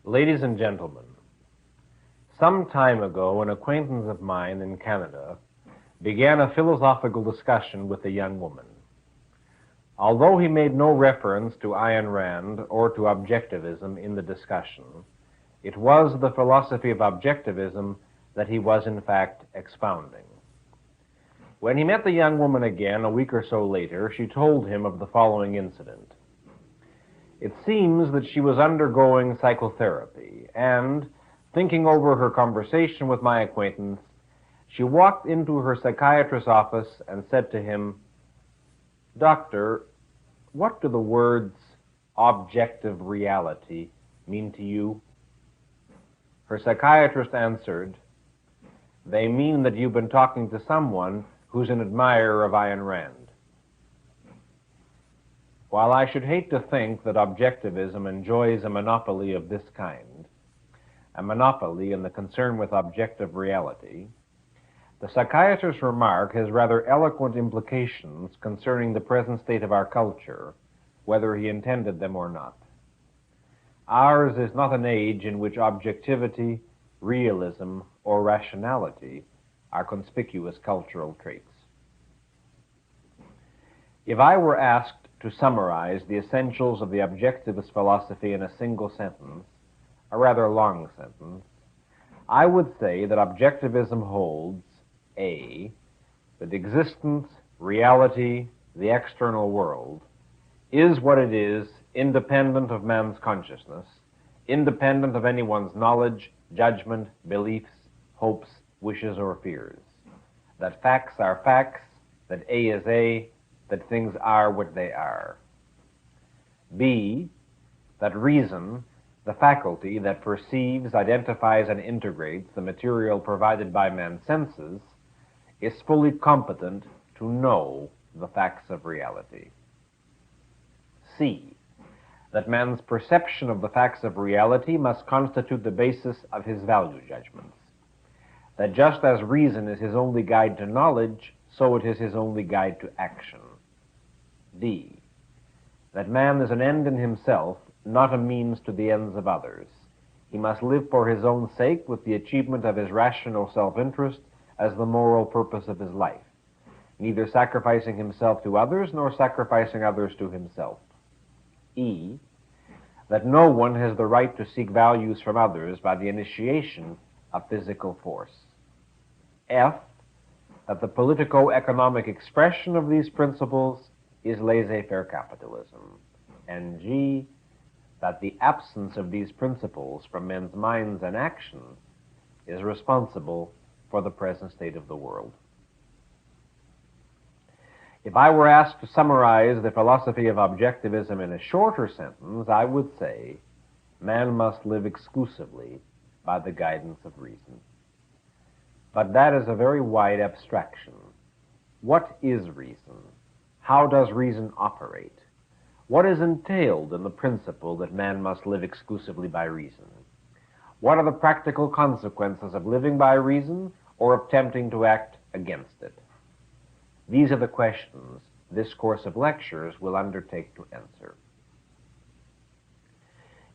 Ladies and gentlemen, some time ago an acquaintance of mine in Canada began a philosophical discussion with a young woman. Although he made no reference to Ayn Rand or to Objectivism in the discussion, it was the philosophy of Objectivism that he was in fact expounding. When he met the young woman again a week or so later, she told him of the following incident. It seems that she was undergoing psychotherapy, and, thinking over her conversation with my acquaintance, she walked into her psychiatrist's office and said to him, "Doctor, what do the words objective reality mean to you?" Her psychiatrist answered, "They mean that you've been talking to someone who's an admirer of Ayn Rand." While I should hate to think that Objectivism enjoys a monopoly of this kind, a monopoly in the concern with objective reality, the psychiatrist's remark has rather eloquent implications concerning the present state of our culture, whether he intended them or not. Ours is not an age in which objectivity, realism, or rationality are conspicuous cultural traits. If I were asked to summarize the essentials of the objectivist philosophy in a single sentence, a rather long sentence, I would say that objectivism holds A, that existence, reality, the external world, is what it is, independent of man's consciousness, independent of anyone's knowledge, judgment, beliefs, hopes, wishes, or fears. That facts are facts, that A is A, that things are what they are. B, that reason, the faculty that perceives, identifies, and integrates the material provided by man's senses, is fully competent to know the facts of reality. C, that man's perception of the facts of reality must constitute the basis of his value judgments. That just as reason is his only guide to knowledge, so it is his only guide to action. D, that man is an end in himself, not a means to the ends of others. He must live for his own sake with the achievement of his rational self-interest as the moral purpose of his life, neither sacrificing himself to others nor sacrificing others to himself. E, that no one has the right to seek values from others by the initiation of physical force. F, that the politico-economic expression of these principles is laissez-faire capitalism. And G, that the absence of these principles from men's minds and actions is responsible for the present state of the world. If I were asked to summarize the philosophy of objectivism in a shorter sentence, I would say, man must live exclusively by the guidance of reason. But that is a very wide abstraction. What is reason? How does reason operate? What is entailed in the principle that man must live exclusively by reason? What are the practical consequences of living by reason or attempting to act against it? These are the questions this course of lectures will undertake to answer.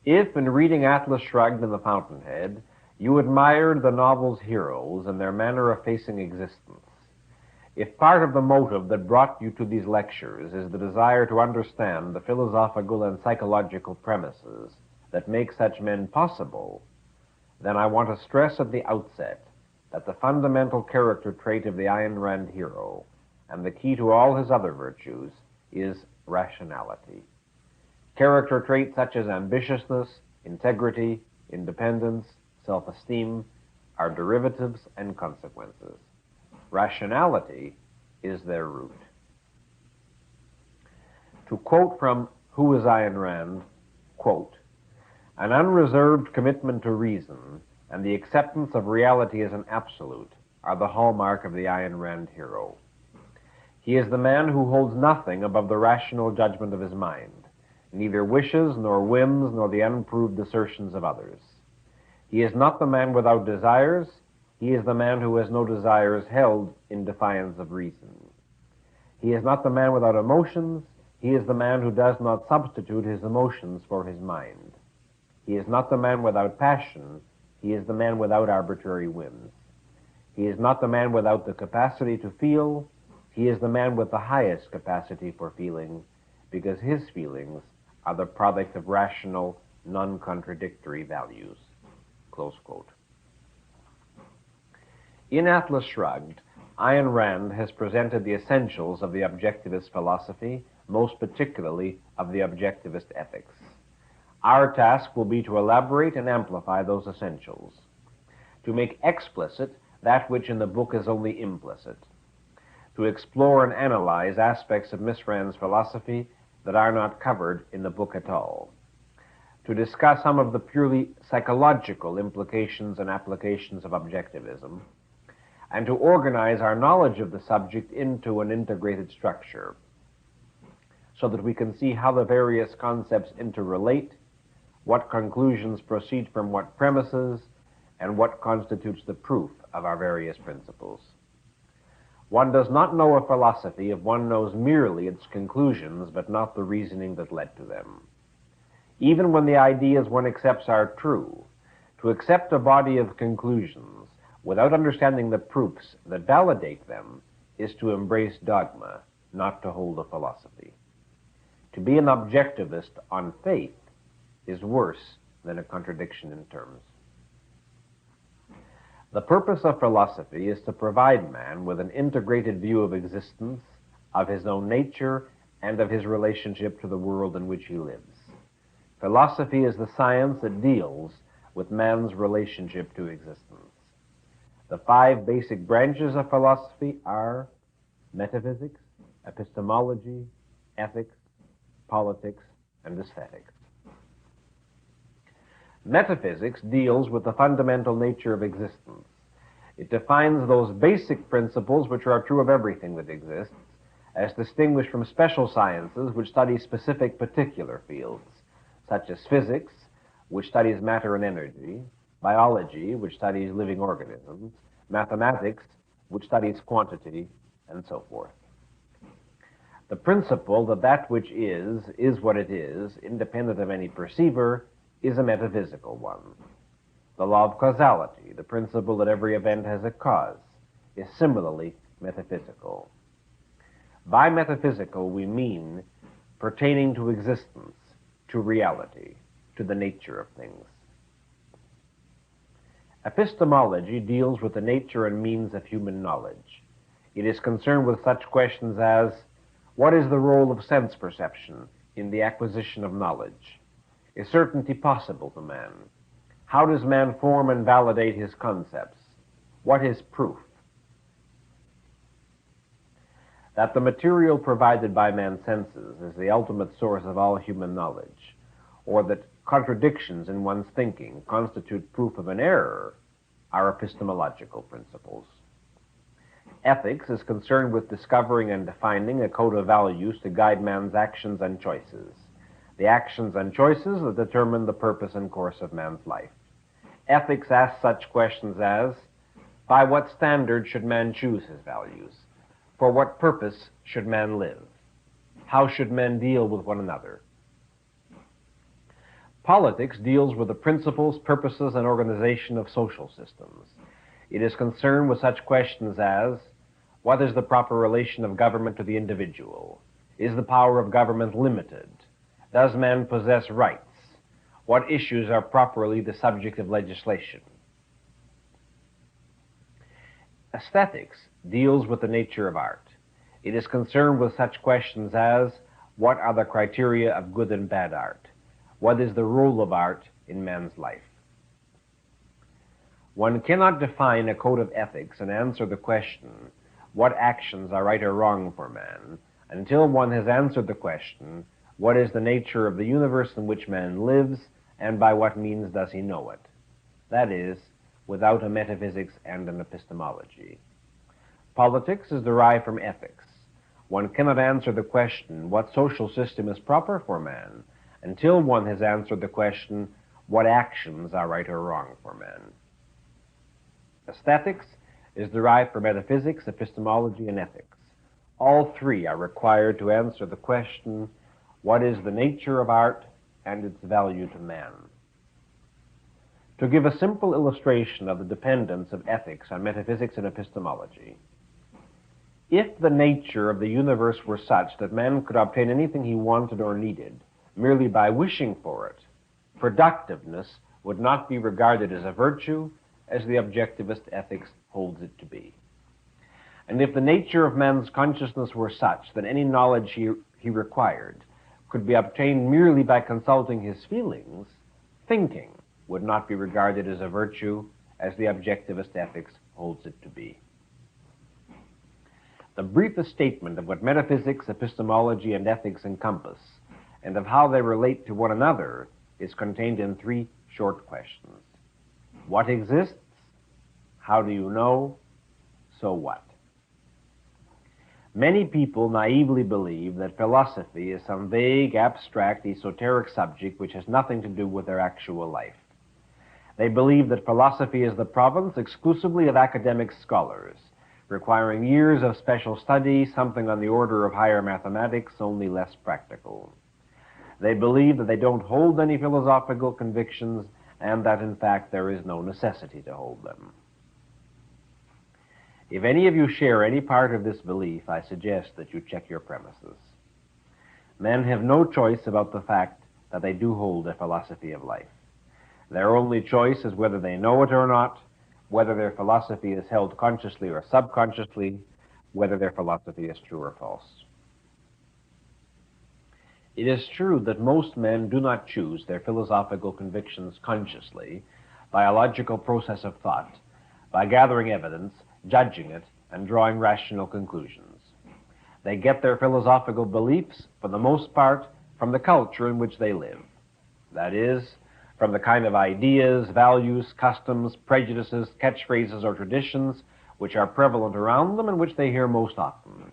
If, in reading Atlas Shrugged and The Fountainhead, you admired the novel's heroes and their manner of facing existence, if part of the motive that brought you to these lectures is the desire to understand the philosophical and psychological premises that make such men possible, then I want to stress at the outset that the fundamental character trait of the Ayn Rand hero, and the key to all his other virtues, is rationality. Character traits such as ambitiousness, integrity, independence, self-esteem are derivatives and consequences. Rationality is their root. To quote from Who is Ayn Rand, quote, "An unreserved commitment to reason and the acceptance of reality as an absolute are the hallmark of the Ayn Rand hero. He is the man who holds nothing above the rational judgment of his mind, neither wishes nor whims nor the unproved assertions of others. He is not the man without desires. He is the man who has no desires held in defiance of reason. He is not the man without emotions. He is the man who does not substitute his emotions for his mind. He is not the man without passion, he is the man without arbitrary whims. He is not the man without the capacity to feel, he is the man with the highest capacity for feeling, because his feelings are the product of rational, non-contradictory values. Close quote. In Atlas Shrugged, Ayn Rand has presented the essentials of the objectivist philosophy, most particularly of the objectivist ethics. Our task will be to elaborate and amplify those essentials, to make explicit that which in the book is only implicit, to explore and analyze aspects of Miss Rand's philosophy that are not covered in the book at all, to discuss some of the purely psychological implications and applications of objectivism, and to organize our knowledge of the subject into an integrated structure, so that we can see how the various concepts interrelate, what conclusions proceed from what premises, and what constitutes the proof of our various principles. One does not know a philosophy if one knows merely its conclusions, but not the reasoning that led to them. Even when the ideas one accepts are true, to accept a body of conclusions without understanding the proofs that validate them is to embrace dogma, not to hold a philosophy. To be an objectivist on faith is worse than a contradiction in terms. The purpose of philosophy is to provide man with an integrated view of existence, of his own nature, and of his relationship to the world in which he lives. Philosophy is the science that deals with man's relationship to existence. The 5 basic branches of philosophy are metaphysics, epistemology, ethics, politics, and aesthetics. Metaphysics deals with the fundamental nature of existence. It defines those basic principles which are true of everything that exists, as distinguished from special sciences which study specific particular fields, such as physics, which studies matter and energy, biology, which studies living organisms, mathematics, which studies quantity, and so forth. The principle that that which is what it is, independent of any perceiver, is a metaphysical one. The law of causality, the principle that every event has a cause, is similarly metaphysical. By metaphysical, we mean pertaining to existence, to reality, to the nature of things. Epistemology deals with the nature and means of human knowledge. It is concerned with such questions as, what is the role of sense perception in the acquisition of knowledge? Is certainty possible to man? How does man form and validate his concepts? What is proof? That the material provided by man's senses is the ultimate source of all human knowledge, or that contradictions in one's thinking constitute proof of an error, are epistemological principles. Ethics is concerned with discovering and defining a code of values to guide man's actions and choices, the actions and choices that determine the purpose and course of man's life. Ethics asks such questions as, by what standard should man choose his values? For what purpose should man live? How should men deal with one another? Politics deals with the principles, purposes, and organization of social systems. It is concerned with such questions as, what is the proper relation of government to the individual? Is the power of government limited? Does man possess rights? What issues are properly the subject of legislation? Aesthetics deals with the nature of art. It is concerned with such questions as, what are the criteria of good and bad art? What is the role of art in man's life? One cannot define a code of ethics and answer the question, what actions are right or wrong for man, until one has answered the question, what is the nature of the universe in which man lives, and by what means does he know it? That is, without a metaphysics and an epistemology. Politics is derived from ethics. One cannot answer the question, what social system is proper for man, until one has answered the question, what actions are right or wrong for man. Aesthetics is derived from metaphysics, epistemology, and ethics. All 3 are required to answer the question, what is the nature of art and its value to man? To give a simple illustration of the dependence of ethics on metaphysics and epistemology, if the nature of the universe were such that man could obtain anything he wanted or needed merely by wishing for it, productiveness would not be regarded as a virtue as the objectivist ethics holds it to be. And if the nature of man's consciousness were such that any knowledge he required could be obtained merely by consulting his feelings, thinking would not be regarded as a virtue as the objectivist ethics holds it to be. The briefest statement of what metaphysics, epistemology, and ethics encompass, and of how they relate to one another, is contained in 3 short questions. What exists? How do you know? So what? Many people naively believe that philosophy is some vague, abstract, esoteric subject which has nothing to do with their actual life. They believe that philosophy is the province exclusively of academic scholars, requiring years of special study, something on the order of higher mathematics, only less practical. They believe that they don't hold any philosophical convictions, and that in fact there is no necessity to hold them. If any of you share any part of this belief, I suggest that you check your premises. Men have no choice about the fact that they do hold a philosophy of life. Their only choice is whether they know it or not, whether their philosophy is held consciously or subconsciously, whether their philosophy is true or false. It is true that most men do not choose their philosophical convictions consciously by a logical process of thought, by gathering evidence, judging it, and drawing rational conclusions. They get their philosophical beliefs, for the most part, from the culture in which they live. That is, from the kind of ideas, values, customs, prejudices, catchphrases, or traditions which are prevalent around them and which they hear most often.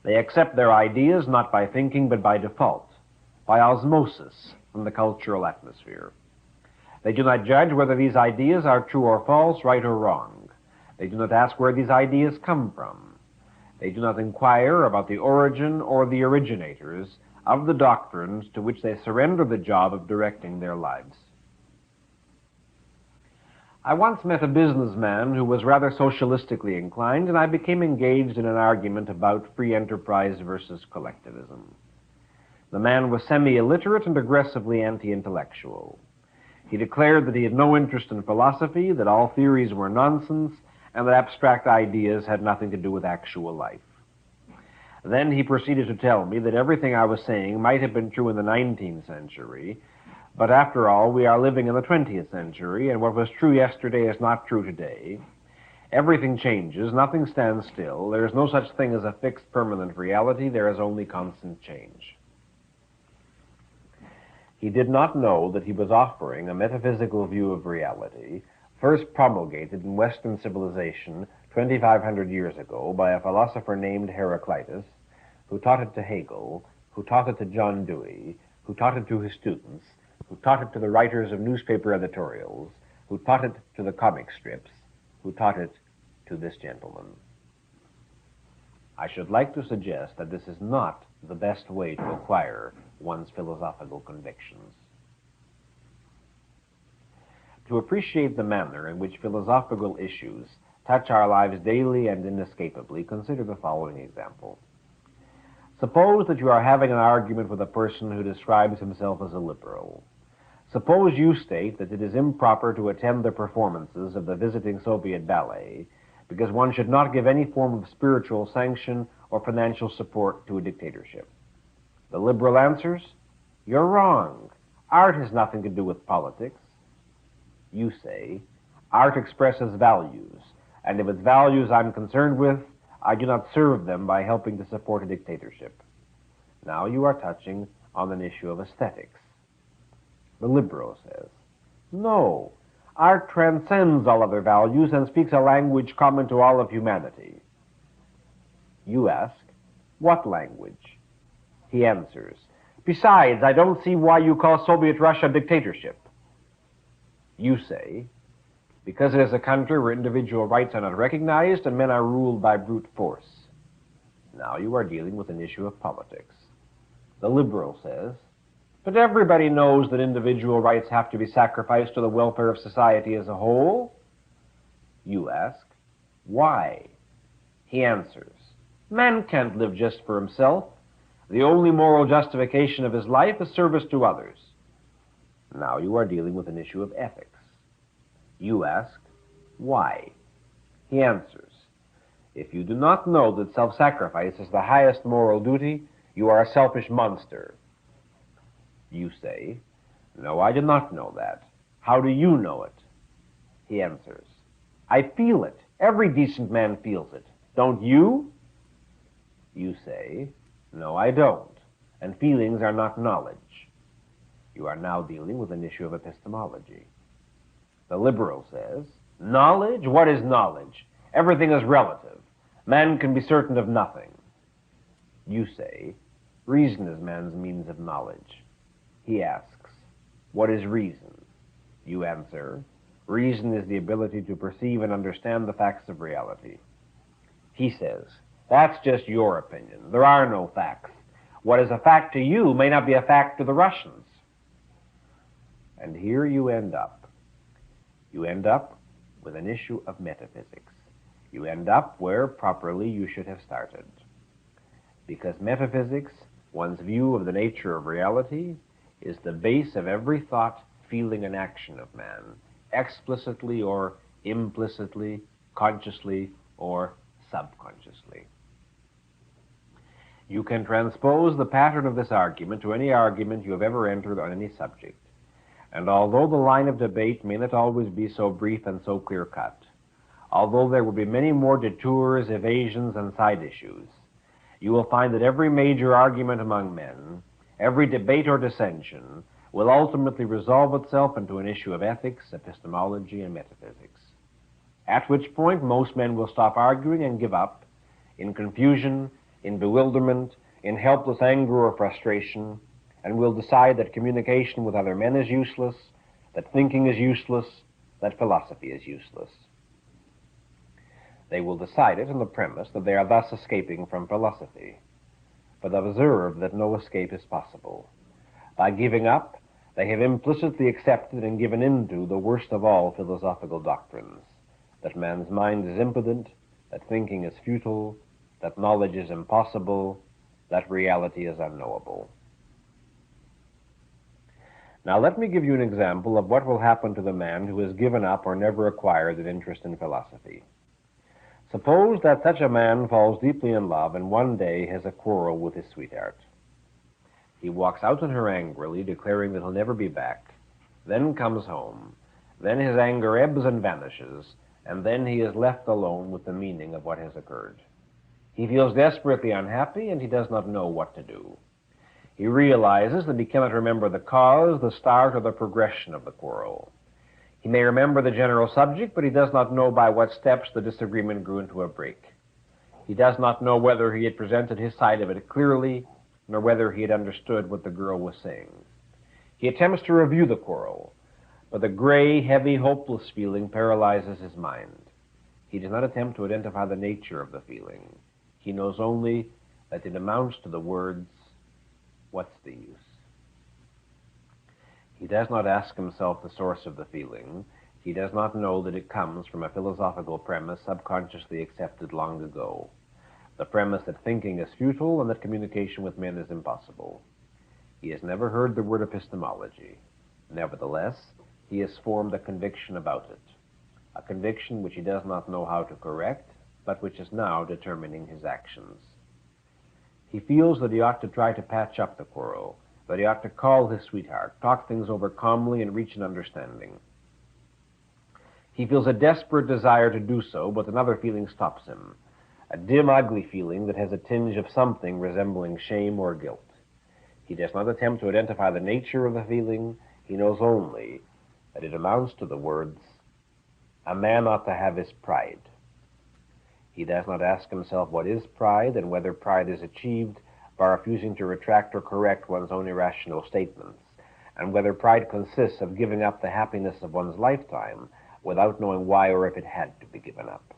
They accept their ideas not by thinking but by default, by osmosis from the cultural atmosphere. They do not judge whether these ideas are true or false, right or wrong. They do not ask where these ideas come from. They do not inquire about the origin or the originators of the doctrines to which they surrender the job of directing their lives. I once met a businessman who was rather socialistically inclined, and I became engaged in an argument about free enterprise versus collectivism. The man was semi-illiterate and aggressively anti-intellectual. He declared that he had no interest in philosophy, that all theories were nonsense, and that abstract ideas had nothing to do with actual life. Then he proceeded to tell me that everything I was saying might have been true in the 19th century, but after all, we are living in the 20th century, and what was true yesterday is not true today. Everything changes, nothing stands still, there is no such thing as a fixed permanent reality, there is only constant change. He did not know that he was offering a metaphysical view of reality, first promulgated in Western civilization 2,500 years ago by a philosopher named Heraclitus, who taught it to Hegel, who taught it to John Dewey, who taught it to his students, who taught it to the writers of newspaper editorials, who taught it to the comic strips, who taught it to this gentleman. I should like to suggest that this is not the best way to acquire one's philosophical convictions. To appreciate the manner in which philosophical issues touch our lives daily and inescapably, consider the following example. Suppose that you are having an argument with a person who describes himself as a liberal. Suppose you state that it is improper to attend the performances of the visiting Soviet ballet because one should not give any form of spiritual sanction or financial support to a dictatorship. The liberal answers, "You're wrong. Art has nothing to do with politics." You say, "Art expresses values, and if it's values I'm concerned with, I do not serve them by helping to support a dictatorship." Now you are touching on an issue of aesthetics. The liberal says, "No, art transcends all other values and speaks a language common to all of humanity." You ask, "What language?" He answers, "Besides, I don't see why you call Soviet Russia a dictatorship." You say, "Because it is a country where individual rights are not recognized and men are ruled by brute force." Now you are dealing with an issue of politics. The liberal says, But everybody knows that individual rights have to be sacrificed to the welfare of society as a whole. You ask, why? He answers, man can't live just for himself. The only moral justification of his life is service to others. Now you are dealing with an issue of ethics. You ask, why? He answers, if you do not know that self-sacrifice is the highest moral duty, you are a selfish monster. You say, no, I do not know that. How do you know it? He answers, I feel it. Every decent man feels it. Don't you? You say, no, I don't. And feelings are not knowledge. You are now dealing with an issue of epistemology. The liberal says, knowledge? What is knowledge? Everything is relative. Man can be certain of nothing. You say, reason is man's means of knowledge. He asks, what is reason? You answer, reason is the ability to perceive and understand the facts of reality. He says, that's just your opinion. There are no facts. What is a fact to you may not be a fact to the Russians. And here you end up. You end up with an issue of metaphysics. You end up where, properly, you should have started. Because metaphysics, one's view of the nature of reality, is the base of every thought, feeling, and action of man, explicitly or implicitly, consciously or subconsciously. You can transpose the pattern of this argument to any argument you have ever entered on any subject, and although the line of debate may not always be so brief and so clear-cut, although there will be many more detours, evasions, and side issues, you will find that every major argument among men, every debate or dissension, will ultimately resolve itself into an issue of ethics, epistemology, and metaphysics. At which point most men will stop arguing and give up, in confusion, in bewilderment, in helpless anger or frustration, and will decide that communication with other men is useless, that thinking is useless, that philosophy is useless. They will decide it on the premise that they are thus escaping from philosophy. But observe that no escape is possible. By giving up, they have implicitly accepted and given into the worst of all philosophical doctrines, that man's mind is impotent, that thinking is futile, that knowledge is impossible, that reality is unknowable. Now let me give you an example of what will happen to the man who has given up or never acquired an interest in philosophy. Suppose that such a man falls deeply in love and one day has a quarrel with his sweetheart. He walks out on her angrily, declaring that he'll never be back, then comes home, then his anger ebbs and vanishes, and then he is left alone with the meaning of what has occurred. He feels desperately unhappy and he does not know what to do. He realizes that he cannot remember the cause, the start, or the progression of the quarrel. He may remember the general subject, but he does not know by what steps the disagreement grew into a break. He does not know whether he had presented his side of it clearly, nor whether he had understood what the girl was saying. He attempts to review the quarrel, but the gray, heavy, hopeless feeling paralyzes his mind. He does not attempt to identify the nature of the feeling. He knows only that it amounts to the words, "What's the use?" He does not ask himself the source of the feeling. He does not know that it comes from a philosophical premise subconsciously accepted long ago, the premise that thinking is futile and that communication with men is impossible. He has never heard the word epistemology. Nevertheless, he has formed a conviction about it, a conviction which he does not know how to correct, but which is now determining his actions. He feels that he ought to try to patch up the quarrel, that he ought to call his sweetheart, talk things over calmly, and reach an understanding. He feels a desperate desire to do so, but another feeling stops him, a dim, ugly feeling that has a tinge of something resembling shame or guilt. He does not attempt to identify the nature of the feeling. He knows only that it amounts to the words, "A man ought to have his pride." He does not ask himself what is pride and whether pride is achieved by refusing to retract or correct one's own irrational statements, and whether pride consists of giving up the happiness of one's lifetime without knowing why or if it had to be given up.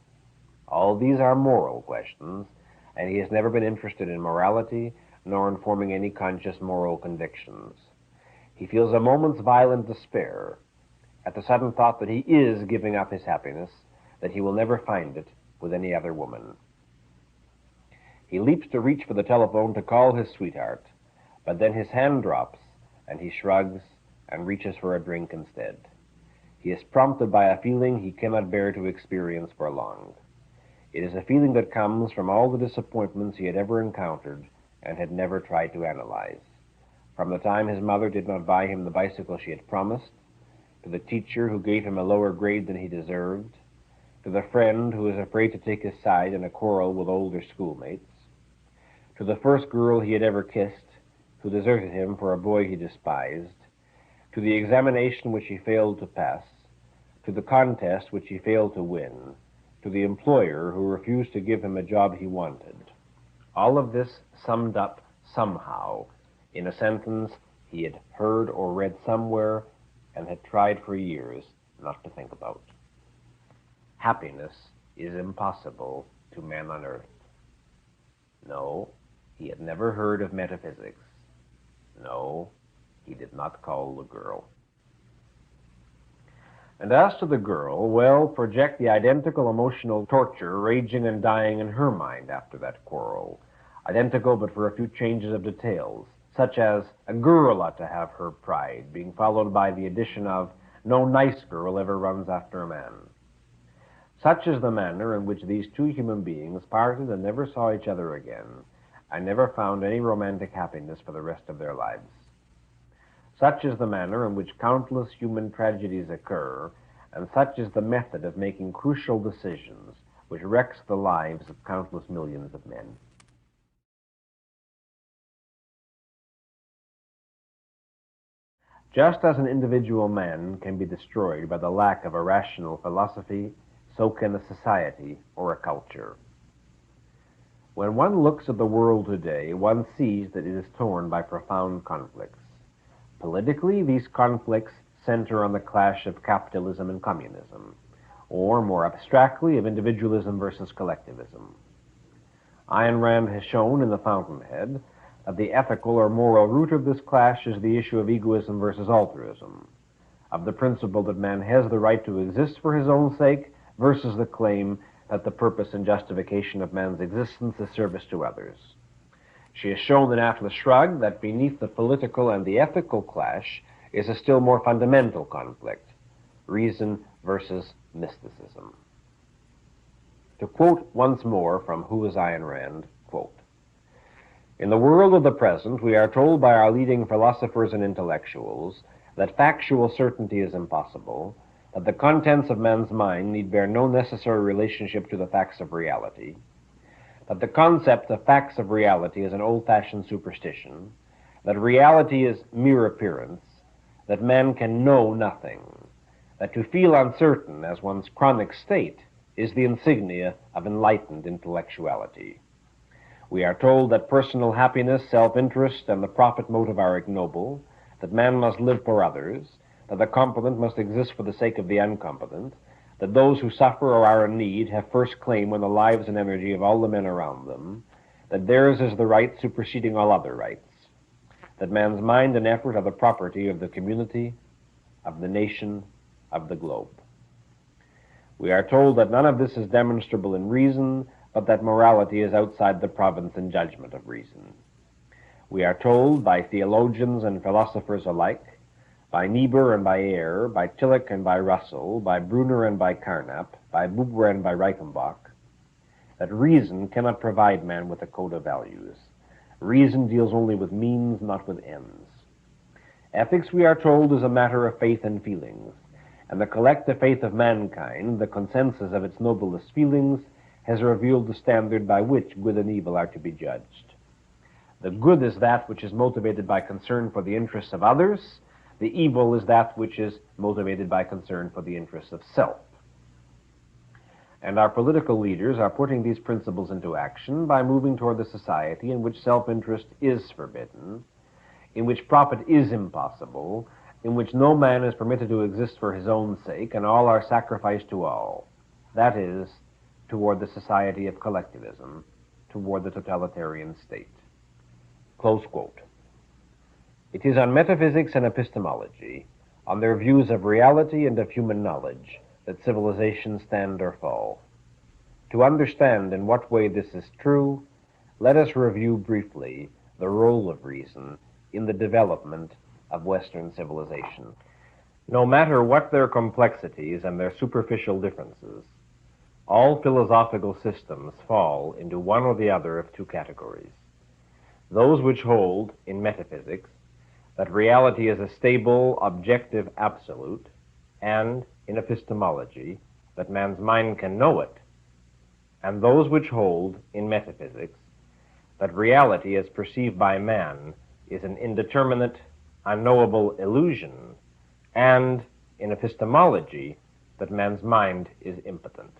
All these are moral questions, and he has never been interested in morality nor in forming any conscious moral convictions. He feels a moment's violent despair at the sudden thought that he is giving up his happiness, that he will never find it with any other woman. He leaps to reach for the telephone to call his sweetheart, but then his hand drops, and he shrugs and reaches for a drink instead. He is prompted by a feeling he cannot bear to experience for long. It is a feeling that comes from all the disappointments he had ever encountered and had never tried to analyze. From the time his mother did not buy him the bicycle she had promised, to the teacher who gave him a lower grade than he deserved, to the friend who was afraid to take his side in a quarrel with older schoolmates, to the first girl he had ever kissed, who deserted him for a boy he despised, to the examination which he failed to pass, to the contest which he failed to win, to the employer who refused to give him a job he wanted. All of this summed up somehow in a sentence he had heard or read somewhere and had tried for years not to think about. Happiness is impossible to man on earth. No, he had never heard of metaphysics. No, he did not call the girl. And as to the girl, well, project the identical emotional torture raging and dying in her mind after that quarrel. Identical but for a few changes of details, such as a girl ought to have her pride, being followed by the addition of no nice girl ever runs after a man. Such is the manner in which these two human beings parted and never saw each other again, and never found any romantic happiness for the rest of their lives. Such is the manner in which countless human tragedies occur, and such is the method of making crucial decisions which wrecks the lives of countless millions of men. Just as an individual man can be destroyed by the lack of a rational philosophy, so can a society or a culture. When one looks at the world today, one sees that it is torn by profound conflicts. Politically, these conflicts center on the clash of capitalism and communism, or more abstractly, of individualism versus collectivism. Ayn Rand has shown in The Fountainhead that the ethical or moral root of this clash is the issue of egoism versus altruism, of the principle that man has the right to exist for his own sake versus the claim that the purpose and justification of man's existence is service to others. She has shown in Atlas Shrugged that beneath the political and the ethical clash is a still more fundamental conflict, reason versus mysticism. To quote once more from Who is Ayn Rand, quote, "In the world of the present, we are told by our leading philosophers and intellectuals that factual certainty is impossible, that the contents of man's mind need bear no necessary relationship to the facts of reality, that the concept of facts of reality is an old-fashioned superstition, that reality is mere appearance, that man can know nothing, that to feel uncertain as one's chronic state is the insignia of enlightened intellectuality. We are told that personal happiness, self-interest, and the profit motive are ignoble, that man must live for others, that the competent must exist for the sake of the incompetent, that those who suffer or are in need have first claim on the lives and energy of all the men around them, that theirs is the right superseding all other rights, that man's mind and effort are the property of the community, of the nation, of the globe. We are told that none of this is demonstrable in reason, but that morality is outside the province and judgment of reason. We are told by theologians and philosophers alike, by Niebuhr and by Eyre, by Tillich and by Russell, by Brunner and by Carnap, by Buber and by Reichenbach, that reason cannot provide man with a code of values. Reason deals only with means, not with ends. Ethics, we are told, is a matter of faith and feelings, and the collective faith of mankind, the consensus of its noblest feelings, has revealed the standard by which good and evil are to be judged. The good is that which is motivated by concern for the interests of others. The evil is that which is motivated by concern for the interests of self. And our political leaders are putting these principles into action by moving toward the society in which self-interest is forbidden, in which profit is impossible, in which no man is permitted to exist for his own sake, and all are sacrificed to all. That is, toward the society of collectivism, toward the totalitarian state." Close quote. It is on metaphysics and epistemology, on their views of reality and of human knowledge, that civilizations stand or fall. To understand in what way this is true, let us review briefly the role of reason in the development of Western civilization. No matter what their complexities and their superficial differences, all philosophical systems fall into one or the other of two categories. Those which hold, in metaphysics, that reality is a stable, objective absolute, and, in epistemology, that man's mind can know it, and those which hold, in metaphysics, that reality as perceived by man is an indeterminate, unknowable illusion, and, in epistemology, that man's mind is impotent.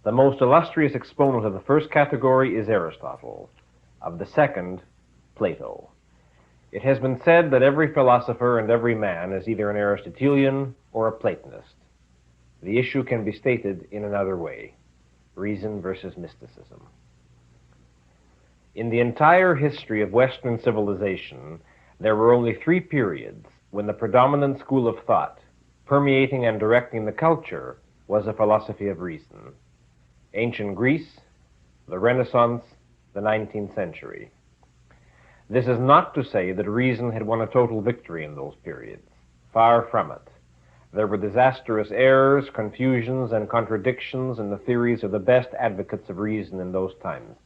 The most illustrious exponent of the first category is Aristotle, of the second, Plato. It has been said that every philosopher and every man is either an Aristotelian or a Platonist. The issue can be stated in another way: reason versus mysticism. In the entire history of Western civilization, there were only three periods when the predominant school of thought, permeating and directing the culture, was a philosophy of reason: ancient Greece, the Renaissance, the 19th century. This is not to say that reason had won a total victory in those periods. Far from it. There were disastrous errors, confusions, and contradictions in the theories of the best advocates of reason in those times.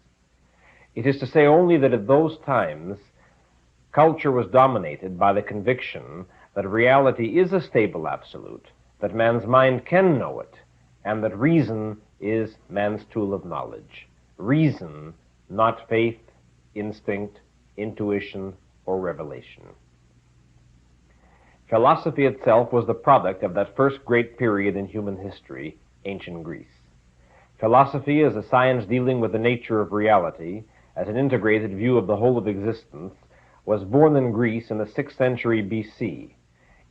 It is to say only that at those times, culture was dominated by the conviction that reality is a stable absolute, that man's mind can know it, and that reason is man's tool of knowledge. Reason, not faith, instinct, intuition, or revelation. Philosophy itself was the product of that first great period in human history, ancient Greece. Philosophy, as a science dealing with the nature of reality, as an integrated view of the whole of existence, was born in Greece in the 6th century BC,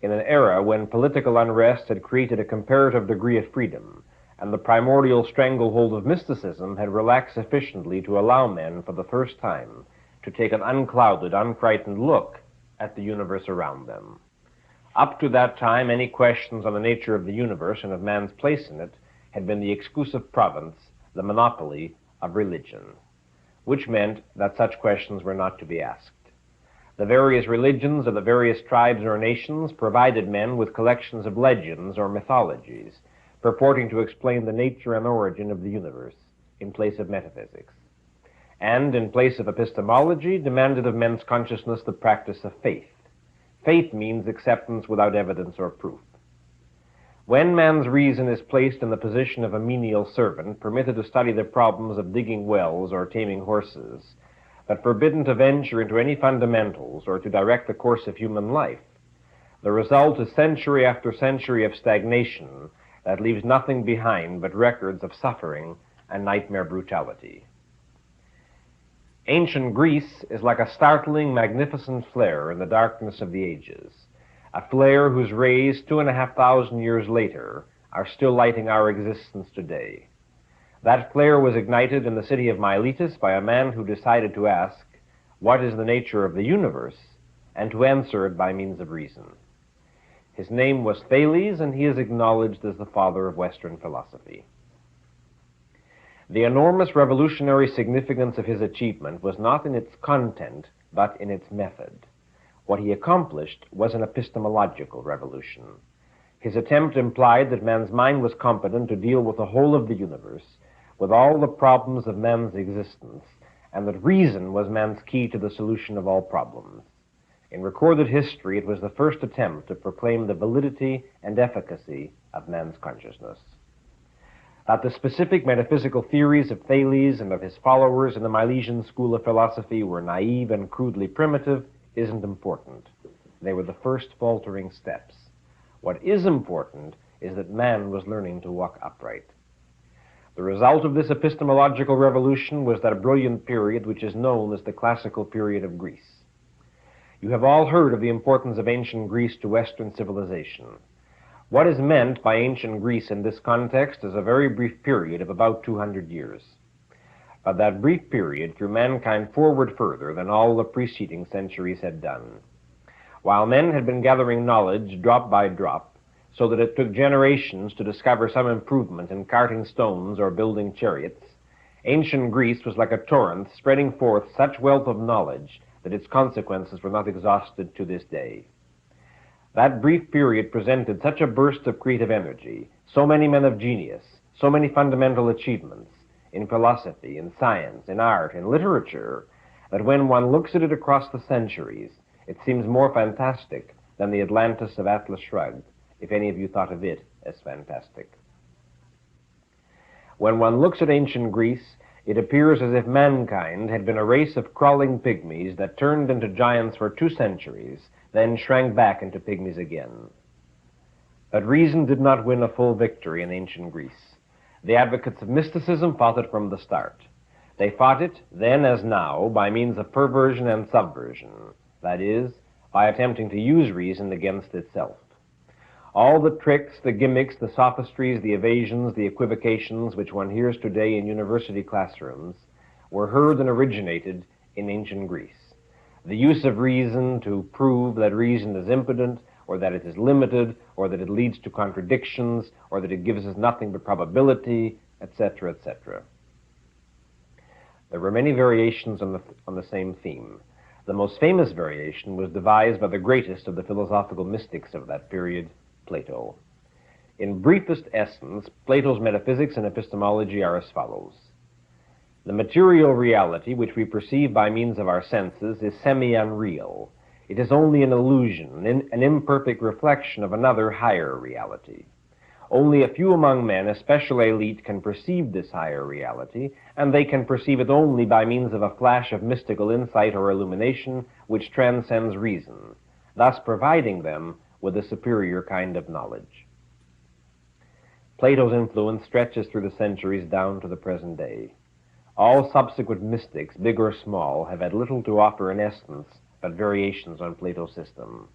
in an era when political unrest had created a comparative degree of freedom, and the primordial stranglehold of mysticism had relaxed sufficiently to allow men, for the first time, to take an unclouded, unfrightened look at the universe around them. Up to that time, any questions on the nature of the universe and of man's place in it had been the exclusive province, the monopoly, of religion, which meant that such questions were not to be asked. The various religions of the various tribes or nations provided men with collections of legends or mythologies, purporting to explain the nature and origin of the universe, in place of metaphysics, and, in place of epistemology, demanded of men's consciousness the practice of faith. Faith means acceptance without evidence or proof. When man's reason is placed in the position of a menial servant, permitted to study the problems of digging wells or taming horses, but forbidden to venture into any fundamentals or to direct the course of human life, the result is century after century of stagnation that leaves nothing behind but records of suffering and nightmare brutality. Ancient Greece is like a startling, magnificent flare in the darkness of the ages, a flare whose rays 2,500 years later are still lighting our existence today. That flare was ignited in the city of Miletus by a man who decided to ask, what is the nature of the universe, and to answer it by means of reason. His name was Thales, and he is acknowledged as the father of Western philosophy. The enormous revolutionary significance of his achievement was not in its content, but in its method. What he accomplished was an epistemological revolution. His attempt implied that man's mind was competent to deal with the whole of the universe, with all the problems of man's existence, and that reason was man's key to the solution of all problems. In recorded history, it was the first attempt to proclaim the validity and efficacy of man's consciousness. That the specific metaphysical theories of Thales and of his followers in the Milesian school of philosophy were naive and crudely primitive isn't important. They were the first faltering steps. What is important is that man was learning to walk upright. The result of this epistemological revolution was that brilliant period which is known as the classical period of Greece. You have all heard of the importance of ancient Greece to Western civilization. What is meant by ancient Greece in this context is a very brief period of about 200 years. but that brief period threw mankind forward further than all the preceding centuries had done. While men had been gathering knowledge drop by drop, so that it took generations to discover some improvement in carting stones or building chariots, ancient Greece was like a torrent spreading forth such wealth of knowledge that its consequences were not exhausted to this day. That brief period presented such a burst of creative energy, so many men of genius, so many fundamental achievements in philosophy, in science, in art, in literature, that when one looks at it across the centuries, it seems more fantastic than the Atlantis of Atlas Shrugged, if any of you thought of it as fantastic. When one looks at ancient Greece, it appears as if mankind had been a race of crawling pygmies that turned into giants for 2 centuries, then shrank back into pygmies again. But reason did not win a full victory in ancient Greece. The advocates of mysticism fought it from the start. They fought it, then as now, by means of perversion and subversion, that is, by attempting to use reason against itself. All the tricks, the gimmicks, the sophistries, the evasions, the equivocations which one hears today in university classrooms were heard and originated in ancient Greece. The use of reason to prove that reason is impotent, or that it is limited, or that it leads to contradictions, or that it gives us nothing but probability, etc., etc. There were many variations on the same theme. The most famous variation was devised by the greatest of the philosophical mystics of that period, Plato. In briefest essence, Plato's metaphysics and epistemology are as follows. The material reality which we perceive by means of our senses is semi-unreal. It is only an illusion, an imperfect reflection of another higher reality. Only a few among men, especially elite, can perceive this higher reality, and they can perceive it only by means of a flash of mystical insight or illumination which transcends reason, thus providing them with a superior kind of knowledge. Plato's influence stretches through the centuries down to the present day. All subsequent mystics, big or small, have had little to offer in essence but variations on Plato's system.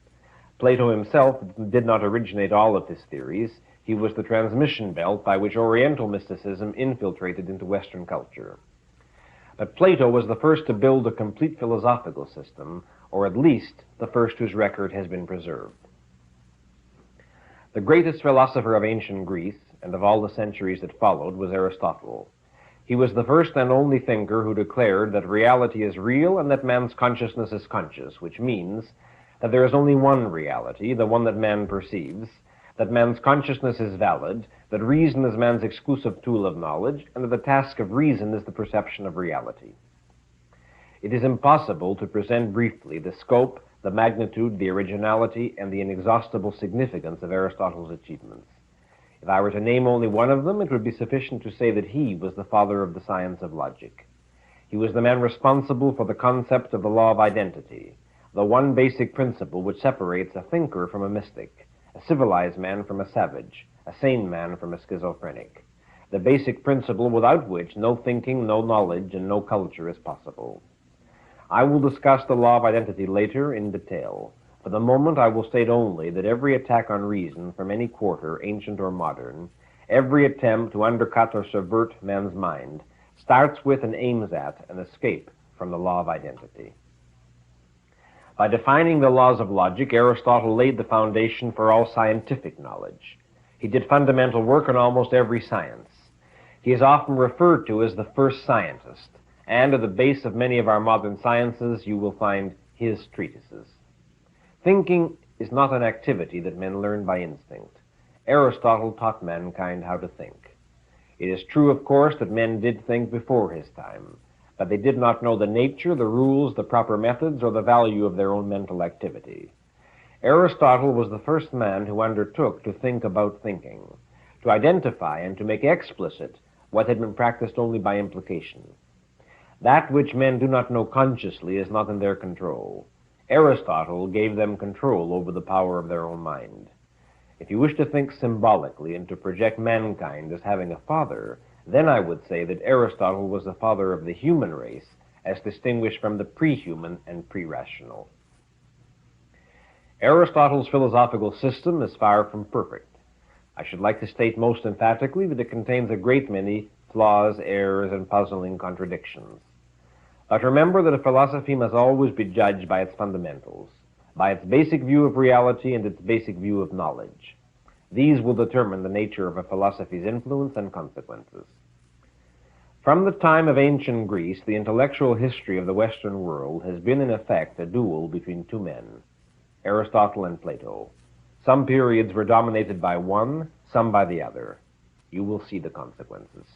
Plato himself did not originate all of his theories. He was the transmission belt by which Oriental mysticism infiltrated into Western culture. But Plato was the first to build a complete philosophical system, or at least the first whose record has been preserved. The greatest philosopher of ancient Greece, and of all the centuries that followed, was Aristotle. He was the first and only thinker who declared that reality is real and that man's consciousness is conscious, which means that there is only one reality, the one that man perceives, that man's consciousness is valid, that reason is man's exclusive tool of knowledge, and that the task of reason is the perception of reality. It is impossible to present briefly the scope, the magnitude, the originality, and the inexhaustible significance of Aristotle's achievements. If I were to name only one of them, it would be sufficient to say that he was the father of the science of logic. He was the man responsible for the concept of the law of identity, the one basic principle which separates a thinker from a mystic, a civilized man from a savage, a sane man from a schizophrenic, the basic principle without which no thinking, no knowledge, and no culture is possible. I will discuss the law of identity later in detail. For the moment, I will state only that every attack on reason from any quarter, ancient or modern, every attempt to undercut or subvert man's mind, starts with and aims at an escape from the law of identity. By defining the laws of logic, Aristotle laid the foundation for all scientific knowledge. He did fundamental work on almost every science. He is often referred to as the first scientist, and at the base of many of our modern sciences you will find his treatises. Thinking is not an activity that men learn by instinct. Aristotle taught mankind how to think. It is true, of course, that men did think before his time, but they did not know the nature, the rules, the proper methods, or the value of their own mental activity. Aristotle was the first man who undertook to think about thinking, to identify and to make explicit what had been practiced only by implication. That which men do not know consciously is not in their control. Aristotle gave them control over the power of their own mind. If you wish to think symbolically and to project mankind as having a father, then I would say that Aristotle was the father of the human race, as distinguished from the pre-human and pre-rational. Aristotle's philosophical system is far from perfect. I should like to state most emphatically that it contains a great many flaws, errors, and puzzling contradictions. But remember that a philosophy must always be judged by its fundamentals, by its basic view of reality and its basic view of knowledge. These will determine the nature of a philosophy's influence and consequences. From the time of ancient Greece, the intellectual history of the Western world has been in effect a duel between two men, Aristotle and Plato. Some periods were dominated by one, some by the other. You will see the consequences.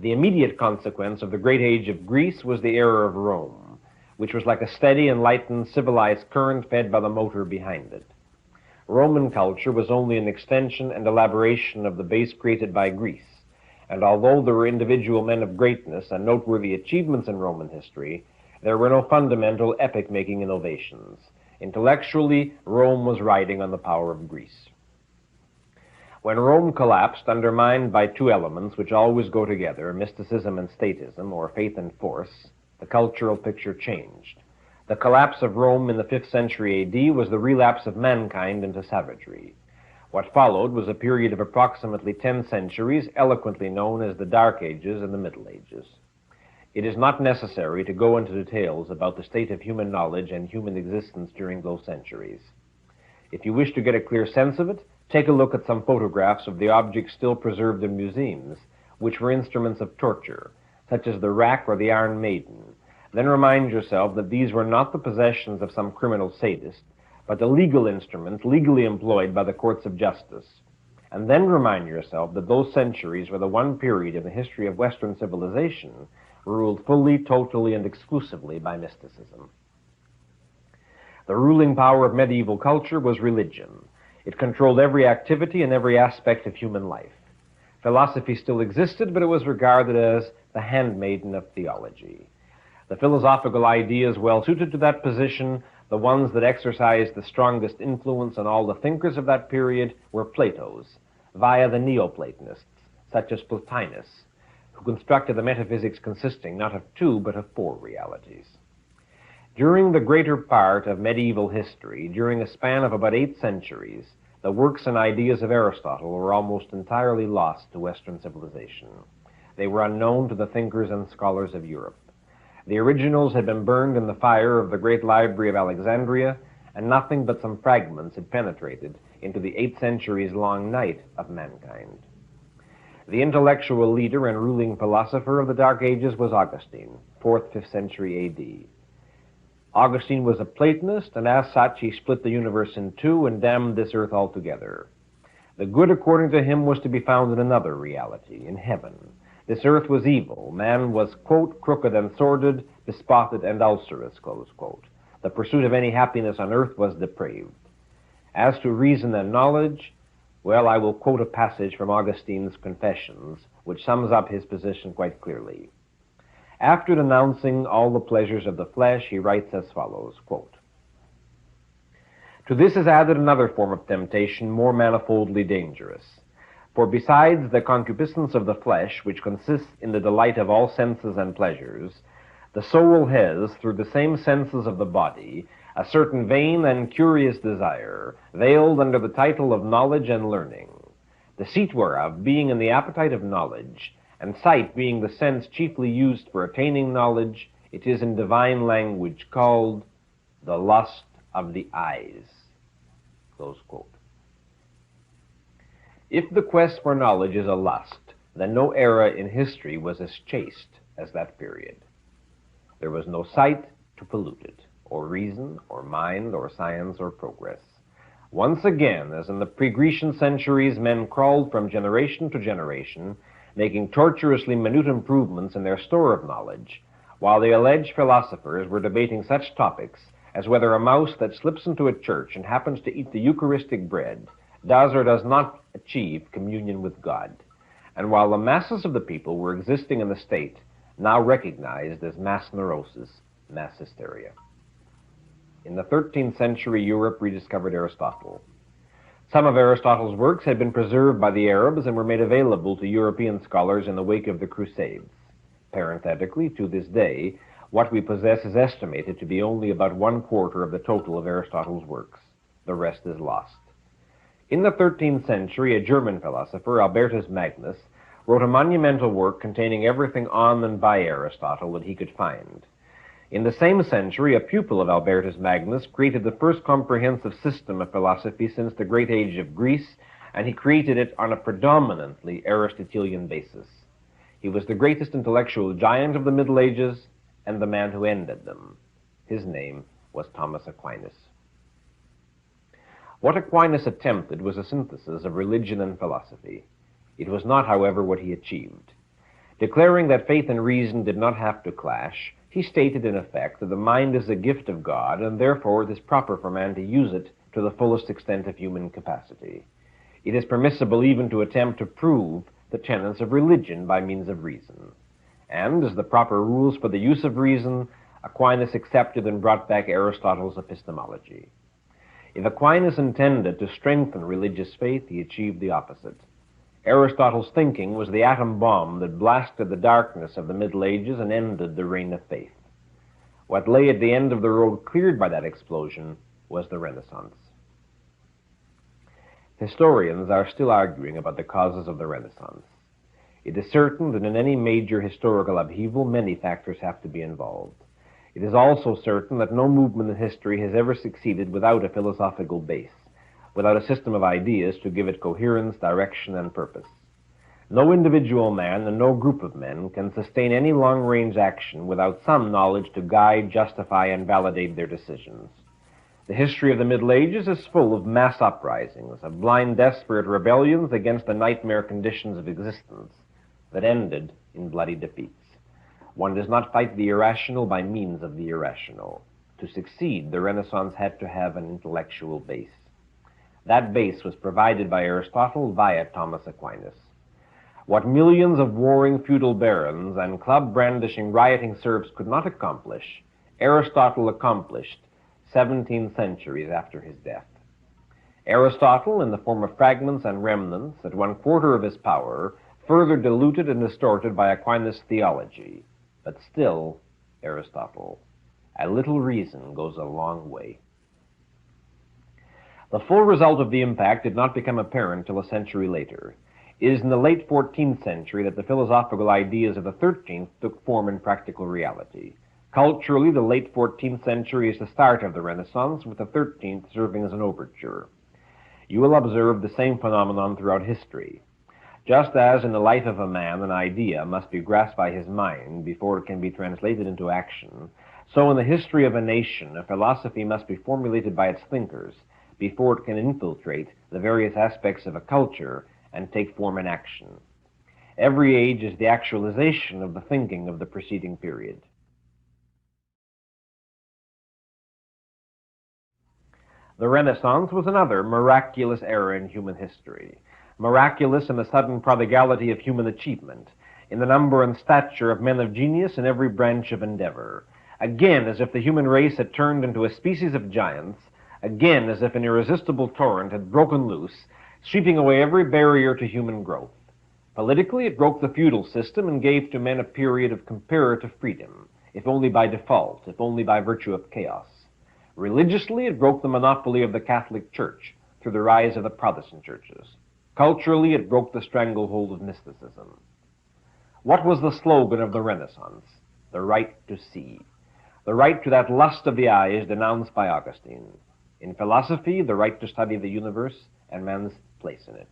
The immediate consequence of the great age of Greece was the era of Rome, which was like a steady, enlightened, civilized current fed by the motor behind it. Roman culture was only an extension and elaboration of the base created by Greece, and although there were individual men of greatness and noteworthy achievements in Roman history, there were no fundamental epoch-making innovations. Intellectually, Rome was riding on the power of Greece. When Rome collapsed, undermined by two elements which always go together, mysticism and statism, or faith and force, the cultural picture changed. The collapse of Rome in the 5th century AD was the relapse of mankind into savagery. What followed was a period of approximately 10 centuries, eloquently known as the Dark Ages and the Middle Ages. It is not necessary to go into details about the state of human knowledge and human existence during those centuries. If you wish to get a clear sense of it, take a look at some photographs of the objects still preserved in museums, which were instruments of torture, such as the rack or the Iron Maiden. Then remind yourself that these were not the possessions of some criminal sadist, but the legal instruments legally employed by the courts of justice. And then remind yourself that those centuries were the one period in the history of Western civilization ruled fully, totally, and exclusively by mysticism. The ruling power of medieval culture was religion. It controlled every activity and every aspect of human life. Philosophy still existed, but it was regarded as the handmaiden of theology. The philosophical ideas well suited to that position, the ones that exercised the strongest influence on all the thinkers of that period, were Plato's, via the Neoplatonists, such as Plotinus, who constructed a metaphysics consisting not of two, but of four realities. During the greater part of medieval history, during a span of about 8 centuries, the works and ideas of Aristotle were almost entirely lost to Western civilization. They were unknown to the thinkers and scholars of Europe. The originals had been burned in the fire of the great library of Alexandria, and nothing but some fragments had penetrated into the 8 centuries-long night of mankind. The intellectual leader and ruling philosopher of the Dark Ages was Augustine, 4th, 5th century A.D. Augustine was a Platonist, and as such he split the universe in two and damned this earth altogether. The good, according to him, was to be found in another reality, in heaven. This earth was evil. Man was, quote, crooked and sordid, despoted and ulcerous, close quote. The pursuit of any happiness on earth was depraved. As to reason and knowledge, well, I will quote a passage from Augustine's Confessions, which sums up his position quite clearly. After denouncing all the pleasures of the flesh, he writes as follows, quote, "To this is added another form of temptation more manifoldly dangerous. For besides the concupiscence of the flesh, which consists in the delight of all senses and pleasures, the soul has, through the same senses of the body, a certain vain and curious desire, veiled under the title of knowledge and learning, the seat whereof being in the appetite of knowledge, and sight being the sense chiefly used for attaining knowledge, it is in divine language called the lust of the eyes." Close quote. If the quest for knowledge is a lust, then no era in history was as chaste as that period. There was no sight to pollute it, or reason, or mind, or science, or progress. Once again, as in the pre-Grecian centuries, men crawled from generation to generation, making tortuously minute improvements in their store of knowledge, while the alleged philosophers were debating such topics as whether a mouse that slips into a church and happens to eat the Eucharistic bread does or does not achieve communion with God, and while the masses of the people were existing in the state now recognized as mass neurosis, mass hysteria. In the 13th century, Europe rediscovered Aristotle. Some of Aristotle's works had been preserved by the Arabs and were made available to European scholars in the wake of the Crusades. Parenthetically, to this day, what we possess is estimated to be only about 1/4 of the total of Aristotle's works. The rest is lost. In the 13th century, a German philosopher, Albertus Magnus, wrote a monumental work containing everything on and by Aristotle that he could find. In the same century, a pupil of Albertus Magnus created the first comprehensive system of philosophy since the great age of Greece, and he created it on a predominantly Aristotelian basis. He was the greatest intellectual giant of the Middle Ages and the man who ended them. His name was Thomas Aquinas. What Aquinas attempted was a synthesis of religion and philosophy. It was not, however, what he achieved. Declaring that faith and reason did not have to clash, he stated in effect that the mind is a gift of God, and therefore it is proper for man to use it to the fullest extent of human capacity. It is permissible even to attempt to prove the tenets of religion by means of reason. And, as the proper rules for the use of reason, Aquinas accepted and brought back Aristotle's epistemology. If Aquinas intended to strengthen religious faith, he achieved the opposite. Aristotle's thinking was the atom bomb that blasted the darkness of the Middle Ages and ended the reign of faith. What lay at the end of the road cleared by that explosion was the Renaissance. Historians are still arguing about the causes of the Renaissance. It is certain that in any major historical upheaval, many factors have to be involved. It is also certain that no movement in history has ever succeeded without a philosophical base, without a system of ideas to give it coherence, direction, and purpose. No individual man and no group of men can sustain any long-range action without some knowledge to guide, justify, and validate their decisions. The history of the Middle Ages is full of mass uprisings, of blind, desperate rebellions against the nightmare conditions of existence that ended in bloody defeats. One does not fight the irrational by means of the irrational. To succeed, the Renaissance had to have an intellectual base. That base was provided by Aristotle via Thomas Aquinas. What millions of warring feudal barons and club-brandishing rioting serfs could not accomplish, Aristotle accomplished 17 centuries after his death. Aristotle, in the form of fragments and remnants, at 1/4 of his power, further diluted and distorted by Aquinas' theology. But still, Aristotle. A little reason goes a long way. The full result of the impact did not become apparent till a century later. It is in the late 14th century that the philosophical ideas of the 13th took form in practical reality. Culturally, the late 14th century is the start of the Renaissance, with the 13th serving as an overture. You will observe the same phenomenon throughout history. Just as in the life of a man an idea must be grasped by his mind before it can be translated into action, so in the history of a nation a philosophy must be formulated by its thinkers before it can infiltrate the various aspects of a culture and take form in action. Every age is the actualization of the thinking of the preceding period. The Renaissance was another miraculous era in human history. Miraculous in the sudden prodigality of human achievement, in the number and stature of men of genius in every branch of endeavor. Again, as if the human race had turned into a species of giants, again as if an irresistible torrent had broken loose, sweeping away every barrier to human growth. Politically, it broke the feudal system and gave to men a period of comparative freedom, if only by default, if only by virtue of chaos. Religiously, it broke the monopoly of the Catholic Church through the rise of the Protestant churches. Culturally, it broke the stranglehold of mysticism. What was the slogan of the Renaissance? The right to see. The right to that lust of the eyes denounced by Augustine. In philosophy, the right to study the universe and man's place in it.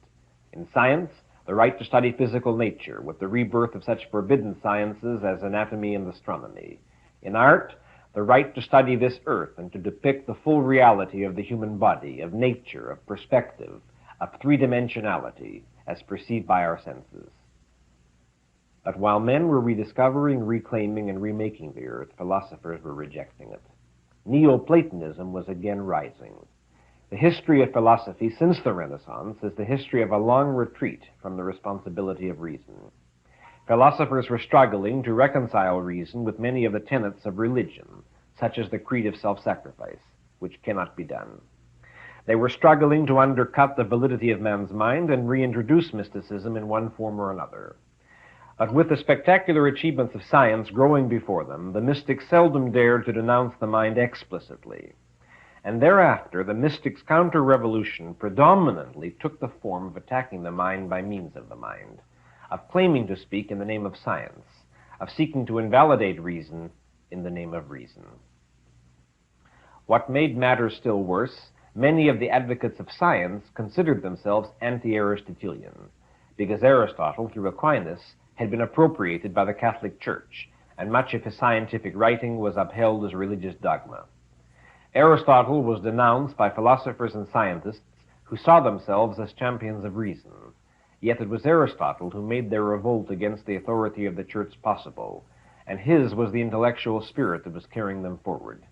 In science, the right to study physical nature, with the rebirth of such forbidden sciences as anatomy and astronomy. In art, the right to study this earth and to depict the full reality of the human body, of nature, of perspective, of three-dimensionality, as perceived by our senses. But while men were rediscovering, reclaiming, and remaking the earth, philosophers were rejecting it. Neoplatonism was again rising. The history of philosophy since the Renaissance is the history of a long retreat from the responsibility of reason. Philosophers were struggling to reconcile reason with many of the tenets of religion, such as the creed of self-sacrifice, which cannot be done. They were struggling to undercut the validity of man's mind and reintroduce mysticism in one form or another. But with the spectacular achievements of science growing before them, the mystics seldom dared to denounce the mind explicitly. And thereafter, the mystics' counter-revolution predominantly took the form of attacking the mind by means of the mind. of claiming to speak in the name of science, of seeking to invalidate reason in the name of reason. What made matters still worse, many of the advocates of science considered themselves anti-Aristotelian, because Aristotle, through Aquinas, had been appropriated by the Catholic Church, and much of his scientific writing was upheld as religious dogma. Aristotle was denounced by philosophers and scientists who saw themselves as champions of reason, yet it was Aristotle who made their revolt against the authority of the Church possible, and his was the intellectual spirit that was carrying them forward.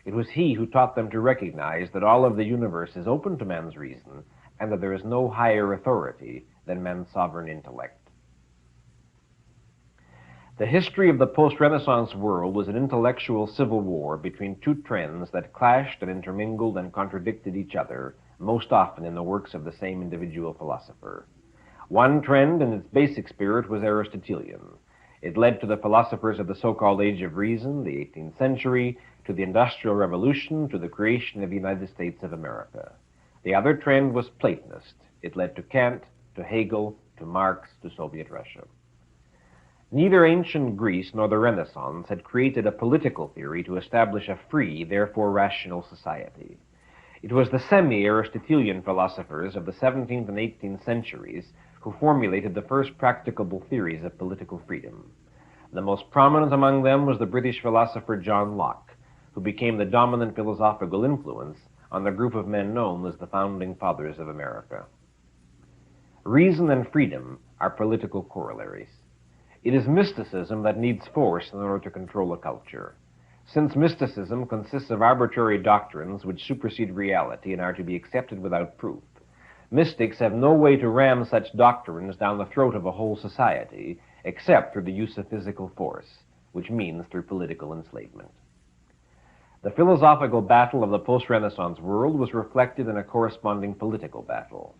It was he who taught them to recognize that all of the universe is open to man's reason, and that there is no higher authority than man's sovereign intellect. The history of the post-Renaissance world was an intellectual civil war between two trends that clashed and intermingled and contradicted each other, most often in the works of the same individual philosopher. One trend, in its basic spirit, was Aristotelian. It led to the philosophers of the so-called Age of Reason, the 18th century, to the Industrial Revolution, to the creation of the United States of America. The other trend was Platonist. It led to Kant, to Hegel, to Marx, to Soviet Russia. Neither ancient Greece nor the Renaissance had created a political theory to establish a free, therefore rational society. It was the semi-Aristotelian philosophers of the 17th and 18th centuries who formulated the first practicable theories of political freedom. The most prominent among them was the British philosopher John Locke, who became the dominant philosophical influence on the group of men known as the Founding Fathers of America. Reason and freedom are political corollaries. It is mysticism that needs force in order to control a culture. Since mysticism consists of arbitrary doctrines which supersede reality and are to be accepted without proof, mystics have no way to ram such doctrines down the throat of a whole society except through the use of physical force, which means through political enslavement. The philosophical battle of the post-Renaissance world was reflected in a corresponding political battle.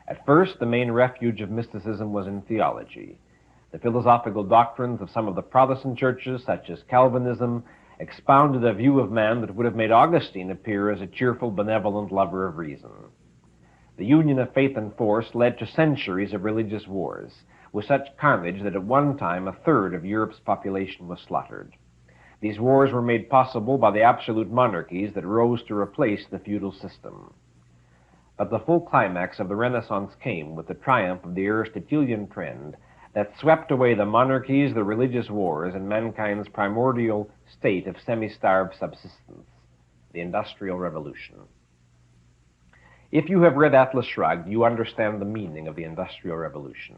At first, the main refuge of mysticism was in theology. The philosophical doctrines of some of the Protestant churches, such as Calvinism, expounded a view of man that would have made Augustine appear as a cheerful, benevolent lover of reason. The union of faith and force led to centuries of religious wars, with such carnage that at one time a third of Europe's population was slaughtered. These wars were made possible by the absolute monarchies that rose to replace the feudal system. But the full climax of the Renaissance came with the triumph of the Aristotelian trend that swept away the monarchies, the religious wars, and mankind's primordial state of semi-starved subsistence, the Industrial Revolution. If you have read Atlas Shrugged, you understand the meaning of the Industrial Revolution.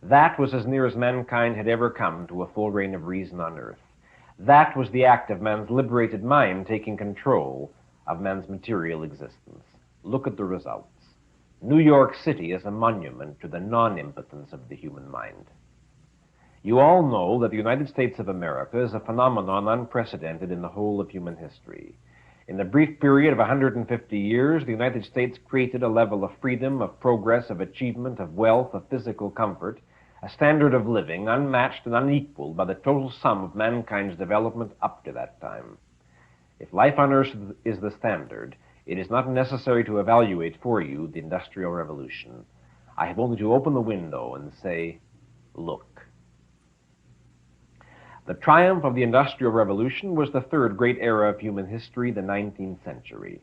That was as near as mankind had ever come to a full reign of reason on earth. That was the act of man's liberated mind taking control of man's material existence. Look at the results. New York City is a monument to the non-impotence of the human mind. You all know that the United States of America is a phenomenon unprecedented in the whole of human history. In the brief period of 150 years, the United States created a level of freedom, of progress, of achievement, of wealth, of physical comfort, a standard of living unmatched and unequaled by the total sum of mankind's development up to that time. If life on Earth is the standard, it is not necessary to evaluate for you the Industrial Revolution. I have only to open the window and say, look. The triumph of the Industrial Revolution was the third great era of human history, the 19th century.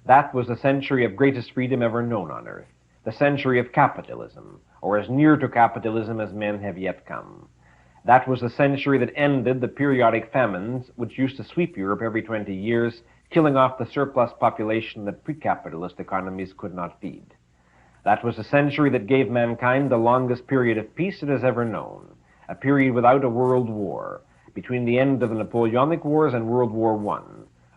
That was the century of greatest freedom ever known on Earth, the century of capitalism, or as near to capitalism as men have yet come. That was the century that ended the periodic famines which used to sweep Europe every 20 years, killing off the surplus population that pre-capitalist economies could not feed. That was the century that gave mankind the longest period of peace it has ever known, a period without a world war, between the end of the Napoleonic Wars and World War I,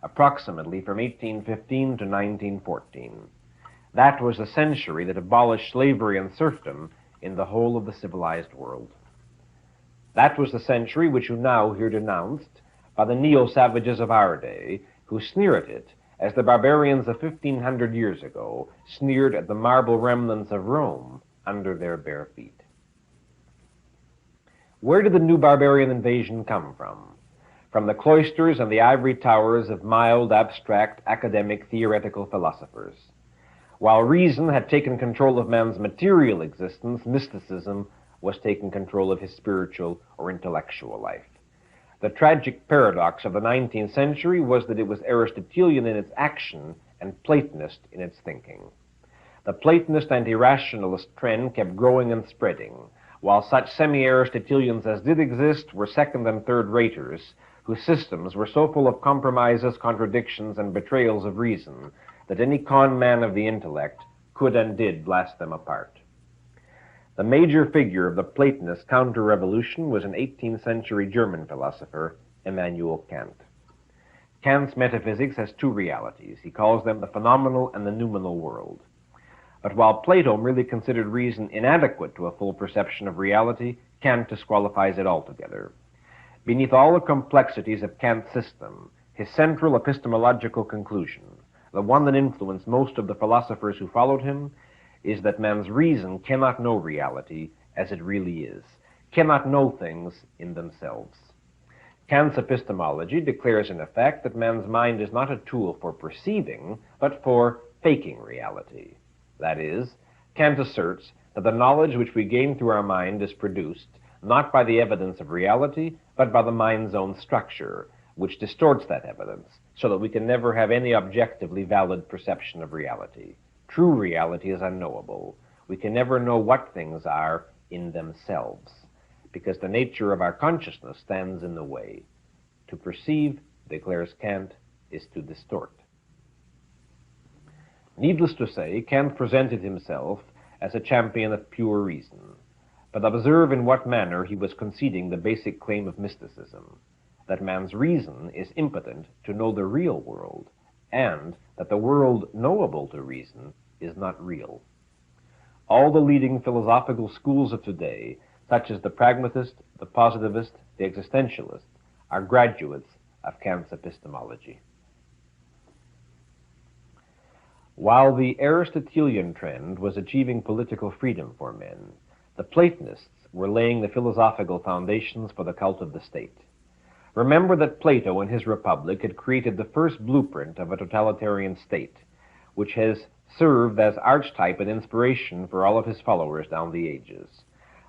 approximately from 1815 to 1914. That was the century that abolished slavery and serfdom in the whole of the civilized world. That was the century which you now hear denounced by the neo-savages of our day, who sneer at it as the barbarians of 1,500 years ago sneered at the marble remnants of Rome under their bare feet. Where did the new barbarian invasion come from? From the cloisters and the ivory towers of mild, abstract, academic, theoretical philosophers. While reason had taken control of man's material existence, mysticism was taking control of his spiritual or intellectual life. The tragic paradox of the 19th century was that it was Aristotelian in its action and Platonist in its thinking. The Platonist and irrationalist trend kept growing and spreading, while such semi-Aristotelians as did exist were second and third raters, whose systems were so full of compromises, contradictions, and betrayals of reason that any con man of the intellect could and did blast them apart. The major figure of the Platonist counter-revolution was an 18th century German philosopher, Immanuel Kant. Kant's metaphysics has two realities. He calls them the phenomenal and the noumenal world. But while Plato merely considered reason inadequate to a full perception of reality, Kant disqualifies it altogether. Beneath all the complexities of Kant's system, his central epistemological conclusion, the one that influenced most of the philosophers who followed him, is that man's reason cannot know reality as it really is, cannot know things in themselves. Kant's epistemology declares in effect that man's mind is not a tool for perceiving, but for faking reality. That is, Kant asserts that the knowledge which we gain through our mind is produced not by the evidence of reality, but by the mind's own structure, which distorts that evidence, so that we can never have any objectively valid perception of reality. True reality is unknowable. We can never know what things are in themselves, because the nature of our consciousness stands in the way. To perceive, declares Kant, is to distort. Needless to say, Kant presented himself as a champion of pure reason, but observe in what manner he was conceding the basic claim of mysticism, that man's reason is impotent to know the real world, and that the world knowable to reason is not real. All the leading philosophical schools of today, such as the pragmatist, the positivist, the existentialist, are graduates of Kant's epistemology. While the Aristotelian trend was achieving political freedom for men, the Platonists were laying the philosophical foundations for the cult of the state. Remember that Plato in his Republic had created the first blueprint of a totalitarian state, which has served as archetype and inspiration for all of his followers down the ages.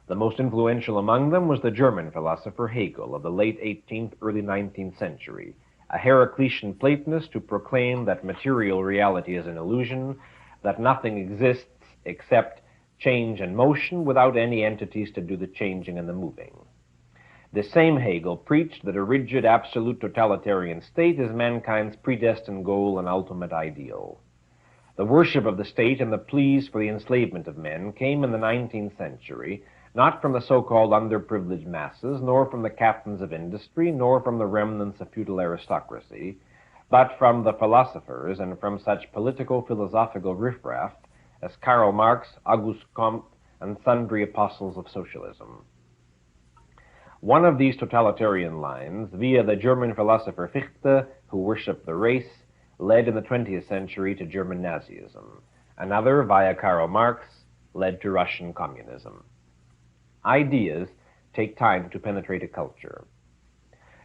The most influential among them was the German philosopher Hegel of the late 18th, early 19th century, a Heraclitean Platonist who proclaimed that material reality is an illusion, that nothing exists except change and motion without any entities to do the changing and the moving. This same Hegel preached that a rigid, absolute totalitarian state is mankind's predestined goal and ultimate ideal. The worship of the state and the pleas for the enslavement of men came in the 19th century, not from the so-called underprivileged masses, nor from the captains of industry, nor from the remnants of feudal aristocracy, but from the philosophers and from such political-philosophical riffraff as Karl Marx, Auguste Comte, and sundry apostles of socialism. One of these totalitarian lines, via the German philosopher Fichte, who worshipped the race, led in the 20th century to German Nazism. Another, via Karl Marx, led to Russian communism. Ideas take time to penetrate a culture.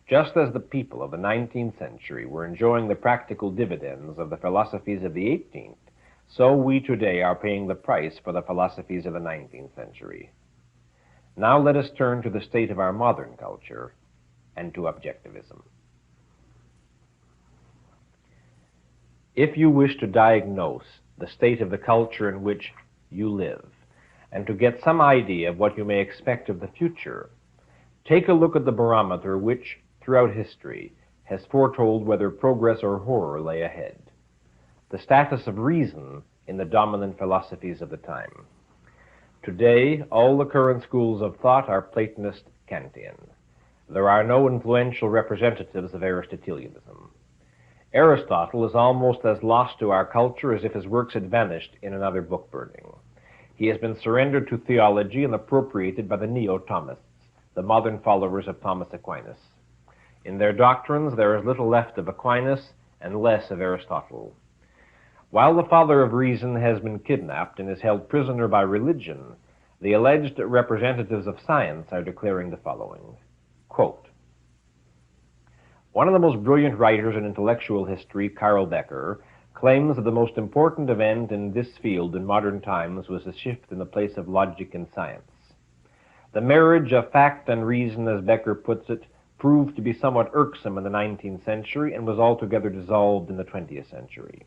Just as the people of the 19th century were enjoying the practical dividends of the philosophies of the 18th, so we today are paying the price for the philosophies of the 19th century. Now let us turn to the state of our modern culture and to objectivism. If you wish to diagnose the state of the culture in which you live, and to get some idea of what you may expect of the future, take a look at the barometer which, throughout history, has foretold whether progress or horror lay ahead. The status of reason in the dominant philosophies of the time. Today, all the current schools of thought are Platonist Kantian. There are no influential representatives of Aristotelianism. Aristotle is almost as lost to our culture as if his works had vanished in another book burning. He has been surrendered to theology and appropriated by the Neo-Thomists, the modern followers of Thomas Aquinas. In their doctrines, there is little left of Aquinas and less of Aristotle. While the father of reason has been kidnapped and is held prisoner by religion, the alleged representatives of science are declaring the following, quote, "One of the most brilliant writers in intellectual history, Carl Becker, claims that the most important event in this field in modern times was a shift in the place of logic in science. The marriage of fact and reason, as Becker puts it, proved to be somewhat irksome in the 19th century and was altogether dissolved in the 20th century.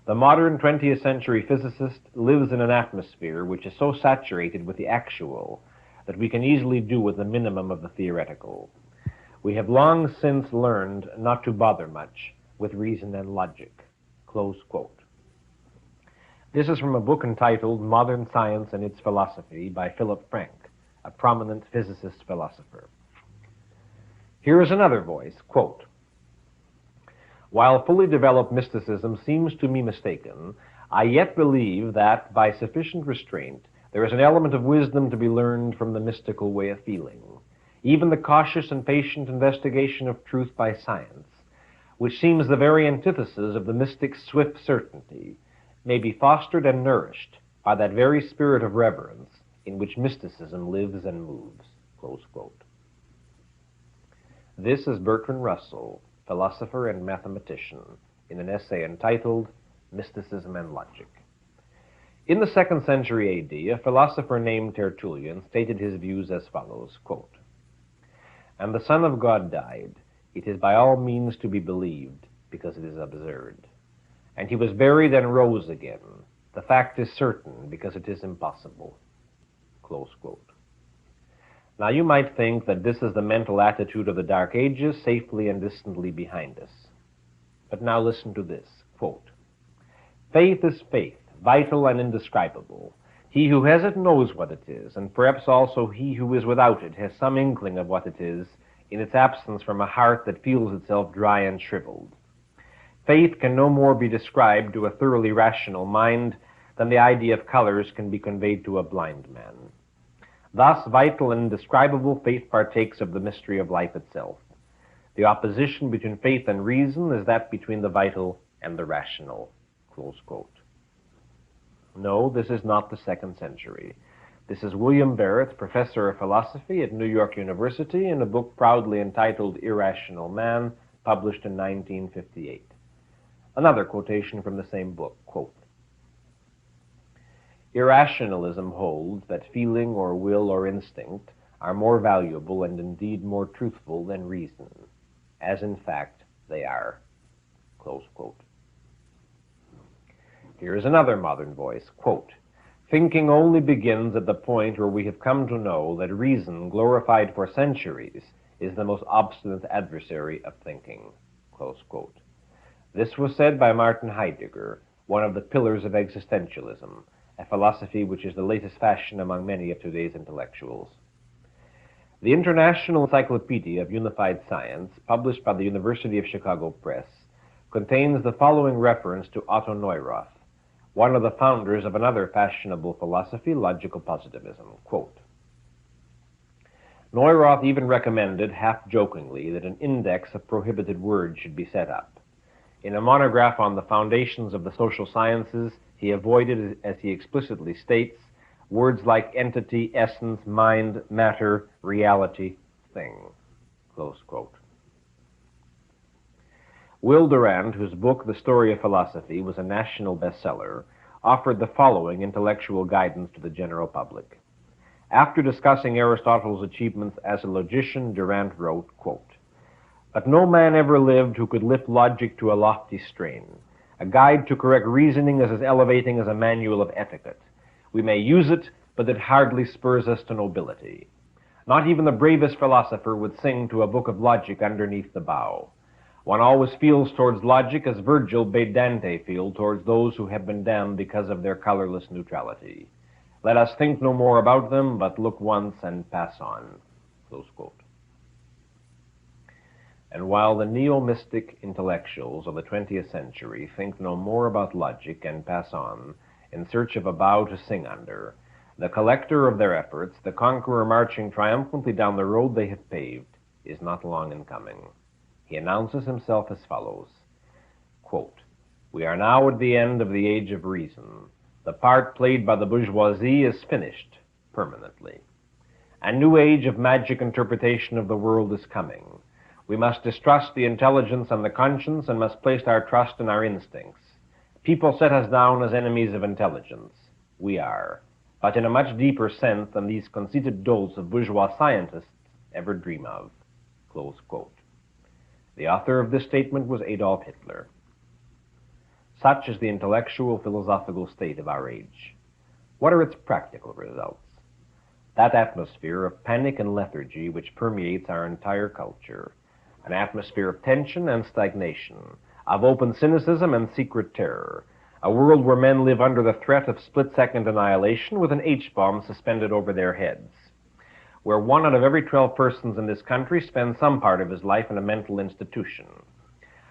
The modern 20th century physicist lives in an atmosphere which is so saturated with the actual that we can easily do with the minimum of the theoretical. We have long since learned not to bother much with reason and logic." Close quote. This is from a book entitled Modern Science and Its Philosophy by Philip Frank, a prominent physicist-philosopher. Here is another voice, quote, "While fully developed mysticism seems to me mistaken, I yet believe that, by sufficient restraint, there is an element of wisdom to be learned from the mystical way of feeling. Even the cautious and patient investigation of truth by science, which seems the very antithesis of the mystic's swift certainty, may be fostered and nourished by that very spirit of reverence in which mysticism lives and moves." Close quote. This is Bertrand Russell, philosopher and mathematician, in an essay entitled Mysticism and Logic. In the 2nd century AD, a philosopher named Tertullian stated his views as follows, quote, "And the Son of God died. It is by all means to be believed, because it is absurd. And he was buried and rose again. The fact is certain, because it is impossible." Close quote. Now you might think that this is the mental attitude of the Dark Ages, safely and distantly behind us. But now listen to this, quote, "Faith is faith, vital and indescribable. He who has it knows what it is, and perhaps also he who is without it has some inkling of what it is, in its absence from a heart that feels itself dry and shriveled. Faith can no more be described to a thoroughly rational mind than the idea of colors can be conveyed to a blind man. Thus, vital and indescribable, faith partakes of the mystery of life itself. The opposition between faith and reason is that between the vital and the rational." Close quote. No, this is not the 2nd century. This is William Barrett, professor of philosophy at New York University, in a book proudly entitled Irrational Man, published in 1958. Another quotation from the same book, quote, "Irrationalism holds that feeling or will or instinct are more valuable and indeed more truthful than reason, as in fact they are." Close quote. Here is another modern voice, quote, "Thinking only begins at the point where we have come to know that reason, glorified for centuries, is the most obstinate adversary of thinking." Close quote. This was said by Martin Heidegger, one of the pillars of existentialism, a philosophy which is the latest fashion among many of today's intellectuals. The International Encyclopedia of Unified Science, published by the University of Chicago Press, contains the following reference to Otto Neurath, one of the founders of another fashionable philosophy, logical positivism, quote, "Neurath even recommended, half-jokingly, that an index of prohibited words should be set up. In a monograph on the foundations of the social sciences, he avoided, as he explicitly states, words like entity, essence, mind, matter, reality, thing." Close quote. Will Durant, whose book, The Story of Philosophy, was a national bestseller, offered the following intellectual guidance to the general public. After discussing Aristotle's achievements as a logician, Durant wrote, quote, "But no man ever lived who could lift logic to a lofty strain. A guide to correct reasoning is as elevating as a manual of etiquette. We may use it, but it hardly spurs us to nobility. Not even the bravest philosopher would sing to a book of logic underneath the bough. One always feels towards logic as Virgil bade Dante feel towards those who have been damned because of their colorless neutrality. Let us think no more about them, but look once and pass on." Close quote. And while the neo-mystic intellectuals of the 20th century think no more about logic and pass on in search of a bough to sing under, the collector of their efforts, the conqueror marching triumphantly down the road they have paved, is not long in coming. He announces himself as follows, quote, "We are now at the end of the age of reason. The part played by the bourgeoisie is finished, permanently. A new age of magic interpretation of the world is coming. We must distrust the intelligence and the conscience and must place our trust in our instincts. People set us down as enemies of intelligence. We are. but in a much deeper sense than these conceited dolts of bourgeois scientists ever dream of." Close quote. The author of this statement was Adolf Hitler. Such is the intellectual philosophical state of our age. What are its practical results? That atmosphere of panic and lethargy which permeates our entire culture, an atmosphere of tension and stagnation, of open cynicism and secret terror, a world where men live under the threat of split-second annihilation with an H-bomb suspended over their heads, where 1 out of every 12 persons in this country spends some part of his life in a mental institution,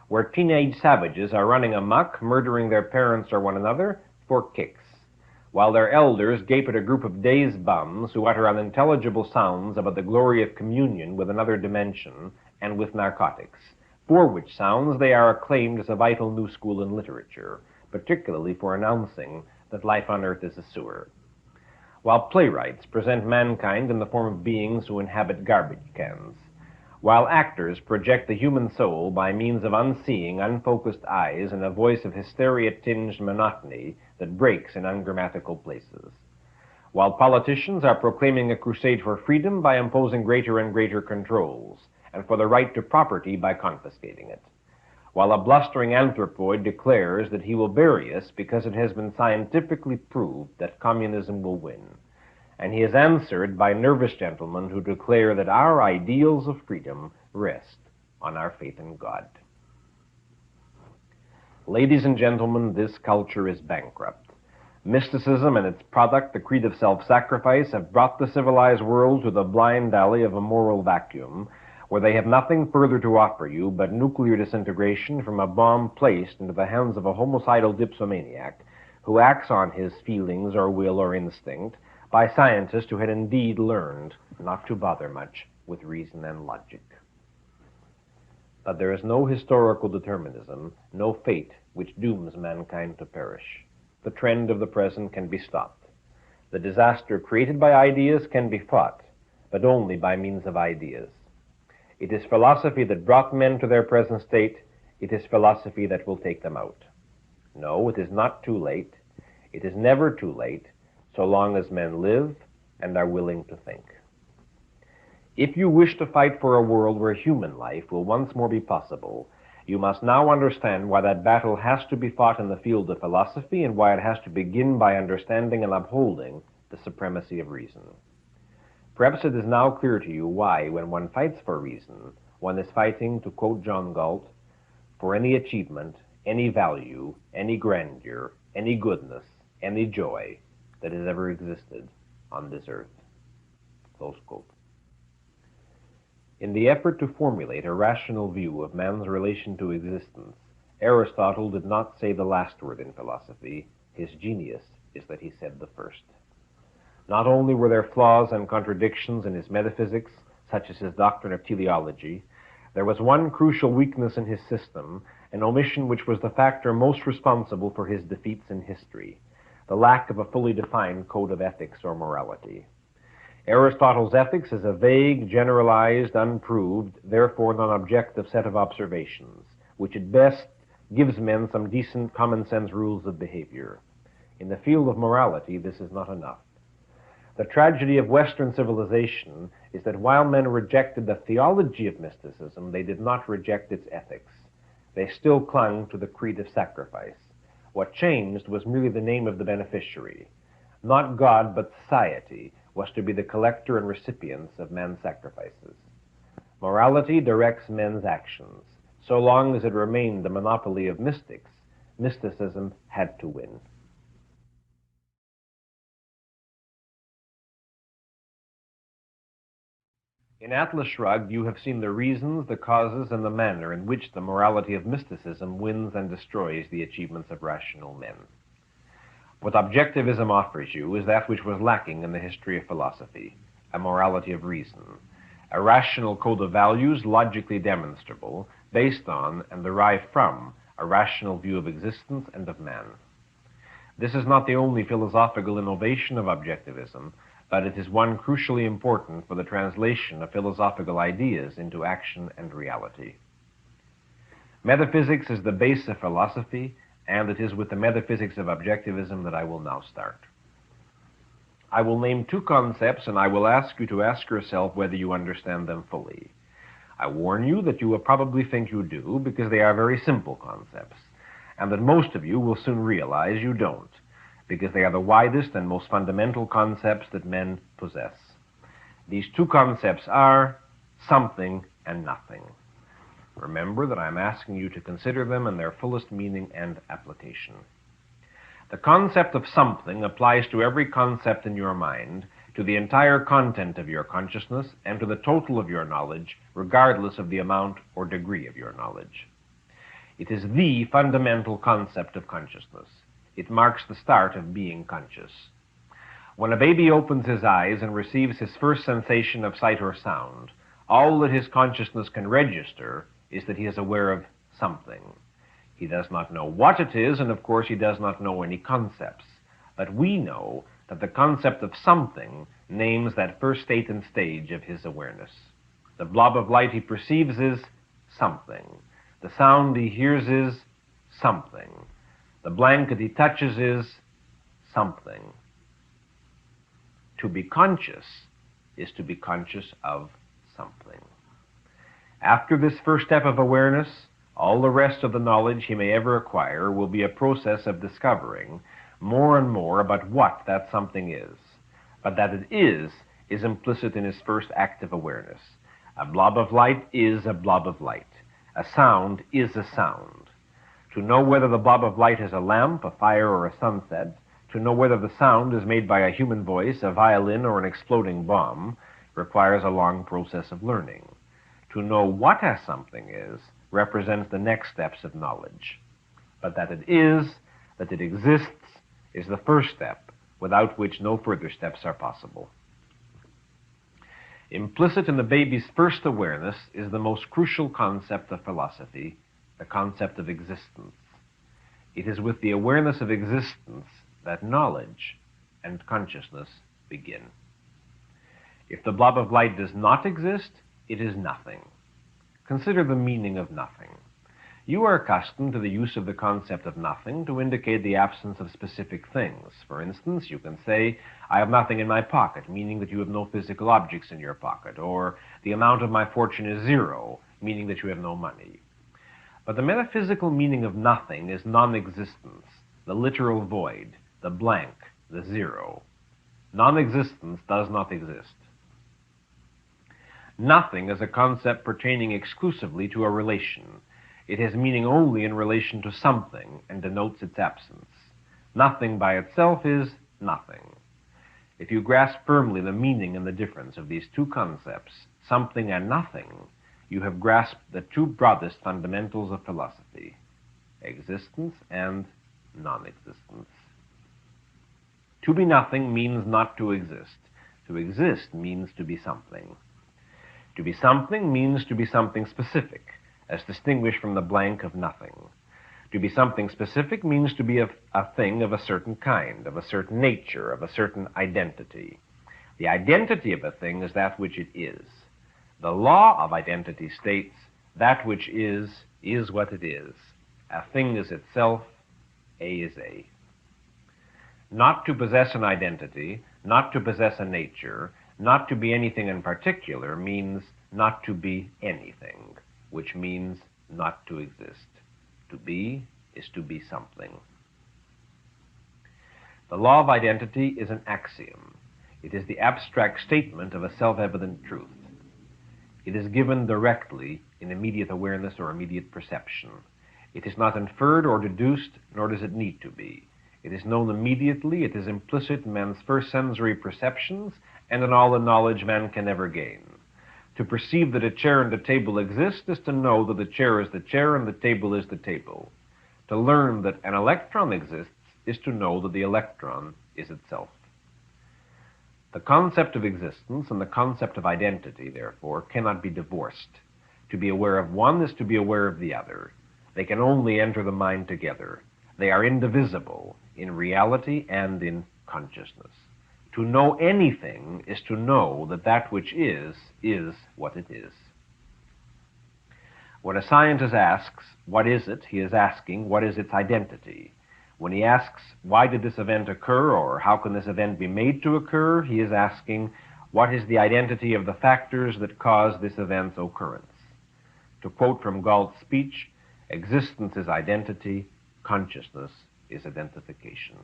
where teenage savages are running amok, murdering their parents or one another for kicks, while their elders gape at a group of dazed bums who utter unintelligible sounds about the glory of communion with another dimension and with narcotics, for which sounds they are acclaimed as a vital new school in literature, particularly for announcing that life on earth is a sewer, while playwrights present mankind in the form of beings who inhabit garbage cans, while actors project the human soul by means of unseeing, unfocused eyes and a voice of hysteria-tinged monotony that breaks in ungrammatical places, while politicians are proclaiming a crusade for freedom by imposing greater and greater controls, and for the right to property by confiscating it, while a blustering anthropoid declares that he will bury us because it has been scientifically proved that communism will win, and he is answered by nervous gentlemen who declare that our ideals of freedom rest on our faith in God. Ladies and gentlemen, this culture is bankrupt. Mysticism and its product, the creed of self-sacrifice, have brought the civilized world to the blind alley of a moral vacuum, where they have nothing further to offer you but nuclear disintegration from a bomb placed into the hands of a homicidal dipsomaniac who acts on his feelings or will or instinct, by scientists who had indeed learned not to bother much with reason and logic. But there is no historical determinism, no fate which dooms mankind to perish. The trend of the present can be stopped. The disaster created by ideas can be fought, but only by means of ideas. It is philosophy that brought men to their present state. It is philosophy that will take them out. No, it is not too late. It is never too late, so long as men live and are willing to think. If you wish to fight for a world where human life will once more be possible, you must now understand why that battle has to be fought in the field of philosophy and why it has to begin by understanding and upholding the supremacy of reason. Perhaps it is now clear to you why, when one fights for reason, one is fighting, to quote John Galt, for any achievement, any value, any grandeur, any goodness, any joy that has ever existed on this earth. Close quote. In the effort to formulate a rational view of man's relation to existence, Aristotle did not say the last word in philosophy. His genius is that he said the first. Not only were there flaws and contradictions in his metaphysics, such as his doctrine of teleology, there was one crucial weakness in his system, an omission which was the factor most responsible for his defeats in history: the lack of a fully defined code of ethics or morality. Aristotle's ethics is a vague, generalized, unproved, therefore non-objective set of observations, which at best gives men some decent common-sense rules of behavior. In the field of morality, this is not enough. The tragedy of Western civilization is that while men rejected the theology of mysticism, they did not reject its ethics. They still clung to the creed of sacrifice. What changed was merely the name of the beneficiary. Not God, but society was to be the collector and recipients of men's sacrifices. Morality directs men's actions. So long as it remained the monopoly of mystics, mysticism had to win. In Atlas Shrugged, you have seen the reasons, the causes, and the manner in which the morality of mysticism wins and destroys the achievements of rational men. What Objectivism offers you is that which was lacking in the history of philosophy: a morality of reason, a rational code of values logically demonstrable, based on and derived from a rational view of existence and of man. This is not the only philosophical innovation of Objectivism, but it is one crucially important for the translation of philosophical ideas into action and reality. Metaphysics is the base of philosophy, and it is with the metaphysics of Objectivism that I will now start. I will name two concepts, and I will ask you to ask yourself whether you understand them fully. I warn you that you will probably think you do, because they are very simple concepts, and that most of you will soon realize you don't, because they are the widest and most fundamental concepts that men possess. These two concepts are something and nothing. Remember that I am asking you to consider them in their fullest meaning and application. The concept of something applies to every concept in your mind, to the entire content of your consciousness, and to the total of your knowledge, regardless of the amount or degree of your knowledge. It is the fundamental concept of consciousness. It marks the start of being conscious. When a baby opens his eyes and receives his first sensation of sight or sound, all that his consciousness can register is that he is aware of something. He does not know what it is, and of course he does not know any concepts. But we know that the concept of something names that first state and stage of his awareness. The blob of light he perceives is something. The sound he hears is something. The blanket he touches is something. To be conscious is to be conscious of something. After this first step of awareness, all the rest of the knowledge he may ever acquire will be a process of discovering more and more about what that something is. But that it is implicit in his first act of awareness. A blob of light is a blob of light. A sound is a sound. To know whether the blob of light is a lamp, a fire, or a sunset, to know whether the sound is made by a human voice, a violin, or an exploding bomb, requires a long process of learning. To know what a something is represents the next steps of knowledge. But that it exists, is the first step, without which no further steps are possible. Implicit in the baby's first awareness is the most crucial concept of philosophy, the concept of existence. It is with the awareness of existence that knowledge and consciousness begin. If the blob of light does not exist, it is nothing. Consider the meaning of nothing. You are accustomed to the use of the concept of nothing to indicate the absence of specific things. For instance, you can say, I have nothing in my pocket, meaning that you have no physical objects in your pocket, or the amount of my fortune is zero, meaning that you have no money. But the metaphysical meaning of nothing is non-existence, the literal void, the blank, the zero. Non-existence does not exist. Nothing is a concept pertaining exclusively to a relation. It has meaning only in relation to something and denotes its absence. Nothing by itself is nothing. If you grasp firmly the meaning and the difference of these two concepts, something and nothing, you have grasped the two broadest fundamentals of philosophy, existence and non-existence. To be nothing means not to exist. To exist means to be something. To be something means to be something specific, as distinguished from the blank of nothing. To be something specific means to be a thing of a certain kind, of a certain nature, of a certain identity. The identity of a thing is that which it is. The law of identity states that which is what it is. A thing is itself, A is A. Not to possess an identity, not to possess a nature, not to be anything in particular means not to be anything, which means not to exist. To be is to be something. The law of identity is an axiom. It is the abstract statement of a self-evident truth. It is given directly in immediate awareness or immediate perception. It is not inferred or deduced, nor does it need to be. It is known immediately. It is implicit in man's first sensory perceptions and in all the knowledge man can ever gain. To perceive that a chair and a table exist is to know that the chair is the chair and the table is the table. To learn that an electron exists is to know that the electron is itself. The concept of existence and the concept of identity, therefore, cannot be divorced. To be aware of one is to be aware of the other. They can only enter the mind together. They are indivisible in reality and in consciousness. To know anything is to know that that which is what it is. When a scientist asks, what is it, he is asking, what is its identity? When he asks, why did this event occur, or how can this event be made to occur, he is asking, what is the identity of the factors that cause this event's occurrence? To quote from Galt's speech, existence is identity, consciousness is identification.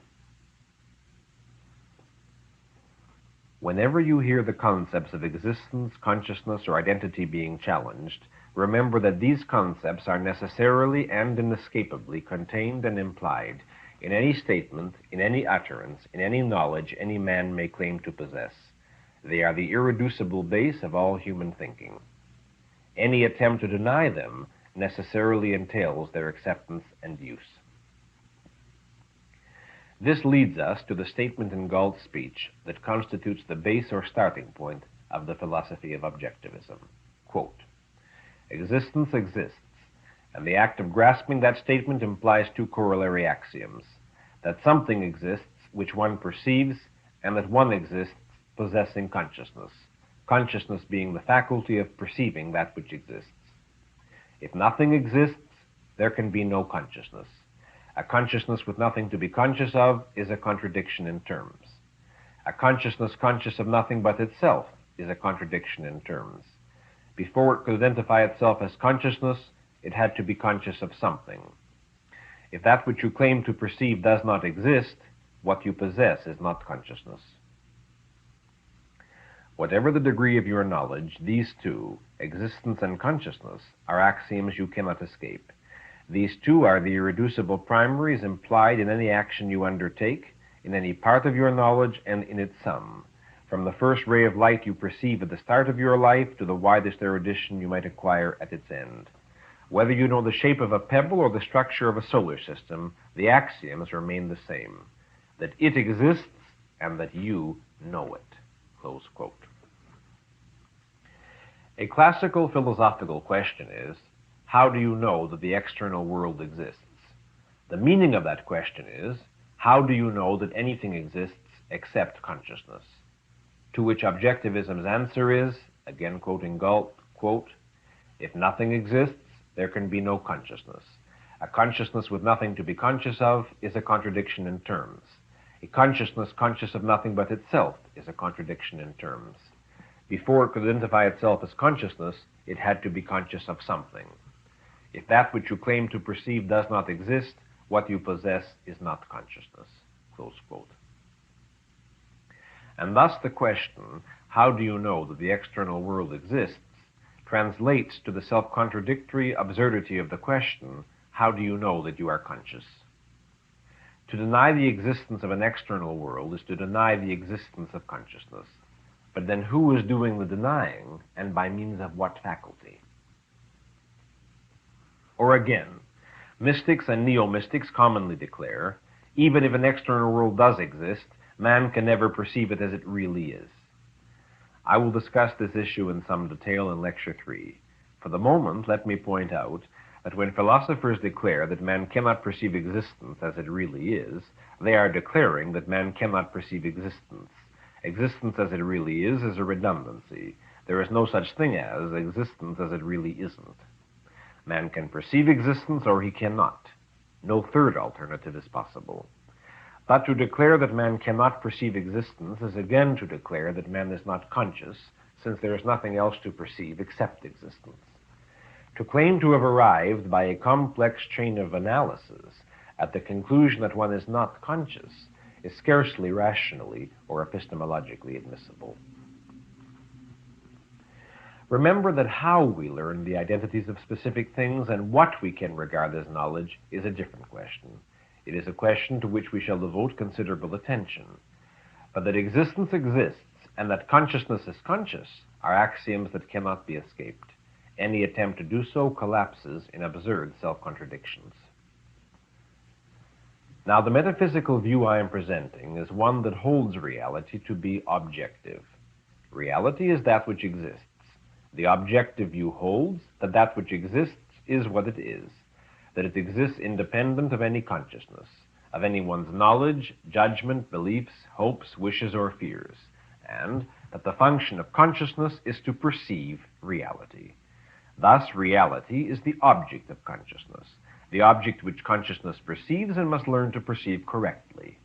Whenever you hear the concepts of existence, consciousness, or identity being challenged, remember that these concepts are necessarily and inescapably contained and implied in any statement, in any utterance, in any knowledge any man may claim to possess. They are the irreducible base of all human thinking. Any attempt to deny them necessarily entails their acceptance and use. This leads us to the statement in Galt's speech that constitutes the base or starting point of the philosophy of objectivism. Quote, existence exists, and the act of grasping that statement implies two corollary axioms, that something exists which one perceives, and that one exists possessing consciousness, consciousness being the faculty of perceiving that which exists. If nothing exists, there can be no consciousness. A consciousness with nothing to be conscious of is a contradiction in terms. A consciousness conscious of nothing but itself is a contradiction in terms. Before it could identify itself as consciousness, it had to be conscious of something. If that which you claim to perceive does not exist, what you possess is not consciousness. Whatever the degree of your knowledge, these two, existence and consciousness, are axioms you cannot escape. These two are the irreducible primaries implied in any action you undertake, in any part of your knowledge, and in its sum, from the first ray of light you perceive at the start of your life to the widest erudition you might acquire at its end. Whether you know the shape of a pebble or the structure of a solar system, the axioms remain the same, that it exists and that you know it. Close quote. A classical philosophical question is, how do you know that the external world exists? The meaning of that question is, how do you know that anything exists except consciousness? To which Objectivism's answer is, again quoting Galt, quote, if nothing exists, there can be no consciousness. A consciousness with nothing to be conscious of is a contradiction in terms. A consciousness conscious of nothing but itself is a contradiction in terms. Before it could identify itself as consciousness, it had to be conscious of something. If that which you claim to perceive does not exist, what you possess is not consciousness. Close quote. And thus the question, how do you know that the external world exists, translates to the self-contradictory absurdity of the question, how do you know that you are conscious? To deny the existence of an external world is to deny the existence of consciousness. But then who is doing the denying, and by means of what faculty? Or again, mystics and neo-mystics commonly declare, even if an external world does exist, man can never perceive it as it really is. I will discuss this issue in some detail in Lecture 3. For the moment, let me point out that when philosophers declare that man cannot perceive existence as it really is, they are declaring that man cannot perceive existence. Existence as it really is a redundancy. There is no such thing as existence as it really isn't. Man can perceive existence or he cannot. No third alternative is possible. But to declare that man cannot perceive existence is again to declare that man is not conscious, since there is nothing else to perceive except existence. To claim to have arrived by a complex chain of analysis at the conclusion that one is not conscious is scarcely rationally or epistemologically admissible. Remember that how we learn the identities of specific things and what we can regard as knowledge is a different question. It is a question to which we shall devote considerable attention. But that existence exists and that consciousness is conscious are axioms that cannot be escaped. Any attempt to do so collapses in absurd self-contradictions. Now, the metaphysical view I am presenting is one that holds reality to be objective. Reality is that which exists. The objective view holds that that which exists is what it is, that it exists independent of any consciousness, of anyone's knowledge, judgment, beliefs, hopes, wishes, or fears, and that the function of consciousness is to perceive reality. Thus, reality is the object of consciousness, the object which consciousness perceives and must learn to perceive correctly.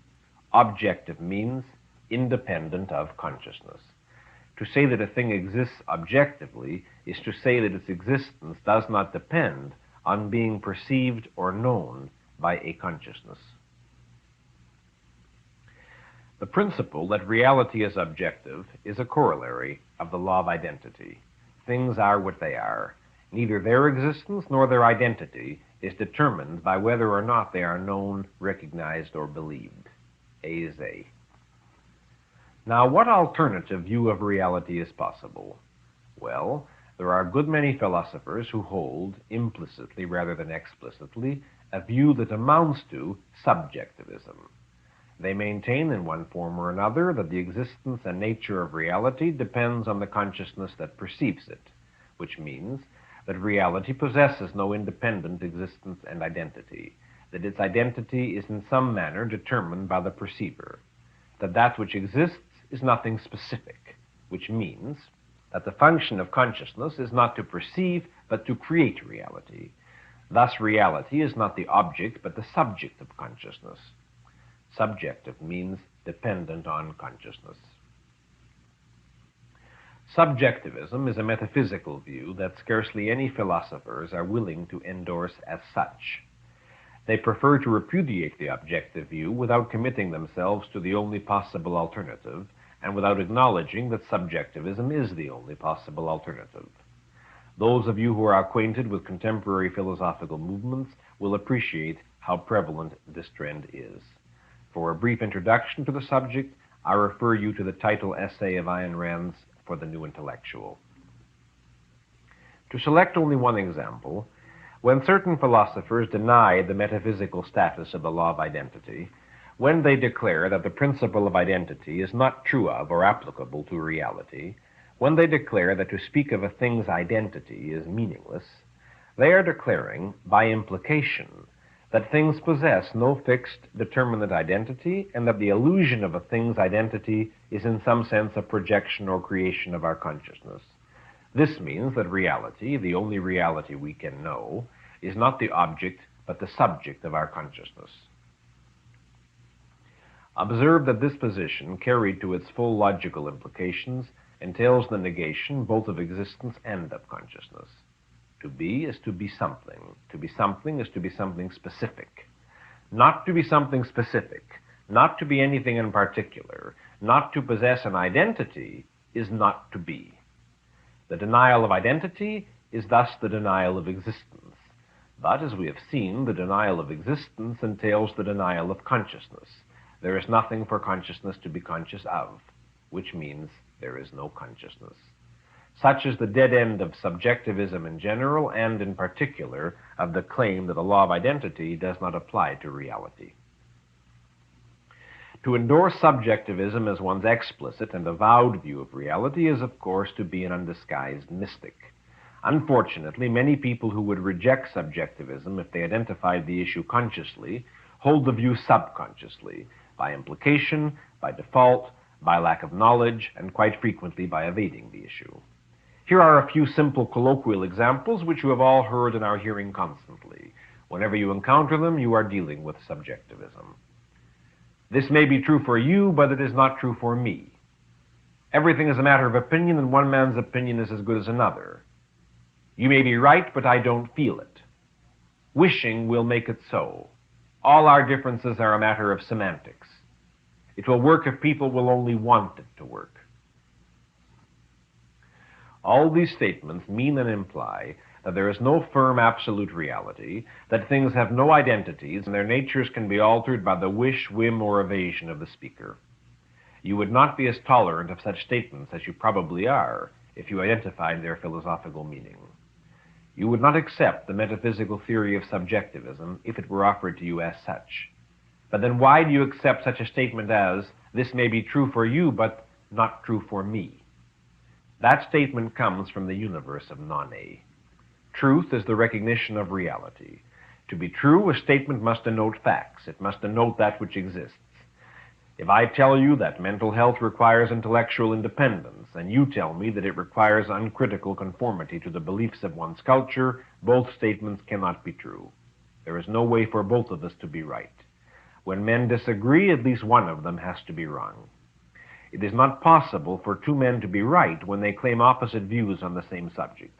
Objective means independent of consciousness. To say that a thing exists objectively is to say that its existence does not depend on being perceived or known by a consciousness. The principle that reality is objective is a corollary of the law of identity. Things are what they are. Neither their existence nor their identity is determined by whether or not they are known, recognized, or believed. A is A. Now, what alternative view of reality is possible? Well, there are a good many philosophers who hold, implicitly rather than explicitly, a view that amounts to subjectivism. They maintain in one form or another that the existence and nature of reality depends on the consciousness that perceives it, which means that reality possesses no independent existence and identity, that its identity is in some manner determined by the perceiver, that that which exists is nothing specific, which means that the function of consciousness is not to perceive but to create reality. Thus, reality is not the object but the subject of consciousness. Subjective means dependent on consciousness. Subjectivism is a metaphysical view that scarcely any philosophers are willing to endorse as such. They prefer to repudiate the objective view without committing themselves to the only possible alternative, and without acknowledging that subjectivism is the only possible alternative. Those of you who are acquainted with contemporary philosophical movements will appreciate how prevalent this trend is. For a brief introduction to the subject, I refer you to the title essay of Ayn Rand's For the New Intellectual. To select only one example, when certain philosophers deny the metaphysical status of the law of identity, when they declare that the principle of identity is not true of or applicable to reality, when they declare that to speak of a thing's identity is meaningless, they are declaring, by implication, that things possess no fixed, determinate identity, and that the illusion of a thing's identity is in some sense a projection or creation of our consciousness. This means that reality, the only reality we can know, is not the object but the subject of our consciousness. Observe that this position, carried to its full logical implications, entails the negation both of existence and of consciousness. To be is to be something. To be something is to be something specific. Not to be something specific, not to be anything in particular, not to possess an identity, is not to be. The denial of identity is thus the denial of existence. But, as we have seen, the denial of existence entails the denial of consciousness. There is nothing for consciousness to be conscious of, which means there is no consciousness. Such is the dead end of subjectivism in general, and in particular of the claim that the law of identity does not apply to reality. To endorse subjectivism as one's explicit and avowed view of reality is, of course, to be an undisguised mystic. Unfortunately, many people who would reject subjectivism if they identified the issue consciously hold the view subconsciously, by implication, by default, by lack of knowledge, and quite frequently by evading the issue. Here are a few simple colloquial examples which you have all heard and are hearing constantly. Whenever you encounter them, you are dealing with subjectivism. This may be true for you, but it is not true for me. Everything is a matter of opinion, and one man's opinion is as good as another. You may be right, but I don't feel it. Wishing will make it so. All our differences are a matter of semantics. It will work if people will only want it to work. All these statements mean and imply that there is no firm absolute reality, that things have no identities, and their natures can be altered by the wish, whim, or evasion of the speaker. You would not be as tolerant of such statements as you probably are if you identified their philosophical meaning. You would not accept the metaphysical theory of subjectivism if it were offered to you as such. But then why do you accept such a statement as, "This may be true for you, but not true for me"? That statement comes from the universe of non-A. Truth is the recognition of reality. To be true, a statement must denote facts. It must denote that which exists. If I tell you that mental health requires intellectual independence, and you tell me that it requires uncritical conformity to the beliefs of one's culture, both statements cannot be true. There is no way for both of us to be right. When men disagree, at least one of them has to be wrong. It is not possible for two men to be right when they claim opposite views on the same subject.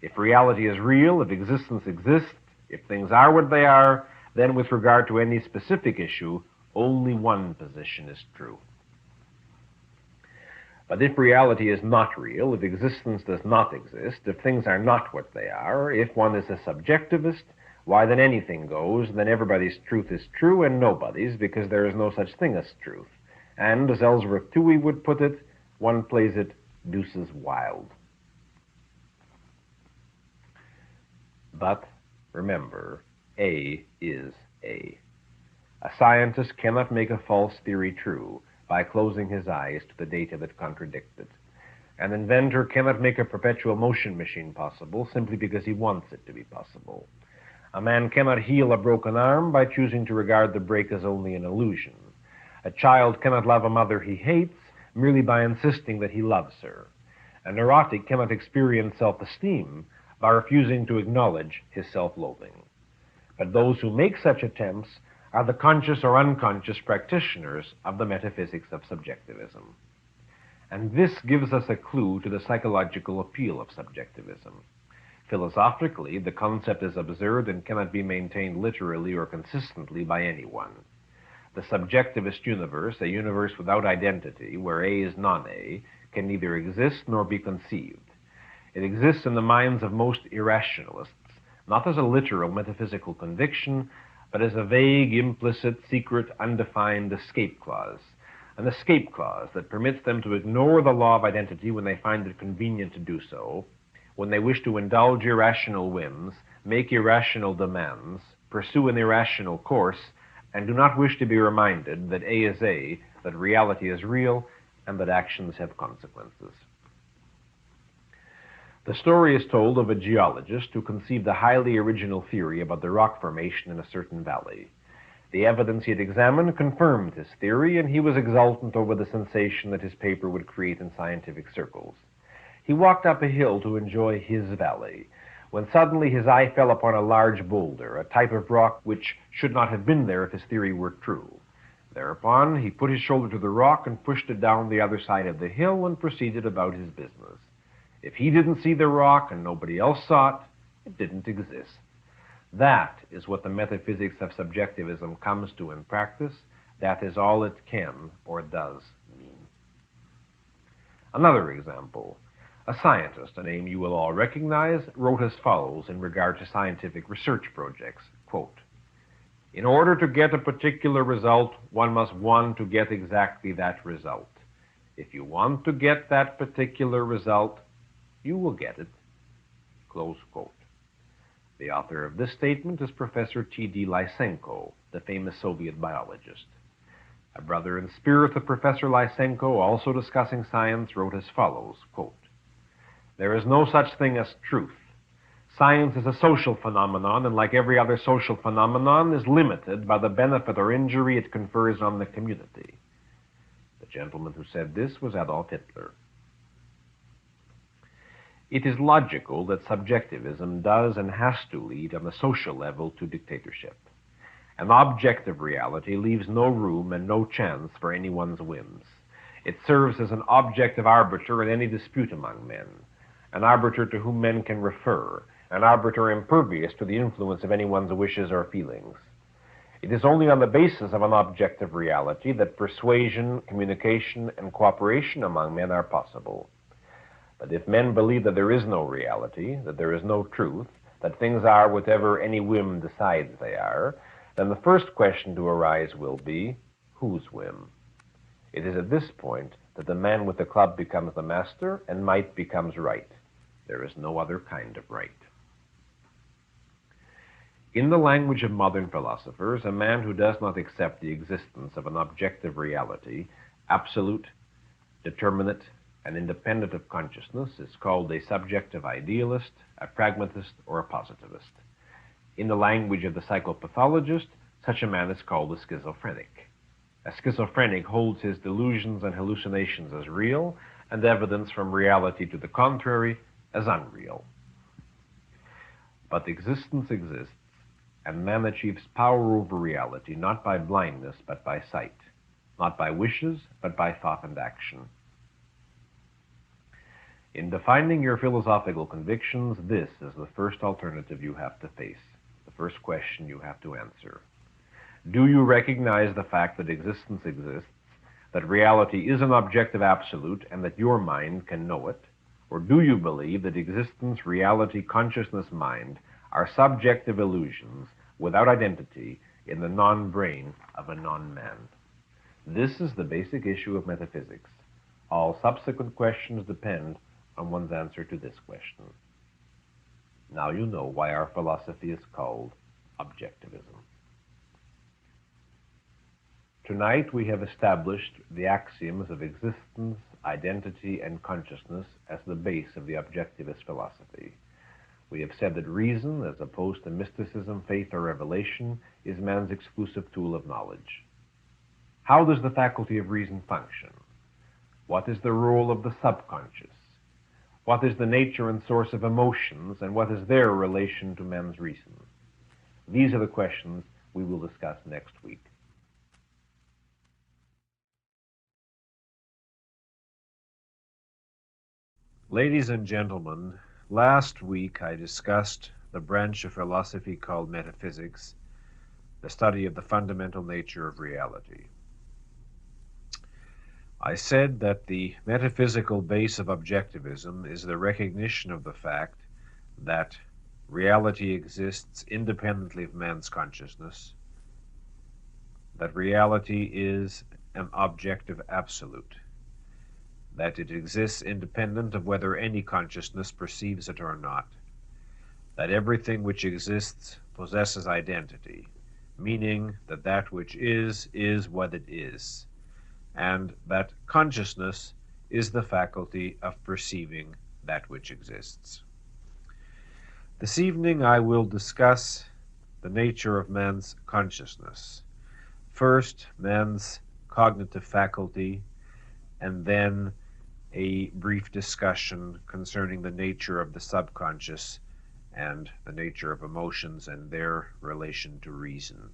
If reality is real, if existence exists, if things are what they are, then with regard to any specific issue, only one position is true. But if reality is not real, if existence does not exist, if things are not what they are, if one is a subjectivist, why then anything goes, then everybody's truth is true and nobody's, because there is no such thing as truth. And, as Ellsworth Toohey would put it, one plays it deuces wild. But remember, A is A. A scientist cannot make a false theory true by closing his eyes to the data that contradict it. An inventor cannot make a perpetual motion machine possible simply because he wants it to be possible. A man cannot heal a broken arm by choosing to regard the break as only an illusion. A child cannot love a mother he hates merely by insisting that he loves her. A neurotic cannot experience self-esteem by refusing to acknowledge his self-loathing. But those who make such attempts are the conscious or unconscious practitioners of the metaphysics of subjectivism. And this gives us a clue to the psychological appeal of subjectivism. Philosophically, the concept is absurd and cannot be maintained literally or consistently by anyone. The subjectivist universe, a universe without identity, where A is non-A, can neither exist nor be conceived. It exists in the minds of most irrationalists, not as a literal metaphysical conviction, but as a vague, implicit, secret, undefined escape clause. An escape clause that permits them to ignore the law of identity when they find it convenient to do so, when they wish to indulge irrational whims, make irrational demands, pursue an irrational course, and do not wish to be reminded that A is A, that reality is real, and that actions have consequences. The story is told of a geologist who conceived a highly original theory about the rock formation in a certain valley. The evidence he had examined confirmed his theory, and he was exultant over the sensation that his paper would create in scientific circles. He walked up a hill to enjoy his valley, when suddenly his eye fell upon a large boulder, a type of rock which should not have been there if his theory were true. Thereupon, he put his shoulder to the rock and pushed it down the other side of the hill and proceeded about his business. If he didn't see the rock and nobody else saw it, it didn't exist. That is what the metaphysics of subjectivism comes to in practice. That is all it can or does mean. Another example. A scientist, a name you will all recognize, wrote as follows in regard to scientific research projects, quote, "In order to get a particular result, one must want to get exactly that result. If you want to get that particular result, you will get it." Close quote. The author of this statement is Professor T.D. Lysenko, the famous Soviet biologist. A brother in spirit of Professor Lysenko, also discussing science, wrote as follows, quote, "There is no such thing as truth. Science is a social phenomenon, and like every other social phenomenon, is limited by the benefit or injury it confers on the community." The gentleman who said this was Adolf Hitler. It is logical that subjectivism does and has to lead on the social level to dictatorship. An objective reality leaves no room and no chance for anyone's whims. It serves as an objective arbiter in any dispute among men, an arbiter to whom men can refer, an arbiter impervious to the influence of anyone's wishes or feelings. It is only on the basis of an objective reality that persuasion, communication, and cooperation among men are possible. But if men believe that there is no reality, that there is no truth, that things are whatever any whim decides they are, then the first question to arise will be, whose whim? It is at this point that the man with the club becomes the master and might becomes right. There is no other kind of right. In the language of modern philosophers, a man who does not accept the existence of an objective reality, absolute, determinate, and independent of consciousness, is called a subjective idealist, a pragmatist, or a positivist. In the language of the psychopathologist, such a man is called a schizophrenic. A schizophrenic holds his delusions and hallucinations as real, and evidence from reality to the contrary as unreal. But existence exists, and man achieves power over reality not by blindness but by sight, not by wishes but by thought and action. In defining your philosophical convictions, this is the first alternative you have to face, the first question you have to answer. Do you recognize the fact that existence exists, that reality is an objective absolute, and that your mind can know it? Or do you believe that existence, reality, consciousness, mind are subjective illusions without identity in the non-brain of a non-man? This is the basic issue of metaphysics. All subsequent questions depend on one's answer to this question. Now you know why our philosophy is called Objectivism. Tonight we have established the axioms of existence, identity, and consciousness as the base of the Objectivist philosophy. We have said that reason, as opposed to mysticism, faith, or revelation, is man's exclusive tool of knowledge. How does the faculty of reason function? What is the role of the subconscious? What is the nature and source of emotions, and what is their relation to man's reason? These are the questions we will discuss next week. Ladies and gentlemen, last week I discussed the branch of philosophy called metaphysics, the study of the fundamental nature of reality. I said that the metaphysical base of objectivism is the recognition of the fact that reality exists independently of man's consciousness, that reality is an objective absolute, that it exists independent of whether any consciousness perceives it or not, that everything which exists possesses identity, meaning that that which is what it is, and that consciousness is the faculty of perceiving that which exists. This evening I will discuss the nature of man's consciousness. First, man's cognitive faculty, and then a brief discussion concerning the nature of the subconscious and the nature of emotions and their relation to reason.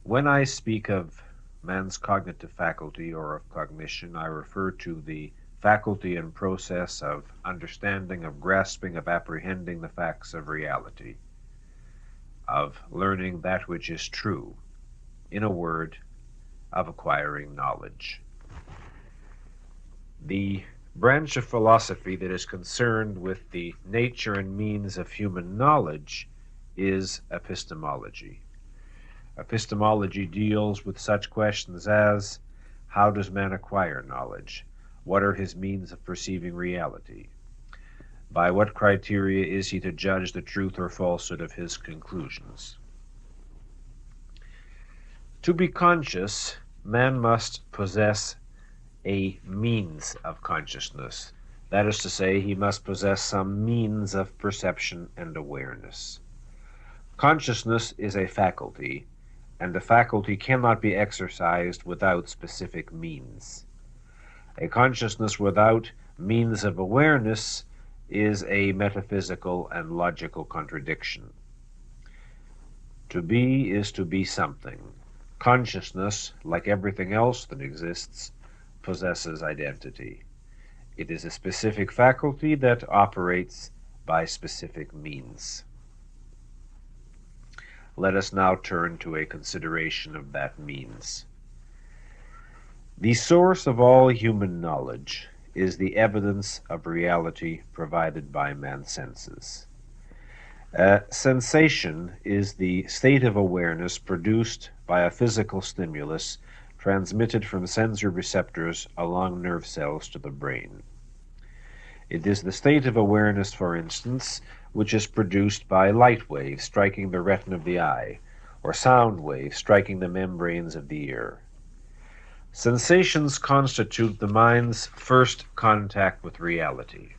When I speak of man's cognitive faculty or of cognition, I refer to the faculty and process of understanding, of grasping, of apprehending the facts of reality, of learning that which is true, in a word, of acquiring knowledge. The branch of philosophy that is concerned with the nature and means of human knowledge is epistemology. Epistemology deals with such questions as, how does man acquire knowledge? What are his means of perceiving reality? By what criteria is he to judge the truth or falsehood of his conclusions? To be conscious, man must possess a means of consciousness. That is to say, he must possess some means of perception and awareness. Consciousness is a faculty, and the faculty cannot be exercised without specific means. A consciousness without means of awareness is a metaphysical and logical contradiction. To be is to be something. Consciousness, like everything else that exists, possesses identity. It is a specific faculty that operates by specific means. Let us now turn to a consideration of that means. The source of all human knowledge is the evidence of reality provided by man's senses. Sensation is the state of awareness produced by a physical stimulus transmitted from sensory receptors along nerve cells to the brain. It is the state of awareness, for instance, which is produced by light waves striking the retina of the eye, or sound waves striking the membranes of the ear. Sensations constitute the mind's first contact with reality.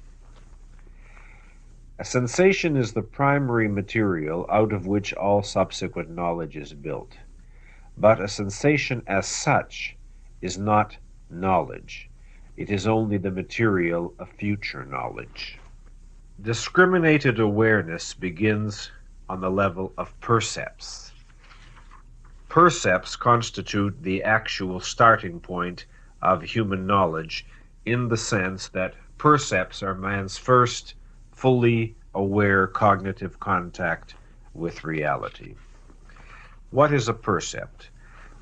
A sensation is the primary material out of which all subsequent knowledge is built. But a sensation as such is not knowledge. It is only the material of future knowledge. Discriminated awareness begins on the level of percepts. Percepts constitute the actual starting point of human knowledge in the sense that percepts are man's first fully aware cognitive contact with reality. What is a percept?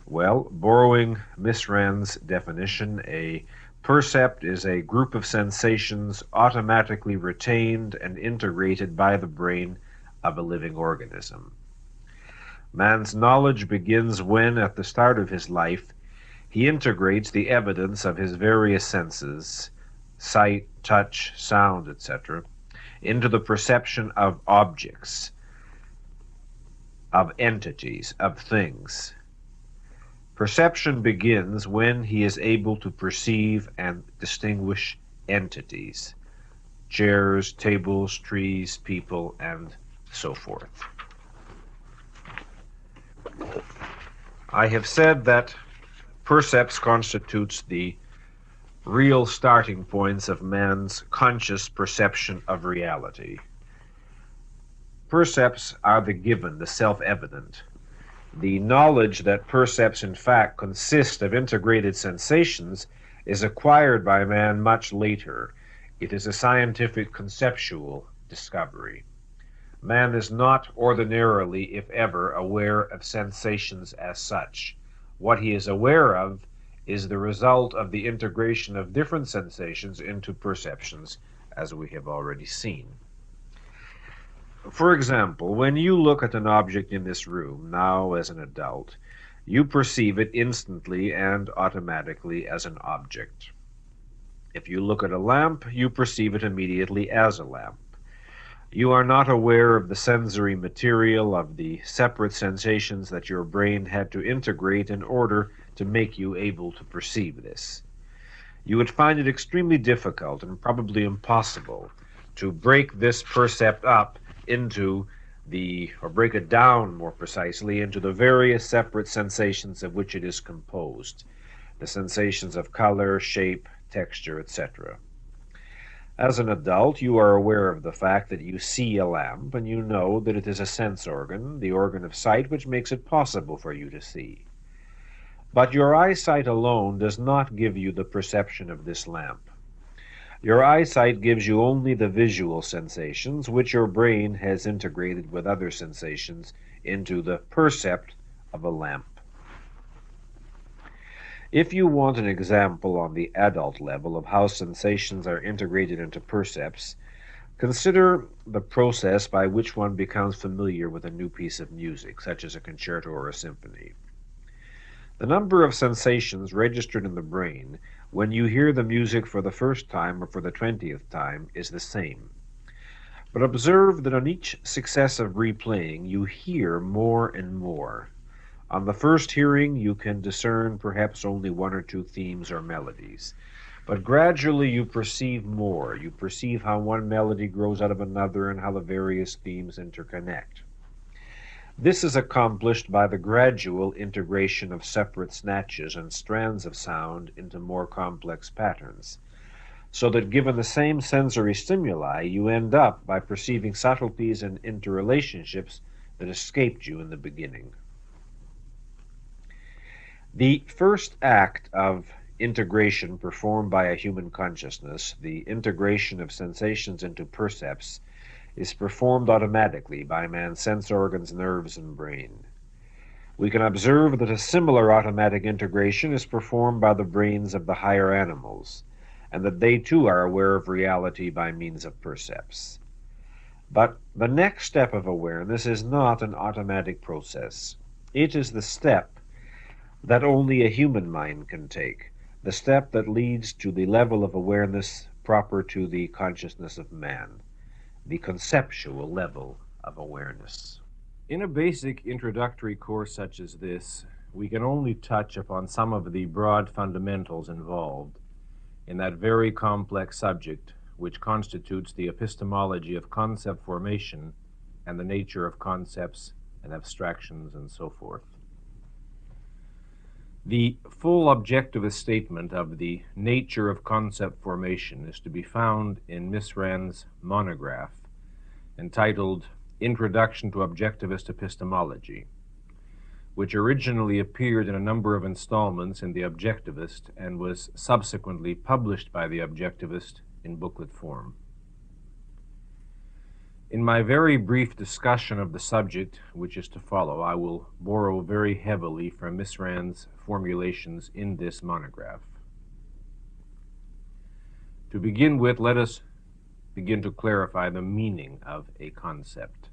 Well, borrowing Miss Rand's definition, a percept is a group of sensations automatically retained and integrated by the brain of a living organism. Man's knowledge begins when, at the start of his life, he integrates the evidence of his various senses, sight, touch, sound, etc., into the perception of objects, of entities, of things. Perception begins when he is able to perceive and distinguish entities, chairs, tables, trees, people, and so forth. I have said that percepts constitutes the real starting points of man's conscious perception of reality. Percepts are the given, the self-evident. The knowledge that percepts in fact consist of integrated sensations is acquired by man much later. It is a scientific conceptual discovery. Man is not ordinarily, if ever, aware of sensations as such. What he is aware of is the result of the integration of different sensations into perceptions, as we have already seen. For example, when you look at an object in this room, now as an adult, you perceive it instantly and automatically as an object. If you look at a lamp, you perceive it immediately as a lamp. You are not aware of the sensory material, of the separate sensations that your brain had to integrate in order to make you able to perceive this. You would find it extremely difficult and probably impossible to break this percept up into or break it down more precisely, into the various separate sensations of which it is composed, the sensations of color, shape, texture, etc. As an adult, you are aware of the fact that you see a lamp, and you know that it is a sense organ, the organ of sight, which makes it possible for you to see. But your eyesight alone does not give you the perception of this lamp. Your eyesight gives you only the visual sensations, which your brain has integrated with other sensations into the percept of a lamp. If you want an example on the adult level of how sensations are integrated into percepts, consider the process by which one becomes familiar with a new piece of music, such as a concerto or a symphony. The number of sensations registered in the brain when you hear the music for the first time or for the 20th time is the same. But observe that on each successive replaying you hear more and more. On the first hearing, you can discern perhaps only one or two themes or melodies. But gradually you perceive more. You perceive how one melody grows out of another and how the various themes interconnect. This is accomplished by the gradual integration of separate snatches and strands of sound into more complex patterns, so that given the same sensory stimuli, you end up by perceiving subtleties and interrelationships that escaped you in the beginning. The first act of integration performed by a human consciousness, the integration of sensations into percepts, is performed automatically by man's sense organs, nerves, and brain. We can observe that a similar automatic integration is performed by the brains of the higher animals, and that they too are aware of reality by means of percepts. But the next step of awareness is not an automatic process. It is the step that only a human mind can take, the step that leads to the level of awareness proper to the consciousness of man, the conceptual level of awareness. In a basic introductory course such as this, we can only touch upon some of the broad fundamentals involved in that very complex subject which constitutes the epistemology of concept formation and the nature of concepts and abstractions and so forth. The full objectivist statement of the nature of concept formation is to be found in Miss Rand's monograph entitled Introduction to Objectivist Epistemology, which originally appeared in a number of installments in the Objectivist and was subsequently published by the Objectivist in booklet form. In my very brief discussion of the subject which is to follow, I will borrow very heavily from Miss Rand's formulations in this monograph. To begin with, let us begin to clarify the meaning of a concept.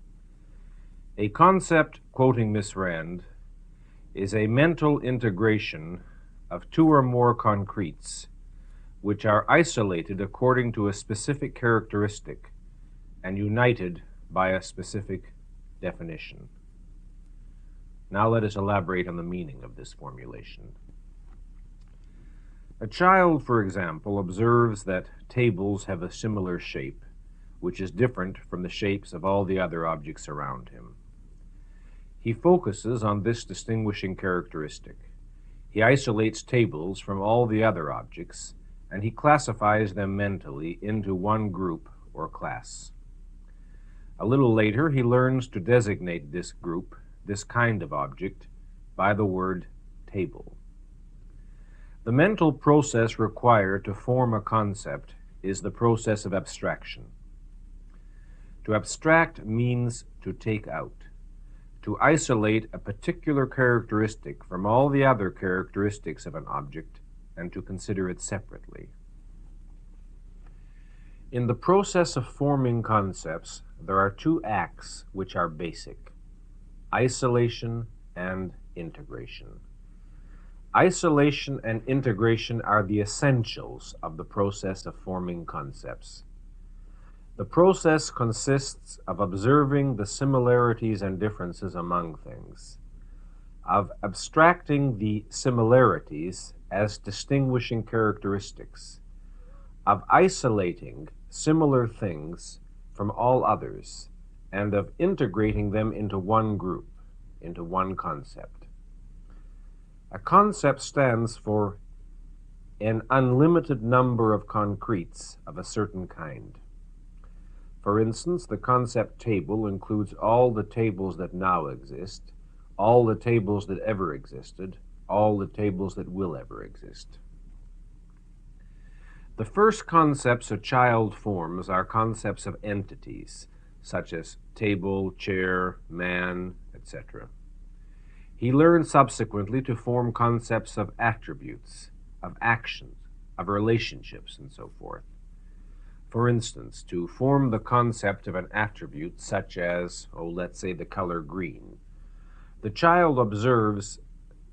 A concept, quoting Miss Rand, is a mental integration of two or more concretes which are isolated according to a specific characteristic and united by a specific definition. Now let us elaborate on the meaning of this formulation. A child, for example, observes that tables have a similar shape, which is different from the shapes of all the other objects around him. He focuses on this distinguishing characteristic. He isolates tables from all the other objects, and he classifies them mentally into one group or class. A little later, he learns to designate this group, this kind of object, by the word table. The mental process required to form a concept is the process of abstraction. To abstract means to take out, to isolate a particular characteristic from all the other characteristics of an object and to consider it separately. In the process of forming concepts, there are two acts which are basic: isolation and integration. Isolation and integration are the essentials of the process of forming concepts. The process consists of observing the similarities and differences among things, of abstracting the similarities as distinguishing characteristics, of isolating similar things from all others, and of integrating them into one group, into one concept. A concept stands for an unlimited number of concretes of a certain kind. For instance, the concept table includes all the tables that now exist, all the tables that ever existed, all the tables that will ever exist. The first concepts a child forms are concepts of entities, such as table, chair, man, etc. He learns subsequently to form concepts of attributes, of actions, of relationships, and so forth. For instance, to form the concept of an attribute such as, let's say the color green, the child observes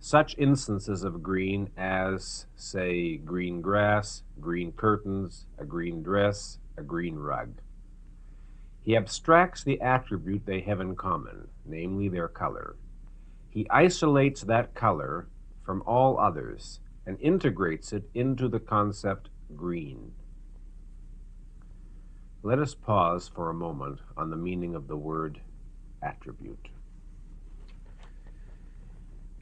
such instances of green as, say, green grass, green curtains, a green dress, a green rug. He abstracts the attribute they have in common, namely their color. He isolates that color from all others and integrates it into the concept green. Let us pause for a moment on the meaning of the word attribute.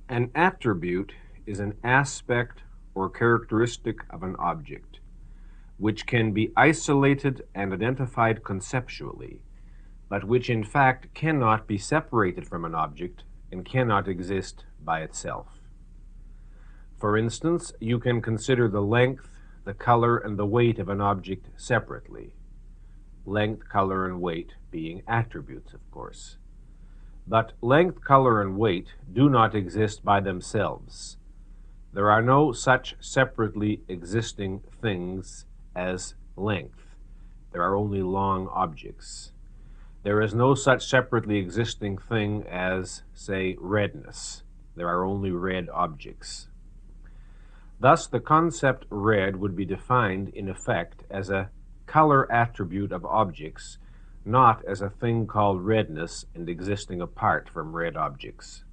An attribute is an aspect or characteristic of an object, which can be isolated and identified conceptually, but which in fact cannot be separated from an object and cannot exist by itself. For instance, you can consider the length, the color, and the weight of an object separately. Length, color, and weight being attributes, of course. But length, color, and weight do not exist by themselves. There are no such separately existing things as length. There are only long objects. There is no such separately existing thing as, say, redness. There are only red objects. Thus, the concept red would be defined, in effect, as a color attribute of objects, not as a thing called redness and existing apart from red objects.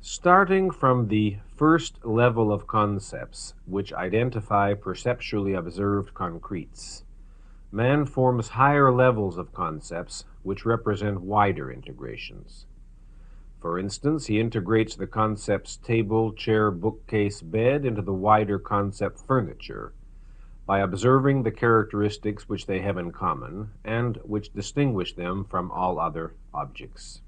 Starting from the first level of concepts, which identify perceptually observed concretes, man forms higher levels of concepts which represent wider integrations. For instance, he integrates the concepts table, chair, bookcase, bed into the wider concept furniture by observing the characteristics which they have in common and which distinguish them from all other objects.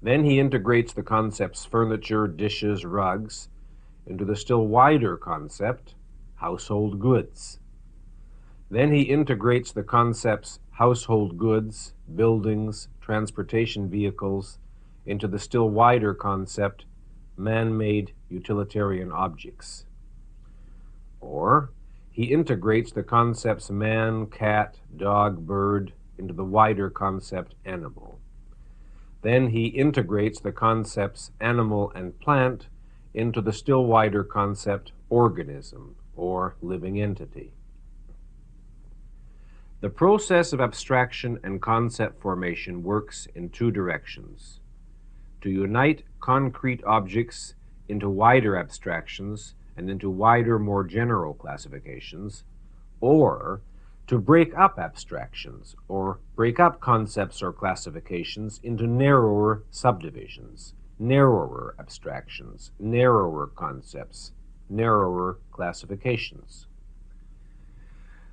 Then he integrates the concepts furniture, dishes, rugs into the still wider concept household goods. Then he integrates the concepts household goods, buildings, transportation vehicles into the still wider concept man-made utilitarian objects. Or he integrates the concepts man, cat, dog, bird into the wider concept animal. Then he integrates the concepts animal and plant into the still wider concept organism or living entity. The process of abstraction and concept formation works in two directions: to unite concrete objects into wider abstractions and into wider, more general classifications, or to break up abstractions or break up concepts or classifications into narrower subdivisions, narrower abstractions, narrower concepts, narrower classifications.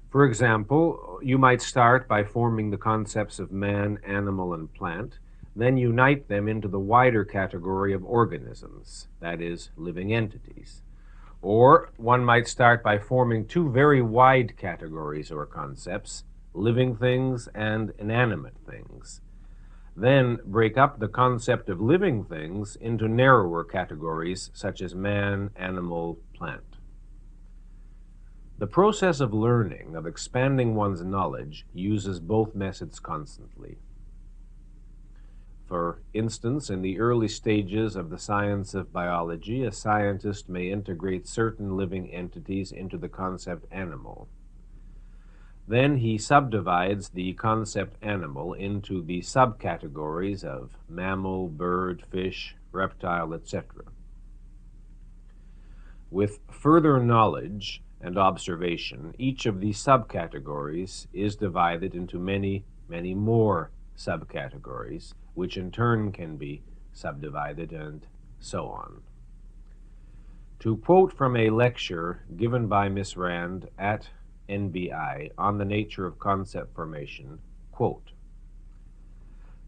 For example, you might start by forming the concepts of man, animal, and plant, then unite them into the wider category of organisms, that is, living entities. Or one might start by forming two very wide categories or concepts, living things and inanimate things. Then break up the concept of living things into narrower categories such as man, animal, plant. The process of learning, of expanding one's knowledge, uses both methods constantly. For instance, in the early stages of the science of biology, a scientist may integrate certain living entities into the concept animal. Then he subdivides the concept animal into the subcategories of mammal, bird, fish, reptile, etc. With further knowledge and observation, each of these subcategories is divided into many, many more subcategories, which in turn can be subdivided, and so on. To quote from a lecture given by Miss Rand at NBI on the nature of concept formation, quote,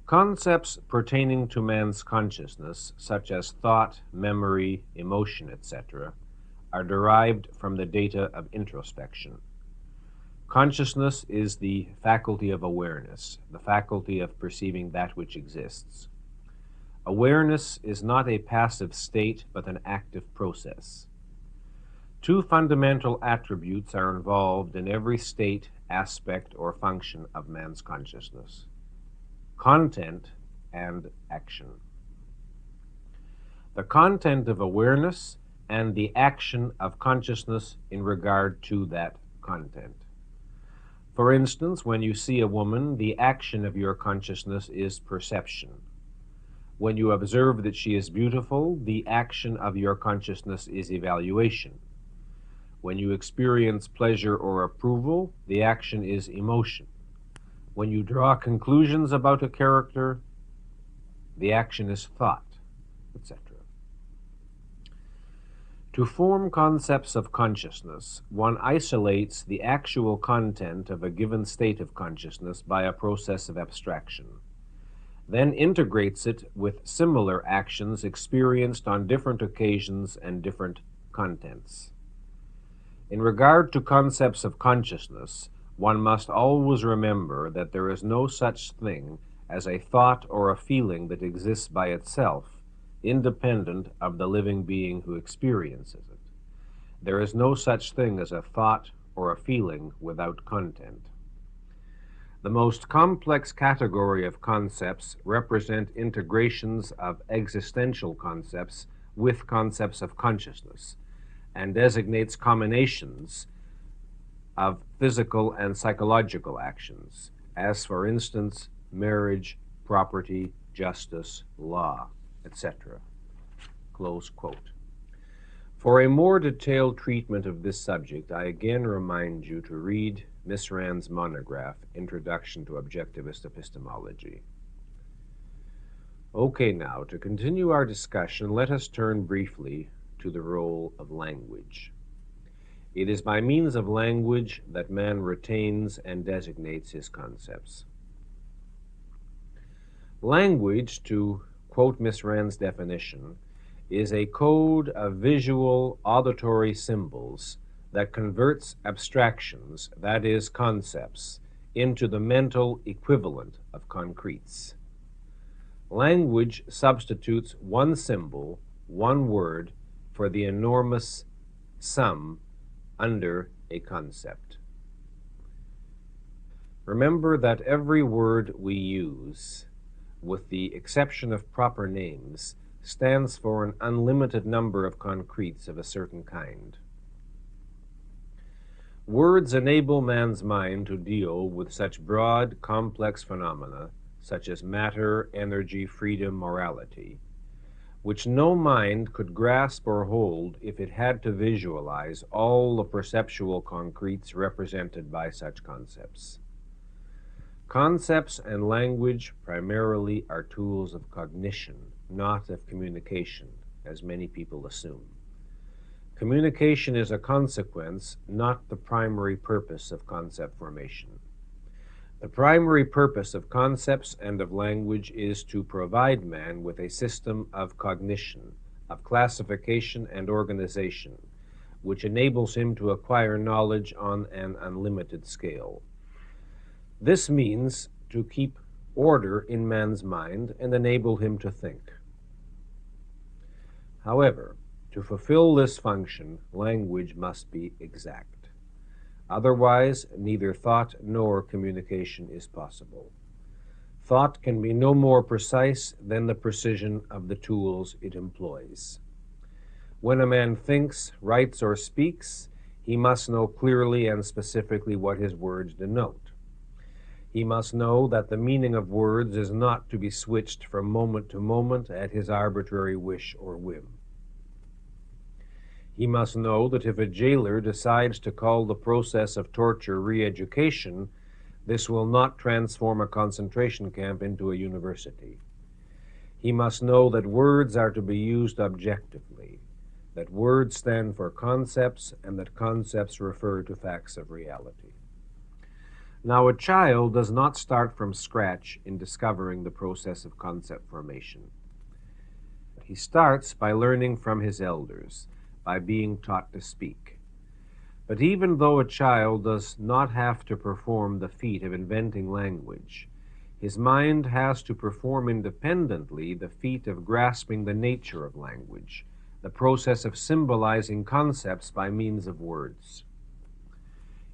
"Concepts pertaining to man's consciousness, such as thought, memory, emotion, etc., are derived from the data of introspection. Consciousness is the faculty of awareness, the faculty of perceiving that which exists. Awareness is not a passive state, but an active process. Two fundamental attributes are involved in every state, aspect, or function of man's consciousness: content and action. The content of awareness and the action of consciousness in regard to that content. For instance, when you see a woman, the action of your consciousness is perception. When you observe that she is beautiful, the action of your consciousness is evaluation. When you experience pleasure or approval, the action is emotion. When you draw conclusions about a character, the action is thought, etc. To form concepts of consciousness, one isolates the actual content of a given state of consciousness by a process of abstraction, then integrates it with similar actions experienced on different occasions and different contents. In regard to concepts of consciousness, one must always remember that there is no such thing as a thought or a feeling that exists by itself, independent of the living being who experiences it. There is no such thing as a thought or a feeling without content. The most complex category of concepts represent integrations of existential concepts with concepts of consciousness, and designates combinations of physical and psychological actions, as for instance, marriage, property, justice, law, etc." Close quote. For a more detailed treatment of this subject, I again remind you to read Miss Rand's monograph, Introduction to Objectivist Epistemology. Okay, now, to continue our discussion, let us turn briefly to the role of language. It is by means of language that man retains and designates his concepts. Language, to quote Miss Rand's definition, is a code of visual auditory symbols that converts abstractions, that is, concepts, into the mental equivalent of concretes. Language substitutes one symbol, one word, for the enormous sum under a concept. Remember that every word we use, with the exception of proper names, stands for an unlimited number of concretes of a certain kind. Words enable man's mind to deal with such broad, complex phenomena, such as matter, energy, freedom, morality, which no mind could grasp or hold if it had to visualize all the perceptual concretes represented by such concepts. Concepts and language primarily are tools of cognition, not of communication, as many people assume. Communication is a consequence, not the primary purpose of concept formation. The primary purpose of concepts and of language is to provide man with a system of cognition, of classification and organization, which enables him to acquire knowledge on an unlimited scale. This means to keep order in man's mind and enable him to think. However, to fulfill this function, language must be exact. Otherwise, neither thought nor communication is possible. Thought can be no more precise than the precision of the tools it employs. When a man thinks, writes, or speaks, he must know clearly and specifically what his words denote. He must know that the meaning of words is not to be switched from moment to moment at his arbitrary wish or whim. He must know that if a jailer decides to call the process of torture re-education, this will not transform a concentration camp into a university. He must know that words are to be used objectively, that words stand for concepts, and that concepts refer to facts of reality. Now, a child does not start from scratch in discovering the process of concept formation. He starts by learning from his elders, by being taught to speak. But even though a child does not have to perform the feat of inventing language, his mind has to perform independently the feat of grasping the nature of language, the process of symbolizing concepts by means of words.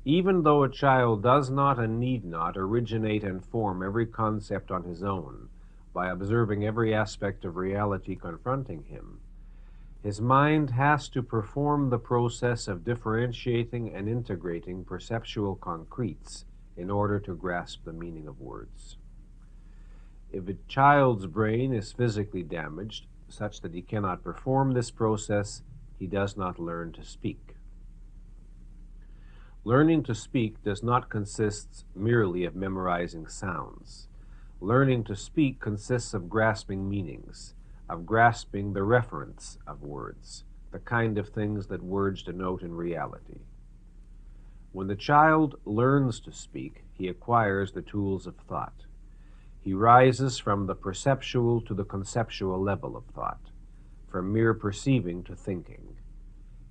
Even though a child does not and need not originate and form every concept on his own by observing every aspect of reality confronting him, his mind has to perform the process of differentiating and integrating perceptual concretes in order to grasp the meaning of words. If a child's brain is physically damaged, such that he cannot perform this process, he does not learn to speak. Learning to speak does not consist merely of memorizing sounds. Learning to speak consists of grasping meanings, of grasping the reference of words, the kind of things that words denote in reality. When the child learns to speak, he acquires the tools of thought. He rises from the perceptual to the conceptual level of thought, from mere perceiving to thinking.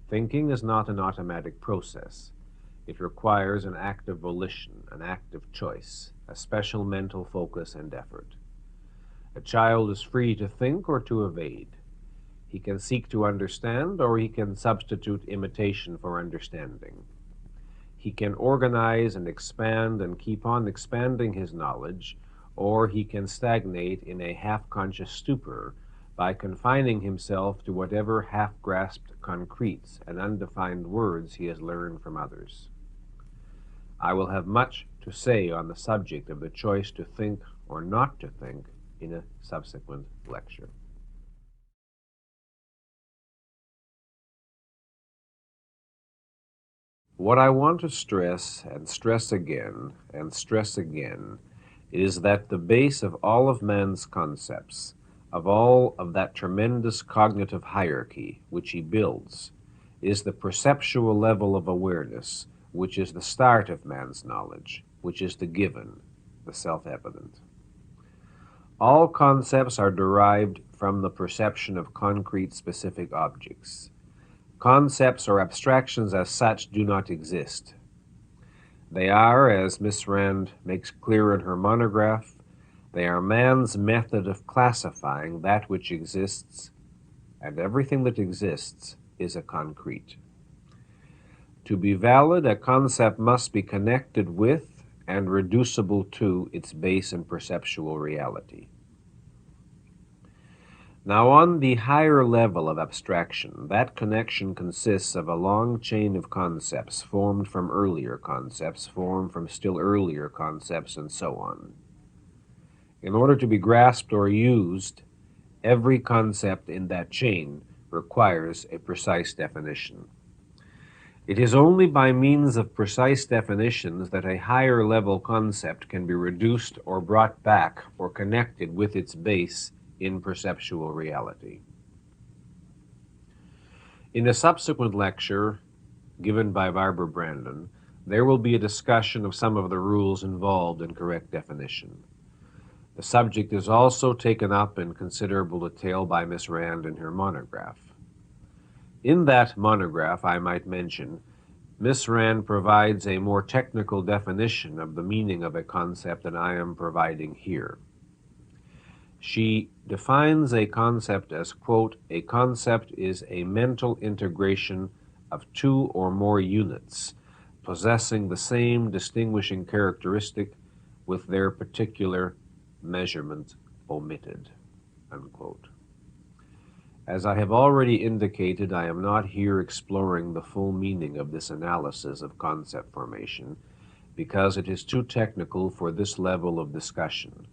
Thinking is not an automatic process. It requires an act of volition, an act of choice, a special mental focus and effort. A child is free to think or to evade. He can seek to understand, or he can substitute imitation for understanding. He can organize and expand and keep on expanding his knowledge, or he can stagnate in a half-conscious stupor by confining himself to whatever half-grasped concretes and undefined words he has learned from others. I will have much to say on the subject of the choice to think or not to think in a subsequent lecture. What I want to stress and stress again and stress again is that the base of all of man's concepts, of all of that tremendous cognitive hierarchy which he builds is the perceptual level of awareness, which is the start of man's knowledge, which is the given, the self-evident. All concepts are derived from the perception of concrete specific objects. Concepts or abstractions as such do not exist. They are, as Miss Rand makes clear in her monograph, they are man's method of classifying that which exists, and everything that exists is a concrete. To be valid, a concept must be connected with and reducible to its base and perceptual reality. Now, on the higher level of abstraction, that connection consists of a long chain of concepts formed from earlier concepts, formed from still earlier concepts, and so on. In order to be grasped or used, every concept in that chain requires a precise definition. It is only by means of precise definitions that a higher level concept can be reduced or brought back or connected with its base in perceptual reality. In a subsequent lecture given by Barbara Branden, there will be a discussion of some of the rules involved in correct definition. The subject is also taken up in considerable detail by Miss Rand in her monograph. In that monograph, I might mention, Miss Rand provides a more technical definition of the meaning of a concept than I am providing here. She defines a concept as, quote, a concept is a mental integration of two or more units possessing the same distinguishing characteristic with their particular measurement omitted, unquote. As I have already indicated, I am not here exploring the full meaning of this analysis of concept formation because it is too technical for this level of discussion.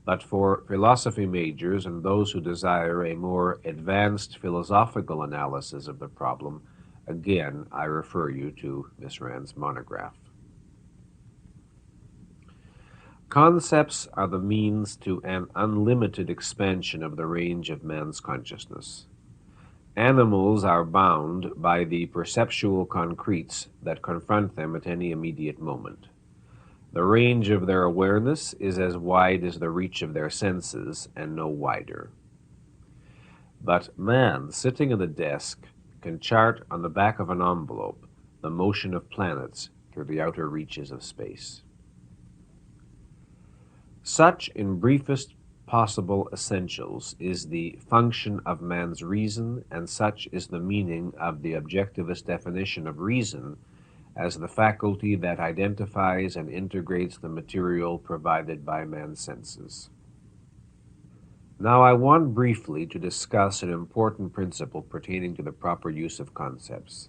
But for philosophy majors and those who desire a more advanced philosophical analysis of the problem, again, I refer you to Miss Rand's monograph. Concepts are the means to an unlimited expansion of the range of man's consciousness. Animals are bound by the perceptual concretes that confront them at any immediate moment. The range of their awareness is as wide as the reach of their senses, and no wider. But man, sitting at a desk, can chart on the back of an envelope the motion of planets through the outer reaches of space. Such, in briefest possible essentials, is the function of man's reason, and such is the meaning of the objectivist definition of reason as the faculty that identifies and integrates the material provided by man's senses. Now I want briefly to discuss an important principle pertaining to the proper use of concepts,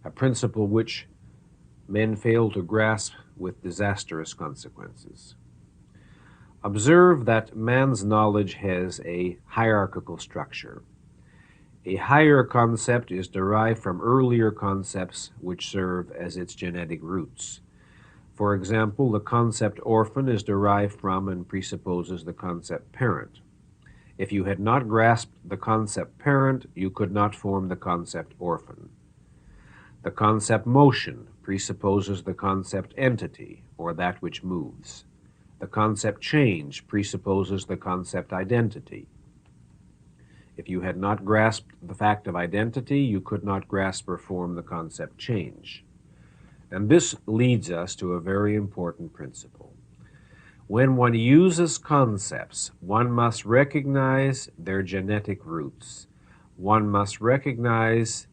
a principle which men fail to grasp with disastrous consequences. Observe that man's knowledge has a hierarchical structure. A higher concept is derived from earlier concepts which serve as its genetic roots. For example, the concept orphan is derived from and presupposes the concept parent. If you had not grasped the concept parent, you could not form the concept orphan. The concept motion presupposes the concept entity, or that which moves. The concept change presupposes the concept identity. If you had not grasped the fact of identity, you could not grasp or form the concept change. And this leads us to a very important principle. When one uses concepts, one must recognize their genetic roots. One must recognize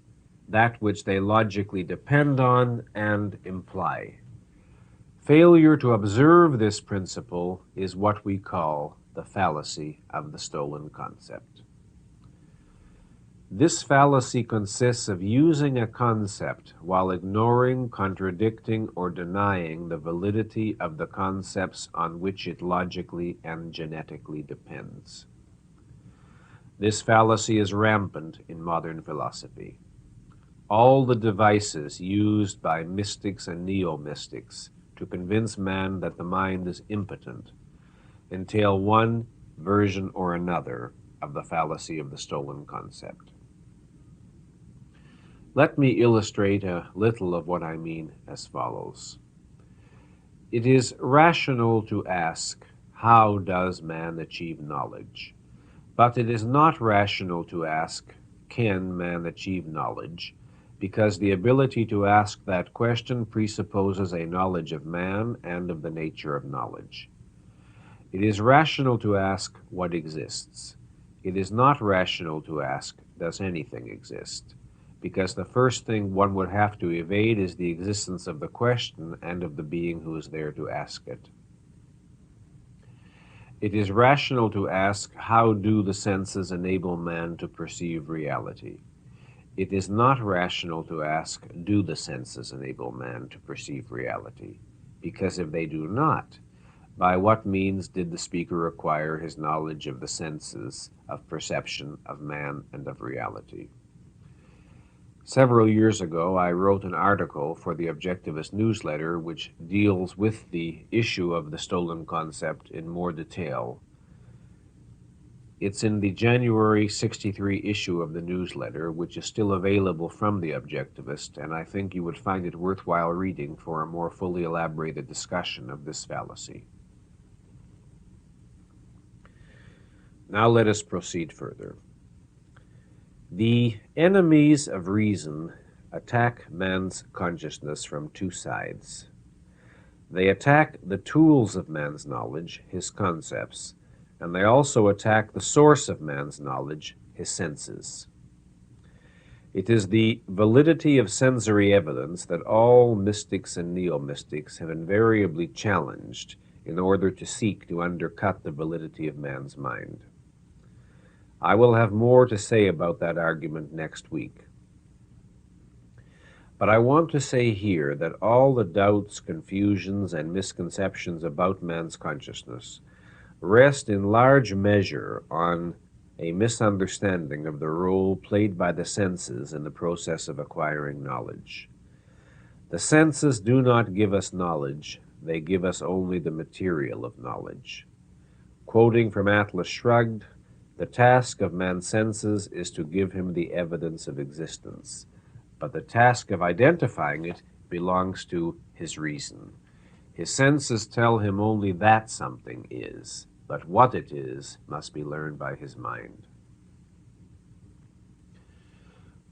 that which they logically depend on and imply. Failure to observe this principle is what we call the fallacy of the stolen concept. This fallacy consists of using a concept while ignoring, contradicting, or denying the validity of the concepts on which it logically and genetically depends. This fallacy is rampant in modern philosophy. All the devices used by mystics and neo-mystics to convince man that the mind is impotent entail one version or another of the fallacy of the stolen concept. Let me illustrate a little of what I mean as follows. It is rational to ask, how does man achieve knowledge? But it is not rational to ask, can man achieve knowledge? Because the ability to ask that question presupposes a knowledge of man and of the nature of knowledge. It is rational to ask what exists. It is not rational to ask, does anything exist? Because the first thing one would have to evade is the existence of the question and of the being who is there to ask it. It is rational to ask, how do the senses enable man to perceive reality? It is not rational to ask, do the senses enable man to perceive reality? Because if they do not, by what means did the speaker acquire his knowledge of the senses, of perception, of man, and of reality? Several years ago, I wrote an article for the Objectivist newsletter which deals with the issue of the stolen concept in more detail. It's in the January '63 issue of the newsletter, which is still available from the Objectivist, and I think you would find it worthwhile reading for a more fully elaborated discussion of this fallacy. Now let us proceed further. The enemies of reason attack man's consciousness from two sides. They attack the tools of man's knowledge, his concepts, and they also attack the source of man's knowledge, his senses. It is the validity of sensory evidence that all mystics and neo-mystics have invariably challenged in order to seek to undercut the validity of man's mind. I will have more to say about that argument next week. But I want to say here that all the doubts, confusions, and misconceptions about man's consciousness rest in large measure on a misunderstanding of the role played by the senses in the process of acquiring knowledge. The senses do not give us knowledge, they give us only the material of knowledge. Quoting from Atlas Shrugged, the task of man's senses is to give him the evidence of existence, but the task of identifying it belongs to his reason. His senses tell him only that something is, but what it is must be learned by his mind.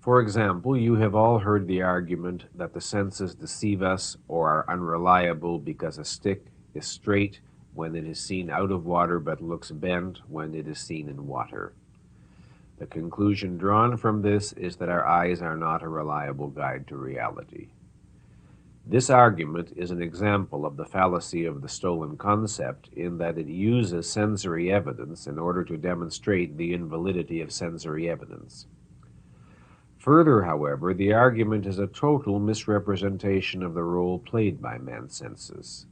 For example, you have all heard the argument that the senses deceive us or are unreliable because a stick is straight when it is seen out of water but looks bent when it is seen in water. The conclusion drawn from this is that our eyes are not a reliable guide to reality. This argument is an example of the fallacy of the stolen concept in that it uses sensory evidence in order to demonstrate the invalidity of sensory evidence. Further, however, the argument is a total misrepresentation of the role played by man's senses.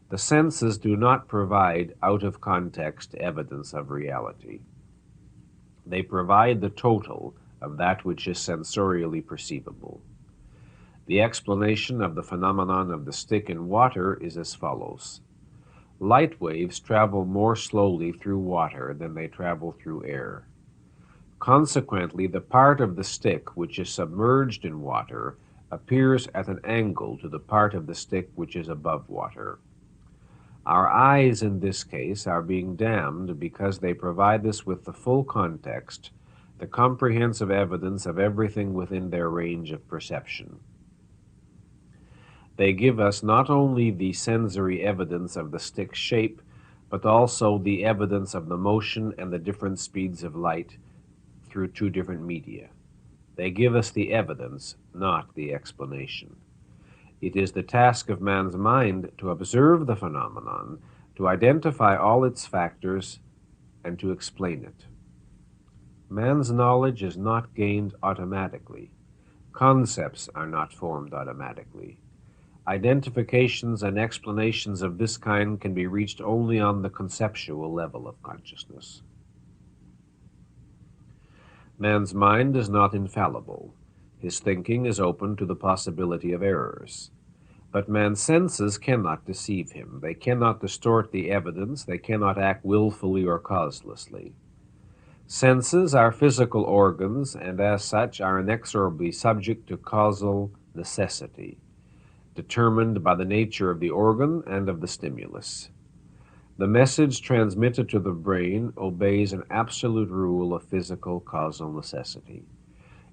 The senses do not provide out-of-context evidence of reality. They provide the total of that which is sensorially perceivable. The explanation of the phenomenon of the stick in water is as follows. Light waves travel more slowly through water than they travel through air. Consequently, the part of the stick which is submerged in water appears at an angle to the part of the stick which is above water. Our eyes, in this case, are being damned because they provide us with the full context, the comprehensive evidence of everything within their range of perception. They give us not only the sensory evidence of the stick's shape, but also the evidence of the motion and the different speeds of light through two different media. They give us the evidence, not the explanation. It is the task of man's mind to observe the phenomenon, to identify all its factors, and to explain it. Man's knowledge is not gained automatically. Concepts are not formed automatically. Identifications and explanations of this kind can be reached only on the conceptual level of consciousness. Man's mind is not infallible. His thinking is open to the possibility of errors. But man's senses cannot deceive him. They cannot distort the evidence. They cannot act willfully or causelessly. Senses are physical organs, and as such are inexorably subject to causal necessity, determined by the nature of the organ and of the stimulus. The message transmitted to the brain obeys an absolute rule of physical causal necessity.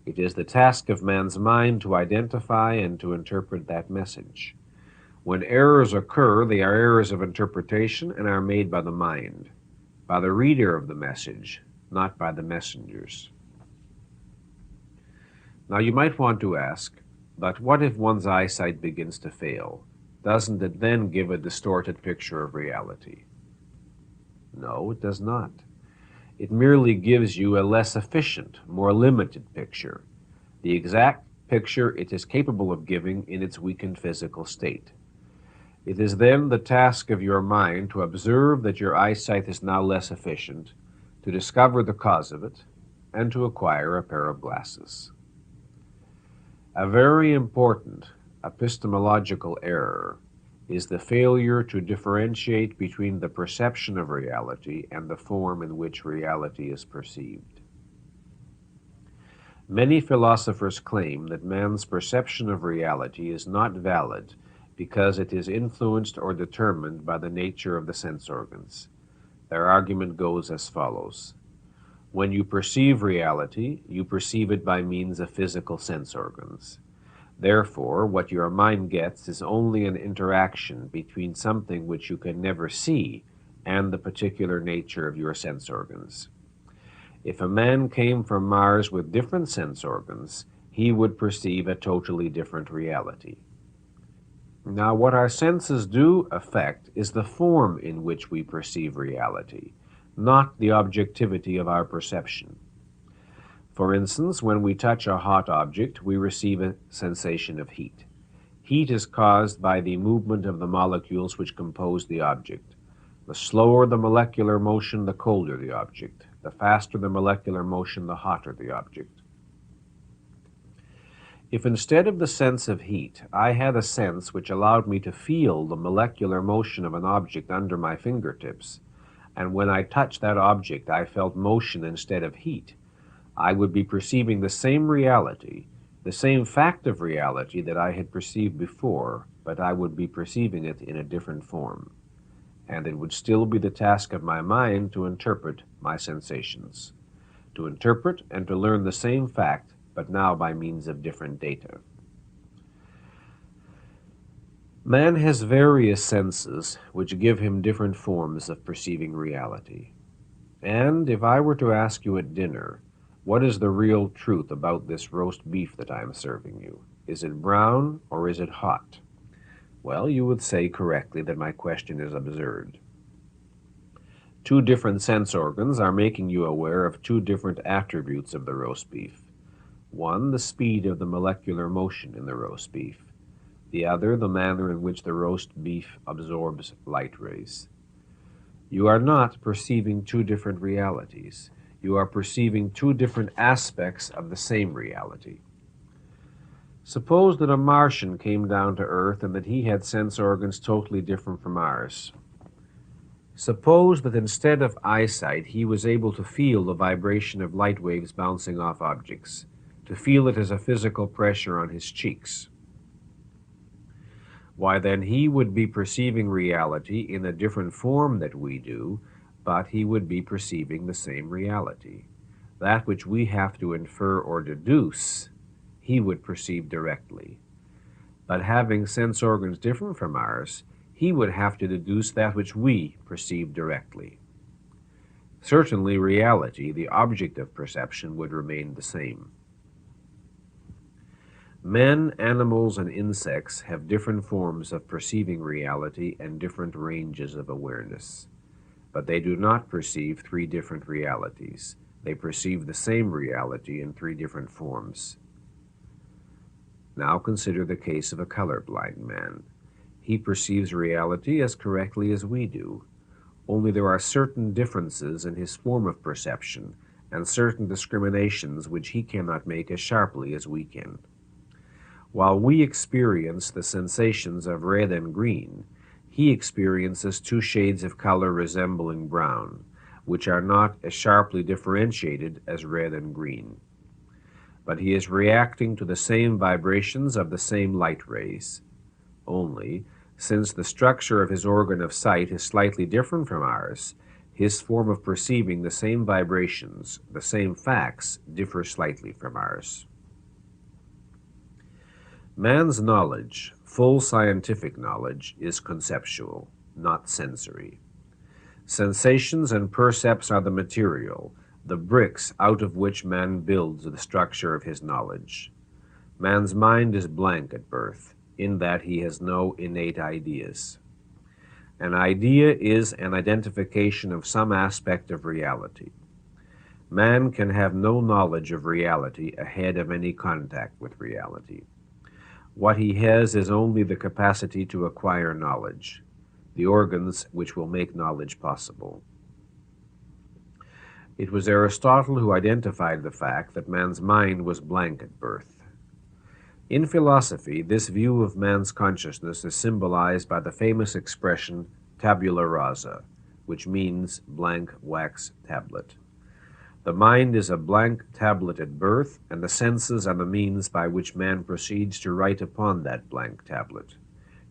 It is the task of man's mind to identify and to interpret that message. When errors occur, they are errors of interpretation and are made by the mind, by the reader of the message, not by the messengers. Now you might want to ask, but what if one's eyesight begins to fail? Doesn't it then give a distorted picture of reality? No, it does not. It merely gives you a less efficient, more limited picture, the exact picture it is capable of giving in its weakened physical state. It is then the task of your mind to observe that your eyesight is now less efficient, to discover the cause of it, and to acquire a pair of glasses. A very important epistemological error is the failure to differentiate between the perception of reality and the form in which reality is perceived. Many philosophers claim that man's perception of reality is not valid because it is influenced or determined by the nature of the sense organs. Their argument goes as follows. When you perceive reality, you perceive it by means of physical sense organs. Therefore, what your mind gets is only an interaction between something which you can never see and the particular nature of your sense organs. If a man came from Mars with different sense organs, he would perceive a totally different reality. Now, what our senses do affect is the form in which we perceive reality, not the objectivity of our perception. For instance, when we touch a hot object, we receive a sensation of heat. Heat is caused by the movement of the molecules which compose the object. The slower the molecular motion, the colder the object. The faster the molecular motion, the hotter the object. If instead of the sense of heat, I had a sense which allowed me to feel the molecular motion of an object under my fingertips, and when I touched that object I felt motion instead of heat, I would be perceiving the same reality, the same fact of reality that I had perceived before, but I would be perceiving it in a different form. And it would still be the task of my mind to interpret my sensations, to interpret and to learn the same fact, but now by means of different data. Man has various senses which give him different forms of perceiving reality. And if I were to ask you at dinner, what is the real truth about this roast beef that I am serving you? Is it brown or is it hot? Well, you would say correctly that my question is absurd. Two different sense organs are making you aware of two different attributes of the roast beef. One, the speed of the molecular motion in the roast beef. The other, the manner in which the roast beef absorbs light rays. You are not perceiving two different realities. You are perceiving two different aspects of the same reality. Suppose that a Martian came down to Earth and that he had sense organs totally different from ours. Suppose that instead of eyesight, he was able to feel the vibration of light waves bouncing off objects, to feel it as a physical pressure on his cheeks. Why, then he would be perceiving reality in a different form that we do, but he would be perceiving the same reality. That which we have to infer or deduce, he would perceive directly. But having sense organs different from ours, he would have to deduce that which we perceive directly. Certainly reality, the object of perception, would remain the same. Men, animals, and insects have different forms of perceiving reality and different ranges of awareness. But they do not perceive three different realities. They perceive the same reality in three different forms. Now consider the case of a colorblind man. He perceives reality as correctly as we do, only there are certain differences in his form of perception and certain discriminations which he cannot make as sharply as we can. While we experience the sensations of red and green, he experiences two shades of color resembling brown, which are not as sharply differentiated as red and green. But he is reacting to the same vibrations of the same light rays. Only, since the structure of his organ of sight is slightly different from ours, his form of perceiving the same vibrations, the same facts, differ slightly from ours. Man's knowledge, full scientific knowledge, is conceptual, not sensory. Sensations and percepts are the material, the bricks out of which man builds the structure of his knowledge. Man's mind is blank at birth, in that he has no innate ideas. An idea is an identification of some aspect of reality. Man can have no knowledge of reality ahead of any contact with reality. What he has is only the capacity to acquire knowledge, the organs which will make knowledge possible. It was Aristotle who identified the fact that man's mind was blank at birth. In philosophy, this view of man's consciousness is symbolized by the famous expression tabula rasa, which means blank wax tablet. The mind is a blank tablet at birth, and the senses are the means by which man proceeds to write upon that blank tablet,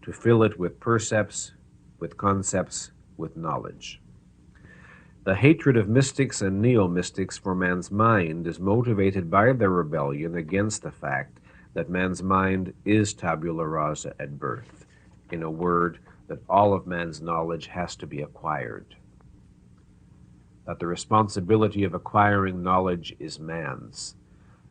to fill it with percepts, with concepts, with knowledge. The hatred of mystics and neo-mystics for man's mind is motivated by their rebellion against the fact that man's mind is tabula rasa at birth. In a word, that all of man's knowledge has to be acquired. That the responsibility of acquiring knowledge is man's.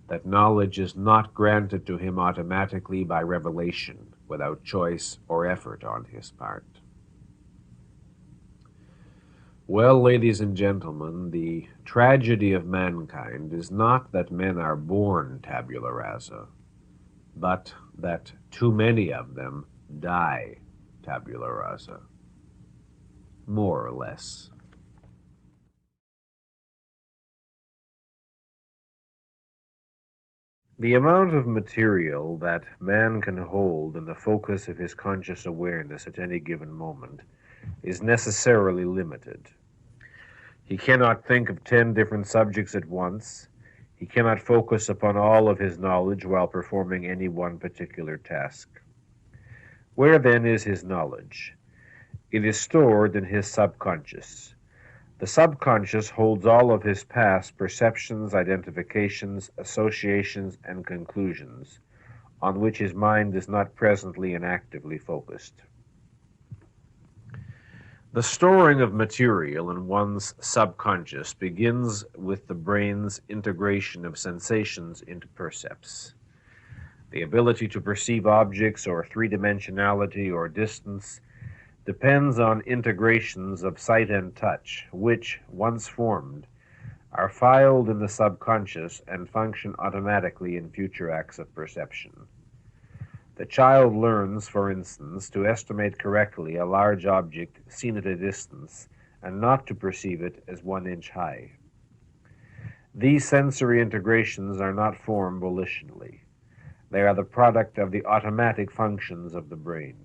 That knowledge is not granted to him automatically by revelation, without choice or effort on his part. Well, ladies and gentlemen, the tragedy of mankind is not that men are born tabula rasa, but that too many of them die tabula rasa, more or less. The amount of material that man can hold in the focus of his conscious awareness at any given moment is necessarily limited. He cannot think of 10 different subjects at once. He cannot focus upon all of his knowledge while performing any one particular task. Where then is his knowledge? It is stored in his subconscious. The subconscious holds all of his past perceptions, identifications, associations, and conclusions, on which his mind is not presently and actively focused. The storing of material in one's subconscious begins with the brain's integration of sensations into percepts. The ability to perceive objects or three-dimensionality or distance depends on integrations of sight and touch, which, once formed, are filed in the subconscious and function automatically in future acts of perception. The child learns, for instance, to estimate correctly a large object seen at a distance and not to perceive it as 1 inch high. These sensory integrations are not formed volitionally. They are the product of the automatic functions of the brain.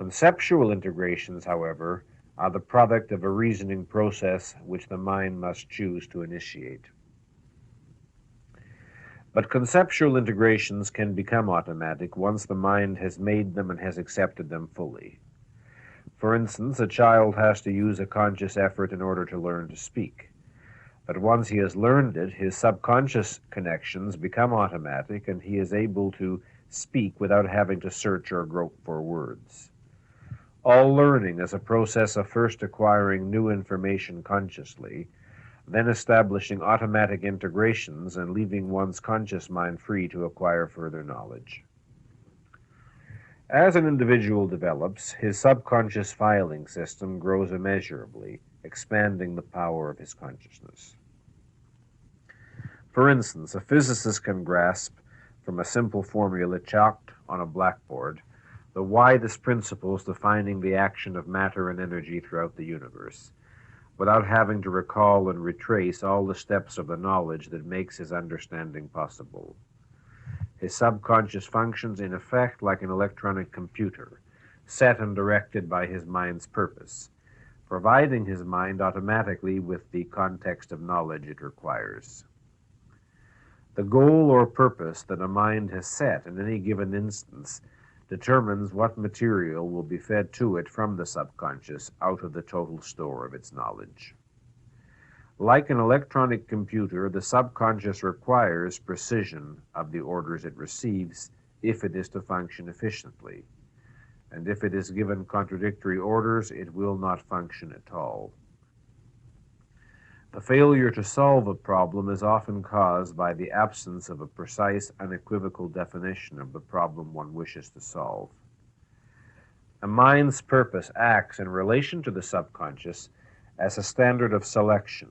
Conceptual integrations, however, are the product of a reasoning process which the mind must choose to initiate. But conceptual integrations can become automatic once the mind has made them and has accepted them fully. For instance, a child has to use a conscious effort in order to learn to speak. But once he has learned it, his subconscious connections become automatic and he is able to speak without having to search or grope for words. All learning is a process of first acquiring new information consciously, then establishing automatic integrations and leaving one's conscious mind free to acquire further knowledge. As an individual develops, his subconscious filing system grows immeasurably, expanding the power of his consciousness. For instance, a physicist can grasp from a simple formula chalked on a blackboard the widest principles defining the action of matter and energy throughout the universe, without having to recall and retrace all the steps of the knowledge that makes his understanding possible. His subconscious functions in effect like an electronic computer, set and directed by his mind's purpose, providing his mind automatically with the context of knowledge it requires. The goal or purpose that a mind has set in any given instance determines what material will be fed to it from the subconscious out of the total store of its knowledge. Like an electronic computer, the subconscious requires precision of the orders it receives if it is to function efficiently, and if it is given contradictory orders, it will not function at all. The failure to solve a problem is often caused by the absence of a precise, unequivocal definition of the problem one wishes to solve. A mind's purpose acts in relation to the subconscious as a standard of selection,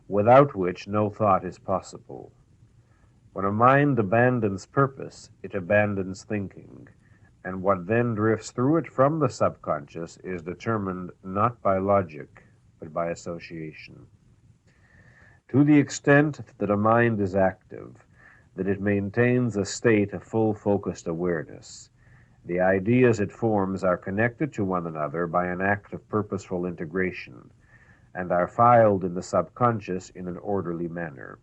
without which no thought is possible. When a mind abandons purpose, it abandons thinking, and what then drifts through it from the subconscious is determined not by logic, but by association. To the extent that a mind is active, that it maintains a state of full focused awareness, the ideas it forms are connected to one another by an act of purposeful integration, and are filed in the subconscious in an orderly manner.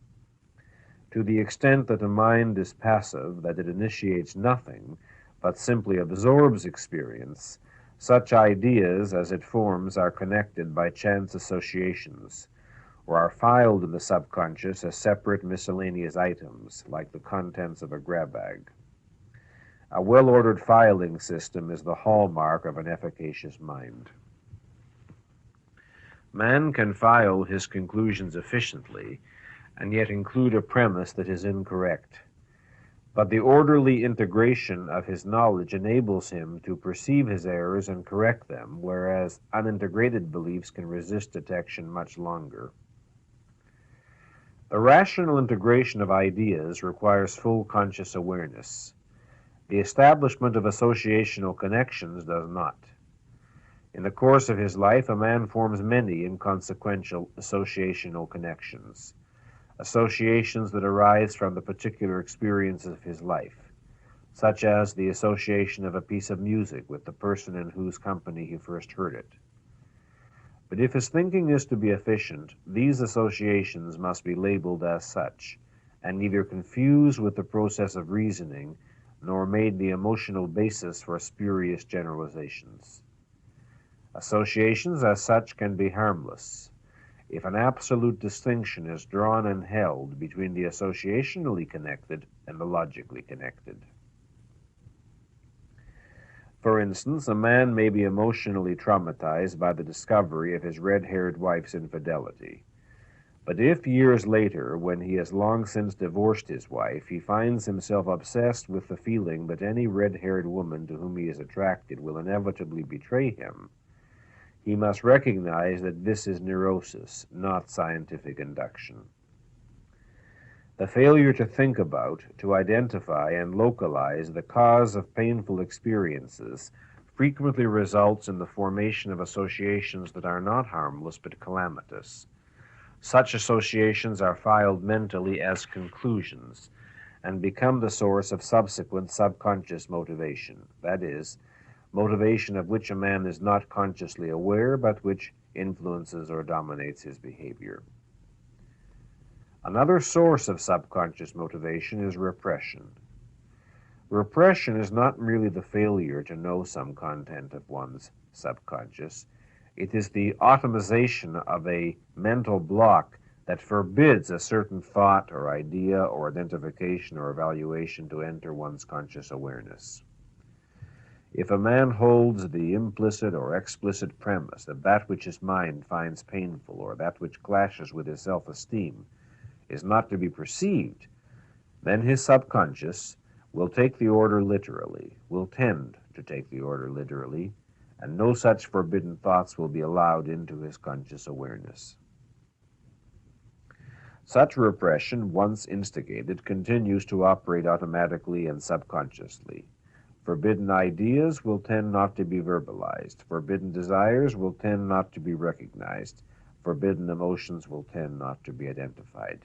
To the extent that a mind is passive, that it initiates nothing, but simply absorbs experience, such ideas as it forms are connected by chance associations, or are filed in the subconscious as separate miscellaneous items, like the contents of a grab bag. A well-ordered filing system is the hallmark of an efficacious mind. Man can file his conclusions efficiently, and yet include a premise that is incorrect. But the orderly integration of his knowledge enables him to perceive his errors and correct them, whereas unintegrated beliefs can resist detection much longer. The rational integration of ideas requires full conscious awareness. The establishment of associational connections does not. In the course of his life, a man forms many inconsequential associational connections, associations that arise from the particular experiences of his life, such as the association of a piece of music with the person in whose company he first heard it. But if his thinking is to be efficient, these associations must be labeled as such, and neither confused with the process of reasoning, nor made the emotional basis for spurious generalizations. Associations as such can be harmless, if an absolute distinction is drawn and held between the associationally connected and the logically connected. For instance, a man may be emotionally traumatized by the discovery of his red-haired wife's infidelity. But if years later, when he has long since divorced his wife, he finds himself obsessed with the feeling that any red-haired woman to whom he is attracted will inevitably betray him, he must recognize that this is neurosis, not scientific induction. The failure to think about, to identify, and localize the cause of painful experiences frequently results in the formation of associations that are not harmless but calamitous. Such associations are filed mentally as conclusions and become the source of subsequent subconscious motivation, that is, motivation of which a man is not consciously aware but which influences or dominates his behavior. Another source of subconscious motivation is repression. Repression is not merely the failure to know some content of one's subconscious. It is the automation of a mental block that forbids a certain thought or idea or identification or evaluation to enter one's conscious awareness. If a man holds the implicit or explicit premise that that which his mind finds painful or that which clashes with his self-esteem is not to be perceived, then his subconscious will take the order literally, will tend to take the order literally, and no such forbidden thoughts will be allowed into his conscious awareness. Such repression, once instigated, continues to operate automatically and subconsciously. Forbidden ideas will tend not to be verbalized. Forbidden desires will tend not to be recognized. Forbidden emotions will tend not to be identified.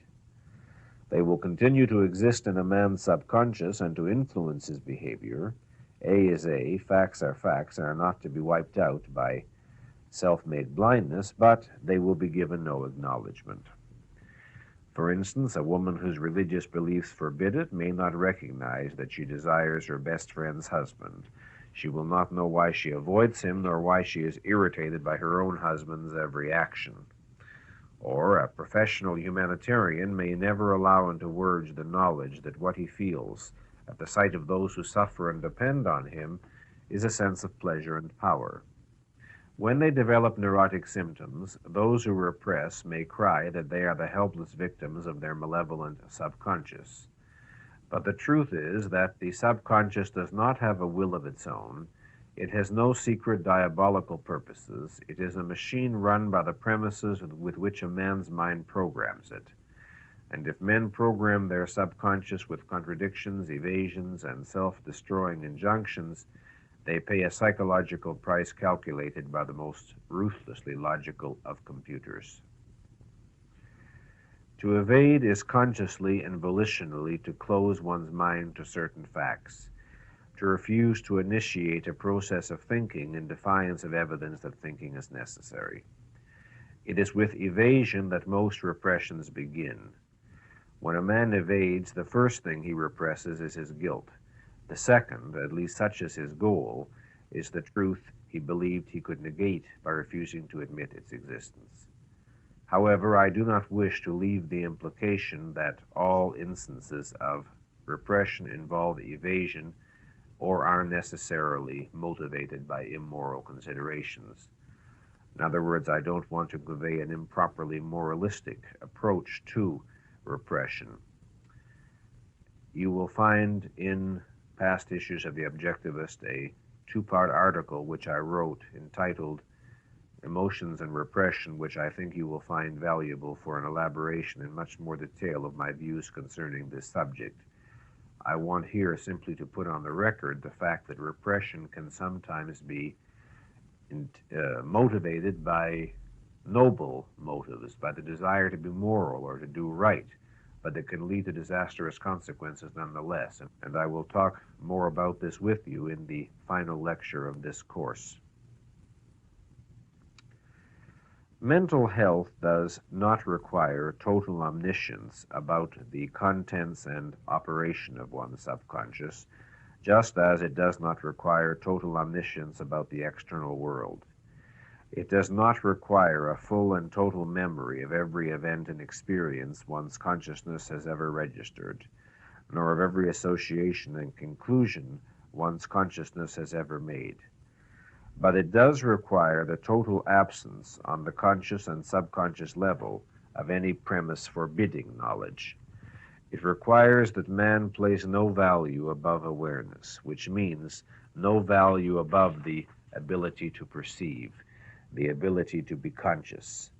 They will continue to exist in a man's subconscious and to influence his behavior. A is A, facts are not to be wiped out by self-made blindness, but they will be given no acknowledgement. For instance, a woman whose religious beliefs forbid it may not recognize that she desires her best friend's husband. She will not know why she avoids him, nor why she is irritated by her own husband's every action. Or a professional humanitarian may never allow into words the knowledge that what he feels at the sight of those who suffer and depend on him is a sense of pleasure and power. When they develop neurotic symptoms, those who repress may cry that they are the helpless victims of their malevolent subconscious. But the truth is that the subconscious does not have a will of its own. It has no secret diabolical purposes. It is a machine run by the premises with which a man's mind programs it. And if men program their subconscious with contradictions, evasions, and self-destroying injunctions, they pay a psychological price calculated by the most ruthlessly logical of computers. To evade is consciously and volitionally to close one's mind to certain facts, to refuse to initiate a process of thinking in defiance of evidence that thinking is necessary. It is with evasion that most repressions begin. When a man evades, the first thing he represses is his guilt. The second, at least such is his goal, is the truth he believed he could negate by refusing to admit its existence. However, I do not wish to leave the implication that all instances of repression involve evasion or are necessarily motivated by immoral considerations. In other words, I don't want to convey an improperly moralistic approach to repression. You will find in past issues of The Objectivist a two-part article which I wrote entitled Emotions and Repression, which I think you will find valuable for an elaboration in much more detail of my views concerning this subject. I want here simply to put on the record the fact that repression can sometimes be motivated by noble motives, by the desire to be moral or to do right, but it can lead to disastrous consequences nonetheless. And I will talk more about this with you in the final lecture of this course. Mental health does not require total omniscience about the contents and operation of one's subconscious, just as it does not require total omniscience about the external world. It does not require a full and total memory of every event and experience one's consciousness has ever registered, nor of every association and conclusion one's consciousness has ever made. But it does require the total absence on the conscious and subconscious level of any premise forbidding knowledge. It requires that man place no value above awareness, which means no value above the ability to perceive, the ability to be conscious.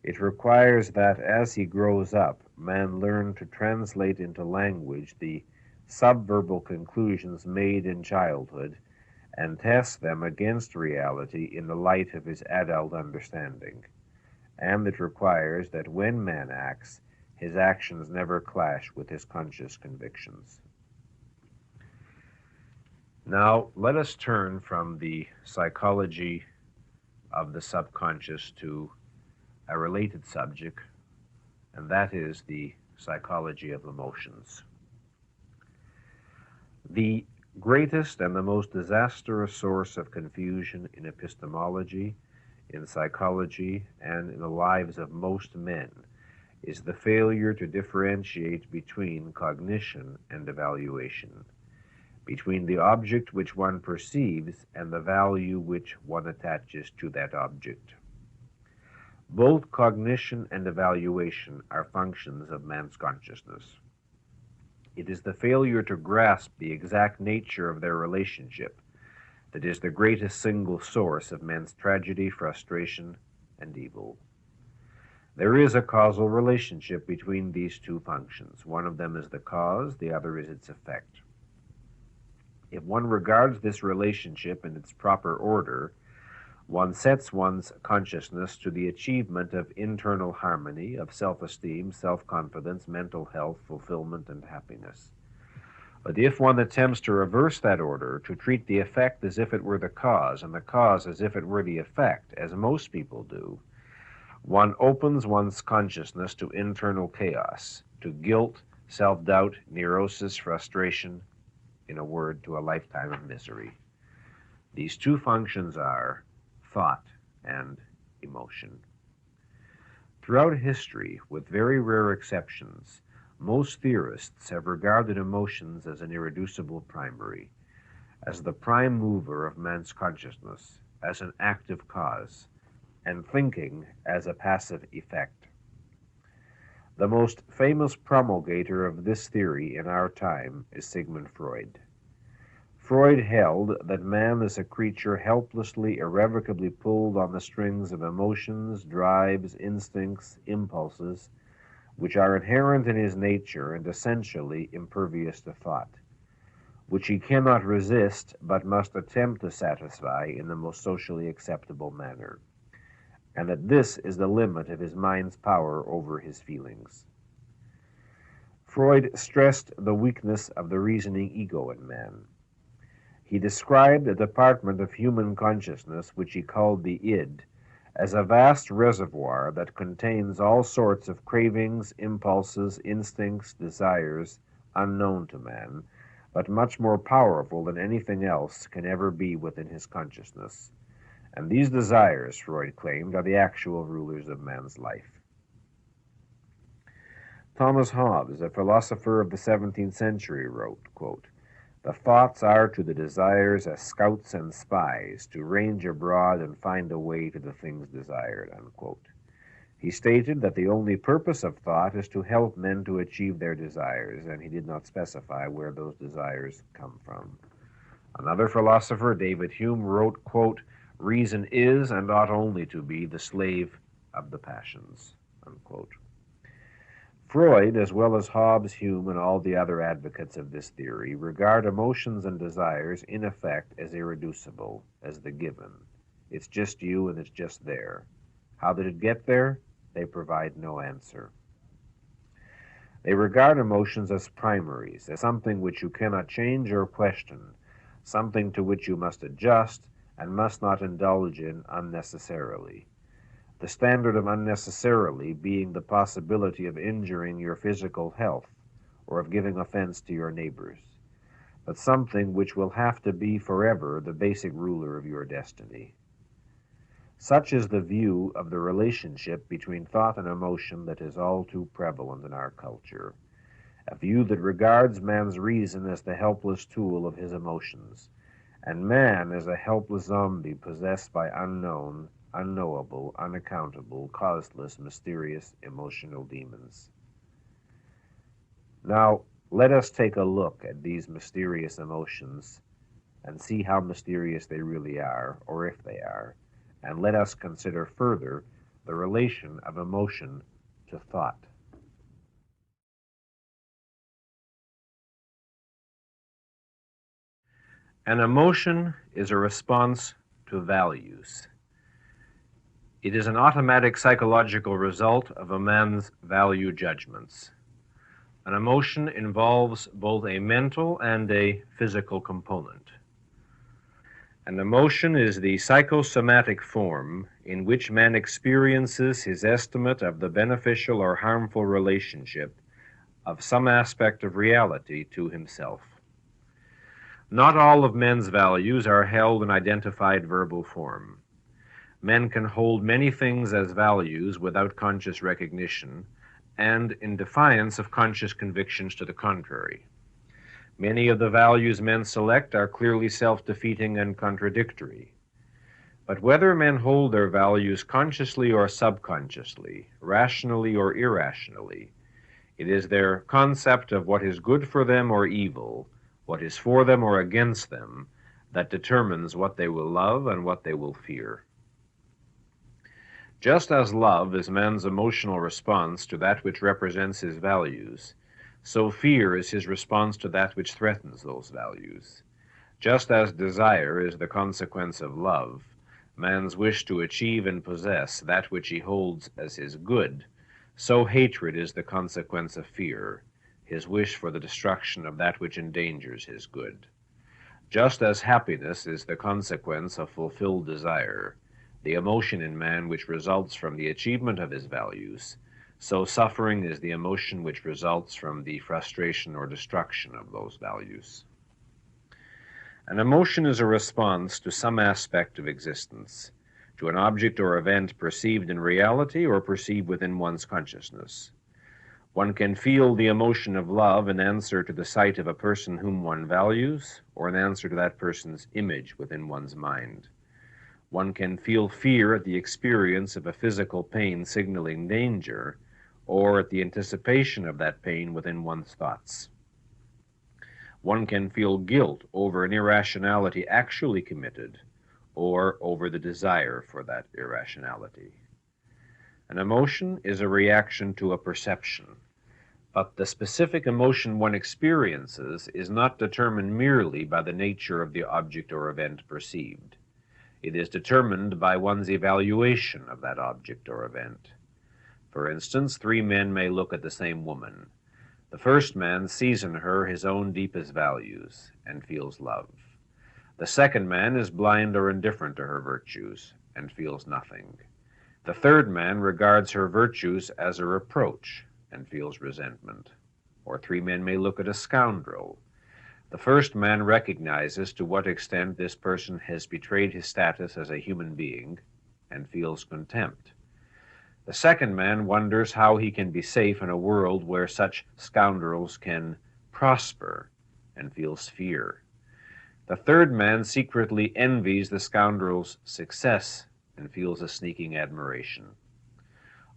It requires that as he grows up, man learn to translate into language the subverbal conclusions made in childhood and test them against reality in the light of his adult understanding. And it requires that when man acts, his actions never clash with his conscious convictions. Now, let us turn from the psychology of the subconscious to a related subject, and that is the psychology of emotions. The greatest and the most disastrous source of confusion in epistemology, in psychology, and in the lives of most men is the failure to differentiate between cognition and evaluation, between the object which one perceives and the value which one attaches to that object. Both cognition and evaluation are functions of man's consciousness. It is the failure to grasp the exact nature of their relationship that is the greatest single source of man's tragedy, frustration, and evil. There is a causal relationship between these two functions. One of them is the cause, the other is its effect. If one regards this relationship in its proper order, one sets one's consciousness to the achievement of internal harmony, of self-esteem, self-confidence, mental health, fulfillment, and happiness. But if one attempts to reverse that order, to treat the effect as if it were the cause, and the cause as if it were the effect, as most people do, one opens one's consciousness to internal chaos, to guilt, self-doubt, neurosis, frustration, in a word, to a lifetime of misery. These two functions are thought and emotion. Throughout history, with very rare exceptions, most theorists have regarded emotions as an irreducible primary, as the prime mover of man's consciousness, as an active cause, and thinking as a passive effect. The most famous promulgator of this theory in our time is Sigmund Freud. Freud held that man is a creature helplessly, irrevocably pulled on the strings of emotions, drives, instincts, impulses, which are inherent in his nature and essentially impervious to thought, which he cannot resist but must attempt to satisfy in the most socially acceptable manner, and that this is the limit of his mind's power over his feelings. Freud stressed the weakness of the reasoning ego in man. He described a department of human consciousness, which he called the id, as a vast reservoir that contains all sorts of cravings, impulses, instincts, desires unknown to man, but much more powerful than anything else can ever be within his consciousness. And these desires, Freud claimed, are the actual rulers of man's life. Thomas Hobbes, a philosopher of the 17th century, wrote, quote, "The thoughts are to the desires as scouts and spies, to range abroad and find a way to the things desired," unquote. He stated that the only purpose of thought is to help men to achieve their desires, and he did not specify where those desires come from. Another philosopher, David Hume, wrote, quote, "Reason is and ought only to be the slave of the passions," unquote. Freud, as well as Hobbes, Hume, and all the other advocates of this theory, regard emotions and desires in effect as irreducible, as the given. It's just you and it's just there. How did it get there? They provide no answer. They regard emotions as primaries, as something which you cannot change or question, something to which you must adjust and must not indulge in unnecessarily. The standard of unnecessarily being the possibility of injuring your physical health or of giving offense to your neighbors, but something which will have to be forever the basic ruler of your destiny. Such is the view of the relationship between thought and emotion that is all too prevalent in our culture, a view that regards man's reason as the helpless tool of his emotions, and man as a helpless zombie possessed by unknown, unknowable, unaccountable, causeless, mysterious emotional demons. Now, let us take a look at these mysterious emotions and see how mysterious they really are, or if they are, and let us consider further the relation of emotion to thought. An emotion is a response to values. It is an automatic psychological result of a man's value judgments. An emotion involves both a mental and a physical component. An emotion is the psychosomatic form in which man experiences his estimate of the beneficial or harmful relationship of some aspect of reality to himself. Not all of men's values are held in identified verbal form. Men can hold many things as values without conscious recognition and in defiance of conscious convictions to the contrary. Many of the values men select are clearly self-defeating and contradictory. But whether men hold their values consciously or subconsciously, rationally or irrationally, it is their concept of what is good for them or evil, what is for them or against them, that determines what they will love and what they will fear. Just as love is man's emotional response to that which represents his values, so fear is his response to that which threatens those values. Just as desire is the consequence of love, man's wish to achieve and possess that which he holds as his good, so hatred is the consequence of fear, his wish for the destruction of that which endangers his good. Just as happiness is the consequence of fulfilled desire, the emotion in man which results from the achievement of his values, so suffering is the emotion which results from the frustration or destruction of those values. An emotion is a response to some aspect of existence, to an object or event perceived in reality or perceived within one's consciousness. One can feel the emotion of love in answer to the sight of a person whom one values, or in answer to that person's image within one's mind. One can feel fear at the experience of a physical pain signaling danger, or at the anticipation of that pain within one's thoughts. One can feel guilt over an irrationality actually committed, or over the desire for that irrationality. An emotion is a reaction to a perception, but the specific emotion one experiences is not determined merely by the nature of the object or event perceived. It is determined by one's evaluation of that object or event. For instance, 3 men may look at the same woman. The first man sees in her his own deepest values and feels love. The second man is blind or indifferent to her virtues and feels nothing. The third man regards her virtues as a reproach and feels resentment. Or 3 men may look at a scoundrel. The first man recognizes to what extent this person has betrayed his status as a human being and feels contempt. The second man wonders how he can be safe in a world where such scoundrels can prosper and feels fear. The third man secretly envies the scoundrel's success and feels a sneaking admiration.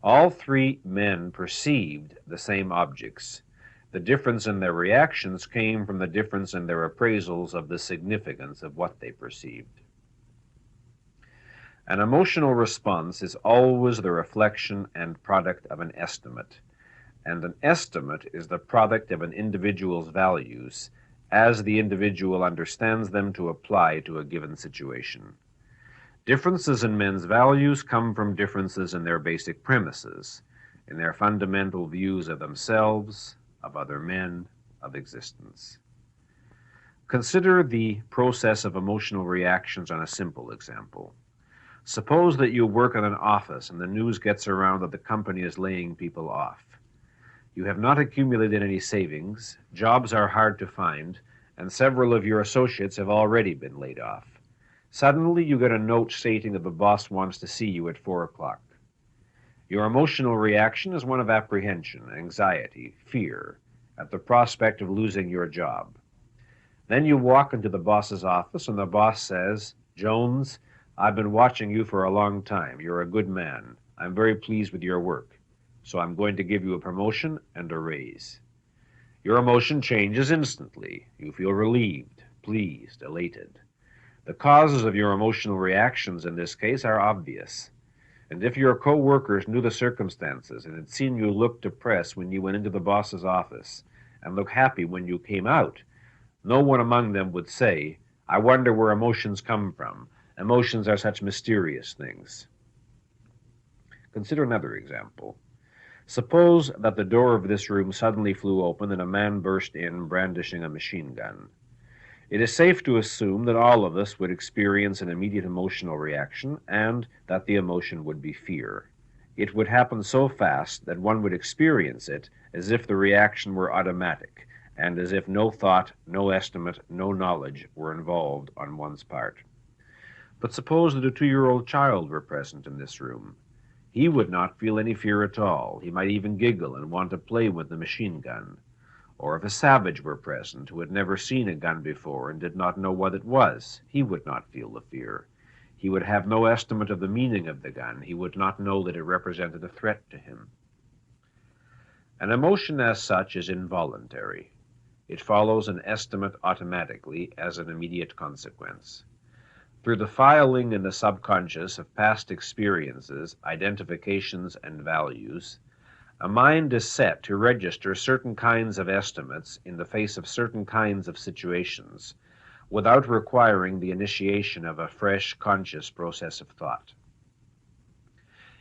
All 3 men perceived the same objects. The difference in their reactions came from the difference in their appraisals of the significance of what they perceived. An emotional response is always the reflection and product of an estimate, and an estimate is the product of an individual's values as the individual understands them to apply to a given situation. Differences in men's values come from differences in their basic premises, in their fundamental views of themselves, of other men, of existence. Consider the process of emotional reactions on a simple example. Suppose that you work in an office and the news gets around that the company is laying people off. You have not accumulated any savings, jobs are hard to find, and several of your associates have already been laid off. Suddenly you get a note stating that the boss wants to see you at 4 o'clock. Your emotional reaction is one of apprehension, anxiety, fear, at the prospect of losing your job. Then you walk into the boss's office and the boss says, "Jones, I've been watching you for a long time. You're a good man. I'm very pleased with your work. So I'm going to give you a promotion and a raise." Your emotion changes instantly. You feel relieved, pleased, elated. The causes of your emotional reactions in this case are obvious. And if your co-workers knew the circumstances and had seen you look depressed when you went into the boss's office and look happy when you came out, no one among them would say, "I wonder where emotions come from. Emotions are such mysterious things." Consider another example. Suppose that the door of this room suddenly flew open and a man burst in brandishing a machine gun. It is safe to assume that all of us would experience an immediate emotional reaction and that the emotion would be fear. It would happen so fast that one would experience it as if the reaction were automatic and as if no thought, no estimate, no knowledge were involved on one's part. But suppose that a 2-year-old child were present in this room. He would not feel any fear at all. He might even giggle and want to play with the machine gun. Or if a savage were present who had never seen a gun before and did not know what it was, he would not feel the fear. He would have no estimate of the meaning of the gun. He would not know that it represented a threat to him. An emotion as such is involuntary. It follows an estimate automatically as an immediate consequence. Through the filing in the subconscious of past experiences, identifications, and values, a mind is set to register certain kinds of estimates in the face of certain kinds of situations, without requiring the initiation of a fresh, conscious process of thought.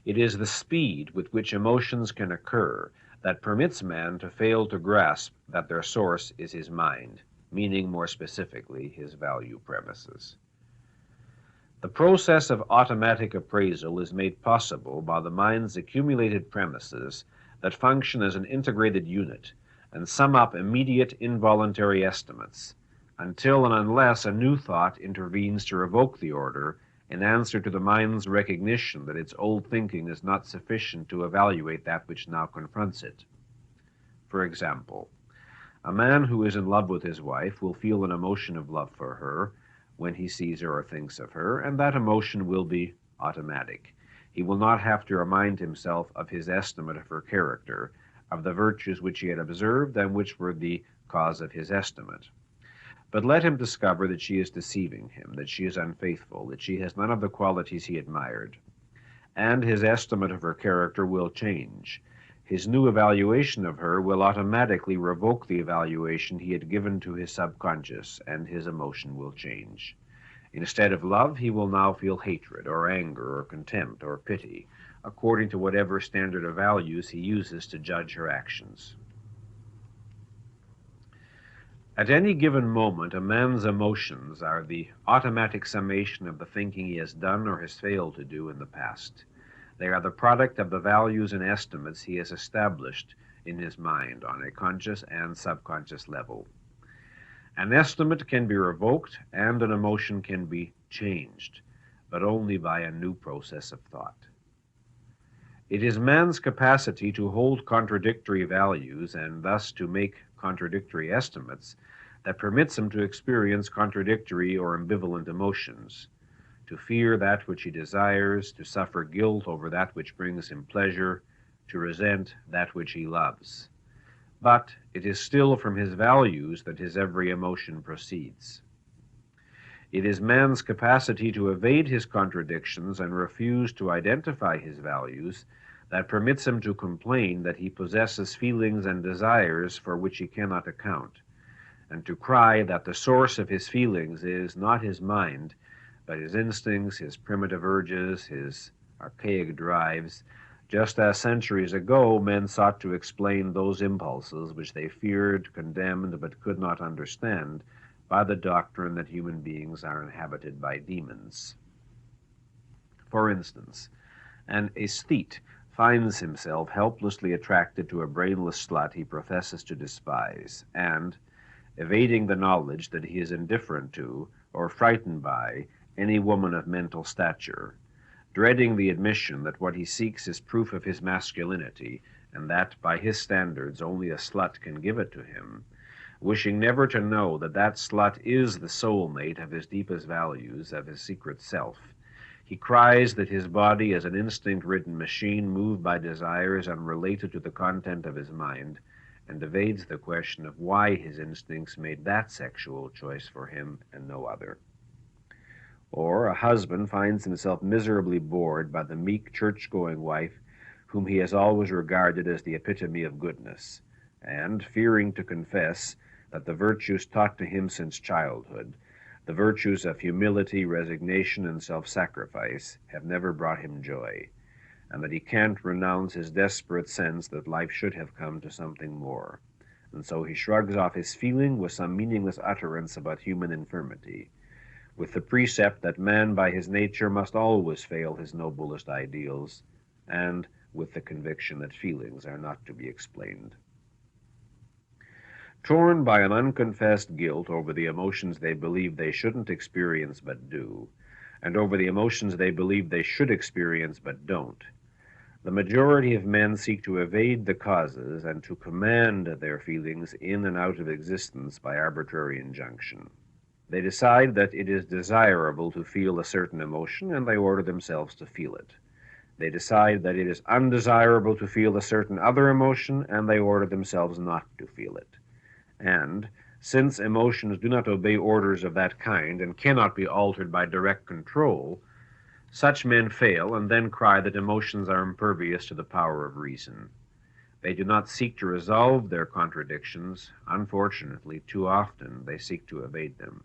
It is the speed with which emotions can occur that permits man to fail to grasp that their source is his mind, meaning more specifically his value premises. The process of automatic appraisal is made possible by the mind's accumulated premises that function as an integrated unit and sum up immediate involuntary estimates, until and unless a new thought intervenes to revoke the order in answer to the mind's recognition that its old thinking is not sufficient to evaluate that which now confronts it. For example, a man who is in love with his wife will feel an emotion of love for her when he sees her or thinks of her, and that emotion will be automatic. He will not have to remind himself of his estimate of her character, of the virtues which he had observed and which were the cause of his estimate. But let him discover that she is deceiving him, that she is unfaithful, that she has none of the qualities he admired, and his estimate of her character will change. His new evaluation of her will automatically revoke the evaluation he had given to his subconscious, and his emotion will change. Instead of love, he will now feel hatred, or anger, or contempt, or pity, according to whatever standard of values he uses to judge her actions. At any given moment, a man's emotions are the automatic summation of the thinking he has done or has failed to do in the past. They are the product of the values and estimates he has established in his mind on a conscious and subconscious level. An estimate can be revoked and an emotion can be changed, but only by a new process of thought. It is man's capacity to hold contradictory values and thus to make contradictory estimates that permits him to experience contradictory or ambivalent emotions, to fear that which he desires, to suffer guilt over that which brings him pleasure, to resent that which he loves. But it is still from his values that his every emotion proceeds. It is man's capacity to evade his contradictions and refuse to identify his values that permits him to complain that he possesses feelings and desires for which he cannot account, and to cry that the source of his feelings is not his mind, but his instincts, his primitive urges, his archaic drives, just as centuries ago men sought to explain those impulses which they feared, condemned, but could not understand by the doctrine that human beings are inhabited by demons. For instance, an aesthete finds himself helplessly attracted to a brainless slut he professes to despise, and, evading the knowledge that he is indifferent to or frightened by any woman of mental stature, dreading the admission that what he seeks is proof of his masculinity, and that, by his standards, only a slut can give it to him, wishing never to know that that slut is the soulmate of his deepest values, of his secret self, he cries that his body is an instinct-ridden machine moved by desires unrelated to the content of his mind, and evades the question of why his instincts made that sexual choice for him and no other. Or a husband finds himself miserably bored by the meek church-going wife whom he has always regarded as the epitome of goodness, and, fearing to confess that the virtues taught to him since childhood, the virtues of humility, resignation, and self-sacrifice, have never brought him joy, and that he can't renounce his desperate sense that life should have come to something more, and so he shrugs off his feeling with some meaningless utterance about human infirmity, with the precept that man by his nature must always fail his noblest ideals, and with the conviction that feelings are not to be explained. Torn by an unconfessed guilt over the emotions they believe they shouldn't experience but do, and over the emotions they believe they should experience but don't, the majority of men seek to evade the causes and to command their feelings in and out of existence by arbitrary injunction. They decide that it is desirable to feel a certain emotion, and they order themselves to feel it. They decide that it is undesirable to feel a certain other emotion, and they order themselves not to feel it. And, since emotions do not obey orders of that kind and cannot be altered by direct control, such men fail and then cry that emotions are impervious to the power of reason. They do not seek to resolve their contradictions. Unfortunately, too often they seek to evade them.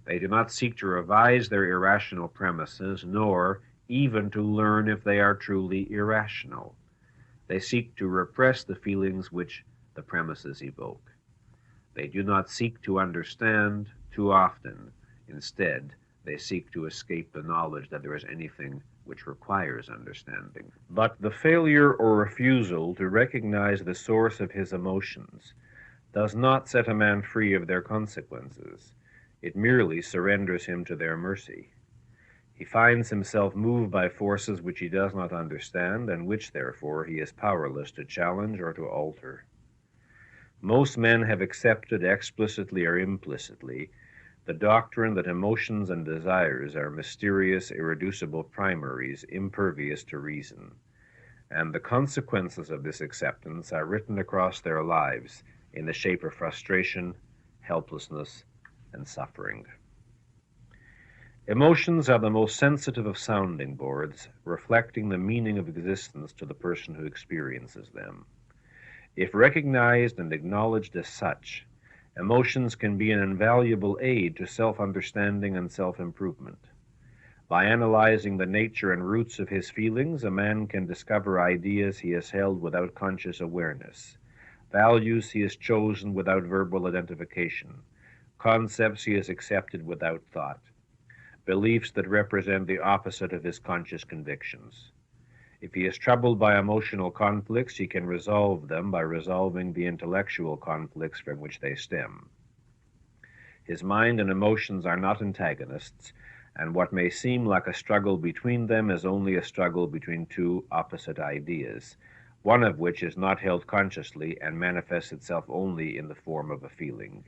They do not seek to revise their irrational premises, nor even to learn if they are truly irrational. They seek to repress the feelings which the premises evoke. They do not seek to understand too often. Instead, they seek to escape the knowledge that there is anything which requires understanding. But the failure or refusal to recognize the source of his emotions does not set a man free of their consequences. It merely surrenders him to their mercy. He finds himself moved by forces which he does not understand, and which, therefore, he is powerless to challenge or to alter. Most men have accepted, explicitly or implicitly, the doctrine that emotions and desires are mysterious, irreducible primaries, impervious to reason, and the consequences of this acceptance are written across their lives in the shape of frustration, helplessness, and suffering. Emotions are the most sensitive of sounding boards, reflecting the meaning of existence to the person who experiences them. If recognized and acknowledged as such, emotions can be an invaluable aid to self-understanding and self-improvement. By analyzing the nature and roots of his feelings, a man can discover ideas he has held without conscious awareness, values he has chosen without verbal identification, concepts he has accepted without thought, beliefs that represent the opposite of his conscious convictions. If he is troubled by emotional conflicts, he can resolve them by resolving the intellectual conflicts from which they stem. His mind and emotions are not antagonists, and what may seem like a struggle between them is only a struggle between two opposite ideas, one of which is not held consciously and manifests itself only in the form of a feeling.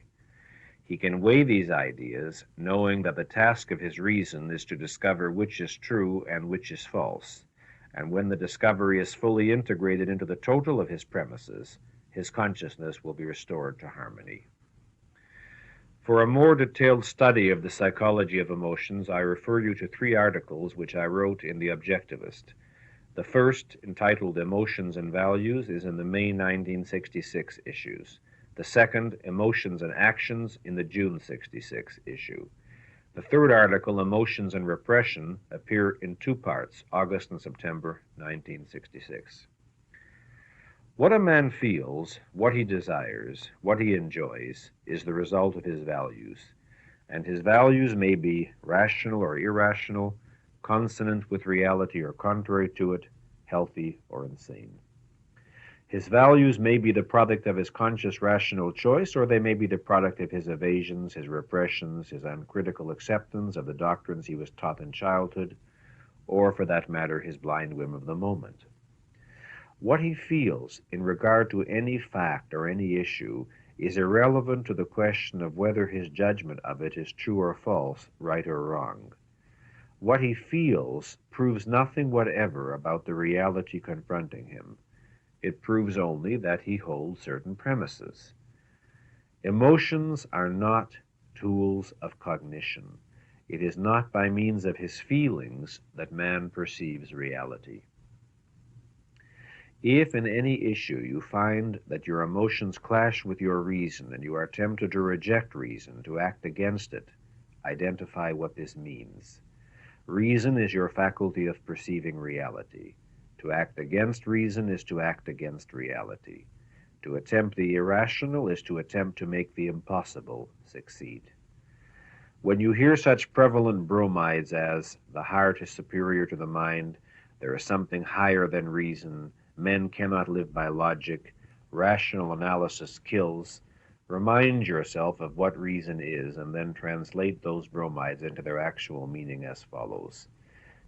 He can weigh these ideas, knowing that the task of his reason is to discover which is true and which is false, and when the discovery is fully integrated into the total of his premises, his consciousness will be restored to harmony. For a more detailed study of the psychology of emotions, I refer you to 3 articles which I wrote in The Objectivist. The first, entitled Emotions and Values, is in the May 1966 issues. The second, Emotions and Actions, in the June 66 issue. The third article, Emotions and Repression, appear in 2 parts, August and September 1966. What a man feels, what he desires, what he enjoys, is the result of his values, and his values may be rational or irrational, consonant with reality or contrary to it, healthy or insane. His values may be the product of his conscious rational choice, or they may be the product of his evasions, his repressions, his uncritical acceptance of the doctrines he was taught in childhood, or, for that matter, his blind whim of the moment. What he feels in regard to any fact or any issue is irrelevant to the question of whether his judgment of it is true or false, right or wrong. What he feels proves nothing whatever about the reality confronting him. It proves only that he holds certain premises. Emotions are not tools of cognition. It is not by means of his feelings that man perceives reality. If in any issue you find that your emotions clash with your reason and you are tempted to reject reason, to act against it, identify what this means. Reason is your faculty of perceiving reality. To act against reason is to act against reality. To attempt the irrational is to attempt to make the impossible succeed. When you hear such prevalent bromides as, the heart is superior to the mind, there is something higher than reason, men cannot live by logic, rational analysis kills, remind yourself of what reason is, and then translate those bromides into their actual meaning as follows.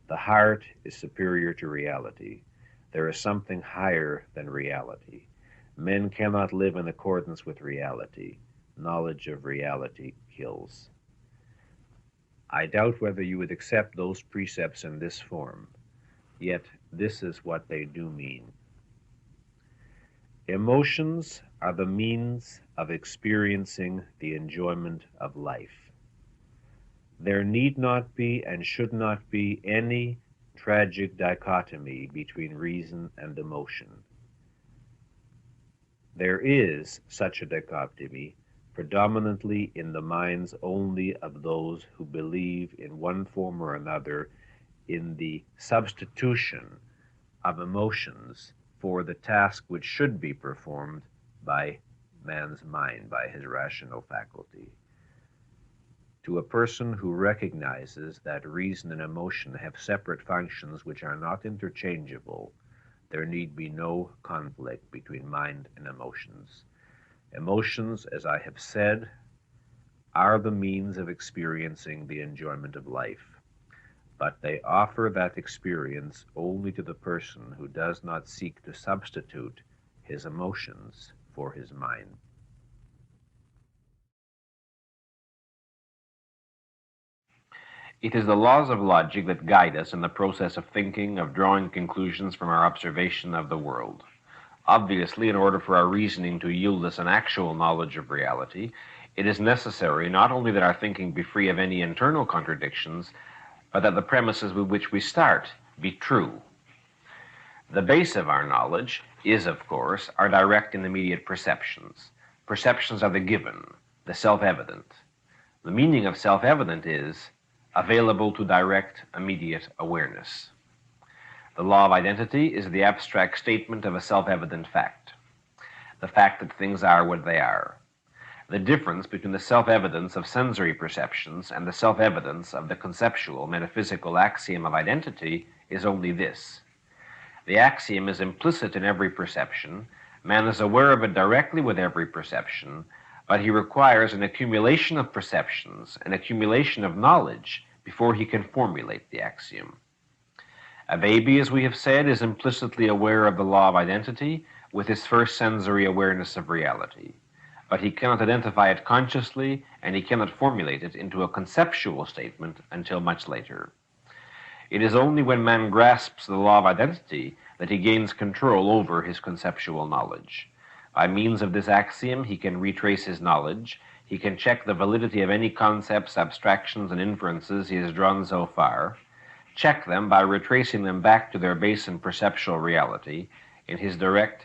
The heart is superior to reality. There is something higher than reality. Men cannot live in accordance with reality. Knowledge of reality kills. I doubt whether you would accept those precepts in this form, yet this is what they do mean. Emotions are the means of experiencing the enjoyment of life. There need not be and should not be any tragic dichotomy between reason and emotion. There is such a dichotomy predominantly in the minds only of those who believe in one form or another in the substitution of emotions for the task which should be performed by man's mind, by his rational faculty. To a person who recognizes that reason and emotion have separate functions which are not interchangeable, there need be no conflict between mind and emotions. Emotions, as I have said, are the means of experiencing the enjoyment of life, but they offer that experience only to the person who does not seek to substitute his emotions for his mind. It is the laws of logic that guide us in the process of thinking, of drawing conclusions from our observation of the world. Obviously, in order for our reasoning to yield us an actual knowledge of reality, it is necessary not only that our thinking be free of any internal contradictions, but that the premises with which we start be true. The base of our knowledge is, of course, our direct and immediate perceptions. Perceptions are the given, the self-evident. The meaning of self-evident is available to direct, immediate awareness. The law of identity is the abstract statement of a self-evident fact, the fact that things are what they are. The difference between the self-evidence of sensory perceptions and the self-evidence of the conceptual, metaphysical axiom of identity is only this. The axiom is implicit in every perception. Man is aware of it directly with every perception, but he requires an accumulation of perceptions, an accumulation of knowledge, before he can formulate the axiom. A baby, as we have said, is implicitly aware of the law of identity with his first sensory awareness of reality, but he cannot identify it consciously, and he cannot formulate it into a conceptual statement until much later. It is only when man grasps the law of identity that he gains control over his conceptual knowledge. By means of this axiom, he can retrace his knowledge, he can check the validity of any concepts, abstractions, and inferences he has drawn so far, check them by retracing them back to their base in perceptual reality, in his direct,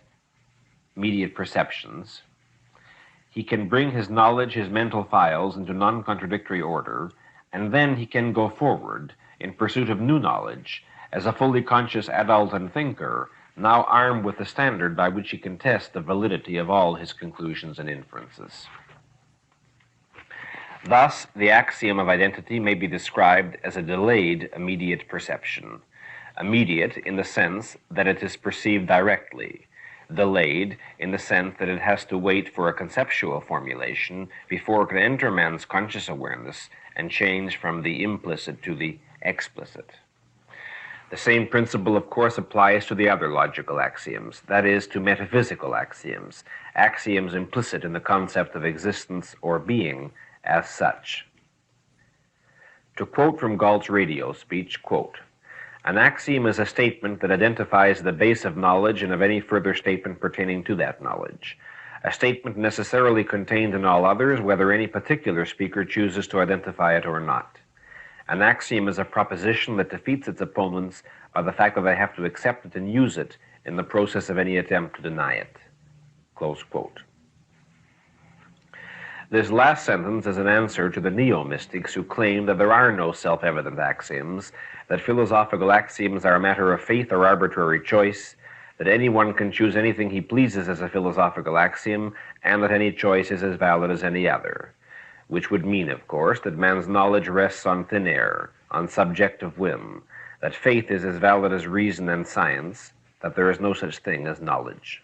immediate perceptions. He can bring his knowledge, his mental files, into non-contradictory order, and then he can go forward in pursuit of new knowledge as a fully conscious adult and thinker, now armed with the standard by which he can test the validity of all his conclusions and inferences. Thus, the axiom of identity may be described as a delayed immediate perception. Immediate in the sense that it is perceived directly, delayed in the sense that it has to wait for a conceptual formulation before it can enter man's conscious awareness and change from the implicit to the explicit. The same principle, of course, applies to the other logical axioms, that is, to metaphysical axioms, axioms implicit in the concept of existence or being as such. To quote from Galt's radio speech, quote, "An axiom is a statement that identifies the base of knowledge and of any further statement pertaining to that knowledge. A statement necessarily contained in all others, whether any particular speaker chooses to identify it or not. An axiom is a proposition that defeats its opponents by the fact that they have to accept it and use it in the process of any attempt to deny it." Close quote. This last sentence is an answer to the neo-mystics who claim that there are no self-evident axioms, that philosophical axioms are a matter of faith or arbitrary choice, that anyone can choose anything he pleases as a philosophical axiom, and that any choice is as valid as any other. Which would mean, of course, that man's knowledge rests on thin air, on subjective whim, that faith is as valid as reason and science, that there is no such thing as knowledge.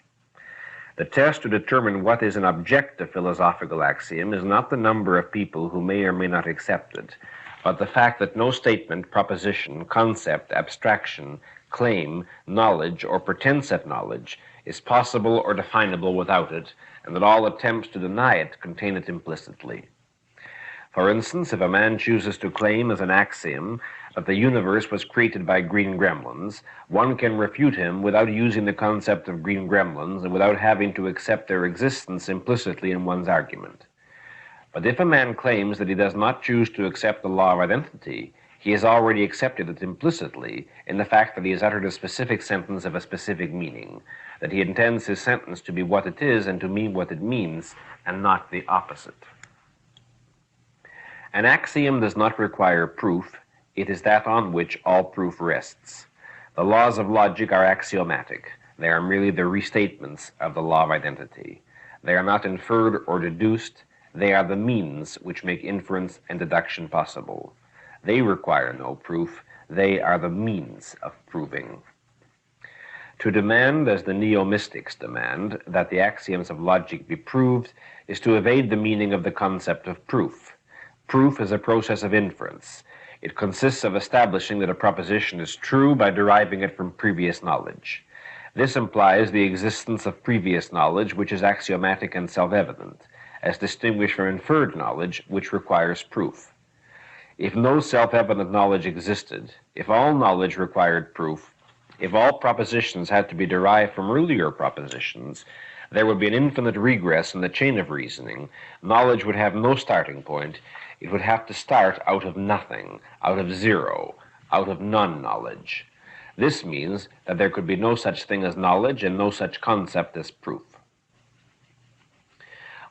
The test to determine what is an objective philosophical axiom is not the number of people who may or may not accept it, but the fact that no statement, proposition, concept, abstraction, claim, knowledge, or pretense at knowledge is possible or definable without it, and that all attempts to deny it contain it implicitly. For instance, if a man chooses to claim as an axiom that the universe was created by green gremlins, one can refute him without using the concept of green gremlins and without having to accept their existence implicitly in one's argument. But if a man claims that he does not choose to accept the law of identity, he has already accepted it implicitly in the fact that he has uttered a specific sentence of a specific meaning, that he intends his sentence to be what it is and to mean what it means, and not the opposite. An axiom does not require proof. It is that on which all proof rests. The laws of logic are axiomatic. They are merely the restatements of the law of identity. They are not inferred or deduced. They are the means which make inference and deduction possible. They require no proof. They are the means of proving. To demand, as the neo-mystics demand, that the axioms of logic be proved is to evade the meaning of the concept of proof. Proof is a process of inference. It consists of establishing that a proposition is true by deriving it from previous knowledge. This implies the existence of previous knowledge which is axiomatic and self-evident, as distinguished from inferred knowledge which requires proof. If no self-evident knowledge existed, if all knowledge required proof, if all propositions had to be derived from earlier propositions, there would be an infinite regress in the chain of reasoning. Knowledge would have no starting point. It would have to start out of nothing, out of zero, out of non-knowledge. This means that there could be no such thing as knowledge and no such concept as proof.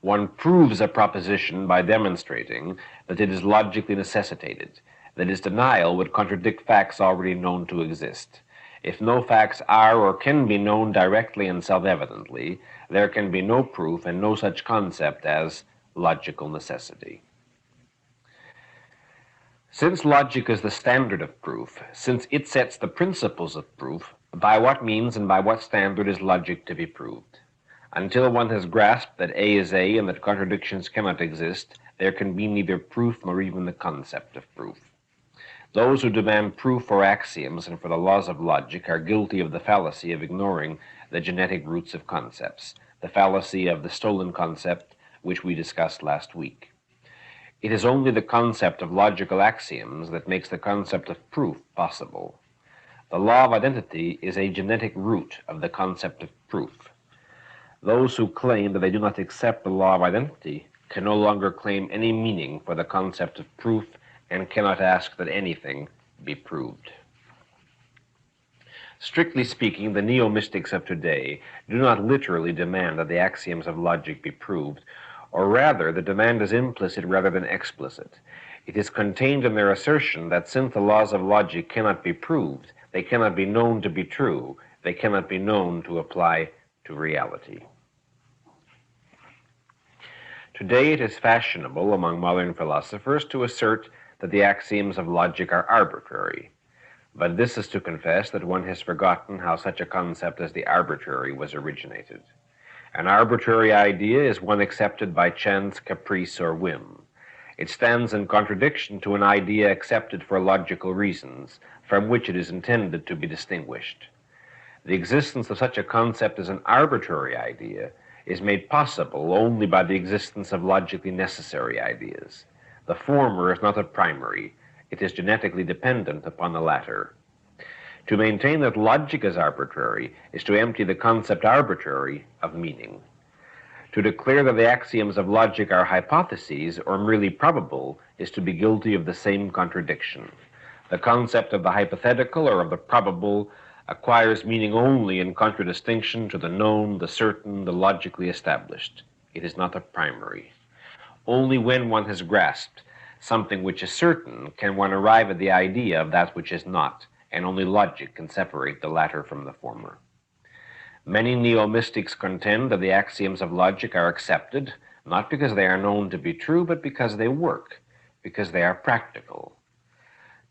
One proves a proposition by demonstrating that it is logically necessitated, that its denial would contradict facts already known to exist. If no facts are or can be known directly and self-evidently, there can be no proof and no such concept as logical necessity. Since logic is the standard of proof, since it sets the principles of proof, by what means and by what standard is logic to be proved? Until one has grasped that A is A and that contradictions cannot exist, there can be neither proof nor even the concept of proof. Those who demand proof for axioms and for the laws of logic are guilty of the fallacy of ignoring the genetic roots of concepts, the fallacy of the stolen concept which we discussed last week. It is only the concept of logical axioms that makes the concept of proof possible. The law of identity is a genetic root of the concept of proof. Those who claim that they do not accept the law of identity can no longer claim any meaning for the concept of proof and cannot ask that anything be proved. Strictly speaking, the neo-mystics of today do not literally demand that the axioms of logic be proved, or rather, the demand is implicit rather than explicit. It is contained in their assertion that since the laws of logic cannot be proved, they cannot be known to be true, they cannot be known to apply to reality. Today it is fashionable among modern philosophers to assert that the axioms of logic are arbitrary, but this is to confess that one has forgotten how such a concept as the arbitrary was originated. An arbitrary idea is one accepted by chance, caprice, or whim. It stands in contradiction to an idea accepted for logical reasons, from which it is intended to be distinguished. The existence of such a concept as an arbitrary idea is made possible only by the existence of logically necessary ideas. The former is not a primary, it is genetically dependent upon the latter. To maintain that logic is arbitrary is to empty the concept arbitrary of meaning. To declare that the axioms of logic are hypotheses or merely probable is to be guilty of the same contradiction. The concept of the hypothetical or of the probable acquires meaning only in contradistinction to the known, the certain, the logically established. It is not a primary. Only when one has grasped something which is certain can one arrive at the idea of that which is not, and only logic can separate the latter from the former. Many neo-mystics contend that the axioms of logic are accepted, not because they are known to be true, but because they work, because they are practical.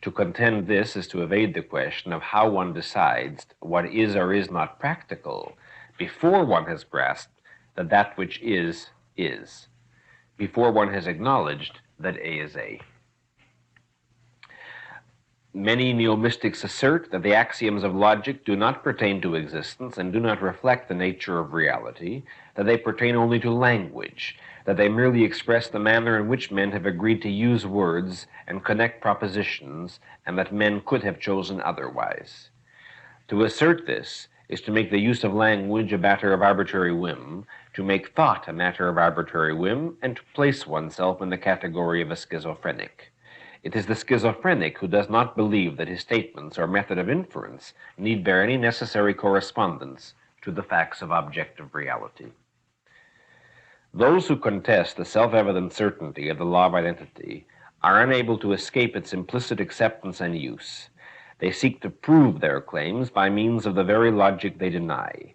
To contend this is to evade the question of how one decides what is or is not practical before one has grasped that that which is, before one has acknowledged that A is A. Many neo-mystics assert that the axioms of logic do not pertain to existence and do not reflect the nature of reality, that they pertain only to language, that they merely express the manner in which men have agreed to use words and connect propositions, and that men could have chosen otherwise. To assert this is to make the use of language a matter of arbitrary whim, to make thought a matter of arbitrary whim, and to place oneself in the category of a schizophrenic. It is the schizophrenic who does not believe that his statements or method of inference need bear any necessary correspondence to the facts of objective reality. Those who contest the self-evident certainty of the law of identity are unable to escape its implicit acceptance and use. They seek to prove their claims by means of the very logic they deny.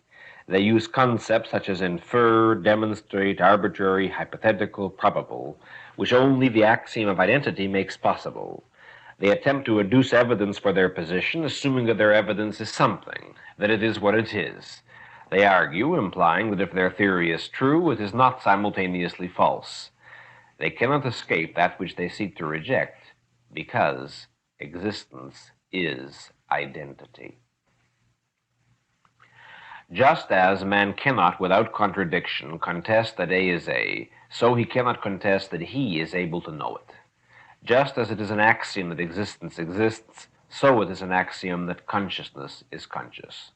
They use concepts such as infer, demonstrate, arbitrary, hypothetical, probable, which only the axiom of identity makes possible. They attempt to adduce evidence for their position, assuming that their evidence is something, that it is what it is. They argue, implying that if their theory is true, it is not simultaneously false. They cannot escape that which they seek to reject, because existence is identity. Just as man cannot, without contradiction, contest that A is A, so he cannot contest that he is able to know it. Just as it is an axiom that existence exists, so it is an axiom that consciousness is conscious.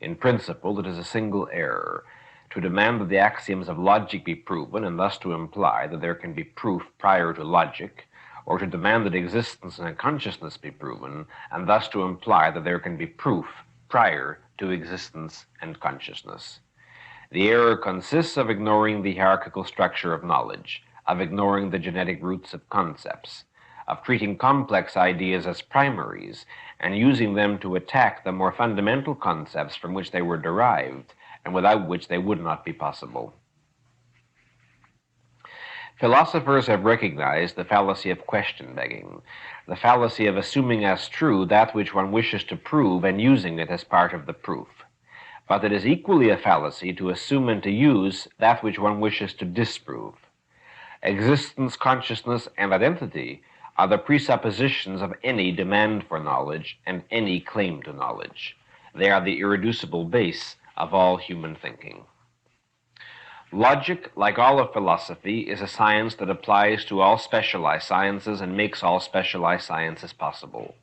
In principle, it is a single error to demand that the axioms of logic be proven, and thus to imply that there can be proof prior to logic, or to demand that existence and consciousness be proven, and thus to imply that there can be proof prior to existence and consciousness. The error consists of ignoring the hierarchical structure of knowledge, of ignoring the genetic roots of concepts, of treating complex ideas as primaries, and using them to attack the more fundamental concepts from which they were derived, and without which they would not be possible. Philosophers have recognized the fallacy of question-begging, the fallacy of assuming as true that which one wishes to prove and using it as part of the proof. But it is equally a fallacy to assume and to use that which one wishes to disprove. Existence, consciousness, and identity are the presuppositions of any demand for knowledge and any claim to knowledge. They are the irreducible base of all human thinking. Logic, like all of philosophy, is a science that applies to all specialized sciences and makes all specialized sciences possible.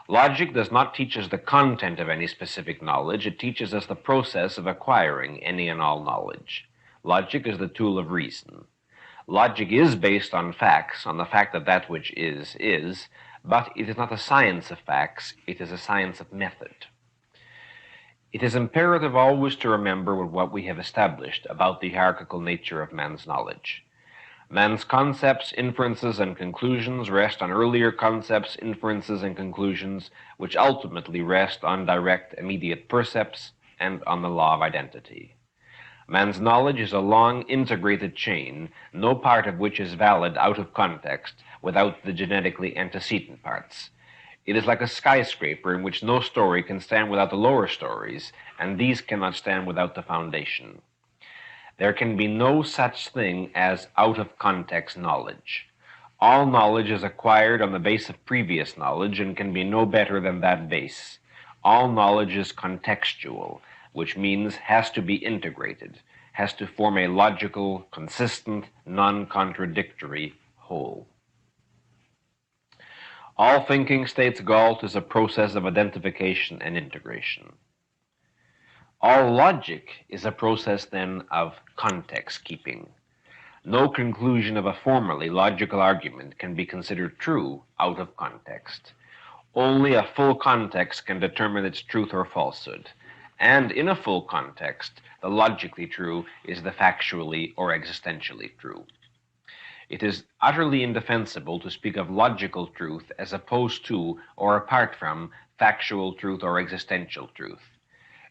Logic does not teach us the content of any specific knowledge, it teaches us the process of acquiring any and all knowledge. Logic is the tool of reason. Logic is based on facts, on the fact that that which is, but it is not a science of facts, it is a science of method. It is imperative always to remember what we have established about the hierarchical nature of man's knowledge. Man's concepts, inferences, and conclusions rest on earlier concepts, inferences, and conclusions, which ultimately rest on direct, immediate percepts and on the law of identity. Man's knowledge is a long, integrated chain, no part of which is valid out of context without the genetically antecedent parts. It is like a skyscraper in which no story can stand without the lower stories, and these cannot stand without the foundation. There can be no such thing as out-of-context knowledge. All knowledge is acquired on the base of previous knowledge and can be no better than that base. All knowledge is contextual, which means has to be integrated, has to form a logical, consistent, non-contradictory whole. All thinking, states Galt, is a process of identification and integration. All logic is a process, then, of context-keeping. No conclusion of a formerly logical argument can be considered true out of context. Only a full context can determine its truth or falsehood. And in a full context, the logically true is the factually or existentially true. It is utterly indefensible to speak of logical truth as opposed to or apart from factual truth or existential truth.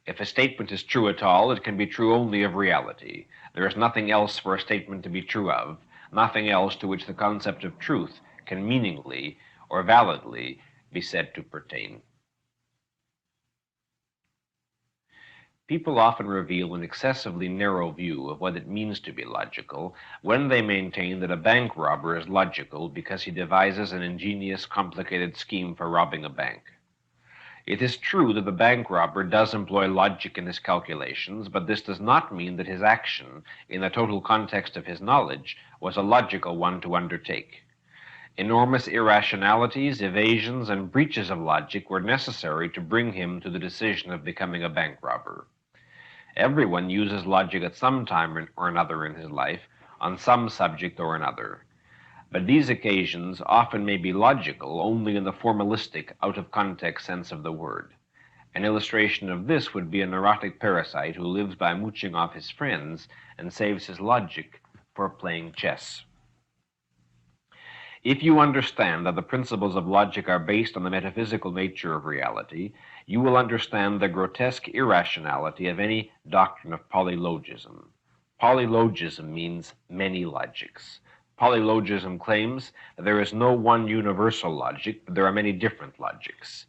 If a statement is true at all, it can be true only of reality. There is nothing else for a statement to be true of, nothing else to which the concept of truth can meaningly or validly be said to pertain. People often reveal an excessively narrow view of what it means to be logical when they maintain that a bank robber is logical because he devises an ingenious, complicated scheme for robbing a bank. It is true that the bank robber does employ logic in his calculations, but this does not mean that his action, in the total context of his knowledge, was a logical one to undertake. Enormous irrationalities, evasions, and breaches of logic were necessary to bring him to the decision of becoming a bank robber. Everyone uses logic at some time or another in his life, on some subject or another. But these occasions often may be logical only in the formalistic, out-of-context sense of the word. An illustration of this would be a neurotic parasite who lives by mooching off his friends and saves his logic for playing chess. If you understand that the principles of logic are based on the metaphysical nature of reality, you will understand the grotesque irrationality of any doctrine of polylogism. Polylogism means many logics. Polylogism claims that there is no one universal logic, but there are many different logics.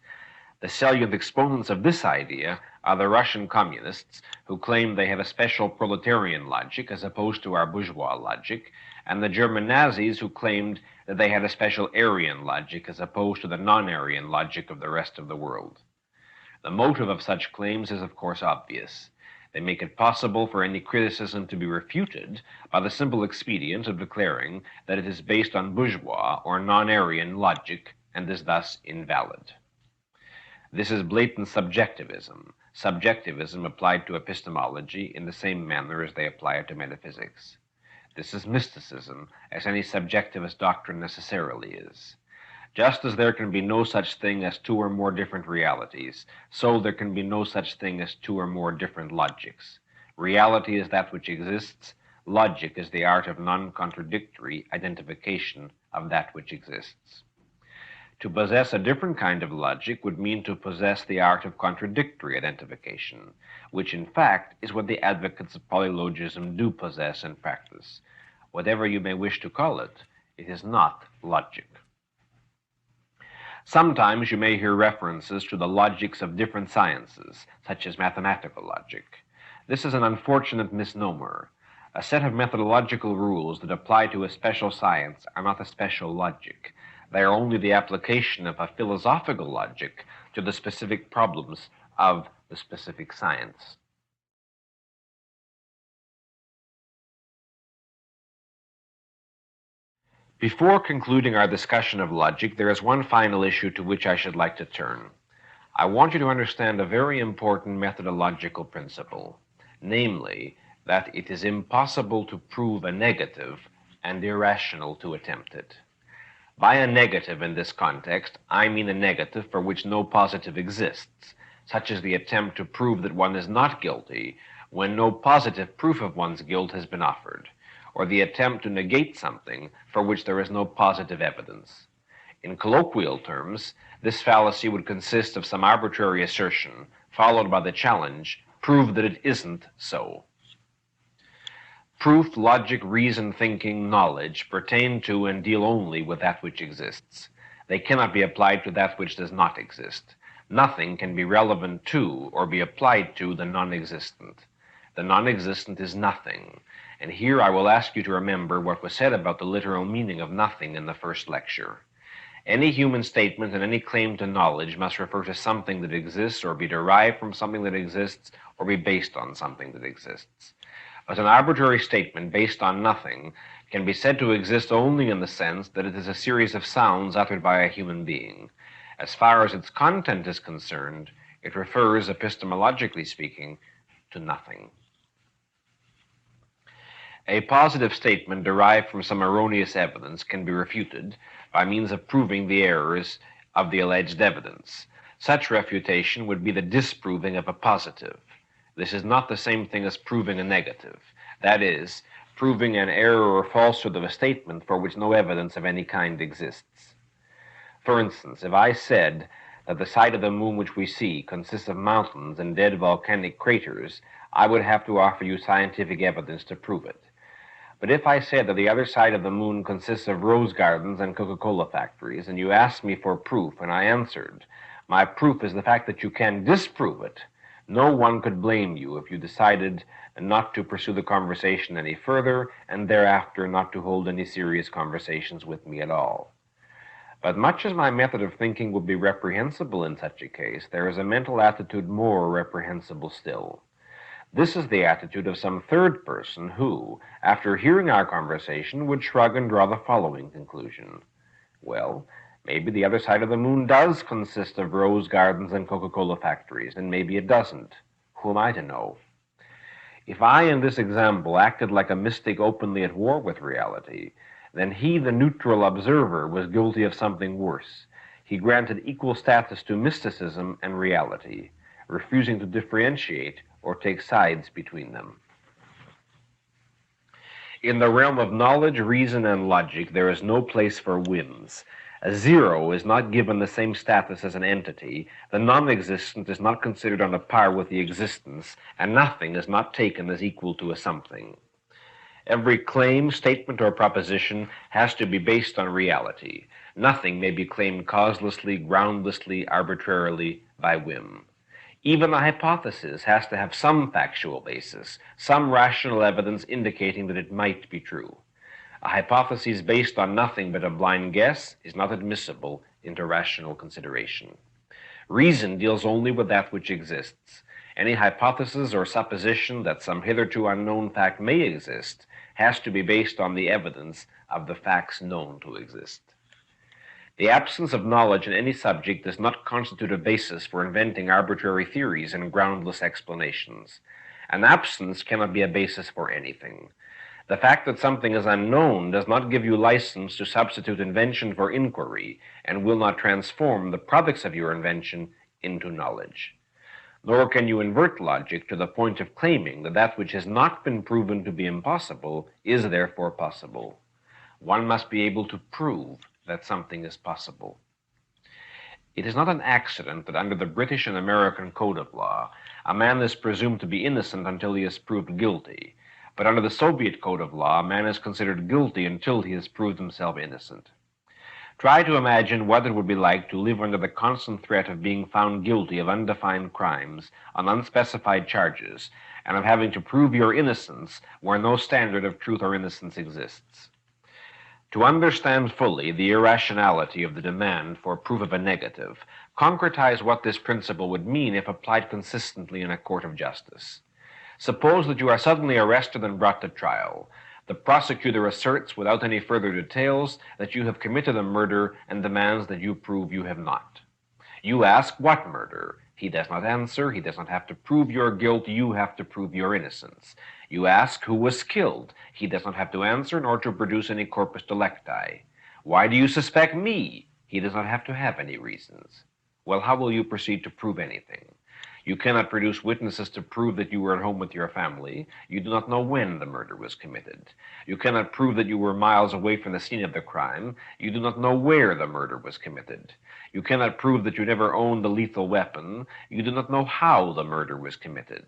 The salient exponents of this idea are the Russian communists, who claim they have a special proletarian logic as opposed to our bourgeois logic, and the German Nazis, who claimed that they had a special Aryan logic as opposed to the non-Aryan logic of the rest of the world. The motive of such claims is, of course, obvious. They make it possible for any criticism to be refuted by the simple expedient of declaring that it is based on bourgeois or non-Aryan logic and is thus invalid. This is blatant subjectivism, subjectivism applied to epistemology in the same manner as they apply it to metaphysics. This is mysticism, as any subjectivist doctrine necessarily is. Just as there can be no such thing as two or more different realities, so there can be no such thing as two or more different logics. Reality is that which exists. Logic is the art of non-contradictory identification of that which exists. To possess a different kind of logic would mean to possess the art of contradictory identification, which in fact is what the advocates of polylogism do possess in practice. Whatever you may wish to call it, it is not logic. Sometimes you may hear references to the logics of different sciences, such as mathematical logic. This is an unfortunate misnomer. A set of methodological rules that apply to a special science are not a special logic. They are only the application of a philosophical logic to the specific problems of the specific science. Before concluding our discussion of logic, there is one final issue to which I should like to turn. I want you to understand a very important methodological principle, namely, that it is impossible to prove a negative and irrational to attempt it. By a negative in this context, I mean a negative for which no positive exists, such as the attempt to prove that one is not guilty when no positive proof of one's guilt has been offered, or the attempt to negate something for which there is no positive evidence. In colloquial terms, this fallacy would consist of some arbitrary assertion, followed by the challenge, prove that it isn't so. Proof, logic, reason, thinking, knowledge pertain to and deal only with that which exists. They cannot be applied to that which does not exist. Nothing can be relevant to or be applied to the non-existent. The non-existent is nothing. And here I will ask you to remember what was said about the literal meaning of nothing in the first lecture. Any human statement and any claim to knowledge must refer to something that exists or be derived from something that exists or be based on something that exists. But an arbitrary statement based on nothing can be said to exist only in the sense that it is a series of sounds uttered by a human being. As far as its content is concerned, it refers, epistemologically speaking, to nothing. A positive statement derived from some erroneous evidence can be refuted by means of proving the errors of the alleged evidence. Such refutation would be the disproving of a positive. This is not the same thing as proving a negative. That is, proving an error or falsehood of a statement for which no evidence of any kind exists. For instance, if I said that the side of the moon which we see consists of mountains and dead volcanic craters, I would have to offer you scientific evidence to prove it. But if I said that the other side of the moon consists of rose gardens and Coca-Cola factories, and you asked me for proof, and I answered, my proof is the fact that you can disprove it, no one could blame you if you decided not to pursue the conversation any further, and thereafter not to hold any serious conversations with me at all. But much as my method of thinking would be reprehensible in such a case, there is a mental attitude more reprehensible still. This is the attitude of some third person who, after hearing our conversation, would shrug and draw the following conclusion. Well, maybe the other side of the moon does consist of rose gardens and Coca-Cola factories, and maybe it doesn't. Who am I to know? If I, in this example, acted like a mystic openly at war with reality, then he, the neutral observer, was guilty of something worse. He granted equal status to mysticism and reality, refusing to differentiate or take sides between them. In the realm of knowledge, reason, and logic, there is no place for whims. A zero is not given the same status as an entity, the non-existent is not considered on a par with the existence, and nothing is not taken as equal to a something. Every claim, statement, or proposition has to be based on reality. Nothing may be claimed causelessly, groundlessly, arbitrarily, by whim. Even a hypothesis has to have some factual basis, some rational evidence indicating that it might be true. A hypothesis based on nothing but a blind guess is not admissible into rational consideration. Reason deals only with that which exists. Any hypothesis or supposition that some hitherto unknown fact may exist has to be based on the evidence of the facts known to exist. The absence of knowledge in any subject does not constitute a basis for inventing arbitrary theories and groundless explanations. An absence cannot be a basis for anything. The fact that something is unknown does not give you license to substitute invention for inquiry and will not transform the products of your invention into knowledge. Nor can you invert logic to the point of claiming that that which has not been proven to be impossible is therefore possible. One must be able to prove that something is possible. It is not an accident that under the British and American Code of Law, a man is presumed to be innocent until he is proved guilty. But under the Soviet Code of Law, a man is considered guilty until he has proved himself innocent. Try to imagine what it would be like to live under the constant threat of being found guilty of undefined crimes on unspecified charges, and of having to prove your innocence where no standard of truth or innocence exists. To understand fully the irrationality of the demand for proof of a negative, concretize what this principle would mean if applied consistently in a court of justice. Suppose that you are suddenly arrested and brought to trial. The prosecutor asserts, without any further details, that you have committed a murder and demands that you prove you have not. You ask, what murder? He does not answer. He does not have to prove your guilt. You have to prove your innocence. You ask, who was killed? He does not have to answer nor to produce any corpus delicti. Why do you suspect me? He does not have to have any reasons. Well, how will you proceed to prove anything? You cannot produce witnesses to prove that you were at home with your family. You do not know when the murder was committed. You cannot prove that you were miles away from the scene of the crime. You do not know where the murder was committed. You cannot prove that you never owned a lethal weapon. You do not know how the murder was committed.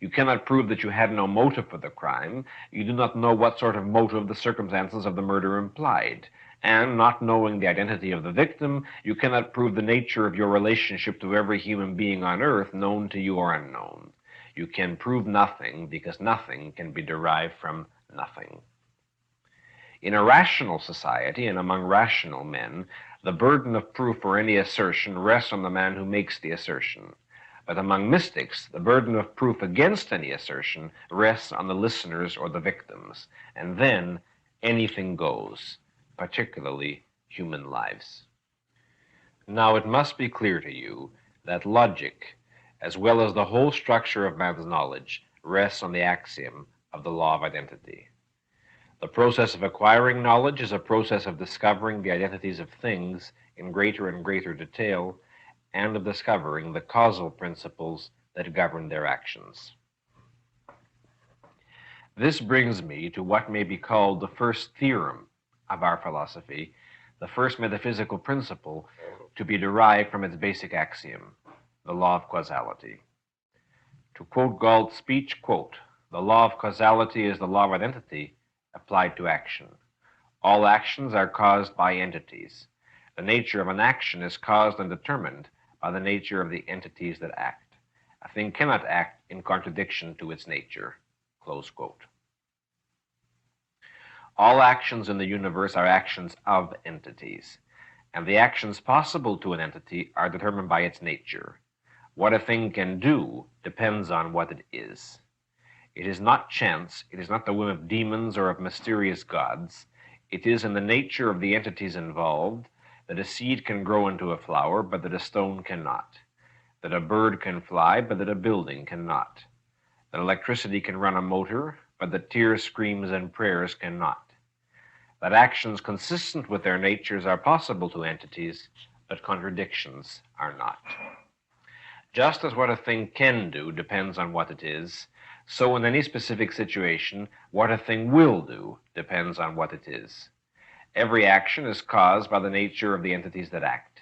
You cannot prove that you had no motive for the crime. You do not know what sort of motive the circumstances of the murder implied. And, not knowing the identity of the victim, you cannot prove the nature of your relationship to every human being on earth, known to you or unknown. You can prove nothing because nothing can be derived from nothing. In a rational society and among rational men, the burden of proof for any assertion rests on the man who makes the assertion. But among mystics, the burden of proof against any assertion rests on the listeners or the victims. And then anything goes, particularly human lives. Now it must be clear to you that logic, as well as the whole structure of man's knowledge, rests on the axiom of the law of identity. The process of acquiring knowledge is a process of discovering the identities of things in greater and greater detail, and of discovering the causal principles that govern their actions. This brings me to what may be called the first theorem of our philosophy, the first metaphysical principle to be derived from its basic axiom, the law of causality. To quote Galt's speech, quote, "The law of causality is the law of identity applied to action. All actions are caused by entities. The nature of an action is caused and determined by the nature of the entities that act. A thing cannot act in contradiction to its nature." Close quote. All actions in the universe are actions of entities, and the actions possible to an entity are determined by its nature. What a thing can do depends on what it is. It is not chance, it is not the whim of demons or of mysterious gods. It is in the nature of the entities involved that a seed can grow into a flower, but that a stone cannot. That a bird can fly, but that a building cannot. That electricity can run a motor, but that tears, screams, and prayers cannot. That actions consistent with their natures are possible to entities, but contradictions are not. Just as what a thing can do depends on what it is, So in any specific situation, what a thing will do depends on what it is. Every action is caused by the nature of the entities that act.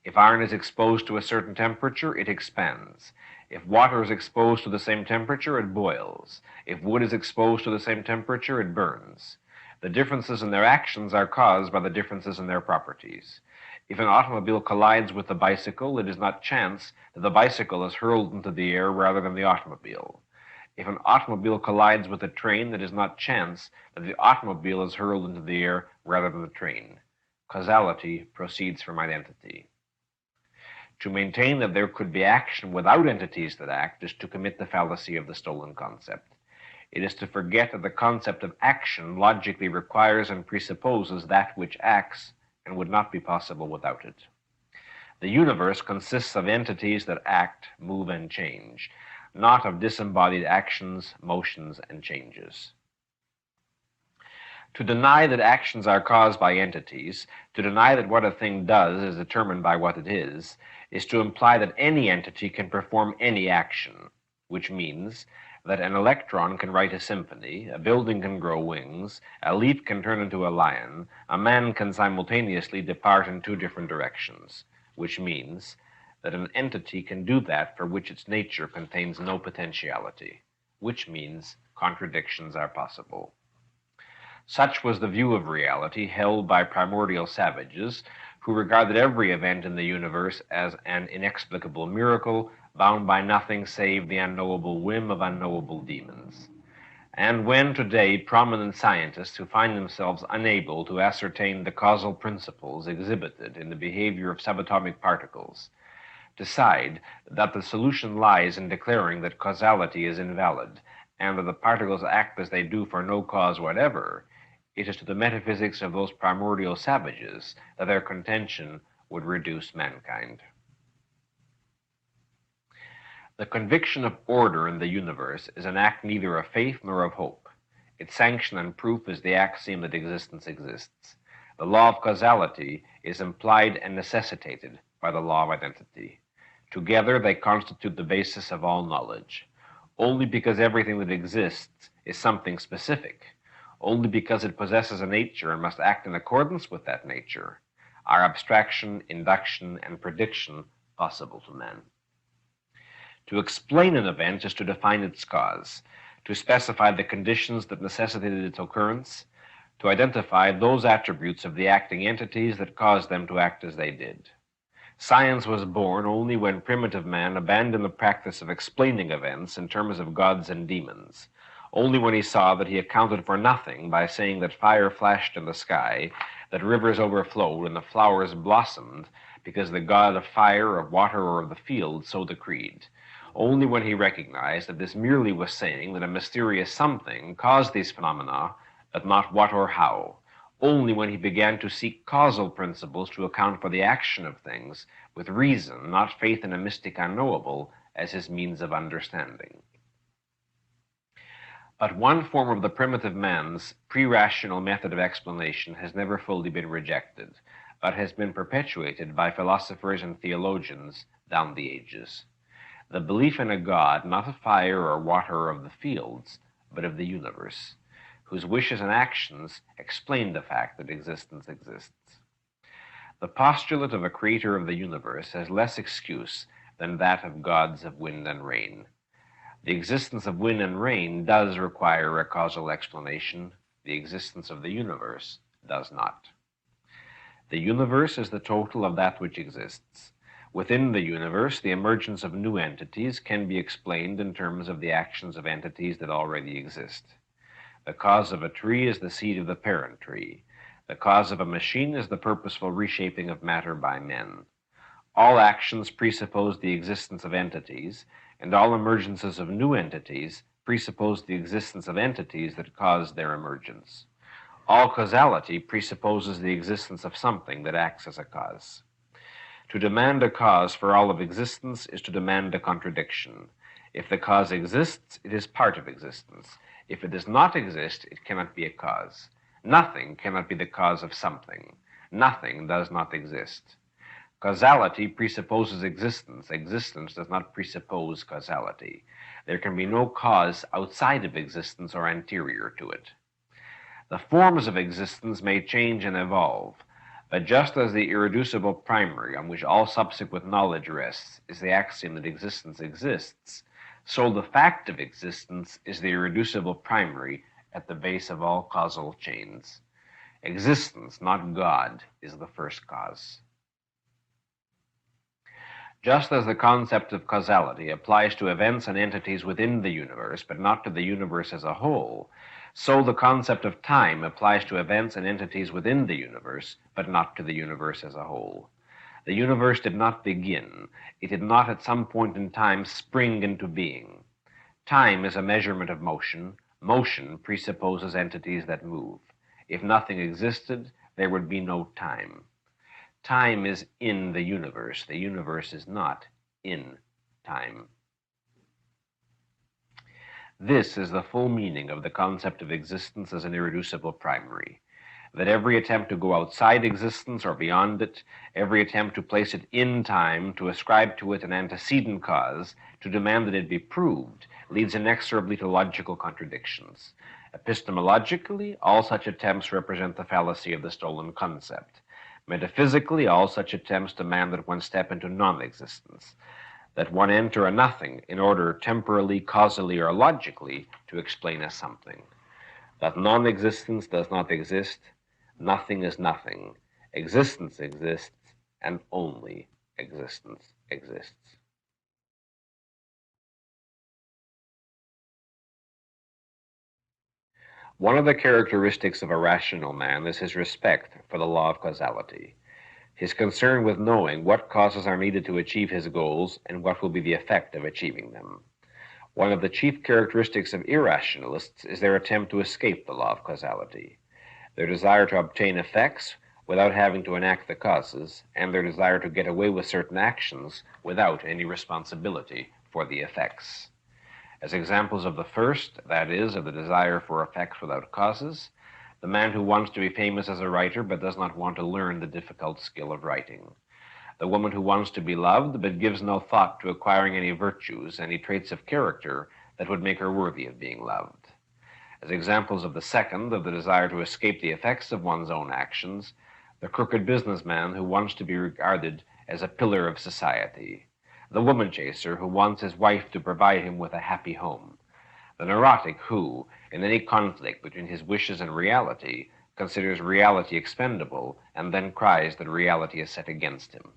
If iron is exposed to a certain temperature, it expands. If water is exposed to the same temperature, it boils. If wood is exposed to the same temperature, it burns. The differences in their actions are caused by the differences in their properties. If an automobile collides with the bicycle, it is not chance that the bicycle is hurled into the air rather than the automobile. If an automobile collides with a train, it is not chance that the automobile is hurled into the air rather than the train. Causality proceeds from identity. To maintain that there could be action without entities that act is to commit the fallacy of the stolen concept. It is to forget that the concept of action logically requires and presupposes that which acts and would not be possible without it. The universe consists of entities that act, move, and change, not of disembodied actions, motions, and changes. To deny that actions are caused by entities, to deny that what a thing does is determined by what it is to imply that any entity can perform any action, which means that an electron can write a symphony, a building can grow wings, a leaf can turn into a lion, a man can simultaneously depart in two different directions, which means that an entity can do that for which its nature contains no potentiality, which means contradictions are possible. Such was the view of reality held by primordial savages who regarded every event in the universe as an inexplicable miracle bound by nothing save the unknowable whim of unknowable demons. And when today prominent scientists who find themselves unable to ascertain the causal principles exhibited in the behavior of subatomic particles decide that the solution lies in declaring that causality is invalid and that the particles act as they do for no cause whatever, it is to the metaphysics of those primordial savages that their contention would reduce mankind. The conviction of order in the universe is an act neither of faith nor of hope. Its sanction and proof is the axiom that existence exists. The law of causality is implied and necessitated by the law of identity. Together they constitute the basis of all knowledge. Only because everything that exists is something specific, only because it possesses a nature and must act in accordance with that nature, are abstraction, induction, and prediction possible to man. To explain an event is to define its cause, to specify the conditions that necessitated its occurrence, to identify those attributes of the acting entities that caused them to act as they did. Science was born only when primitive man abandoned the practice of explaining events in terms of gods and demons, only when he saw that he accounted for nothing by saying that fire flashed in the sky, that rivers overflowed, and the flowers blossomed because the god of fire, of water, or of the field so decreed. Only when he recognized that this merely was saying that a mysterious something caused these phenomena, but not what or how. Only when he began to seek causal principles to account for the action of things, with reason, not faith in a mystic unknowable, as his means of understanding. But one form of the primitive man's pre-rational method of explanation has never fully been rejected, but has been perpetuated by philosophers and theologians down the ages. The belief in a God, not of fire or water or of the fields, but of the universe, whose wishes and actions explain the fact that existence exists. The postulate of a creator of the universe has less excuse than that of gods of wind and rain. The existence of wind and rain does require a causal explanation. The existence of the universe does not. The universe is the total of that which exists. Within the universe, the emergence of new entities can be explained in terms of the actions of entities that already exist. The cause of a tree is the seed of the parent tree. The cause of a machine is the purposeful reshaping of matter by men. All actions presuppose the existence of entities, and all emergences of new entities presuppose the existence of entities that caused their emergence. All causality presupposes the existence of something that acts as a cause. To demand a cause for all of existence is to demand a contradiction. If the cause exists, it is part of existence. If it does not exist, it cannot be a cause. Nothing cannot be the cause of something. Nothing does not exist. Causality presupposes existence. Existence does not presuppose causality. There can be no cause outside of existence or anterior to it. The forms of existence may change and evolve, but just as the irreducible primary on which all subsequent knowledge rests is the axiom that existence exists, so the fact of existence is the irreducible primary at the base of all causal chains. Existence, not God, is the first cause. Just as the concept of causality applies to events and entities within the universe, but not to the universe as a whole, so the concept of time applies to events and entities within the universe, but not to the universe as a whole. The universe did not begin. It did not at some point in time spring into being. Time is a measurement of motion. Motion presupposes entities that move. If nothing existed, there would be no time. Time is in the universe. The universe is not in time. This is the full meaning of the concept of existence as an irreducible primary. That every attempt to go outside existence or beyond it, every attempt to place it in time, to ascribe to it an antecedent cause, to demand that it be proved, leads inexorably to logical contradictions. Epistemologically, all such attempts represent the fallacy of the stolen concept. Metaphysically, all such attempts demand that one step into non-existence, that one enter a nothing in order temporally, causally, or logically to explain a something. That non-existence does not exist, nothing is nothing, existence exists, and only existence exists. One of the characteristics of a rational man is his respect for the law of causality, his concern with knowing what causes are needed to achieve his goals and what will be the effect of achieving them. One of the chief characteristics of irrationalists is their attempt to escape the law of causality, their desire to obtain effects without having to enact the causes, and their desire to get away with certain actions without any responsibility for the effects. As examples of the first, that is, of the desire for effects without causes, the man who wants to be famous as a writer but does not want to learn the difficult skill of writing. The woman who wants to be loved but gives no thought to acquiring any virtues, any traits of character that would make her worthy of being loved. As examples of the second, of the desire to escape the effects of one's own actions, the crooked businessman who wants to be regarded as a pillar of society, the woman chaser who wants his wife to provide him with a happy home, the neurotic who, in any conflict between his wishes and reality, considers reality expendable and then cries that reality is set against him.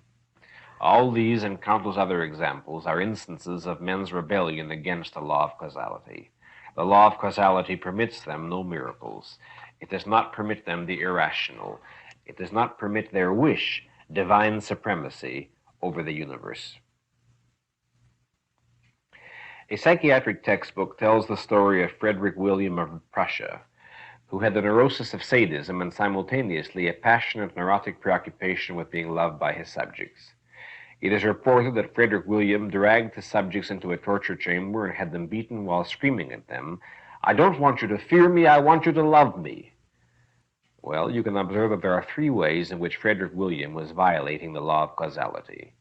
All these and countless other examples are instances of men's rebellion against the law of causality. The law of causality permits them no miracles. It does not permit them the irrational. It does not permit their wish, divine supremacy over the universe. A psychiatric textbook tells the story of Frederick William of Prussia, who had the neurosis of sadism and simultaneously a passionate neurotic preoccupation with being loved by his subjects. It is reported that Frederick William dragged his subjects into a torture chamber and had them beaten while screaming at them, "I don't want you to fear me, I want you to love me." Well, you can observe that there are three ways in which Frederick William was violating the law of causality.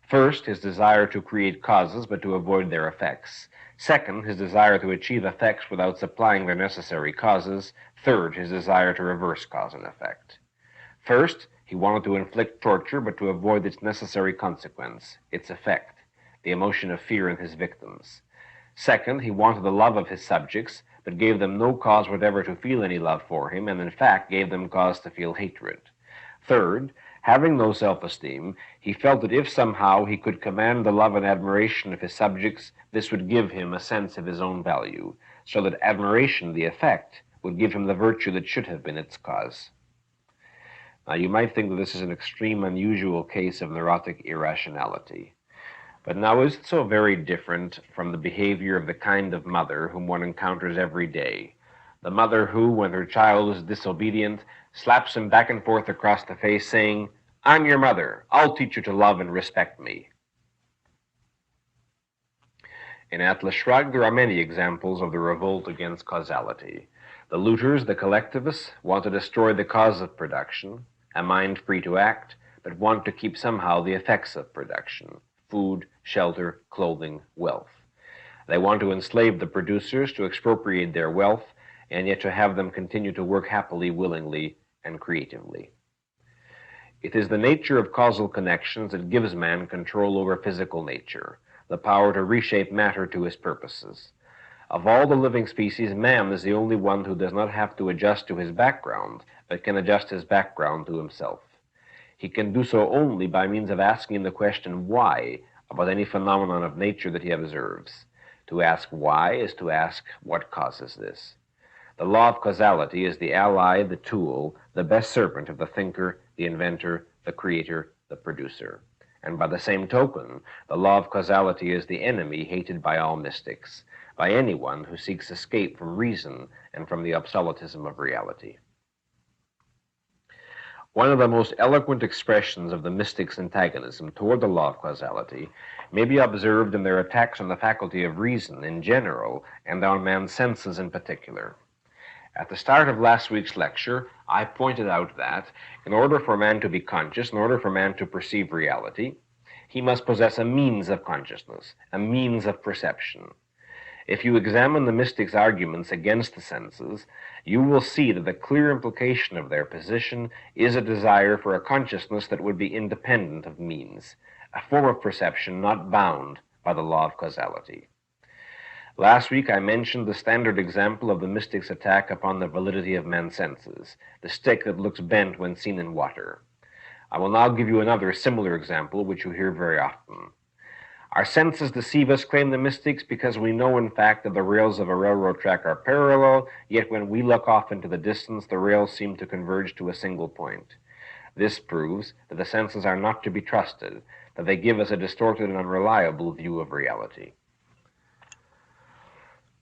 First, his desire to create causes but to avoid their effects. Second, his desire to achieve effects without supplying their necessary causes. Third, his desire to reverse cause and effect. First, he wanted to inflict torture but to avoid its necessary consequence, its effect, the emotion of fear in his victims. Second, he wanted the love of his subjects but gave them no cause whatever to feel any love for him, and in fact gave them cause to feel hatred. Third, having no self-esteem, he felt that if somehow he could command the love and admiration of his subjects, this would give him a sense of his own value, so that admiration, the effect, would give him the virtue that should have been its cause. Now, you might think that this is an extreme, unusual case of neurotic irrationality. But now, is it so very different from the behavior of the kind of mother whom one encounters every day? The mother who, when her child is disobedient, slaps him back and forth across the face, saying, "I'm your mother. I'll teach you to love and respect me." In Atlas Shrugged, there are many examples of the revolt against causality. The looters, the collectivists, want to destroy the cause of production, a mind free to act, but want to keep somehow the effects of production: food, shelter, clothing, wealth. They want to enslave the producers, to expropriate their wealth, and yet to have them continue to work happily, willingly, and creatively. It is the nature of causal connections that gives man control over physical nature, the power to reshape matter to his purposes. Of all the living species, man is the only one who does not have to adjust to his background, but can adjust his background to himself. He can do so only by means of asking the question why about any phenomenon of nature that he observes. To ask why is to ask what causes this. The law of causality is the ally, the tool, the best servant of the thinker, the inventor, the creator, the producer. And by the same token, the law of causality is the enemy hated by all mystics, by anyone who seeks escape from reason and from the obsoletism of reality. One of the most eloquent expressions of the mystics' antagonism toward the law of causality may be observed in their attacks on the faculty of reason in general and on man's senses in particular. At the start of last week's lecture, I pointed out that, in order for man to be conscious, in order for man to perceive reality, he must possess a means of consciousness, a means of perception. If you examine the mystics' arguments against the senses, you will see that the clear implication of their position is a desire for a consciousness that would be independent of means, a form of perception not bound by the law of causality. Last week I mentioned the standard example of the mystics' attack upon the validity of man's senses, the stick that looks bent when seen in water. I will now give you another similar example which you hear very often. Our senses deceive us, claim the mystics, because we know in fact that the rails of a railroad track are parallel, yet when we look off into the distance, the rails seem to converge to a single point. This proves that the senses are not to be trusted, that they give us a distorted and unreliable view of reality.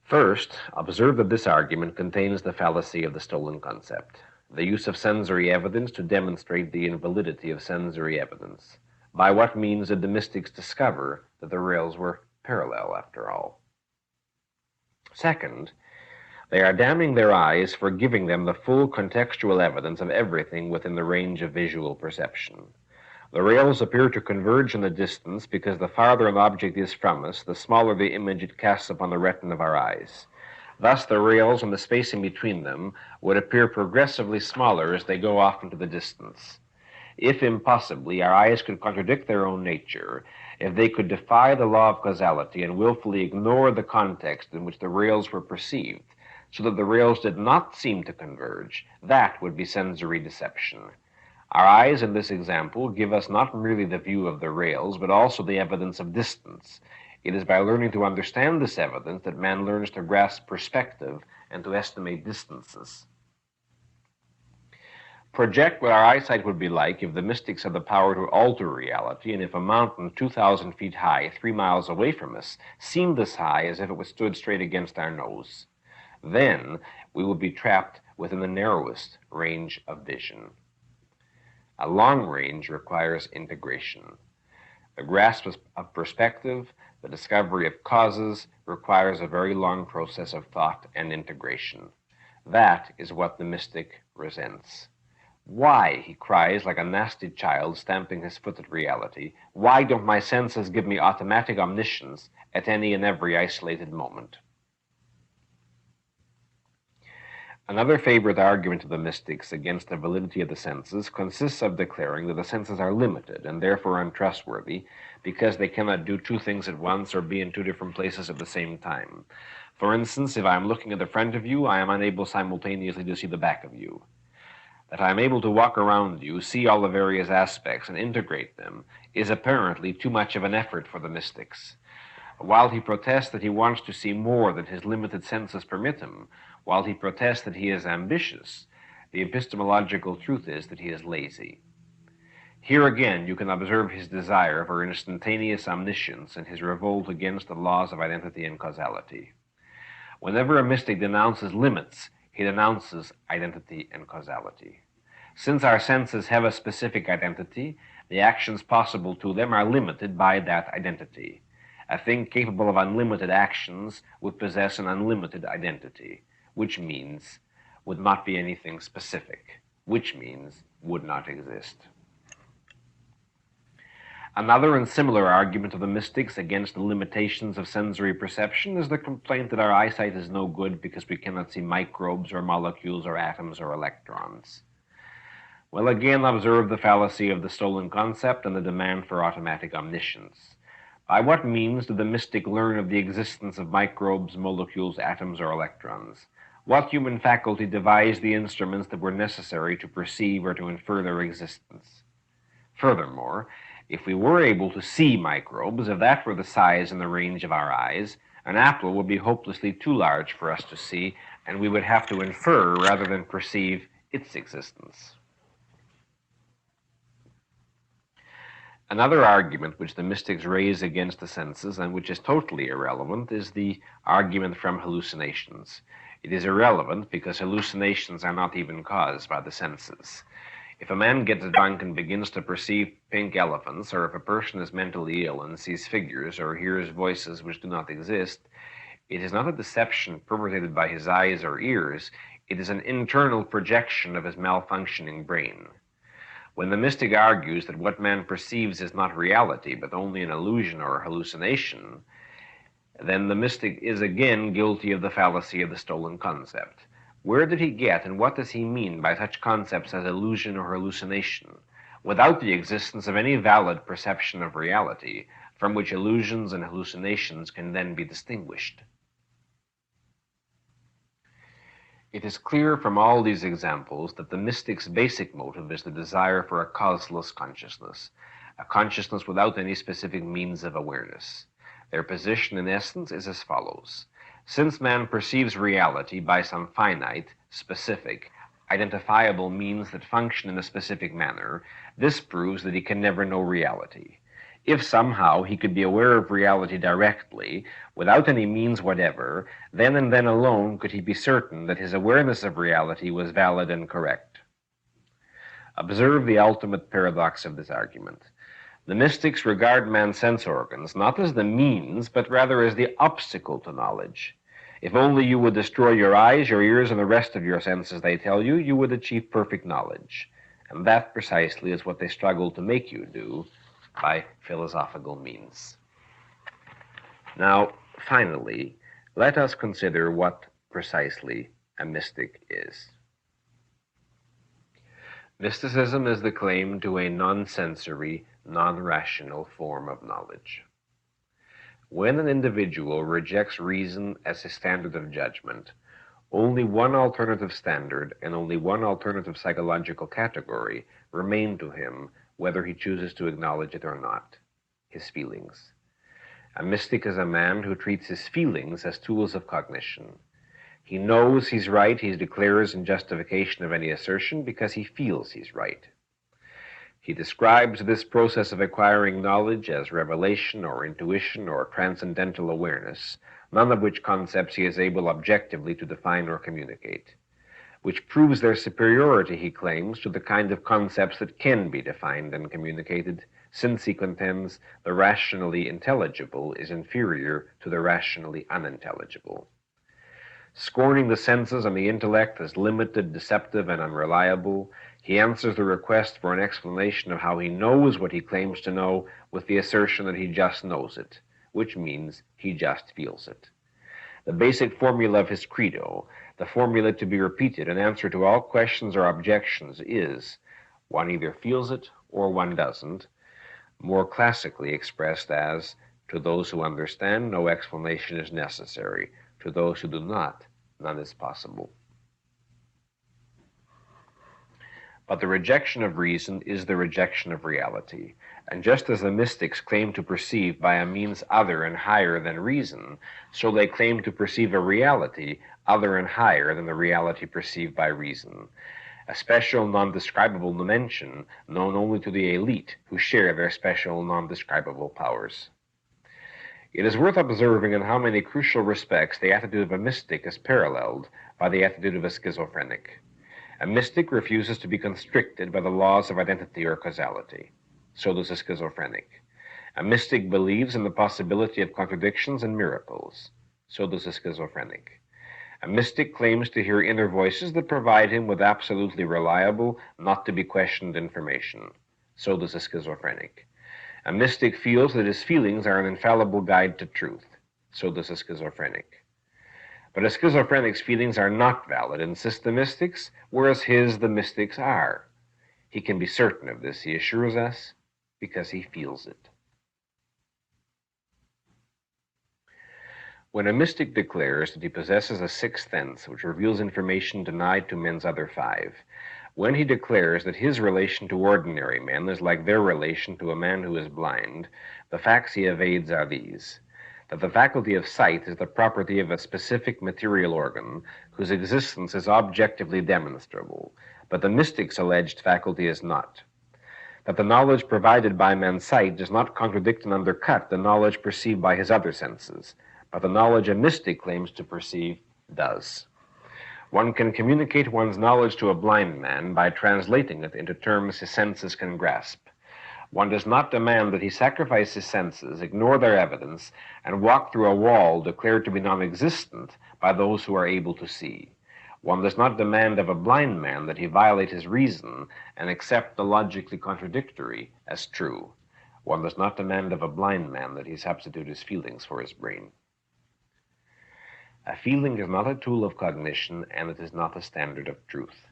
First, observe that this argument contains the fallacy of the stolen concept, the use of sensory evidence to demonstrate the invalidity of sensory evidence. By what means did the mystics discover that the rails were parallel after all? Second, they are damning their eyes for giving them the full contextual evidence of everything within the range of visual perception. The rails appear to converge in the distance because the farther an object is from us, the smaller the image it casts upon the retina of our eyes. Thus, the rails and the space in between them would appear progressively smaller as they go off into the distance. If impossibly our eyes could contradict their own nature, if they could defy the law of causality and willfully ignore the context in which the rails were perceived, so that the rails did not seem to converge, that would be sensory deception. Our eyes in this example give us not merely the view of the rails, but also the evidence of distance. It is by learning to understand this evidence that man learns to grasp perspective and to estimate distances. Project what our eyesight would be like if the mystics had the power to alter reality, and if a mountain 2,000 feet high, 3 miles away from us, seemed as high as if it was stood straight against our nose. Then we would be trapped within the narrowest range of vision. A long range requires integration. The grasp of perspective, the discovery of causes, requires a very long process of thought and integration. That is what the mystic resents. Why, he cries like a nasty child stamping his foot at reality, why don't my senses give me automatic omniscience at any and every isolated moment? Another favorite argument of the mystics against the validity of the senses consists of declaring that the senses are limited and therefore untrustworthy because they cannot do two things at once or be in two different places at the same time. For instance, if I am looking at the front of you, I am unable simultaneously to see the back of you. That I am able to walk around you, see all the various aspects, and integrate them is apparently too much of an effort for the mystics. While he protests that he wants to see more than his limited senses permit him, while he protests that he is ambitious, the epistemological truth is that he is lazy. Here again you can observe his desire for instantaneous omniscience and his revolt against the laws of identity and causality. Whenever a mystic denounces limits, he denounces identity and causality. Since our senses have a specific identity, the actions possible to them are limited by that identity. A thing capable of unlimited actions would possess an unlimited identity, which means would not be anything specific, which means would not exist. Another and similar argument of the mystics against the limitations of sensory perception is the complaint that our eyesight is no good because we cannot see microbes or molecules or atoms or electrons. Well, again, observe the fallacy of the stolen concept and the demand for automatic omniscience. By what means did the mystic learn of the existence of microbes, molecules, atoms, or electrons? What human faculty devised the instruments that were necessary to perceive or to infer their existence? Furthermore, if we were able to see microbes, if that were the size and the range of our eyes, an apple would be hopelessly too large for us to see, and we would have to infer rather than perceive its existence. Another argument which the mystics raise against the senses, and which is totally irrelevant, is the argument from hallucinations. It is irrelevant because hallucinations are not even caused by the senses. If a man gets drunk and begins to perceive pink elephants, or if a person is mentally ill and sees figures or hears voices which do not exist, it is not a deception perpetrated by his eyes or ears, it is an internal projection of his malfunctioning brain. When the mystic argues that what man perceives is not reality, but only an illusion or a hallucination, then the mystic is again guilty of the fallacy of the stolen concept. Where did he get and what does he mean by such concepts as illusion or hallucination, without the existence of any valid perception of reality, from which illusions and hallucinations can then be distinguished? It is clear from all these examples that the mystic's basic motive is the desire for a causeless consciousness, a consciousness without any specific means of awareness. Their position, in essence, is as follows. Since man perceives reality by some finite, specific, identifiable means that function in a specific manner, this proves that he can never know reality. If somehow he could be aware of reality directly, without any means whatever, then and then alone could he be certain that his awareness of reality was valid and correct. Observe the ultimate paradox of this argument. The mystics regard man's sense organs not as the means, but rather as the obstacle to knowledge. If only you would destroy your eyes, your ears, and the rest of your senses, they tell you, you would achieve perfect knowledge. And that precisely is what they struggle to make you do by philosophical means. Now, finally, let us consider what precisely a mystic is. Mysticism is the claim to a non-sensory, non-rational form of knowledge. When an individual rejects reason as his standard of judgment, only one alternative standard and only one alternative psychological category remain to him, whether he chooses to acknowledge it or not: his feelings. A mystic is a man who treats his feelings as tools of cognition. He knows he's right, he declares in justification of any assertion because he feels he's right. He describes this process of acquiring knowledge as revelation or intuition or transcendental awareness, none of which concepts he is able objectively to define or communicate, which proves their superiority, he claims, to the kind of concepts that can be defined and communicated, since he contends the rationally intelligible is inferior to the rationally unintelligible. Scorning the senses and the intellect as limited, deceptive, and unreliable, he answers the request for an explanation of how he knows what he claims to know with the assertion that he just knows it, which means he just feels it. The basic formula of his credo, the formula to be repeated in answer to all questions or objections, is: one either feels it or one doesn't, more classically expressed as, to those who understand, no explanation is necessary. To those who do not, none is possible. But the rejection of reason is the rejection of reality. And just as the mystics claim to perceive by a means other and higher than reason, so they claim to perceive a reality other and higher than the reality perceived by reason, a special non-describable dimension known only to the elite who share their special non-describable powers. It is worth observing in how many crucial respects the attitude of a mystic is paralleled by the attitude of a schizophrenic. A mystic refuses to be constricted by the laws of identity or causality. So does a schizophrenic. A mystic believes in the possibility of contradictions and miracles. So does a schizophrenic. A mystic claims to hear inner voices that provide him with absolutely reliable, not to be questioned information. So does a schizophrenic. A mystic feels that his feelings are an infallible guide to truth. So does a schizophrenic. But a schizophrenic's feelings are not valid, insist the mystics, whereas the mystics, are. He can be certain of this, he assures us, because he feels it. When a mystic declares that he possesses a sixth sense which reveals information denied to men's other five, when he declares that his relation to ordinary men is like their relation to a man who is blind, the facts he evades are these: that the faculty of sight is the property of a specific material organ whose existence is objectively demonstrable, but the mystic's alleged faculty is not; that the knowledge provided by man's sight does not contradict and undercut the knowledge perceived by his other senses, but the knowledge a mystic claims to perceive does. One can communicate one's knowledge to a blind man by translating it into terms his senses can grasp. One does not demand that he sacrifice his senses, ignore their evidence, and walk through a wall declared to be non-existent by those who are able to see. One does not demand of a blind man that he violate his reason and accept the logically contradictory as true. One does not demand of a blind man that he substitute his feelings for his brain. A feeling is not a tool of cognition, and it is not a standard of truth.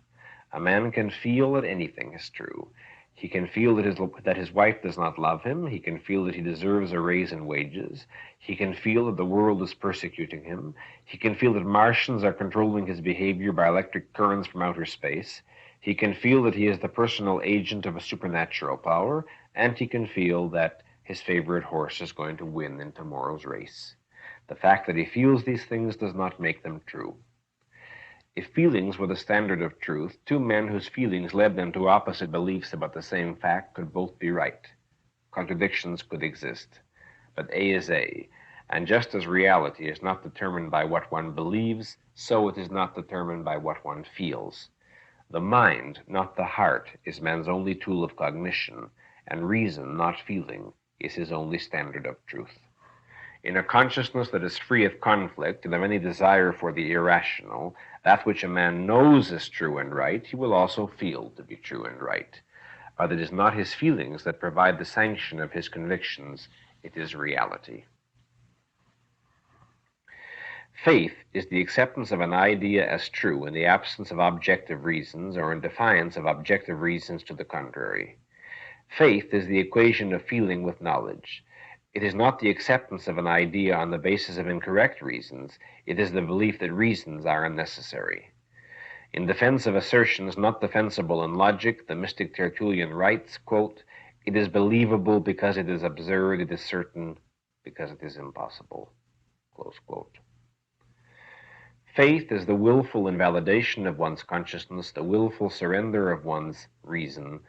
A man can feel that anything is true. He can feel that his wife does not love him. He can feel that he deserves a raise in wages. He can feel that the world is persecuting him. He can feel that Martians are controlling his behavior by electric currents from outer space. He can feel that he is the personal agent of a supernatural power, and he can feel that his favorite horse is going to win in tomorrow's race. The fact that he feels these things does not make them true. If feelings were the standard of truth, two men whose feelings led them to opposite beliefs about the same fact could both be right. Contradictions could exist. But A is A, and just as reality is not determined by what one believes, so it is not determined by what one feels. The mind, not the heart, is man's only tool of cognition, and reason, not feeling, is his only standard of truth. In a consciousness that is free of conflict and of any desire for the irrational, that which a man knows is true and right, he will also feel to be true and right. But it is not his feelings that provide the sanction of his convictions, it is reality. Faith is the acceptance of an idea as true in the absence of objective reasons or in defiance of objective reasons to the contrary. Faith is the equation of feeling with knowledge. It is not the acceptance of an idea on the basis of incorrect reasons. It is the belief that reasons are unnecessary. In defense of assertions not defensible in logic, the mystic Tertullian writes, quote, "It is believable because it is absurd, it is certain because it is impossible." Close quote. Faith is the willful invalidation of one's consciousness, the willful surrender of one's reason,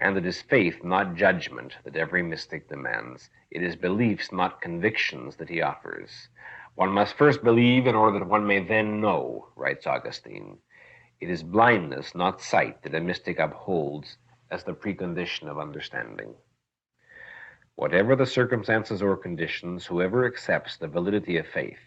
and it is faith, not judgment, that every mystic demands. It is beliefs, not convictions, that he offers. One must first believe in order that one may then know, writes Augustine. It is blindness, not sight, that a mystic upholds as the precondition of understanding. Whatever the circumstances or conditions, whoever accepts the validity of faith,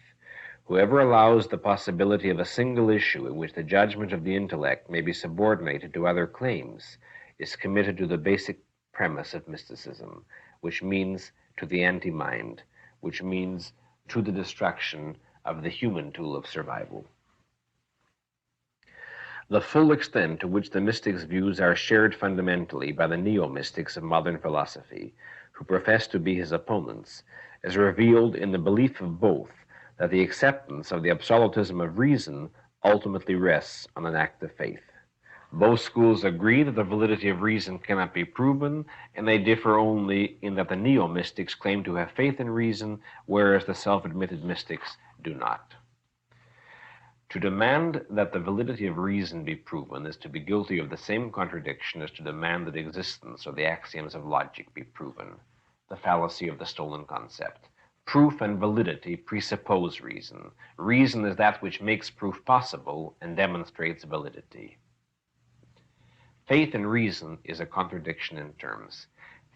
whoever allows the possibility of a single issue in which the judgment of the intellect may be subordinated to other claims, is committed to the basic premise of mysticism, which means to the anti-mind, which means to the destruction of the human tool of survival. The full extent to which the mystics' views are shared fundamentally by the neo-mystics of modern philosophy, who profess to be his opponents, is revealed in the belief of both that the acceptance of the absolutism of reason ultimately rests on an act of faith. Both schools agree that the validity of reason cannot be proven, and they differ only in that the neo-mystics claim to have faith in reason, whereas the self-admitted mystics do not. To demand that the validity of reason be proven is to be guilty of the same contradiction as to demand that existence or the axioms of logic be proven, the fallacy of the stolen concept. Proof and validity presuppose reason. Reason is that which makes proof possible and demonstrates validity. Faith in reason is a contradiction in terms.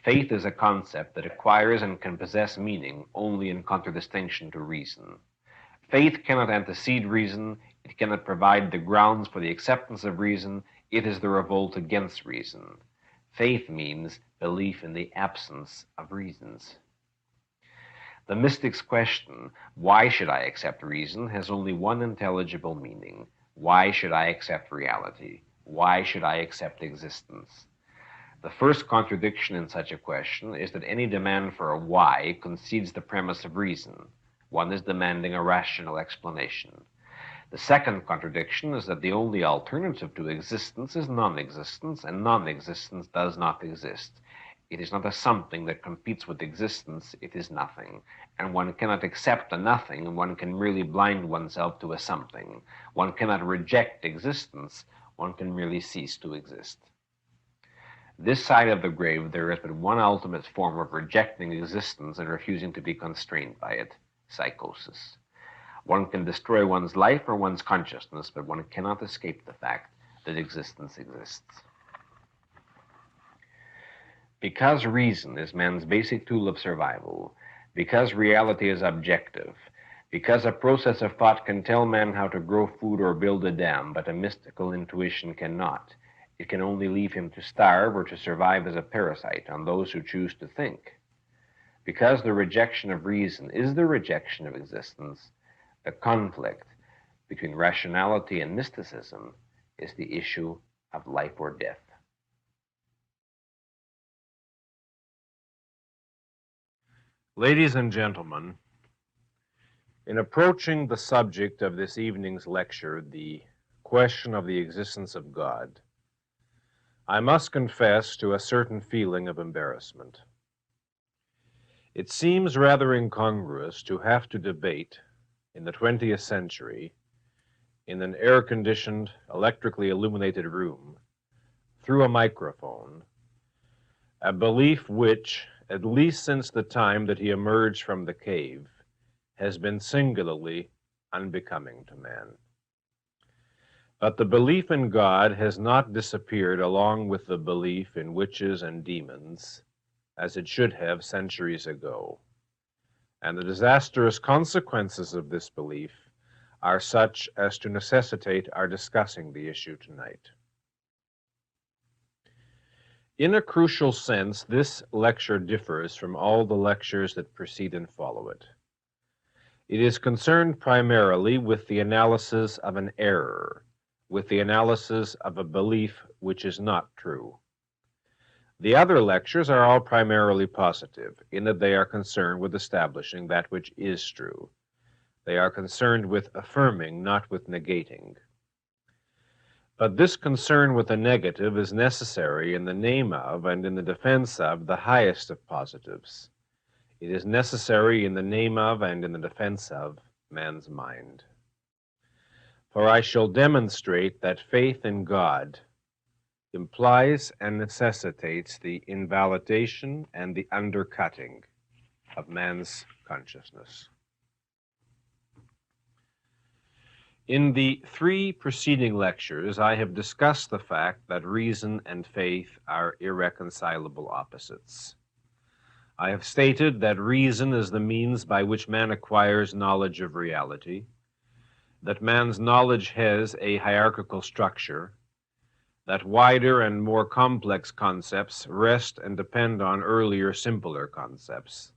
Faith is a concept that acquires and can possess meaning only in contradistinction to reason. Faith cannot antecede reason, it cannot provide the grounds for the acceptance of reason, it is the revolt against reason. Faith means belief in the absence of reasons. The mystic's question, why should I accept reason, has only one intelligible meaning. Why should I accept reality? Why should I accept existence? The first contradiction in such a question is that any demand for a why concedes the premise of reason. One is demanding a rational explanation. The second contradiction is that the only alternative to existence is non-existence, and non-existence does not exist. It is not a something that competes with existence, it is nothing. And one cannot accept a nothing, and one can merely blind oneself to a something. One cannot reject existence, one can merely cease to exist. This side of the grave, there is but one ultimate form of rejecting existence and refusing to be constrained by it: psychosis. One can destroy one's life or one's consciousness, but one cannot escape the fact that existence exists. Because reason is man's basic tool of survival, because reality is objective, because a process of thought can tell man how to grow food or build a dam, but a mystical intuition cannot, it can only leave him to starve or to survive as a parasite on those who choose to think. Because the rejection of reason is the rejection of existence, the conflict between rationality and mysticism is the issue of life or death. Ladies and gentlemen, in approaching the subject of this evening's lecture, the question of the existence of God, I must confess to a certain feeling of embarrassment. It seems rather incongruous to have to debate in the 20th century in an air-conditioned, electrically illuminated room through a microphone a belief which, at least since the time that he emerged from the cave, has been singularly unbecoming to man. But the belief in God has not disappeared along with the belief in witches and demons, as it should have centuries ago. And the disastrous consequences of this belief are such as to necessitate our discussing the issue tonight. In a crucial sense, this lecture differs from all the lectures that precede and follow it. It is concerned primarily with the analysis of an error, with the analysis of a belief which is not true. The other lectures are all primarily positive, in that they are concerned with establishing that which is true. They are concerned with affirming, not with negating. But this concern with the negative is necessary in the name of and in the defense of the highest of positives. It is necessary in the name of and in the defense of man's mind. For I shall demonstrate that faith in God implies and necessitates the invalidation and the undercutting of man's consciousness. In the 3 preceding lectures, I have discussed the fact that reason and faith are irreconcilable opposites. I have stated that reason is the means by which man acquires knowledge of reality, that man's knowledge has a hierarchical structure, that wider and more complex concepts rest and depend on earlier, simpler concepts,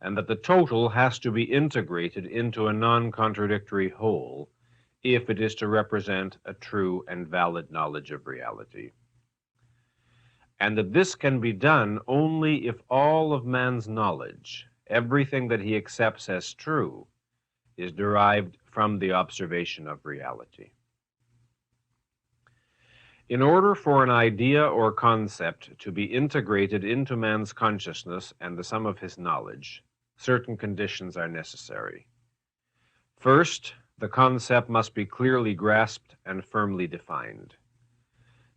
and that the total has to be integrated into a non-contradictory whole if it is to represent a true and valid knowledge of reality. And that this can be done only if all of man's knowledge, everything that he accepts as true, is derived from the observation of reality. In order for an idea or concept to be integrated into man's consciousness and the sum of his knowledge, certain conditions are necessary. First, the concept must be clearly grasped and firmly defined.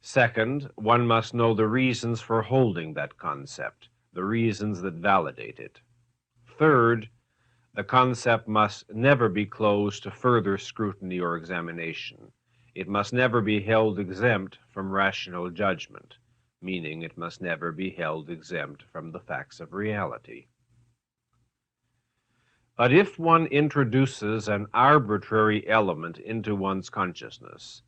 Second, one must know the reasons for holding that concept, the reasons that validate it. Third, the concept must never be closed to further scrutiny or examination. It must never be held exempt from rational judgment, meaning it must never be held exempt from the facts of reality. But if one introduces an arbitrary element into one's consciousness,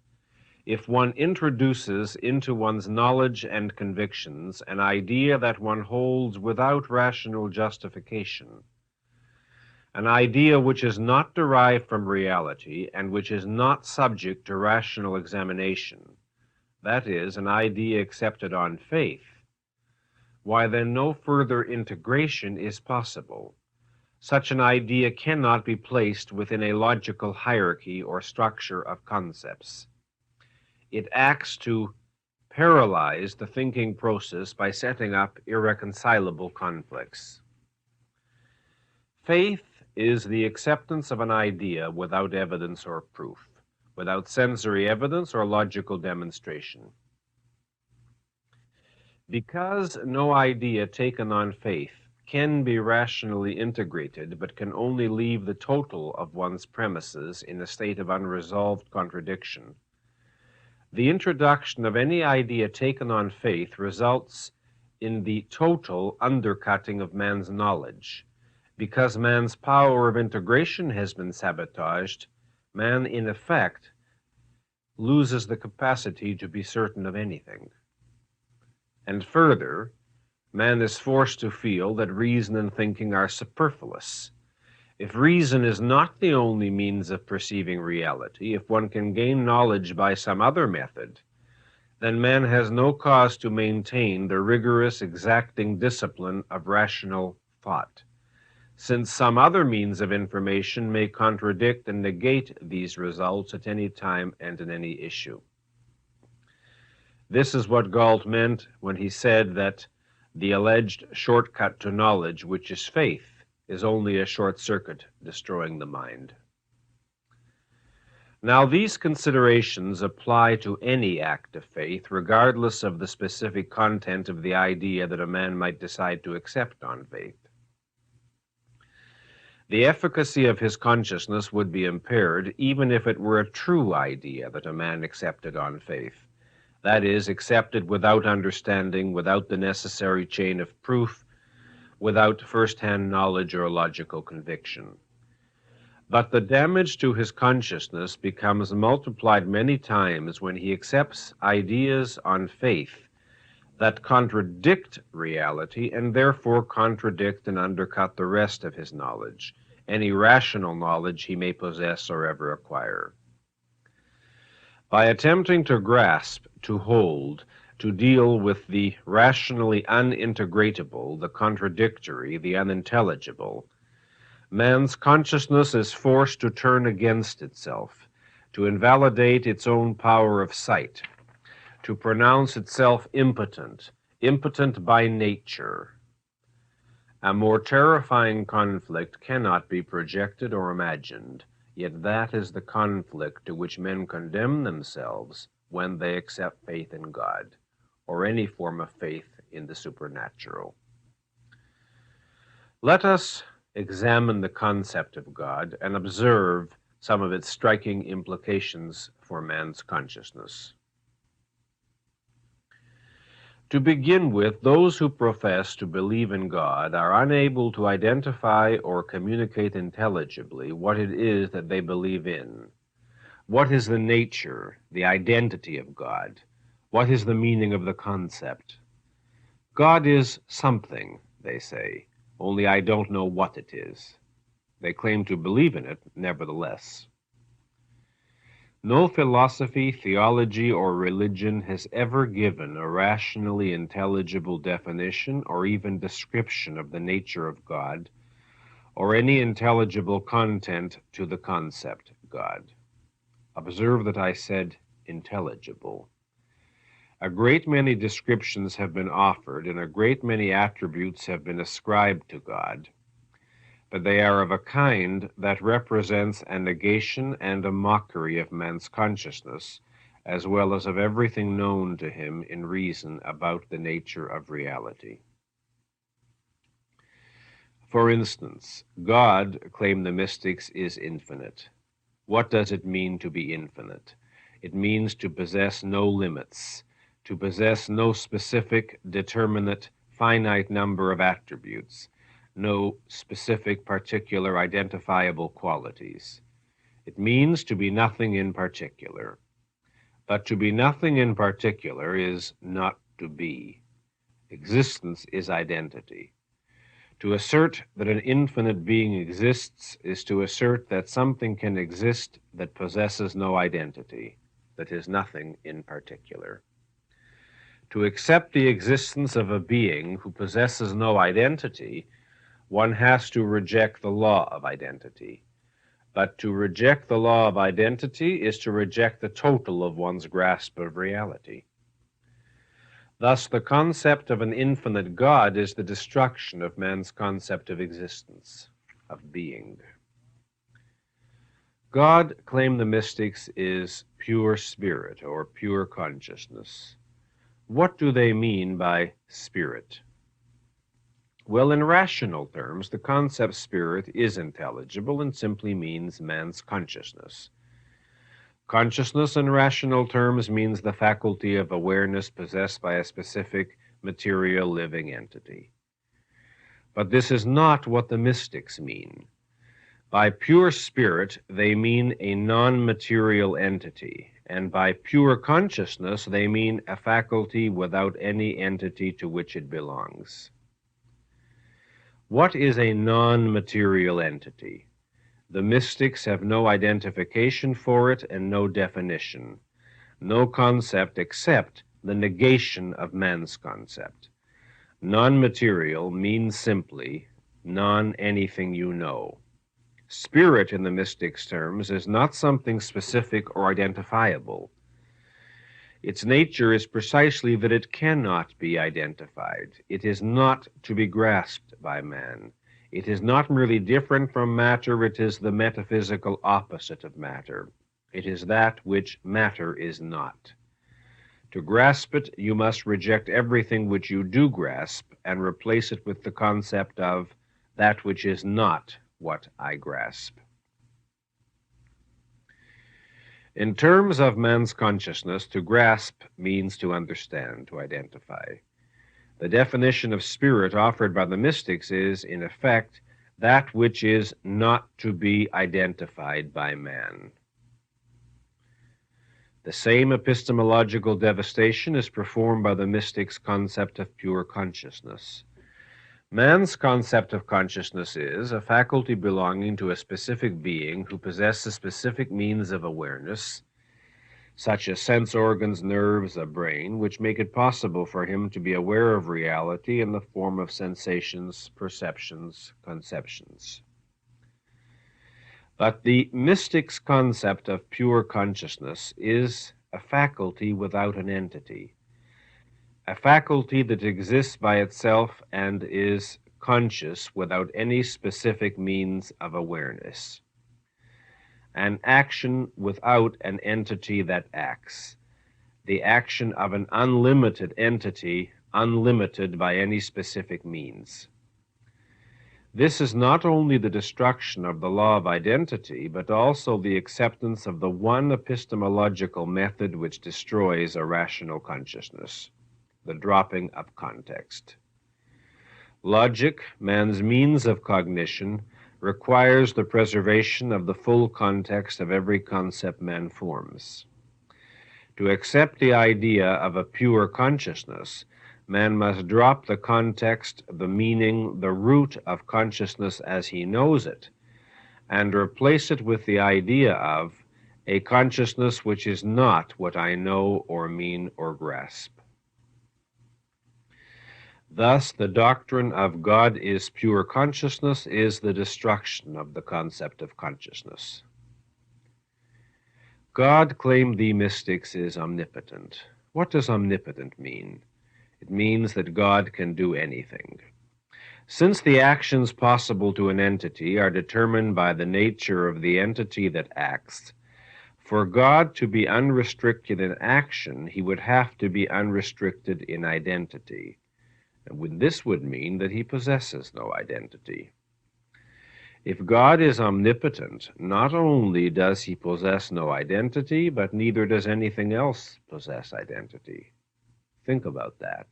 if one introduces into one's knowledge and convictions an idea that one holds without rational justification, an idea which is not derived from reality and which is not subject to rational examination, that is, an idea accepted on faith, why then no further integration is possible. Such an idea cannot be placed within a logical hierarchy or structure of concepts. It acts to paralyze the thinking process by setting up irreconcilable conflicts. Faith is the acceptance of an idea without evidence or proof, without sensory evidence or logical demonstration. Because no idea taken on faith can be rationally integrated, but can only leave the total of one's premises in a state of unresolved contradiction, the introduction of any idea taken on faith results in the total undercutting of man's knowledge. Because man's power of integration has been sabotaged, man, in effect, loses the capacity to be certain of anything. And further, man is forced to feel that reason and thinking are superfluous. If reason is not the only means of perceiving reality, if one can gain knowledge by some other method, then man has no cause to maintain the rigorous, exacting discipline of rational thought, since some other means of information may contradict and negate these results at any time and in any issue. This is what Galt meant when he said that the alleged shortcut to knowledge, which is faith, is only a short circuit destroying the mind. Now, these considerations apply to any act of faith, regardless of the specific content of the idea that a man might decide to accept on faith. The efficacy of his consciousness would be impaired even if it were a true idea that a man accepted on faith, that is, accepted without understanding, without the necessary chain of proof, without first-hand knowledge or logical conviction. But the damage to his consciousness becomes multiplied many times when he accepts ideas on faith that contradict reality and therefore contradict and undercut the rest of his knowledge, any rational knowledge he may possess or ever acquire. By attempting to grasp, to hold, to deal with the rationally unintegratable, the contradictory, the unintelligible, man's consciousness is forced to turn against itself, to invalidate its own power of sight, to pronounce itself impotent, impotent by nature. A more terrifying conflict cannot be projected or imagined, yet that is the conflict to which men condemn themselves when they accept faith in God, or any form of faith in the supernatural. Let us examine the concept of God and observe some of its striking implications for man's consciousness. To begin with, those who profess to believe in God are unable to identify or communicate intelligibly what it is that they believe in. What is the nature, the identity of God? What is the meaning of the concept? God is something, they say, only I don't know what it is. They claim to believe in it, nevertheless. No philosophy, theology, or religion has ever given a rationally intelligible definition or even description of the nature of God, or any intelligible content to the concept God. Observe that I said intelligible. A great many descriptions have been offered, and a great many attributes have been ascribed to God, but they are of a kind that represents a negation and a mockery of man's consciousness, as well as of everything known to him in reason about the nature of reality. For instance, God, claim the mystics, is infinite. What does it mean to be infinite? It means to possess no limits, to possess no specific, determinate, finite number of attributes, no specific, particular, identifiable qualities. It means to be nothing in particular. But to be nothing in particular is not to be. Existence is identity. To assert that an infinite being exists is to assert that something can exist that possesses no identity, that is nothing in particular. To accept the existence of a being who possesses no identity, one has to reject the law of identity. But to reject the law of identity is to reject the total of one's grasp of reality. Thus, the concept of an infinite God is the destruction of man's concept of existence, of being. God, claim the mystics, is pure spirit or pure consciousness. What do they mean by spirit? Well, in rational terms, the concept spirit is intelligible and simply means man's consciousness. Consciousness in rational terms means the faculty of awareness possessed by a specific material living entity. But this is not what the mystics mean. By pure spirit, they mean a non-material entity, and by pure consciousness, they mean a faculty without any entity to which it belongs. What is a non-material entity? The mystics have no identification for it and no definition, no concept except the negation of man's concept. Non-material means simply non-anything you know. Spirit, in the mystics' terms, is not something specific or identifiable. Its nature is precisely that it cannot be identified. It is not to be grasped by man. It is not merely different from matter, it is the metaphysical opposite of matter. It is that which matter is not. To grasp it, you must reject everything which you do grasp and replace it with the concept of that which is not what I grasp. In terms of man's consciousness, to grasp means to understand, to identify. The definition of spirit offered by the mystics is, in effect, that which is not to be identified by man. The same epistemological devastation is performed by the mystics' concept of pure consciousness. Man's concept of consciousness is a faculty belonging to a specific being who possesses specific means of awareness, such as sense organs, nerves, a brain, which make it possible for him to be aware of reality in the form of sensations, perceptions, conceptions. But the mystic's concept of pure consciousness is a faculty without an entity, a faculty that exists by itself and is conscious without any specific means of awareness. An action without an entity that acts, the action of an unlimited entity, unlimited by any specific means. This is not only the destruction of the law of identity, but also the acceptance of the one epistemological method which destroys a rational consciousness, the dropping of context. Logic, man's means of cognition, requires the preservation of the full context of every concept man forms. To accept the idea of a pure consciousness, man must drop the context, the meaning, the root of consciousness as he knows it, and replace it with the idea of a consciousness which is not what I know or mean or grasp. Thus, the doctrine of God is pure consciousness is the destruction of the concept of consciousness. God, claim the mystics, is omnipotent. What does omnipotent mean? It means that God can do anything. Since the actions possible to an entity are determined by the nature of the entity that acts, for God to be unrestricted in action, he would have to be unrestricted in identity. And this would mean that he possesses no identity. If God is omnipotent, not only does he possess no identity, but neither does anything else possess identity. Think about that.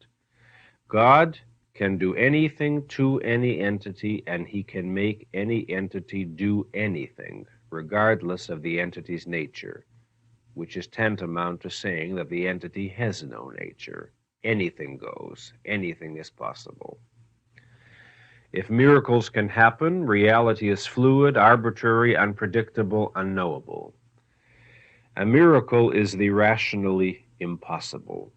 God can do anything to any entity, and he can make any entity do anything, regardless of the entity's nature. which is tantamount to saying that the entity has no nature. Anything goes, anything is possible. If miracles can happen, reality is fluid, arbitrary, unpredictable, unknowable. A miracle is the rationally impossible.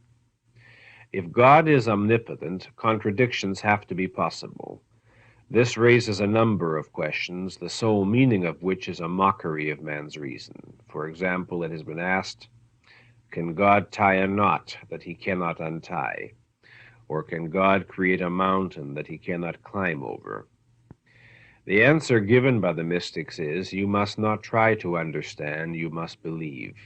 If God is omnipotent, contradictions have to be possible. This raises a number of questions, the sole meaning of which is a mockery of man's reason. For example, it has been asked, can God tie a knot that he cannot untie? Or can God create a mountain that he cannot climb over? The answer given by the mystics is, you must not try to understand, you must believe.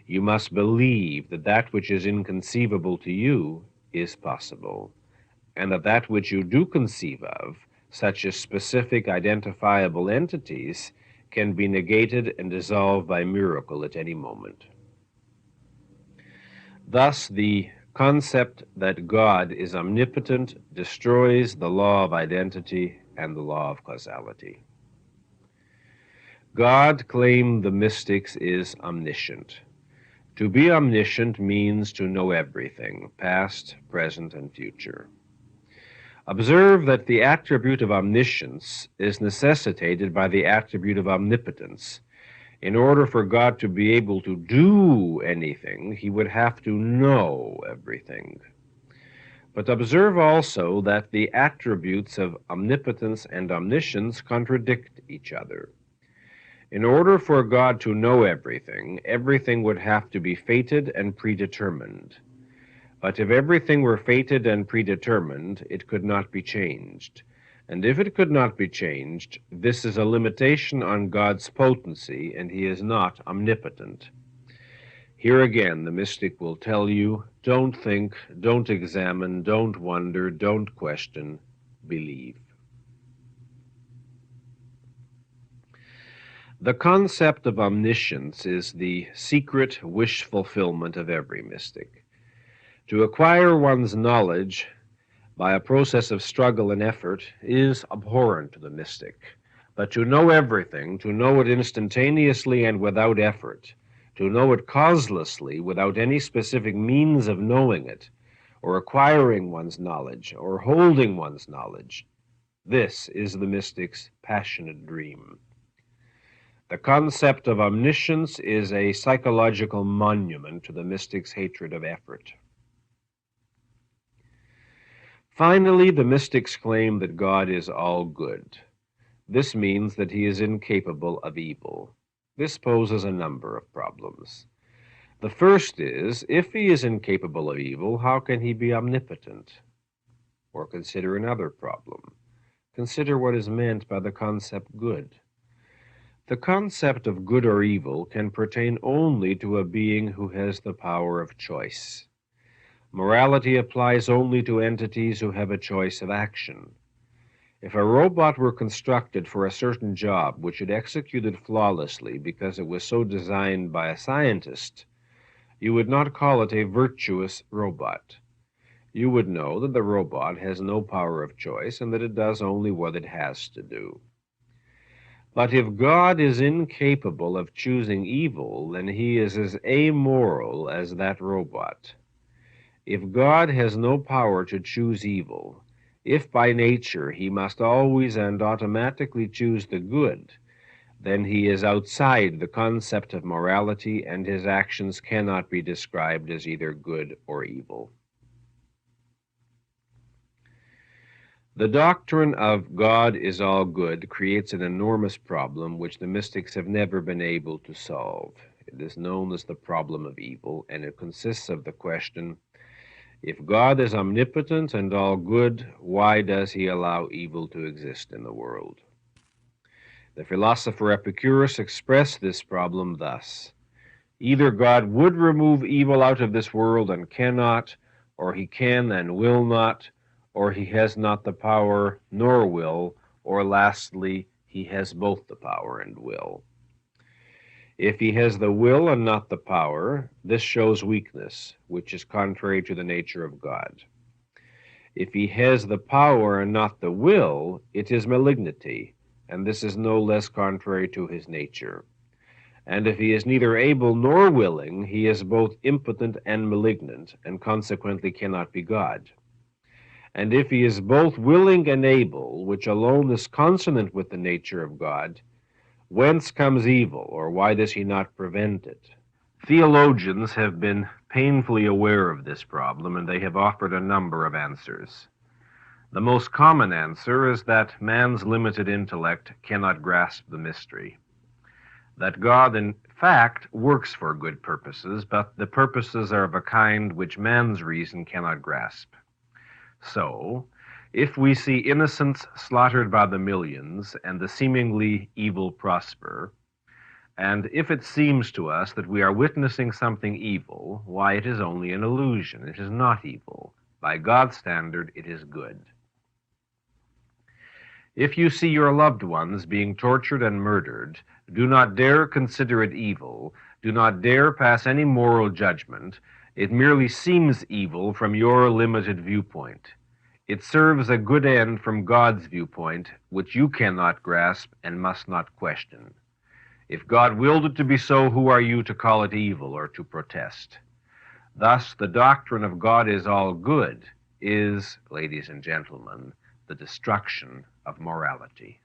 You must believe that that which is inconceivable to you is possible, and that that which you do conceive of, such as specific identifiable entities, can be negated and dissolved by miracle at any moment. Thus, the concept that God is omnipotent destroys the law of identity and the law of causality. God, claim the mystics, is omniscient. To be omniscient means to know everything, past, present, and future. Observe that the attribute of omniscience is necessitated by the attribute of omnipotence. In order for God to be able to do anything, he would have to know everything. But observe also that the attributes of omnipotence and omniscience contradict each other. In order for God to know everything, everything would have to be fated and predetermined. But if everything were fated and predetermined, it could not be changed. And if it could not be changed, this is a limitation on God's potency, and he is not omnipotent. Here again, the mystic will tell you, don't think, don't examine, don't wonder, don't question, believe. The concept of omniscience is the secret wish fulfillment of every mystic. To acquire one's knowledge by a process of struggle and effort is abhorrent to the mystic. But to know everything, to know it instantaneously and without effort, to know it causelessly without any specific means of knowing it, or acquiring one's knowledge, or holding one's knowledge, this is the mystic's passionate dream. The concept of omniscience is a psychological monument to the mystic's hatred of effort. Finally, the mystics claim that God is all good. This means that he is incapable of evil. This poses a number of problems. The first is, if he is incapable of evil, how can he be omnipotent? Or consider another problem. Consider what is meant by the concept good. The concept of good or evil can pertain only to a being who has the power of choice. Morality applies only to entities who have a choice of action. If a robot were constructed for a certain job which it executed flawlessly because it was so designed by a scientist, you would not call it a virtuous robot. You would know that the robot has no power of choice and that it does only what it has to do. But if God is incapable of choosing evil, then he is as amoral as that robot. If God has no power to choose evil, if by nature he must always and automatically choose the good, then he is outside the concept of morality, and his actions cannot be described as either good or evil. The doctrine of God is all good creates an enormous problem which the mystics have never been able to solve. It is known as the problem of evil, and it consists of the question, if God is omnipotent and all good, why does he allow evil to exist in the world? The philosopher Epicurus expressed this problem thus: either God would remove evil out of this world and cannot, or he can and will not, or he has not the power nor will, or lastly, he has both the power and will. If he has the will and not the power, this shows weakness, which is contrary to the nature of God. If he has the power and not the will, it is malignity, and this is no less contrary to his nature. and if he is neither able nor willing, he is both impotent and malignant, and consequently cannot be God. And if he is both willing and able, which alone is consonant with the nature of God, whence comes evil, or why does he not prevent it? Theologians have been painfully aware of this problem, and they have offered a number of answers. The most common answer is that man's limited intellect cannot grasp the mystery. That God, in fact, works for good purposes, but the purposes are of a kind which man's reason cannot grasp. So, if we see innocents slaughtered by the millions and the seemingly evil prosper, and if it seems to us that we are witnessing something evil, why, it is only an illusion. It is not evil. By God's standard, it is good. If you see your loved ones being tortured and murdered, do not dare consider it evil, do not dare pass any moral judgment. It merely seems evil from your limited viewpoint. It serves a good end from God's viewpoint, which you cannot grasp and must not question. If God willed it to be so, who are you to call it evil or to protest? Thus, the doctrine of God is all good is, ladies and gentlemen, the destruction of morality.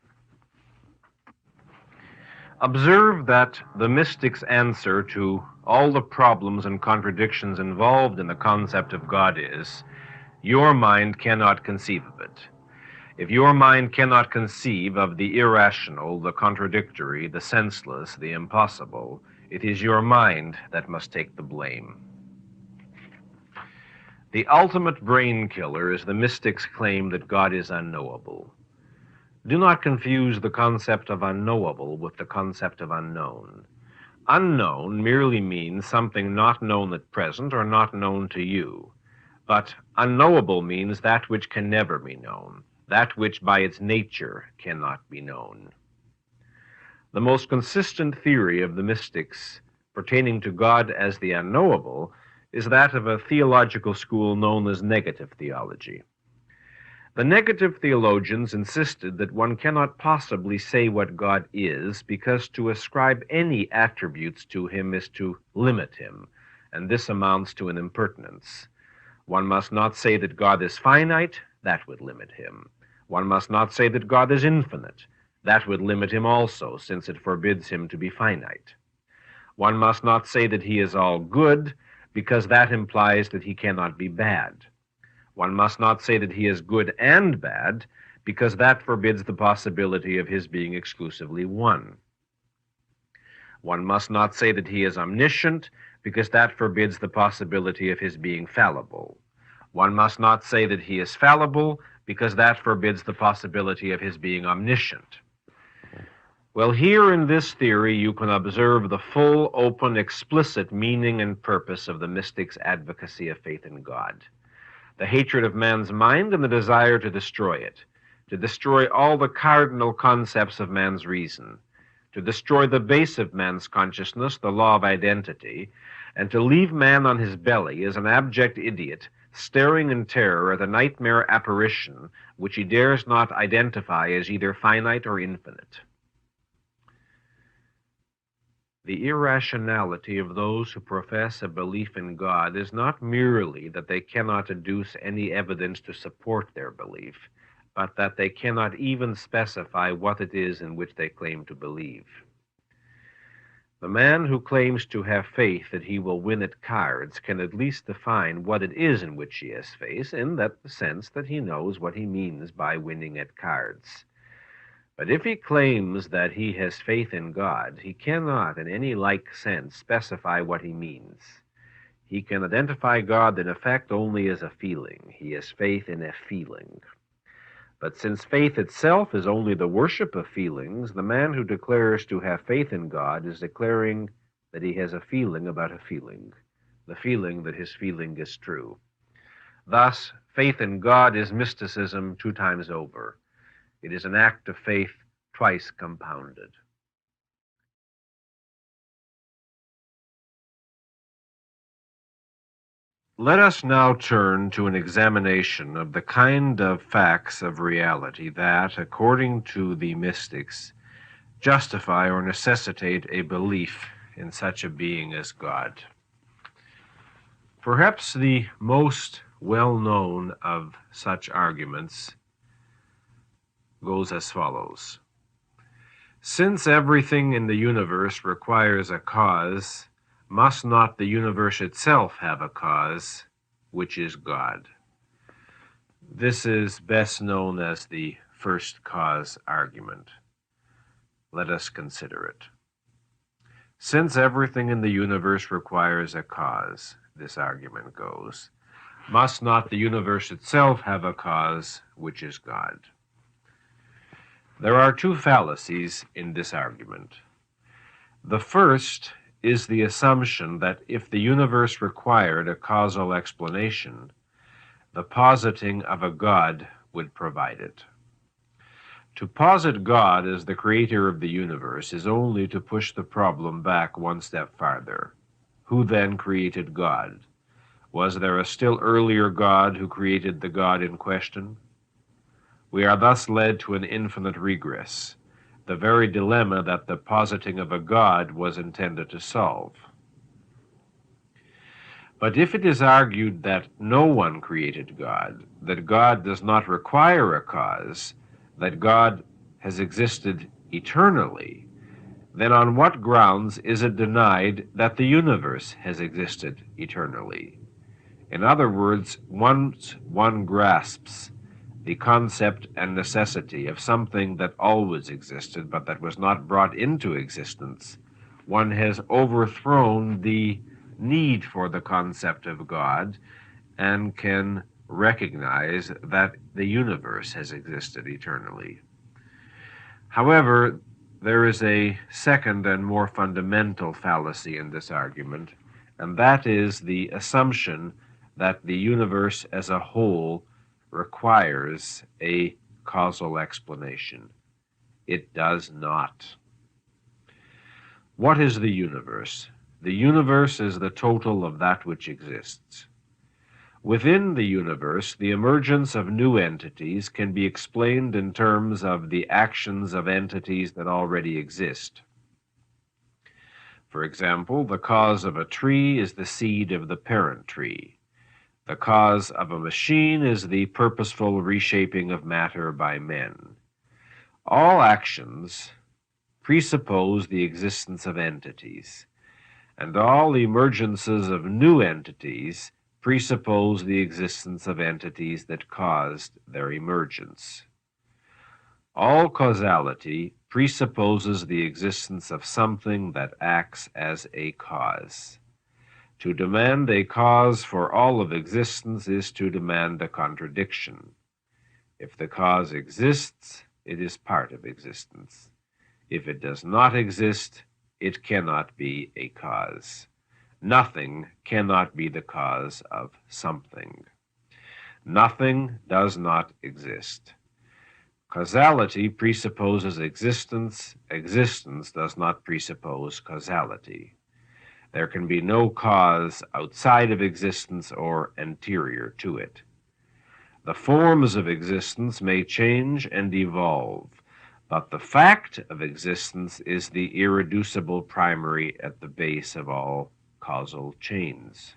Observe that the mystic's answer to all the problems and contradictions involved in the concept of God is, your mind cannot conceive of it. If your mind cannot conceive of the irrational, the contradictory, the senseless, the impossible, it is your mind that must take the blame. The ultimate brain killer is the mystic's claim that God is unknowable. Do not confuse the concept of unknowable with the concept of unknown. Unknown merely means something not known at present or not known to you. But unknowable means that which can never be known, that which by its nature cannot be known. The most consistent theory of the mystics pertaining to God as the unknowable is that of a theological school known as negative theology. The negative theologians insisted that one cannot possibly say what God is, because to ascribe any attributes to him is to limit him, and this amounts to an impertinence. One must not say that God is finite, that would limit him. One must not say that God is infinite, that would limit him also, since it forbids him to be finite. One must not say that he is all good, because that implies that he cannot be bad. One must not say that he is good and bad, because that forbids the possibility of his being exclusively one. One must not say that he is omniscient, because that forbids the possibility of his being fallible. One must not say that he is fallible, because that forbids the possibility of his being omniscient. Well, here in this theory you can observe the full, open, explicit meaning and purpose of the mystic's advocacy of faith in God. The hatred of man's mind and the desire to destroy it, to destroy all the cardinal concepts of man's reason, to destroy the base of man's consciousness, the law of identity, and to leave man on his belly as an abject idiot, staring in terror at a nightmare apparition which he dares not identify as either finite or infinite. The irrationality of those who profess a belief in God is not merely that they cannot adduce any evidence to support their belief, but that they cannot even specify what it is in which they claim to believe. The man who claims to have faith that he will win at cards can at least define what it is in which he has faith, in that sense that he knows what he means by winning at cards. But if he claims that he has faith in God, he cannot in any like sense specify what he means. He can identify God in effect only as a feeling. He has faith in a feeling. But since faith itself is only the worship of feelings, the man who declares to have faith in God is declaring that he has a feeling about a feeling, the feeling that his feeling is true. Thus, faith in God is mysticism 2 times over. It is an act of faith twice compounded. Let us now turn to an examination of the kind of facts of reality that, according to the mystics, justify or necessitate a belief in such a being as God. Perhaps the most well-known of such arguments goes as follows. Since everything in the universe requires a cause, must not the universe itself have a cause, which is God? This is best known as the first cause argument. Let us consider it. Since everything in the universe requires a cause, this argument goes, must not the universe itself have a cause, which is God? There are two fallacies in this argument. The first is the assumption that if the universe required a causal explanation, the positing of a God would provide it. To posit God as the creator of the universe is only to push the problem back one step farther. Who then created God? Was there a still earlier God who created the God in question? We are thus led to an infinite regress, the very dilemma that the positing of a God was intended to solve. But if it is argued that no one created God, that God does not require a cause, that God has existed eternally, then on what grounds is it denied that the universe has existed eternally? In other words, once one grasps the concept and necessity of something that always existed but that was not brought into existence, one has overthrown the need for the concept of God and can recognize that the universe has existed eternally. However, there is a second and more fundamental fallacy in this argument, and that is the assumption that the universe as a whole requires a causal explanation. It does not. What is the universe? The universe is the total of that which exists. Within the universe, the emergence of new entities can be explained in terms of the actions of entities that already exist. For example, the cause of a tree is the seed of the parent tree. The cause of a machine is the purposeful reshaping of matter by men. All actions presuppose the existence of entities, and all emergences of new entities presuppose the existence of entities that caused their emergence. All causality presupposes the existence of something that acts as a cause. To demand a cause for all of existence is to demand a contradiction. If the cause exists, it is part of existence. If it does not exist, it cannot be a cause. Nothing cannot be the cause of something. Nothing does not exist. Causality presupposes existence. Existence does not presuppose causality. There can be no cause outside of existence or anterior to it. The forms of existence may change and evolve, but the fact of existence is the irreducible primary at the base of all causal chains.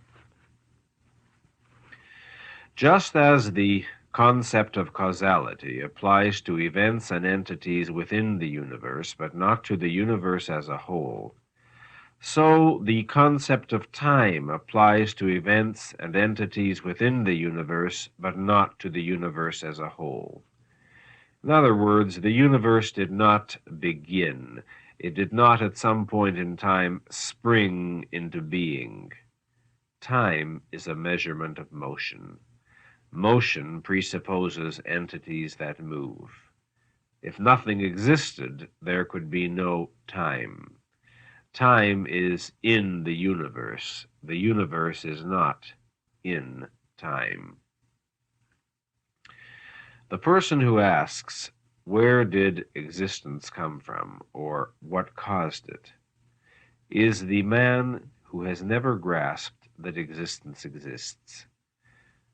Just as the concept of causality applies to events and entities within the universe, but not to the universe as a whole, so the concept of time applies to events and entities within the universe, but not to the universe as a whole. In other words, the universe did not begin. It did not at some point in time spring into being. Time is a measurement of motion. Motion presupposes entities that move. If nothing existed, there could be no time. Time is in the universe. The universe is not in time. The person who asks, "Where did existence come from?" or "What caused it?" is the man who has never grasped that existence exists.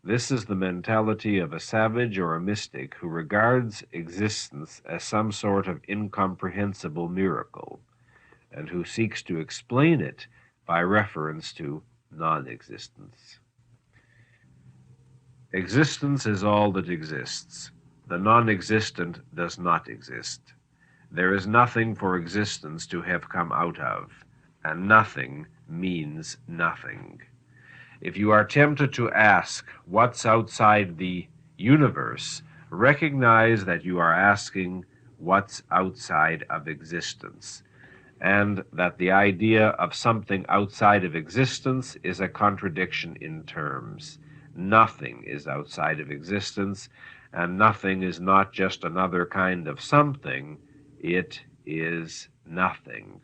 This is the mentality of a savage or a mystic who regards existence as some sort of incomprehensible miracle. and who seeks to explain it by reference to non-existence. Existence is all that exists. The non-existent does not exist. There is nothing for existence to have come out of, and nothing means nothing. If you are tempted to ask what's outside the universe, recognize that you are asking what's outside of existence, and that the idea of something outside of existence is a contradiction in terms. Nothing is outside of existence, and nothing is not just another kind of something, it is nothing.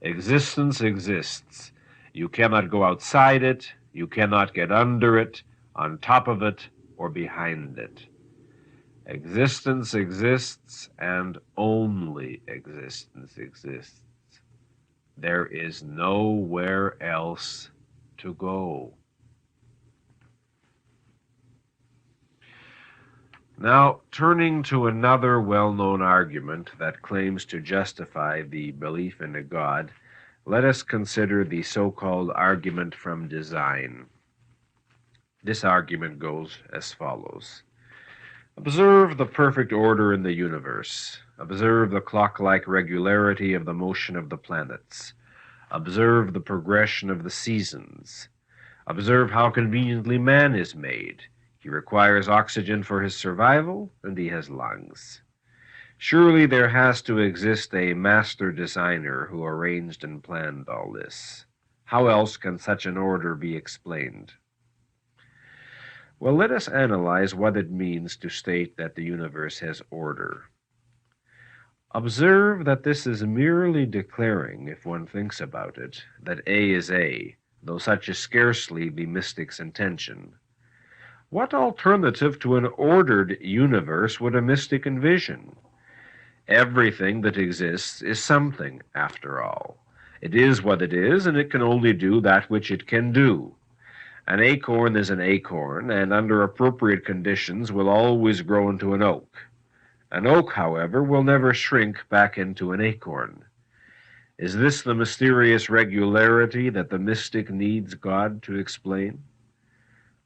Existence exists. You cannot go outside it, you cannot get under it, on top of it, or behind it. Existence exists, and only existence exists. There is nowhere else to go. Now, turning to another well-known argument that claims to justify the belief in a God, let us consider the so-called argument from design. This argument goes as follows. Observe the perfect order in the universe. Observe the clock-like regularity of the motion of the planets. Observe the progression of the seasons. Observe how conveniently man is made. He requires oxygen for his survival, and he has lungs. Surely there has to exist a master designer who arranged and planned all this. How else can such an order be explained? Well, let us analyze what it means to state that the universe has order. Observe that this is merely declaring, if one thinks about it, that A is A, though such is scarcely the mystic's intention. What alternative to an ordered universe would a mystic envision? Everything that exists is something, after all. It is what it is, and it can only do that which it can do. An acorn is an acorn, and under appropriate conditions will always grow into an oak. An oak, however, will never shrink back into an acorn. Is this the mysterious regularity that the mystic needs God to explain?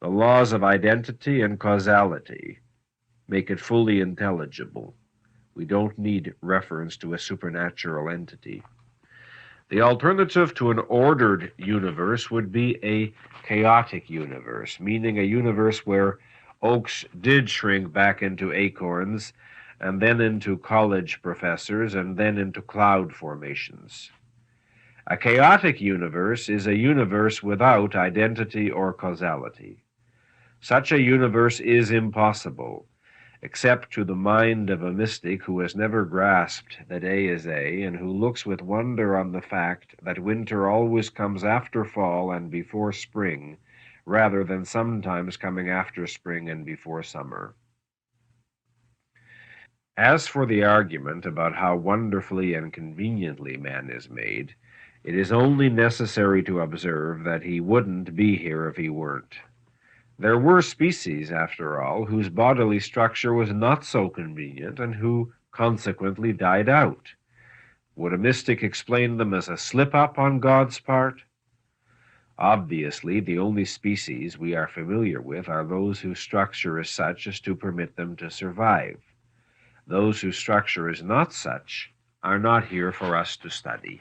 The laws of identity and causality make it fully intelligible. We don't need reference to a supernatural entity. The alternative to an ordered universe would be a chaotic universe, meaning a universe where oaks did shrink back into acorns, and then into college professors, and then into cloud formations. A chaotic universe is a universe without identity or causality. Such a universe is impossible, except to the mind of a mystic who has never grasped that A is A, and who looks with wonder on the fact that winter always comes after fall and before spring, rather than sometimes coming after spring and before summer. As for the argument about how wonderfully and conveniently man is made, it is only necessary to observe that he wouldn't be here if he weren't. There were species, after all, whose bodily structure was not so convenient and who consequently died out. Would a mystic explain them as a slip-up on God's part? Obviously, the only species we are familiar with are those whose structure is such as to permit them to survive. Those whose structure is not such are not here for us to study.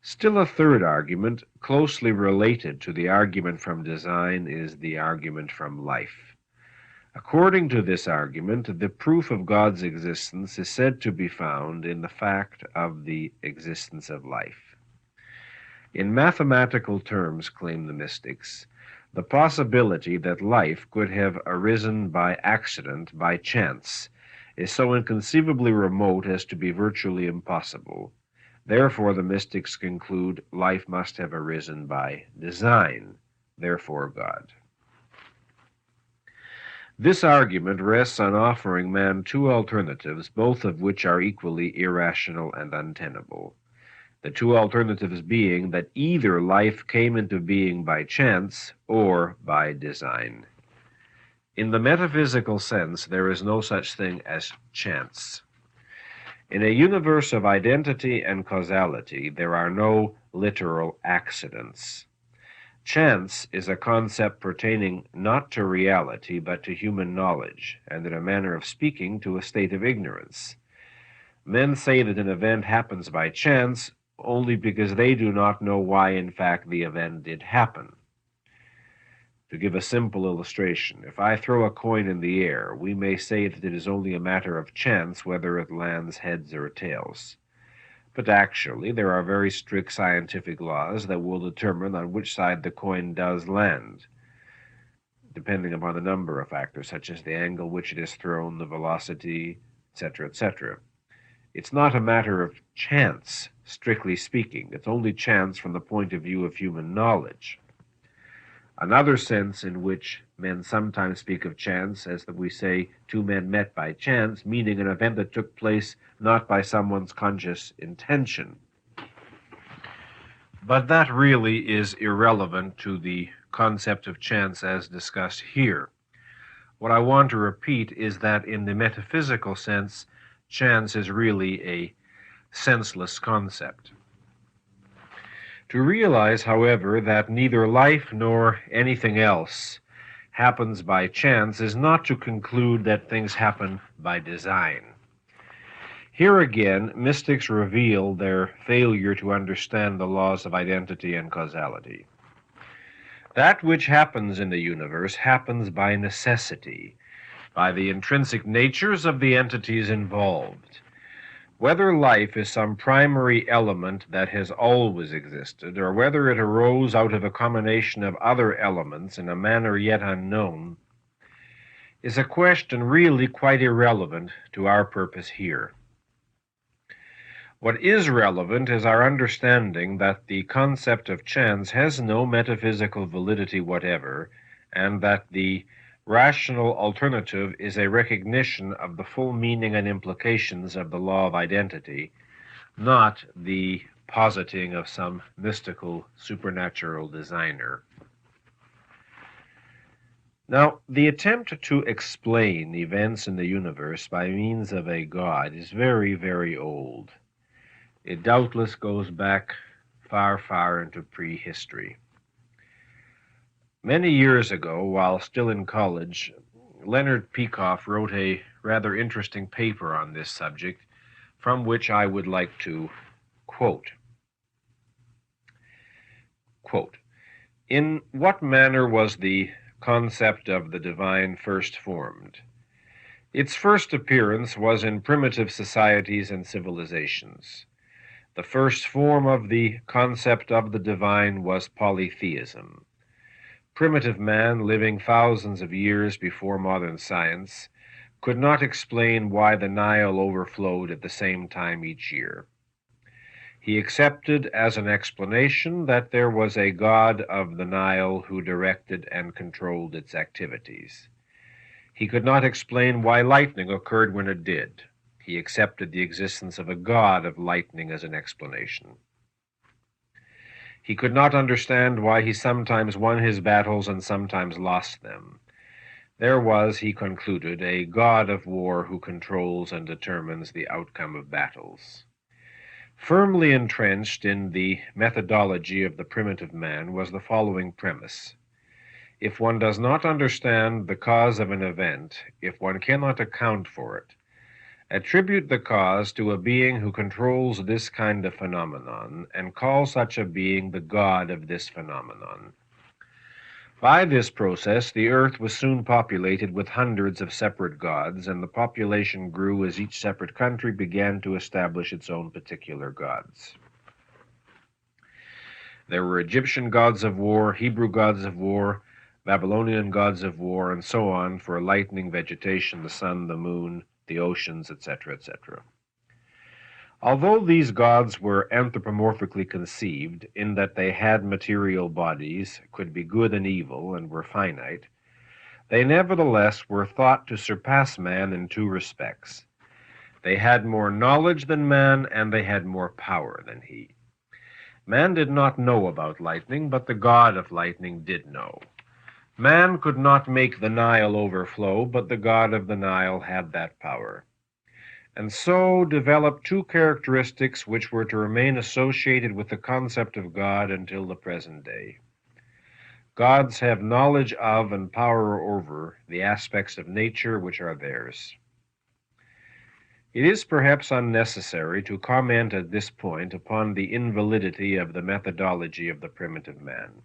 Still a third argument, closely related to the argument from design, is the argument from life. According to this argument, the proof of God's existence is said to be found in the fact of the existence of life. In mathematical terms, claim the mystics, the possibility that life could have arisen by accident, by chance, is so inconceivably remote as to be virtually impossible. Therefore, the mystics conclude life must have arisen by design, therefore God. This argument rests on offering man two alternatives, both of which are equally irrational and untenable. The two alternatives being that either life came into being by chance or by design. In the metaphysical sense, there is no such thing as chance. In a universe of identity and causality, there are no literal accidents. Chance is a concept pertaining not to reality, but to human knowledge, and in a manner of speaking, to a state of ignorance. Men say that an event happens by chance only because they do not know why, in fact, the event did happen. To give a simple illustration, if I throw a coin in the air, we may say that it is only a matter of chance whether it lands heads or tails. But actually, there are very strict scientific laws that will determine on which side the coin does land, depending upon a number of factors, such as the angle which it is thrown, the velocity, etc., etc. It's not a matter of chance, strictly speaking. It's only chance from the point of view of human knowledge. Another sense in which men sometimes speak of chance, as that we say two men met by chance, meaning an event that took place not by someone's conscious intention. But that really is irrelevant to the concept of chance as discussed here. What I want to repeat is that in the metaphysical sense, chance is really a senseless concept. To realize, however, that neither life nor anything else happens by chance is not to conclude that things happen by design. Here again, mystics reveal their failure to understand the laws of identity and causality. That which happens in the universe happens by necessity, by the intrinsic natures of the entities involved. Whether life is some primary element that has always existed, or whether it arose out of a combination of other elements in a manner yet unknown, is a question really quite irrelevant to our purpose here. What is relevant is our understanding that the concept of chance has no metaphysical validity whatever, and that the rational alternative is a recognition of the full meaning and implications of the law of identity, not the positing of some mystical supernatural designer. Now, the attempt to explain events in the universe by means of a God is very, very old. It doubtless goes back far, far into prehistory. Many years ago, while still in college, Leonard Peikoff wrote a rather interesting paper on this subject, from which I would like to quote. Quote, "In what manner was the concept of the divine first formed? Its first appearance was in primitive societies and civilizations. The first form of the concept of the divine was polytheism. Primitive man, living thousands of years before modern science, could not explain why the Nile overflowed at the same time each year. He accepted as an explanation that there was a god of the Nile who directed and controlled its activities. He could not explain why lightning occurred when it did. He accepted the existence of a god of lightning as an explanation. He could not understand why he sometimes won his battles and sometimes lost them. There was, he concluded, a god of war who controls and determines the outcome of battles. Firmly entrenched in the methodology of the primitive man was the following premise. If one does not understand the cause of an event, if one cannot account for it, attribute the cause to a being who controls this kind of phenomenon, and call such a being the god of this phenomenon. By this process, the earth was soon populated with hundreds of separate gods, and the population grew as each separate country began to establish its own particular gods. There were Egyptian gods of war, Hebrew gods of war, Babylonian gods of war, and so on for lightning, vegetation, the sun, the moon, the oceans, etc., etc. Although these gods were anthropomorphically conceived, in that they had material bodies, could be good and evil, and were finite, they nevertheless were thought to surpass man in two respects. They had more knowledge than man, and they had more power than he. Man did not know about lightning, but the god of lightning did know. Man could not make the Nile overflow, but the god of the Nile had that power. and so developed two characteristics which were to remain associated with the concept of God until the present day. Gods have knowledge of and power over the aspects of nature which are theirs. It is perhaps unnecessary to comment at this point upon the invalidity of the methodology of the primitive man.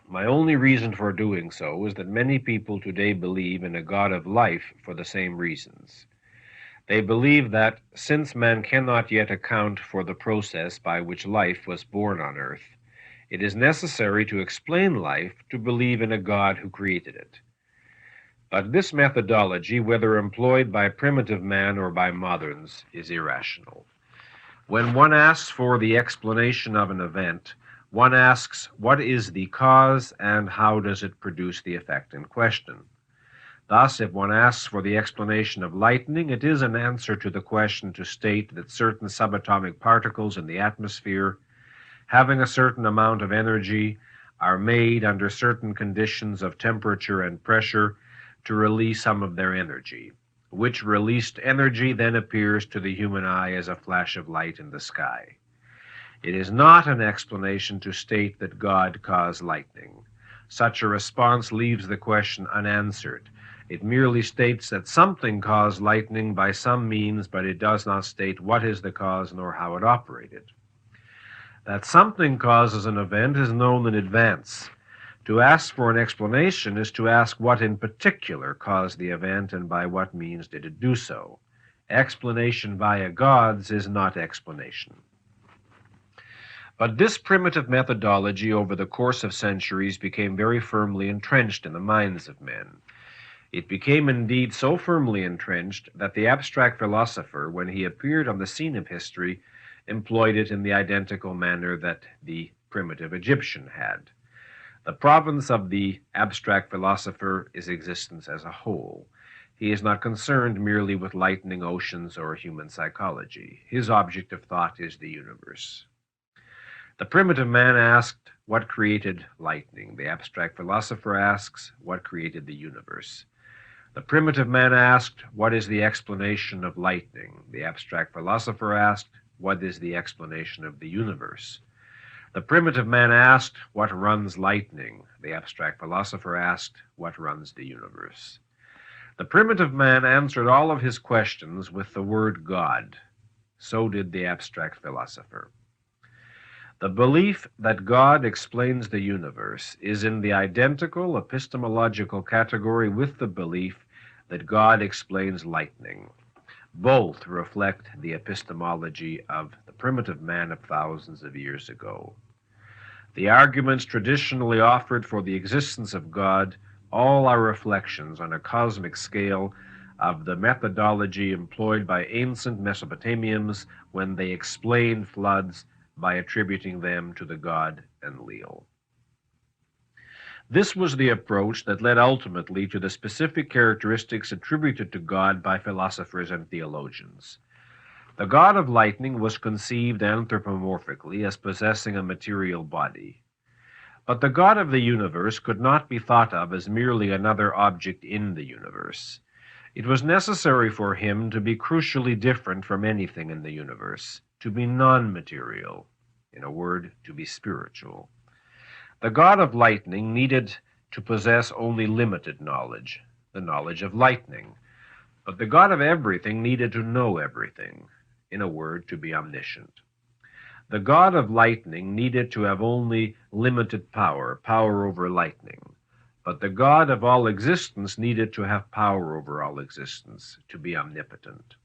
My only reason for doing so is that many people today believe in a God of life for the same reasons. They believe that, since man cannot yet account for the process by which life was born on earth, it is necessary to explain life to believe in a God who created it. But this methodology, whether employed by primitive man or by moderns, is irrational. When one asks for the explanation of an event, one asks what is the cause and how does it produce the effect in question. Thus, if one asks for the explanation of lightning, it is an answer to the question to state that certain subatomic particles in the atmosphere, having a certain amount of energy, are made under certain conditions of temperature and pressure to release some of their energy, which released energy then appears to the human eye as a flash of light in the sky. It is not an explanation to state that God caused lightning. Such a response leaves the question unanswered. It merely states that something caused lightning by some means, but it does not state what is the cause nor how it operated. That something causes an event is known in advance. To ask for an explanation is to ask what in particular caused the event and by what means did it do so. Explanation via gods is not explanation. But this primitive methodology over the course of centuries became very firmly entrenched in the minds of men. It became indeed so firmly entrenched that the abstract philosopher, when he appeared on the scene of history, employed it in the identical manner that the primitive Egyptian had. The province of the abstract philosopher is existence as a whole. He is not concerned merely with lightning, oceans, or human psychology. His object of thought is the universe. The primitive man asked what created lightning. The abstract philosopher asks what created the universe. The primitive man asked, what is the explanation of lightning? The abstract philosopher asked, what is the explanation of the universe? The primitive man asked, what runs lightning? The abstract philosopher asked, what runs the universe? The primitive man answered all of his questions with the word God. So did the abstract philosopher. The belief that God explains the universe is in the identical epistemological category with the belief that God explains lightning. Both reflect the epistemology of the primitive man of thousands of years ago. The arguments traditionally offered for the existence of God all are reflections on a cosmic scale of the methodology employed by ancient Mesopotamians when they explained floods by attributing them to the god Enlil. This was the approach that led ultimately to the specific characteristics attributed to God by philosophers and theologians. The god of lightning was conceived anthropomorphically as possessing a material body. But the God of the universe could not be thought of as merely another object in the universe. It was necessary for him to be crucially different from anything in the universe, to be non-material, in a word, to be spiritual. The God of lightning needed to possess only limited knowledge, the knowledge of lightning. But the God of everything needed to know everything, in a word, to be omniscient. The God of lightning needed to have only limited power over lightning. But the God of all existence needed to have power over all existence, to be omnipotent.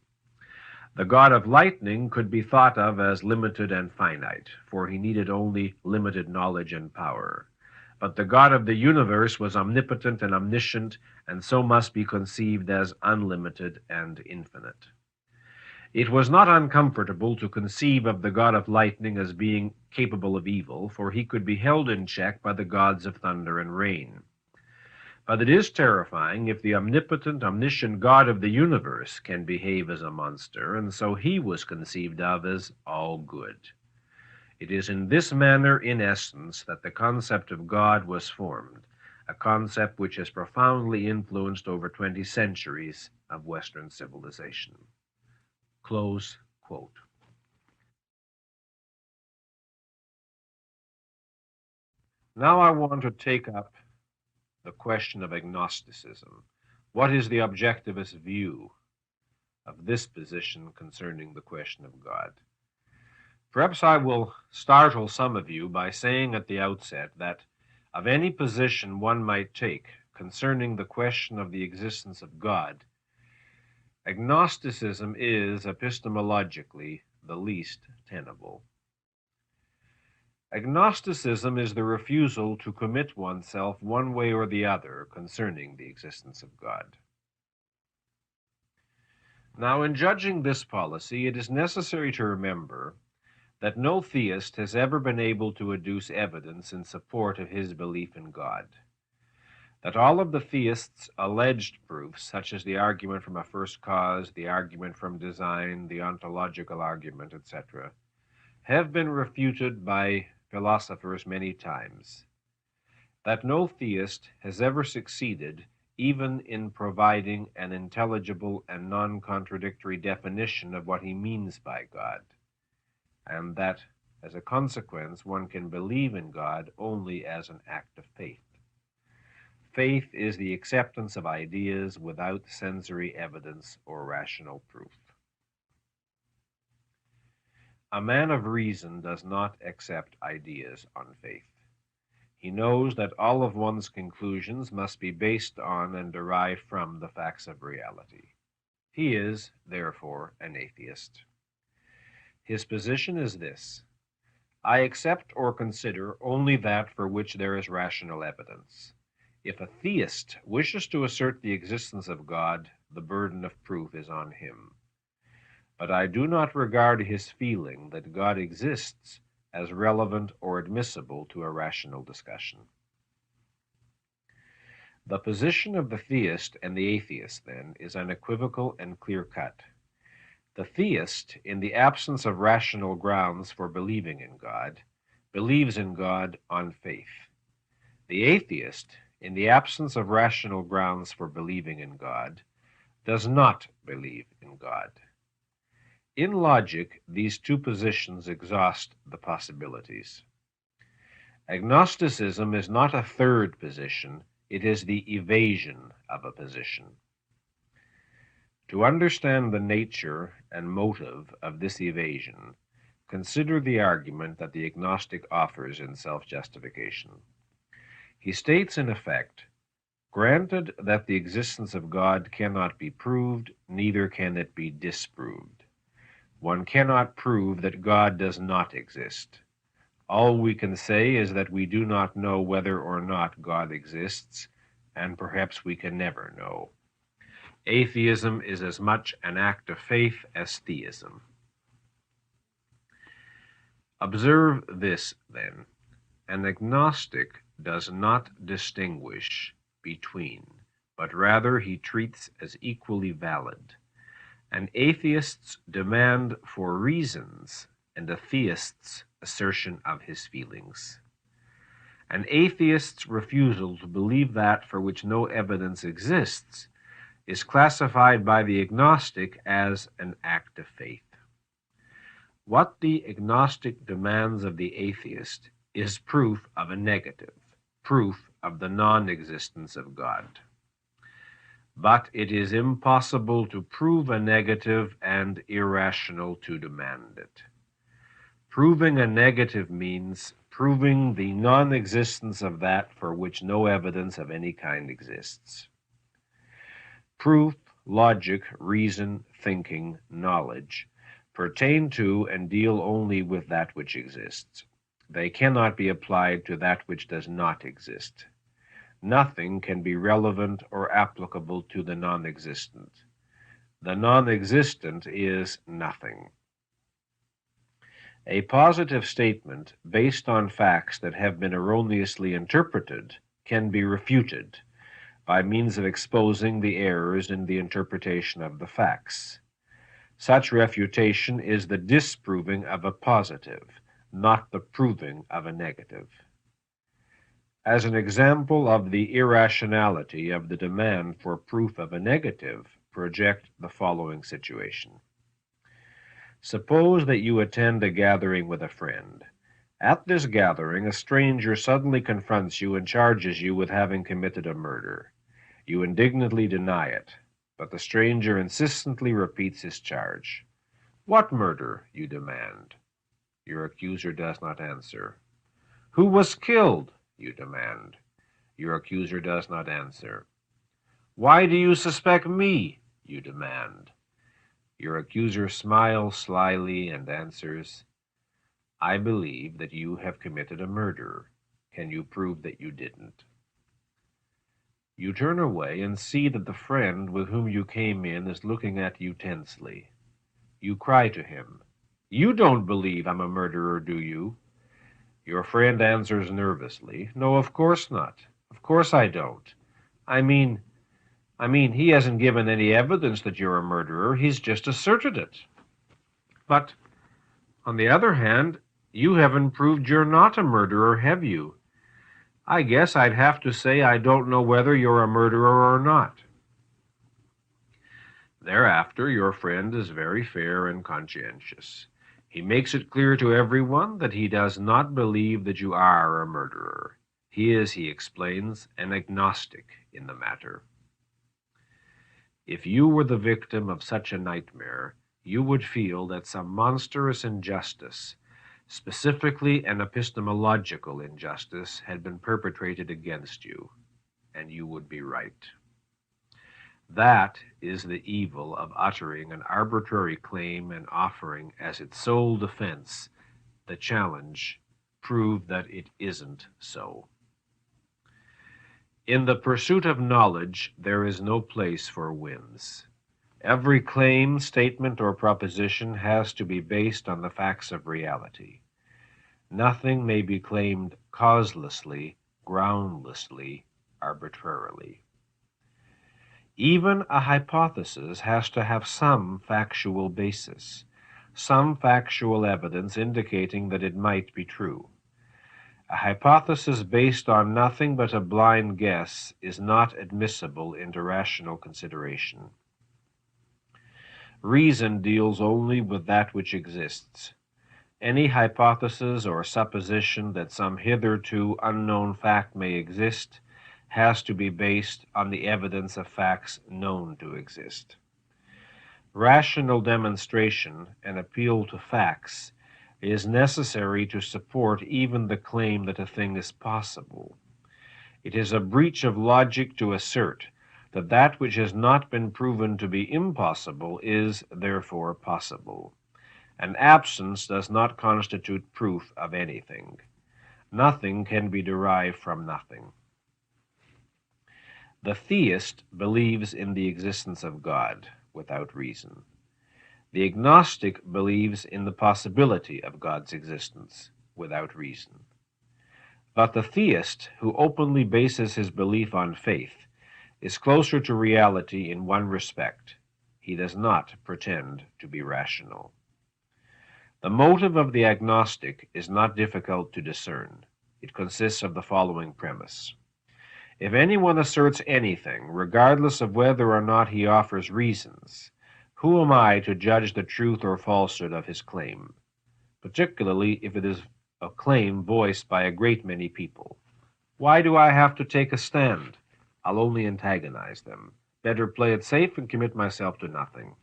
The God of lightning could be thought of as limited and finite, for he needed only limited knowledge and power. But the God of the universe was omnipotent and omniscient, and so must be conceived as unlimited and infinite. It was not uncomfortable to conceive of the God of lightning as being capable of evil, for he could be held in check by the gods of thunder and rain. But it is terrifying if the omnipotent, omniscient God of the universe can behave as a monster, and so he was conceived of as all good. It is in this manner, in essence, that the concept of God was formed, a concept which has profoundly influenced over 20 centuries of Western civilization. Close quote. Now I want to take up the question of agnosticism. What is the objectivist view of this position concerning the question of God? Perhaps I will startle some of you by saying at the outset that of any position one might take concerning the question of the existence of God, agnosticism is epistemologically the least tenable. Agnosticism is the refusal to commit oneself one way or the other concerning the existence of God. Now, in judging this policy, it is necessary to remember that no theist has ever been able to adduce evidence in support of his belief in God. That all of the theists' alleged proofs, such as the argument from a first cause, the argument from design, the ontological argument, etc., have been refuted by philosophers many times. That no theist has ever succeeded even in providing an intelligible and non-contradictory definition of what he means by God, and that, as a consequence, one can believe in God only as an act of faith. Faith is the acceptance of ideas without sensory evidence or rational proof. A man of reason does not accept ideas on faith. He knows that all of one's conclusions must be based on and derived from the facts of reality. He is, therefore, an atheist. His position is this: I accept or consider only that for which there is rational evidence. If a theist wishes to assert the existence of God, the burden of proof is on him. But I do not regard his feeling that God exists as relevant or admissible to a rational discussion. The position of the theist and the atheist, then, is unequivocal and clear-cut. The theist, in the absence of rational grounds for believing in God, believes in God on faith. The atheist, in the absence of rational grounds for believing in God, does not believe in God. In logic, these two positions exhaust the possibilities. Agnosticism is not a third position, it is the evasion of a position. To understand the nature and motive of this evasion, consider the argument that the agnostic offers in self-justification. He states, in effect, granted that the existence of God cannot be proved, neither can it be disproved. One cannot prove that God does not exist. All we can say is that we do not know whether or not God exists, and perhaps we can never know. Atheism is as much an act of faith as theism. Observe this, then. An agnostic does not distinguish between, but rather he treats as equally valid. An atheist's demand for reasons and a theist's assertion of his feelings. An atheist's refusal to believe that for which no evidence exists is classified by the agnostic as an act of faith. What the agnostic demands of the atheist is proof of a negative, proof of the non-existence of God. But it is impossible to prove a negative and irrational to demand it. Proving a negative means proving the non-existence of that for which no evidence of any kind exists. Proof, logic, reason, thinking, knowledge pertain to and deal only with that which exists. They cannot be applied to that which does not exist. Nothing can be relevant or applicable to the non-existent. The non-existent is nothing. A positive statement based on facts that have been erroneously interpreted can be refuted by means of exposing the errors in the interpretation of the facts. Such refutation is the disproving of a positive, not the proving of a negative. As an example of the irrationality of the demand for proof of a negative, project the following situation. Suppose that you attend a gathering with a friend. At this gathering, a stranger suddenly confronts you and charges you with having committed a murder. You indignantly deny it, but the stranger insistently repeats his charge. What murder? You demand. Your accuser does not answer. Who was killed? You demand. Your accuser does not answer. Why do you suspect me? You demand. Your accuser smiles slyly and answers, I believe that you have committed a murder. Can you prove that you didn't? You turn away and see that the friend with whom you came in is looking at you tensely. You cry to him, You don't believe I'm a murderer, do you? Your friend answers nervously, No, of course not. Of course I don't. I mean, he hasn't given any evidence that you're a murderer. He's just asserted it. But, on the other hand, you haven't proved you're not a murderer, have you? I guess I'd have to say I don't know whether you're a murderer or not. Thereafter, your friend is very fair and conscientious. He makes it clear to everyone that he does not believe that you are a murderer. He is, he explains, an agnostic in the matter. If you were the victim of such a nightmare, you would feel that some monstrous injustice, specifically an epistemological injustice, had been perpetrated against you, and you would be right. That is the evil of uttering an arbitrary claim and offering as its sole defense the challenge, prove that it isn't so. In the pursuit of knowledge, there is no place for whims. Every claim, statement, or proposition has to be based on the facts of reality. Nothing may be claimed causelessly, groundlessly, arbitrarily. Even a hypothesis has to have some factual basis, some factual evidence indicating that it might be true. A hypothesis based on nothing but a blind guess is not admissible into rational consideration. Reason deals only with that which exists. Any hypothesis or supposition that some hitherto unknown fact may exist has to be based on the evidence of facts known to exist. Rational demonstration, an appeal to facts, is necessary to support even the claim that a thing is possible. It is a breach of logic to assert that that which has not been proven to be impossible is, therefore, possible. An absence does not constitute proof of anything. Nothing can be derived from nothing. The theist believes in the existence of God without reason. The agnostic believes in the possibility of God's existence without reason. But the theist, who openly bases his belief on faith, is closer to reality in one respect. He does not pretend to be rational. The motive of the agnostic is not difficult to discern. It consists of the following premise. If anyone asserts anything, regardless of whether or not he offers reasons, who am I to judge the truth or falsehood of his claim, particularly if it is a claim voiced by a great many people? Why do I have to take a stand? I'll only antagonize them. Better play it safe and commit myself to nothing.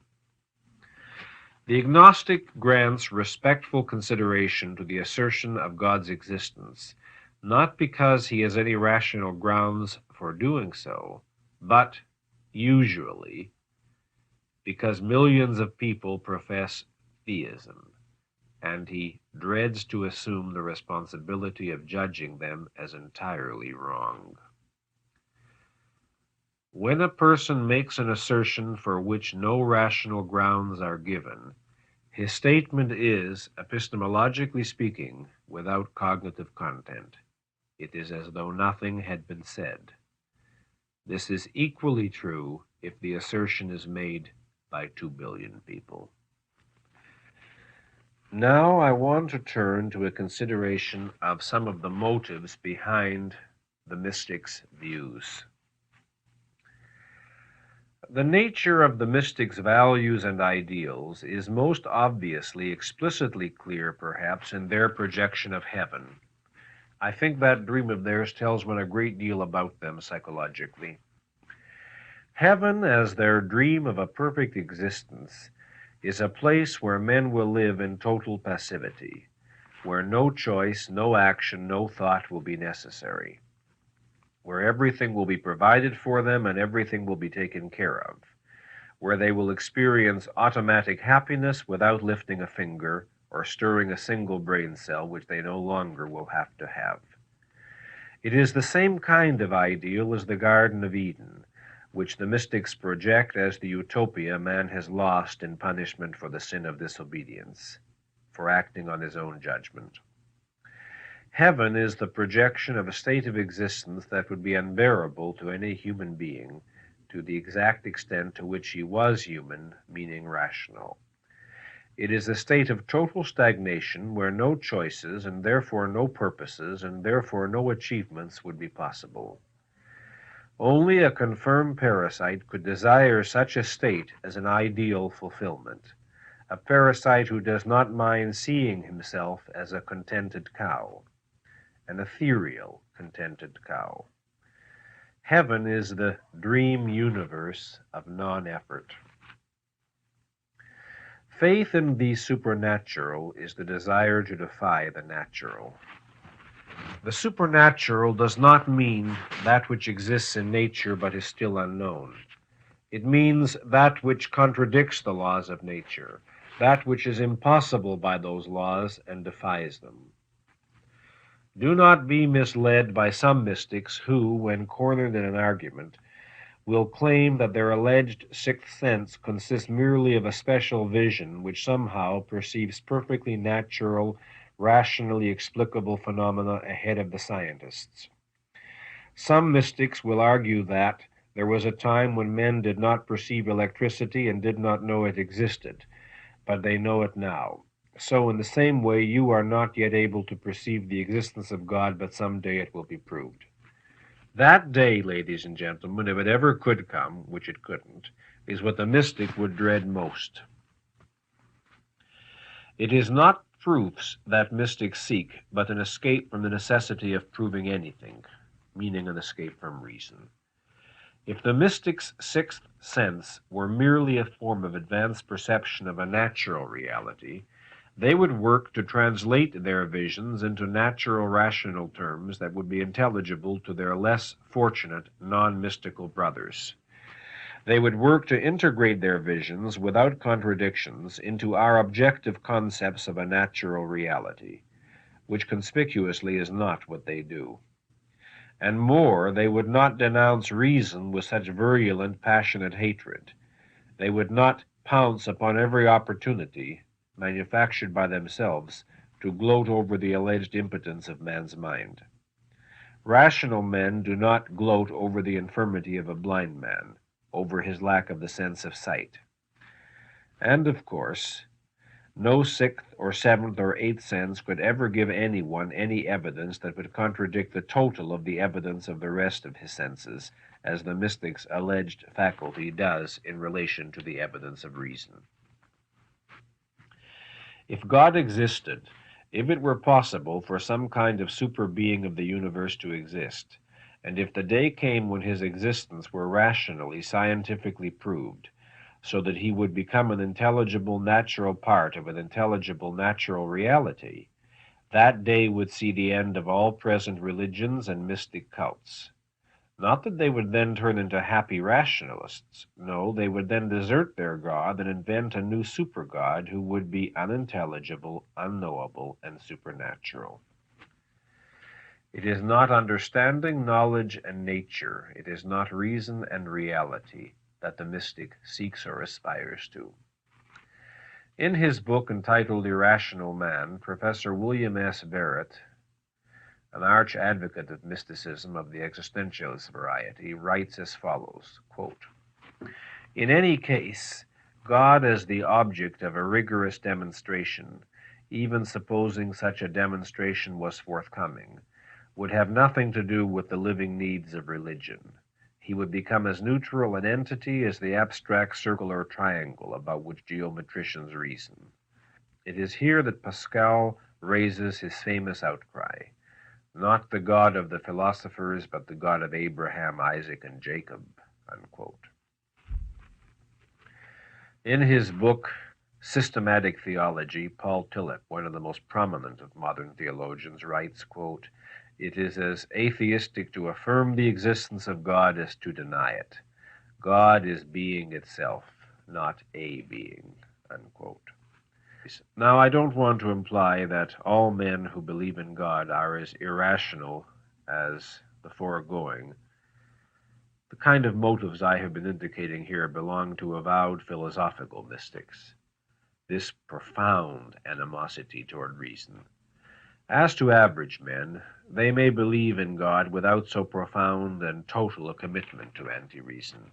The agnostic grants respectful consideration to the assertion of God's existence, not because he has any rational grounds for doing so, but, usually, because millions of people profess theism, and he dreads to assume the responsibility of judging them as entirely wrong. When a person makes an assertion for which no rational grounds are given, his statement is, epistemologically speaking, without cognitive content. It is as though nothing had been said. This is equally true if the assertion is made by 2 billion people. Now I want to turn to a consideration of some of the motives behind the mystic's views. The nature of the mystic's values and ideals is most obviously explicitly clear, perhaps, in their projection of heaven. I think that dream of theirs tells one a great deal about them psychologically. Heaven, as their dream of a perfect existence, is a place where men will live in total passivity, where no choice, no action, no thought will be necessary, where everything will be provided for them and everything will be taken care of, where they will experience automatic happiness without lifting a finger or stirring a single brain cell, which they no longer will have to have. It is the same kind of ideal as the Garden of Eden, which the mystics project as the utopia man has lost in punishment for the sin of disobedience, for acting on his own judgment. Heaven is the projection of a state of existence that would be unbearable to any human being, to the exact extent to which he was human, meaning rational. It is a state of total stagnation where no choices, and therefore no purposes, and therefore no achievements would be possible. Only a confirmed parasite could desire such a state as an ideal fulfillment, a parasite who does not mind seeing himself as a contented cow, an ethereal contented cow. Heaven is the dream universe of non-effort. Faith in the supernatural is the desire to defy the natural. The supernatural does not mean that which exists in nature but is still unknown. It means that which contradicts the laws of nature, that which is impossible by those laws and defies them. Do not be misled by some mystics who, when cornered in an argument, will claim that their alleged sixth sense consists merely of a special vision which somehow perceives perfectly natural, rationally explicable phenomena ahead of the scientists. Some mystics will argue that there was a time when men did not perceive electricity and did not know it existed, but they know it now. So in the same way, you are not yet able to perceive the existence of God, but someday it will be proved. That day, ladies and gentlemen, if it ever could come, which it couldn't, is what the mystic would dread most. It is not proofs that mystics seek, but an escape from the necessity of proving anything, meaning an escape from reason. If the mystic's sixth sense were merely a form of advanced perception of a natural reality, they would work to translate their visions into natural rational terms that would be intelligible to their less fortunate non-mystical brothers. They would work to integrate their visions without contradictions into our objective concepts of a natural reality, which conspicuously is not what they do. And more, they would not denounce reason with such virulent, passionate hatred. They would not pounce upon every opportunity, manufactured by themselves, to gloat over the alleged impotence of man's mind. Rational men do not gloat over the infirmity of a blind man, over his lack of the sense of sight. And, of course, no sixth or seventh or eighth sense could ever give anyone any evidence that would contradict the total of the evidence of the rest of his senses, as the mystic's alleged faculty does in relation to the evidence of reason. If God existed, if it were possible for some kind of super-being of the universe to exist, and if the day came when his existence were rationally, scientifically proved, so that he would become an intelligible natural part of an intelligible natural reality, that day would see the end of all present religions and mystic cults. Not that they would then turn into happy rationalists. No, they would then desert their God and invent a new super-God who would be unintelligible, unknowable, and supernatural. It is not understanding, knowledge, and nature, it is not reason and reality that the mystic seeks or aspires to. In his book entitled Irrational Man, Professor William S. Barrett, an arch advocate of mysticism of the existentialist variety, writes as follows, quote, "In any case, God as the object of a rigorous demonstration, even supposing such a demonstration was forthcoming, would have nothing to do with the living needs of religion. he would become as neutral an entity as the abstract circle or triangle about which geometricians reason. It is here that Pascal raises his famous outcry, "Not the God of the philosophers, but the God of Abraham, Isaac, and Jacob," unquote. In his book, Systematic Theology, Paul Tillich, one of the most prominent of modern theologians, writes, quote, "It is as atheistic to affirm the existence of God as to deny it. God is being itself, not a being," unquote. Now, I don't want to imply that all men who believe in God are as irrational as the foregoing. The kind of motives I have been indicating here belong to avowed philosophical mystics, this profound animosity toward reason. As to average men, they may believe in God without so profound and total a commitment to anti-reason.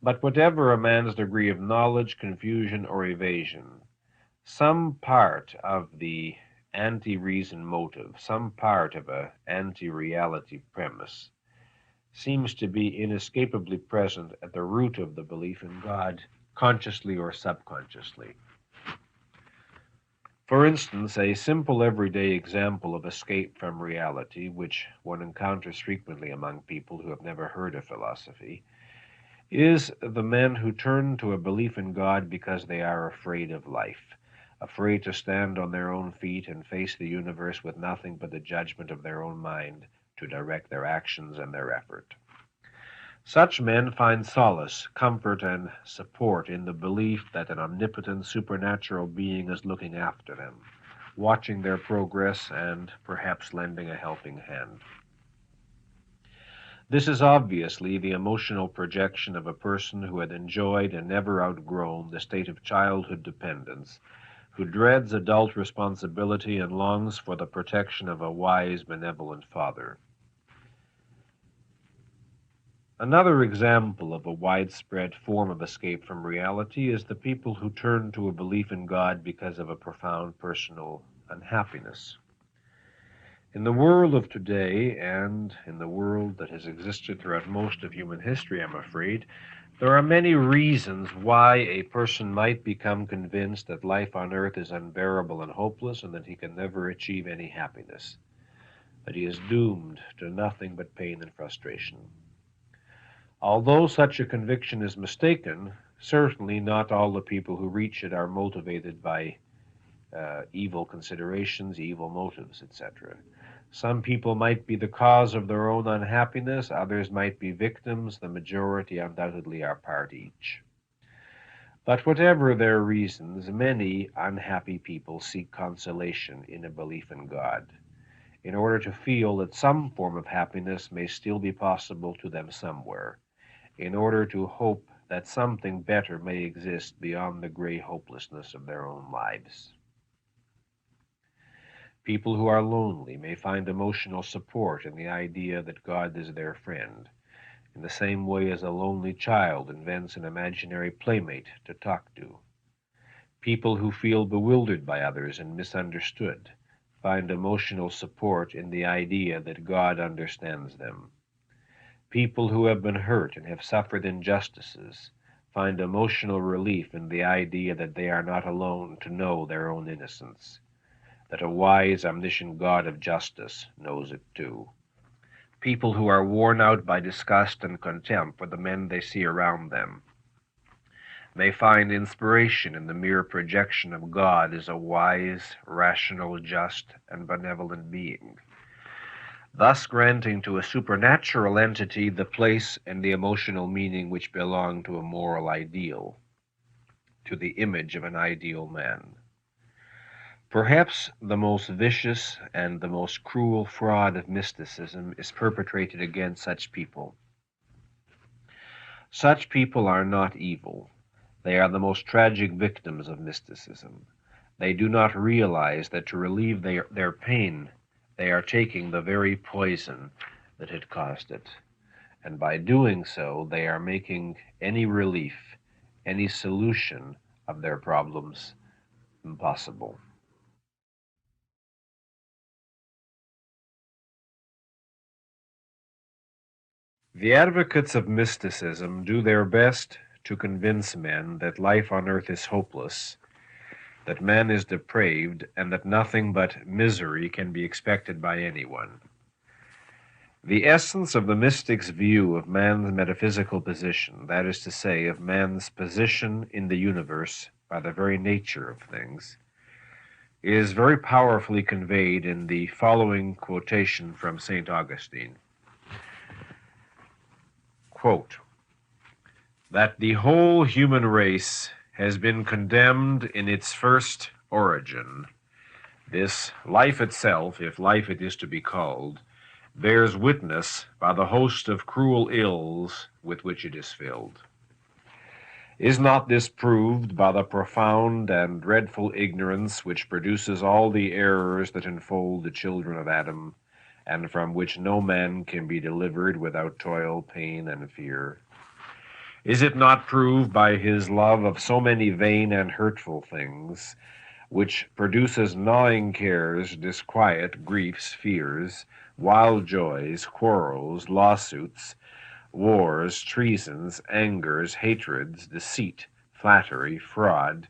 But whatever a man's degree of knowledge, confusion, or evasion, some part of the anti-reason motive, some part of an anti-reality premise, seems to be inescapably present at the root of the belief in God, consciously or subconsciously. For instance, a simple everyday example of escape from reality, which one encounters frequently among people who have never heard of philosophy, is the men who turn to a belief in God because they are afraid of life, afraid to stand on their own feet and face the universe with nothing but the judgment of their own mind to direct their actions and their effort. Such men find solace, comfort, and support in the belief that an omnipotent supernatural being is looking after them, watching their progress, and perhaps lending a helping hand. This is obviously the emotional projection of a person who had enjoyed and never outgrown the state of childhood dependence, who dreads adult responsibility and longs for the protection of a wise, benevolent father. Another example of a widespread form of escape from reality is the people who turn to a belief in God because of a profound personal unhappiness. In the world of today, and in the world that has existed throughout most of human history, I'm afraid, there are many reasons why a person might become convinced that life on earth is unbearable and hopeless and that he can never achieve any happiness, that he is doomed to nothing but pain and frustration. Although such a conviction is mistaken, certainly not all the people who reach it are motivated by evil considerations, evil motives, etc. Some people might be the cause of their own unhappiness, others might be victims, the majority undoubtedly are part each. But whatever their reasons, many unhappy people seek consolation in a belief in God, in order to feel that some form of happiness may still be possible to them somewhere, in order to hope that something better may exist beyond the gray hopelessness of their own lives. People who are lonely may find emotional support in the idea that God is their friend, in the same way as a lonely child invents an imaginary playmate to talk to. People who feel bewildered by others and misunderstood find emotional support in the idea that God understands them. People who have been hurt and have suffered injustices find emotional relief in the idea that they are not alone to know their own innocence, that a wise, omniscient God of justice knows it too. People who are worn out by disgust and contempt for the men they see around them may find inspiration in the mere projection of God as a wise, rational, just, and benevolent being, thus granting to a supernatural entity the place and the emotional meaning which belong to a moral ideal, to the image of an ideal man. Perhaps the most vicious and the most cruel fraud of mysticism is perpetrated against such people. Such people are not evil. They are the most tragic victims of mysticism. They do not realize that to relieve their pain, they are taking the very poison that had caused it. And by doing so, they are making any relief, any solution of their problems impossible. The advocates of mysticism do their best to convince men that life on earth is hopeless, that man is depraved, and that nothing but misery can be expected by anyone. The essence of the mystic's view of man's metaphysical position, that is to say, of man's position in the universe by the very nature of things, is very powerfully conveyed in the following quotation from St. Augustine. Quote, "That the whole human race has been condemned in its first origin, this life itself, if life it is to be called, bears witness by the host of cruel ills with which it is filled. Is not this proved by the profound and dreadful ignorance which produces all the errors that enfold the children of Adam, and from which no man can be delivered without toil, pain, and fear? Is it not proved by his love of so many vain and hurtful things, which produces gnawing cares, disquiet, griefs, fears, wild joys, quarrels, lawsuits, wars, treasons, angers, hatreds, deceit, flattery, fraud,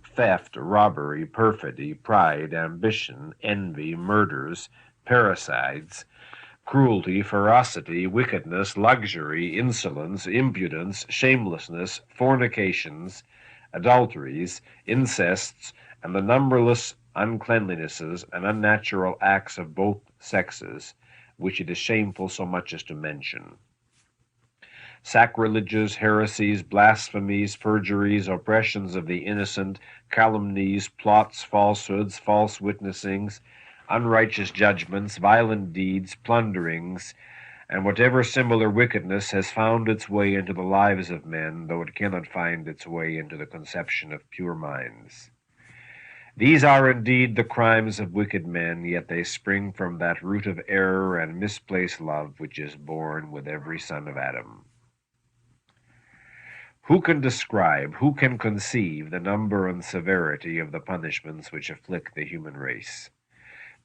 theft, robbery, perfidy, pride, ambition, envy, murders, parricides, cruelty, ferocity, wickedness, luxury, insolence, impudence, shamelessness, fornications, adulteries, incests, and the numberless uncleanlinesses and unnatural acts of both sexes, which it is shameful so much as to mention. Sacrileges, heresies, blasphemies, perjuries, oppressions of the innocent, calumnies, plots, falsehoods, false witnessings, unrighteous judgments, violent deeds, plunderings, and whatever similar wickedness has found its way into the lives of men, though it cannot find its way into the conception of pure minds. These are indeed the crimes of wicked men, yet they spring from that root of error and misplaced love which is born with every son of Adam. Who can describe, who can conceive the number and severity of the punishments which afflict the human race?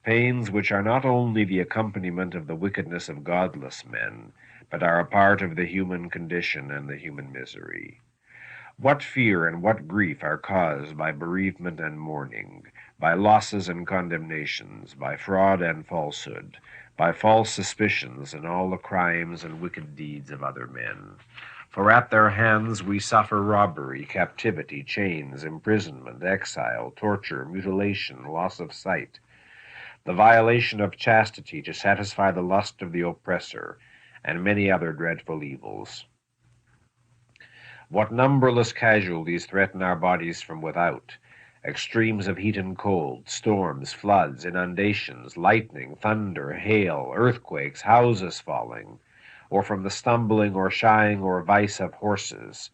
Pains which are not only the accompaniment of the wickedness of godless men, but are a part of the human condition and the human misery. What fear and what grief are caused by bereavement and mourning, by losses and condemnations, by fraud and falsehood, by false suspicions and all the crimes and wicked deeds of other men. For at their hands we suffer robbery, captivity, chains, imprisonment, exile, torture, mutilation, loss of sight, the violation of chastity to satisfy the lust of the oppressor, and many other dreadful evils. What numberless casualties threaten our bodies from without, extremes of heat and cold, storms, floods, inundations, lightning, thunder, hail, earthquakes, houses falling, or from the stumbling or shying or vice of horses,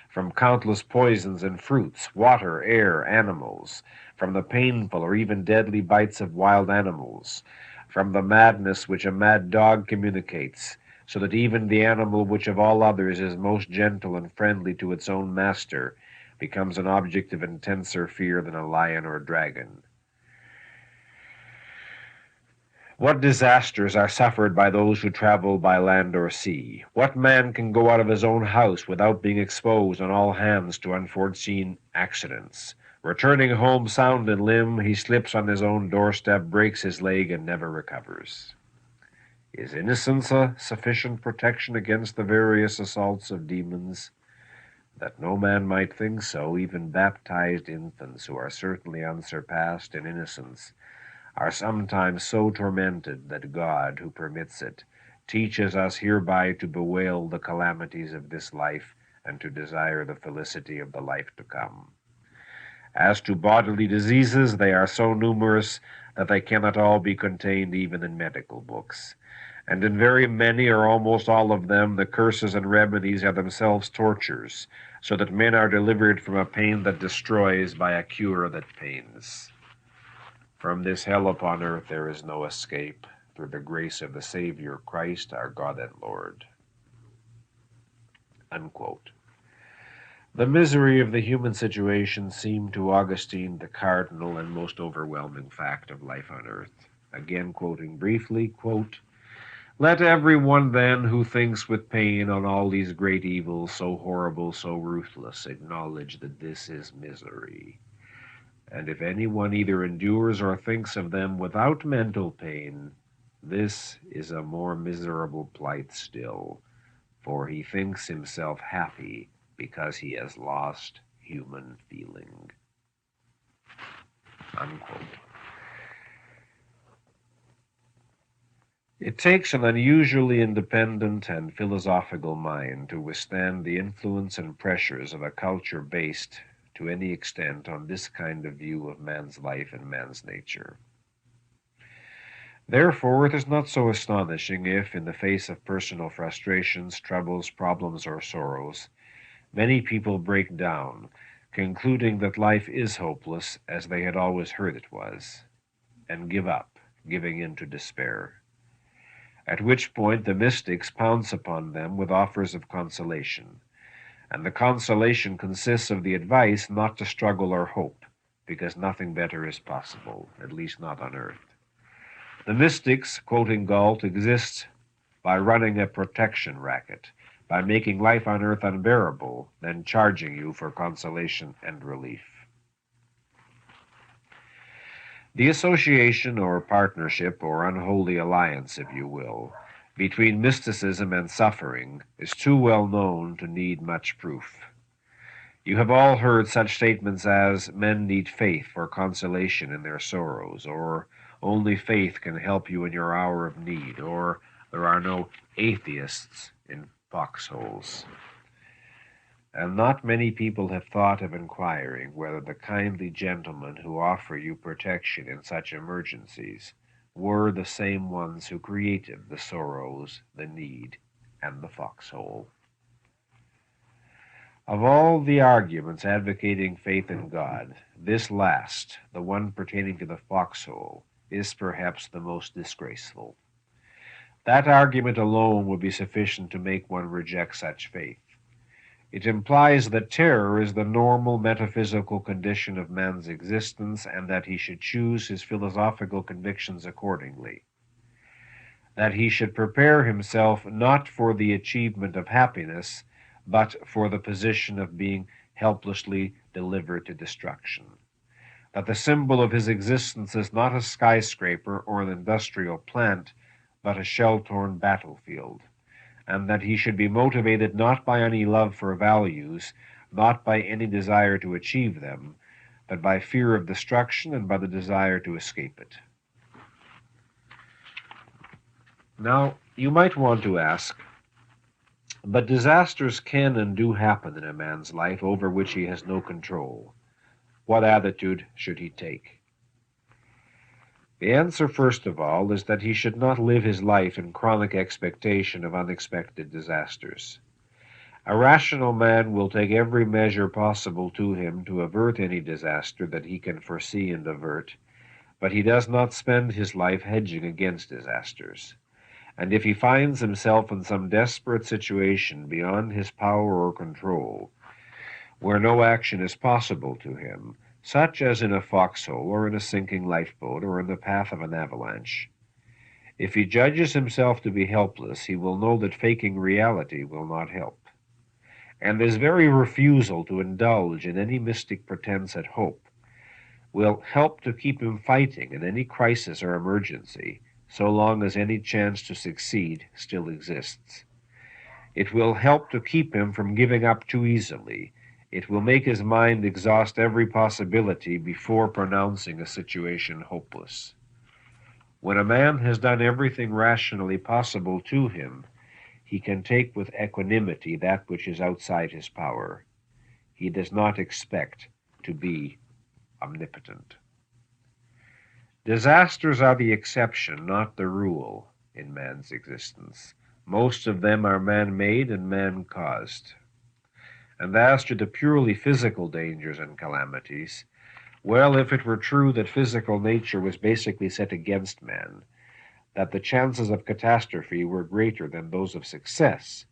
from countless poisons in fruits, water, air, animals, from the painful or even deadly bites of wild animals, from the madness which a mad dog communicates, so that even the animal which of all others is most gentle and friendly to its own master becomes an object of intenser fear than a lion or dragon. What disasters are suffered by those who travel by land or sea? What man can go out of his own house without being exposed on all hands to unforeseen accidents? Returning home sound in limb, he slips on his own doorstep, breaks his leg, and never recovers. Is innocence a sufficient protection against the various assaults of demons? That no man might think so, even baptized infants, who are certainly unsurpassed in innocence, are sometimes so tormented that God, who permits it, teaches us hereby to bewail the calamities of this life and to desire the felicity of the life to come. As to bodily diseases, they are so numerous that they cannot all be contained even in medical books. And in very many or almost all of them, the curses and remedies are themselves tortures, so that men are delivered from a pain that destroys by a cure that pains. From this hell upon earth there is no escape, through the grace of the Savior Christ, our God and Lord." Unquote. The misery of the human situation seemed to Augustine the cardinal and most overwhelming fact of life on earth. Again quoting briefly, quote, Let every one then who thinks with pain on all these great evils, so horrible, so ruthless, acknowledge that this is misery. And if any one either endures or thinks of them without mental pain, this is a more miserable plight still, for he thinks himself happy because he has lost human feeling. Unquote. It takes an unusually independent and philosophical mind to withstand the influence and pressures of a culture based, to any extent, on this kind of view of man's life and man's nature. Therefore, it is not so astonishing if, in the face of personal frustrations, troubles, problems, or sorrows, many people break down, concluding that life is hopeless, as they had always heard it was, and give up, giving in to despair. At which point the mystics pounce upon them with offers of consolation, and the consolation consists of the advice not to struggle or hope, because nothing better is possible, at least not on earth. The mystics, quoting Galt, exist by running a protection racket, by making life on earth unbearable, then charging you for consolation and relief. The association or partnership or unholy alliance, if you will, between mysticism and suffering is too well known to need much proof. You have all heard such statements as, men need faith for consolation in their sorrows, or only faith can help you in your hour of need, or there are no atheists in foxholes. And not many people have thought of inquiring whether the kindly gentlemen who offer you protection in such emergencies were the same ones who created the sorrows, the need, and the foxhole. Of all the arguments advocating faith in God, this last, the one pertaining to the foxhole, is perhaps the most disgraceful. That argument alone would be sufficient to make one reject such faith. It implies that terror is the normal metaphysical condition of man's existence, and that he should choose his philosophical convictions accordingly. That he should prepare himself not for the achievement of happiness, but for the position of being helplessly delivered to destruction. That the symbol of his existence is not a skyscraper or an industrial plant, but a shell-torn battlefield. And that he should be motivated not by any love for values, not by any desire to achieve them, but by fear of destruction and by the desire to escape it. Now, you might want to ask, but disasters can and do happen in a man's life over which he has no control. What attitude should he take? The answer, first of all, is that he should not live his life in chronic expectation of unexpected disasters. A rational man will take every measure possible to him to avert any disaster that he can foresee and avert, but he does not spend his life hedging against disasters. And if he finds himself in some desperate situation beyond his power or control, where no action is possible to him, such as in a foxhole or in a sinking lifeboat or in the path of an avalanche, if he judges himself to be helpless, he will know that faking reality will not help. And his very refusal to indulge in any mystic pretense at hope will help to keep him fighting in any crisis or emergency, so long as any chance to succeed still exists. It will help to keep him from giving up too easily. It will make his mind exhaust every possibility before pronouncing a situation hopeless. When a man has done everything rationally possible to him, he can take with equanimity that which is outside his power. He does not expect to be omnipotent. Disasters are the exception, not the rule, in man's existence. Most of them are man-made and man-caused. And as to the purely physical dangers and calamities, well, if it were true that physical nature was basically set against man, that the chances of catastrophe were greater than those of success,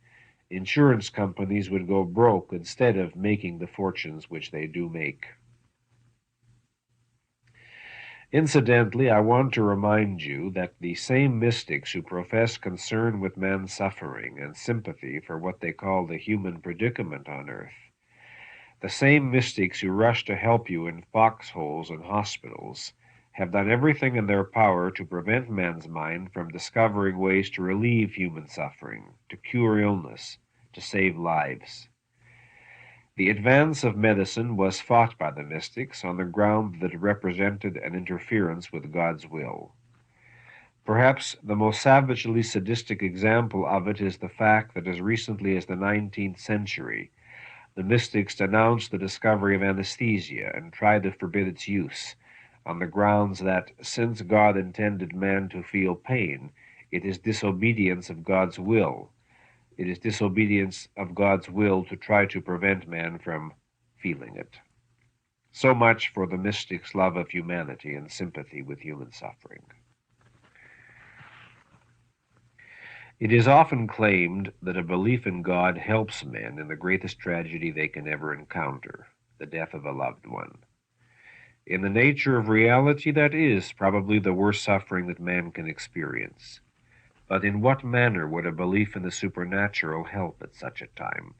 insurance companies would go broke instead of making the fortunes which they do make. Incidentally, I want to remind you that the same mystics who profess concern with man's suffering and sympathy for what they call the human predicament on earth, the same mystics who rush to help you in foxholes and hospitals, have done everything in their power to prevent man's mind from discovering ways to relieve human suffering, to cure illness, to save lives. The advance of medicine was fought by the mystics on the ground that it represented an interference with God's will. Perhaps the most savagely sadistic example of it is the fact that as recently as the 19th century, the mystics denounced the discovery of anesthesia and tried to forbid its use, on the grounds that, since God intended man to feel pain, it is disobedience of God's will. It is disobedience of God's will to try to prevent man from feeling it. So much for the mystics' love of humanity and sympathy with human suffering. It is often claimed that a belief in God helps men in the greatest tragedy they can ever encounter, the death of a loved one. In the nature of reality, that is probably the worst suffering that man can experience. But in what manner would a belief in the supernatural help at such a time?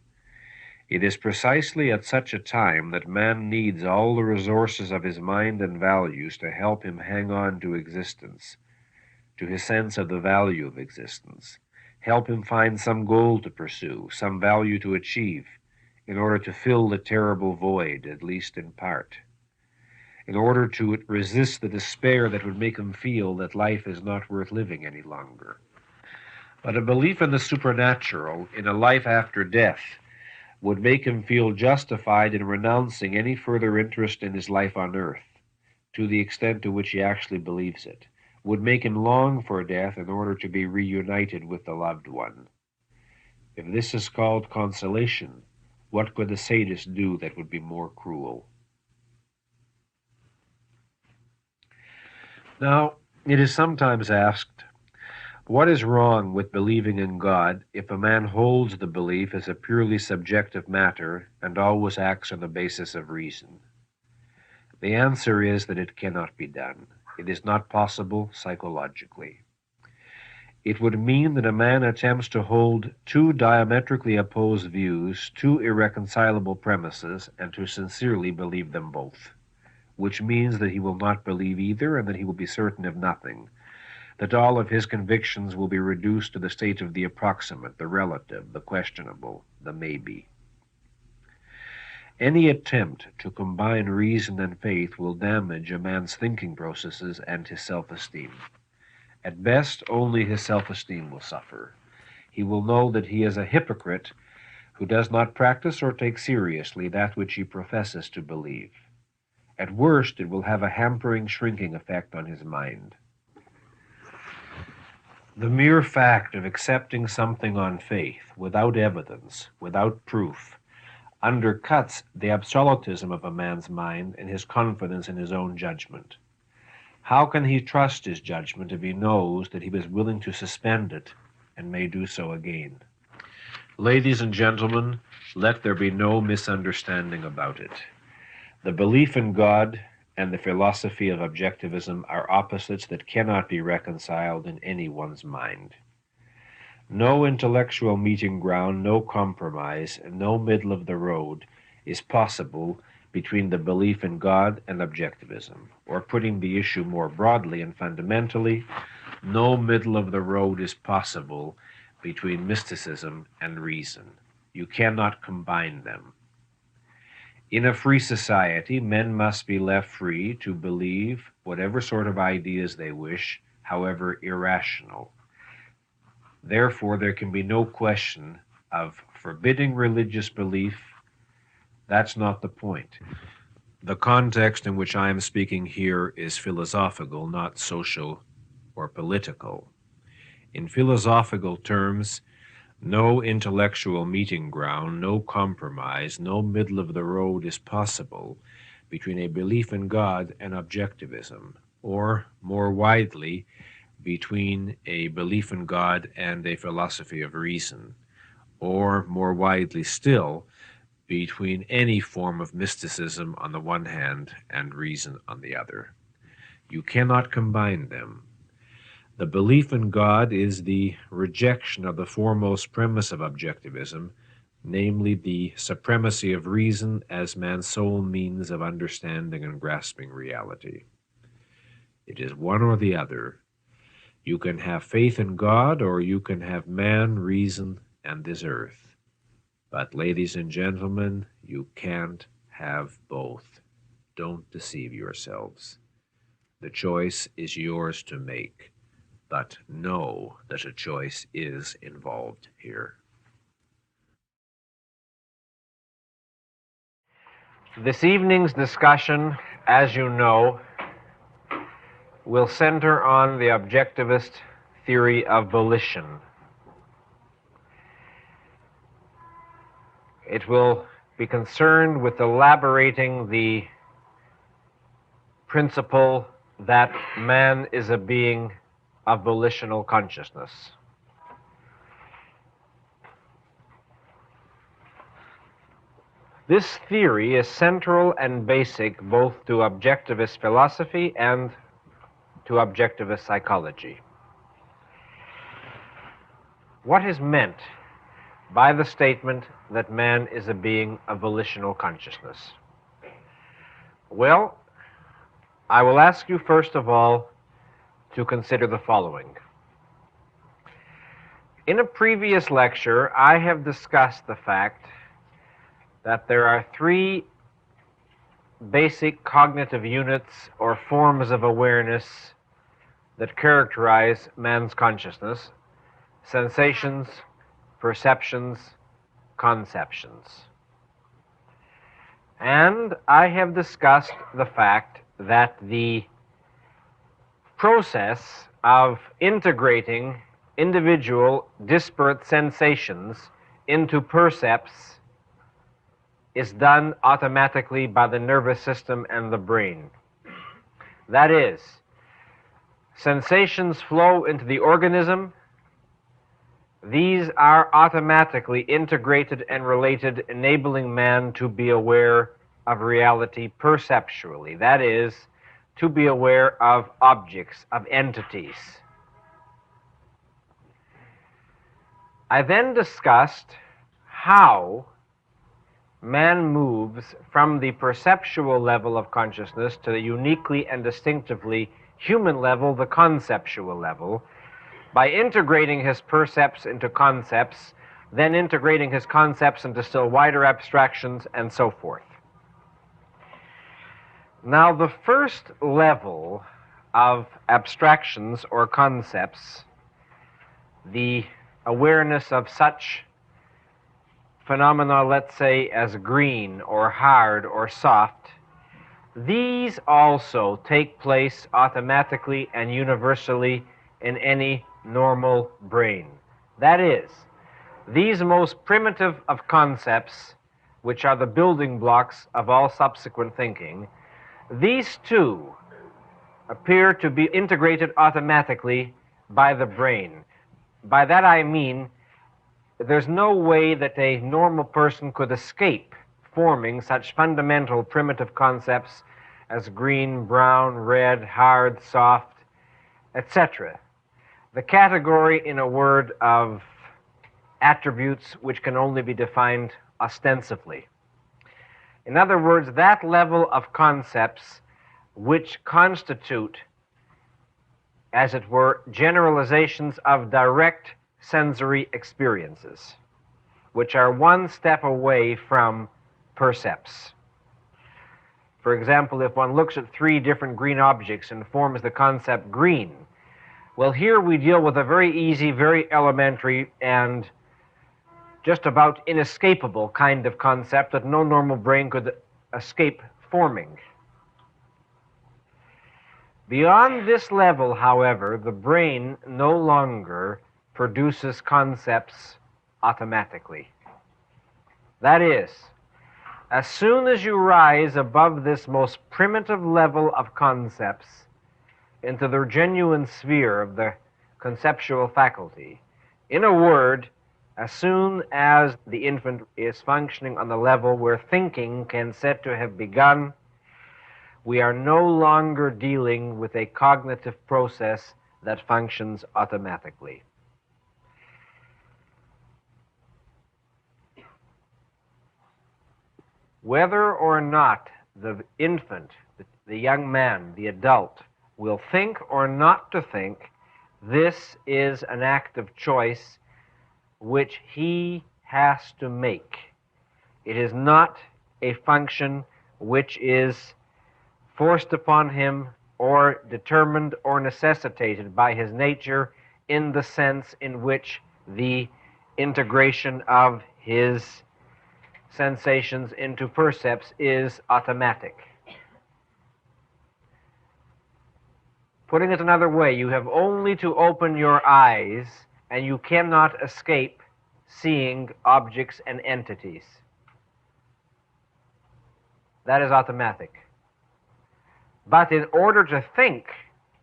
It is precisely at such a time that man needs all the resources of his mind and values to help him hang on to existence, to his sense of the value of existence, help him find some goal to pursue, some value to achieve, in order to fill the terrible void, at least in part, in order to resist the despair that would make him feel that life is not worth living any longer. But a belief in the supernatural, in a life after death, would make him feel justified in renouncing any further interest in his life on earth, to the extent to which he actually believes it, would make him long for death in order to be reunited with the loved one. If this is called consolation, what could the sadist do that would be more cruel? Now, it is sometimes asked, what is wrong with believing in God if a man holds the belief as a purely subjective matter and always acts on the basis of reason? The answer is that it cannot be done. It is not possible psychologically. It would mean that a man attempts to hold two diametrically opposed views, two irreconcilable premises, and to sincerely believe them both, which means that he will not believe either and that he will be certain of nothing, that all of his convictions will be reduced to the state of the approximate, the relative, the questionable, the maybe. Any attempt to combine reason and faith will damage a man's thinking processes and his self-esteem. At best, only his self-esteem will suffer. He will know that he is a hypocrite who does not practice or take seriously that which he professes to believe. At worst, it will have a hampering, shrinking effect on his mind. The mere fact of accepting something on faith, without evidence, without proof, undercuts the absolutism of a man's mind and his confidence in his own judgment. How can he trust his judgment if he knows that he was willing to suspend it and may do so again? Ladies and gentlemen, let there be no misunderstanding about it. The belief in God and the philosophy of objectivism are opposites that cannot be reconciled in anyone's mind. No intellectual meeting ground, no compromise, and no middle of the road is possible between the belief in God and objectivism. Or putting the issue more broadly and fundamentally, no middle of the road is possible between mysticism and reason. You cannot combine them. In a free society, men must be left free to believe whatever sort of ideas they wish, however irrational. Therefore, there can be no question of forbidding religious belief. That's not the point. The context in which I am speaking here is philosophical, not social or political. In philosophical terms, no intellectual meeting ground, no compromise, no middle of the road is possible between a belief in God and objectivism, or, more widely, between a belief in God and a philosophy of reason, or, more widely still, between any form of mysticism on the one hand and reason on the other. You cannot combine them. The belief in God is the rejection of the foremost premise of objectivism, namely the supremacy of reason as man's sole means of understanding and grasping reality. It is one or the other. You can have faith in God, or you can have man, reason, and this earth. But, ladies and gentlemen, you can't have both. Don't deceive yourselves. The choice is yours to make, but know that a choice is involved here. This evening's discussion, as you know, will center on the objectivist theory of volition. It will be concerned with elaborating the principle that man is a being of volitional consciousness. This theory is central and basic both to objectivist philosophy and to objectivist psychology. What is meant by the statement that man is a being of volitional consciousness? Well, I will ask you first of all to consider the following. In a previous lecture, I have discussed the fact that there are three basic cognitive units or forms of awareness that characterize man's consciousness: sensations, perceptions, conceptions. And I have discussed the fact that the process of integrating individual disparate sensations into percepts is done automatically by the nervous system and the brain. That is, sensations flow into the organism. These are automatically integrated and related, enabling man to be aware of reality perceptually. That is, to be aware of objects, of entities. I then discussed how man moves from the perceptual level of consciousness to the uniquely and distinctively human level, the conceptual level, by integrating his percepts into concepts, then integrating his concepts into still wider abstractions, and so forth. Now, the first level of abstractions or concepts, the awareness of such phenomena, let's say, as green or hard or soft, these also take place automatically and universally in any normal brain. That is, these most primitive of concepts, which are the building blocks of all subsequent thinking, these too appear to be integrated automatically by the brain. By that I mean, there's no way that a normal person could escape forming such fundamental primitive concepts as green, brown, red, hard, soft, etc. The category, in a word, of attributes which can only be defined ostensively. In other words, that level of concepts which constitute, as it were, generalizations of direct sensory experiences, which are one step away from percepts. For example, if one looks at three different green objects and forms the concept green, well, here we deal with a very easy, very elementary, and just about inescapable kind of concept that no normal brain could escape forming. Beyond this level, however, the brain no longer produces concepts automatically. That is, as soon as you rise above this most primitive level of concepts into the genuine sphere of the conceptual faculty, in a word, as soon as the infant is functioning on the level where thinking can said to have begun, we are no longer dealing with a cognitive process that functions automatically. Whether or not the infant, the young man, the adult, will think or not to think, this is an act of choice which he has to make. It is not a function which is forced upon him or determined or necessitated by his nature in the sense in which the integration of his sensations into percepts is automatic. Putting it another way, you have only to open your eyes and you cannot escape seeing objects and entities. That is automatic. But in order to think,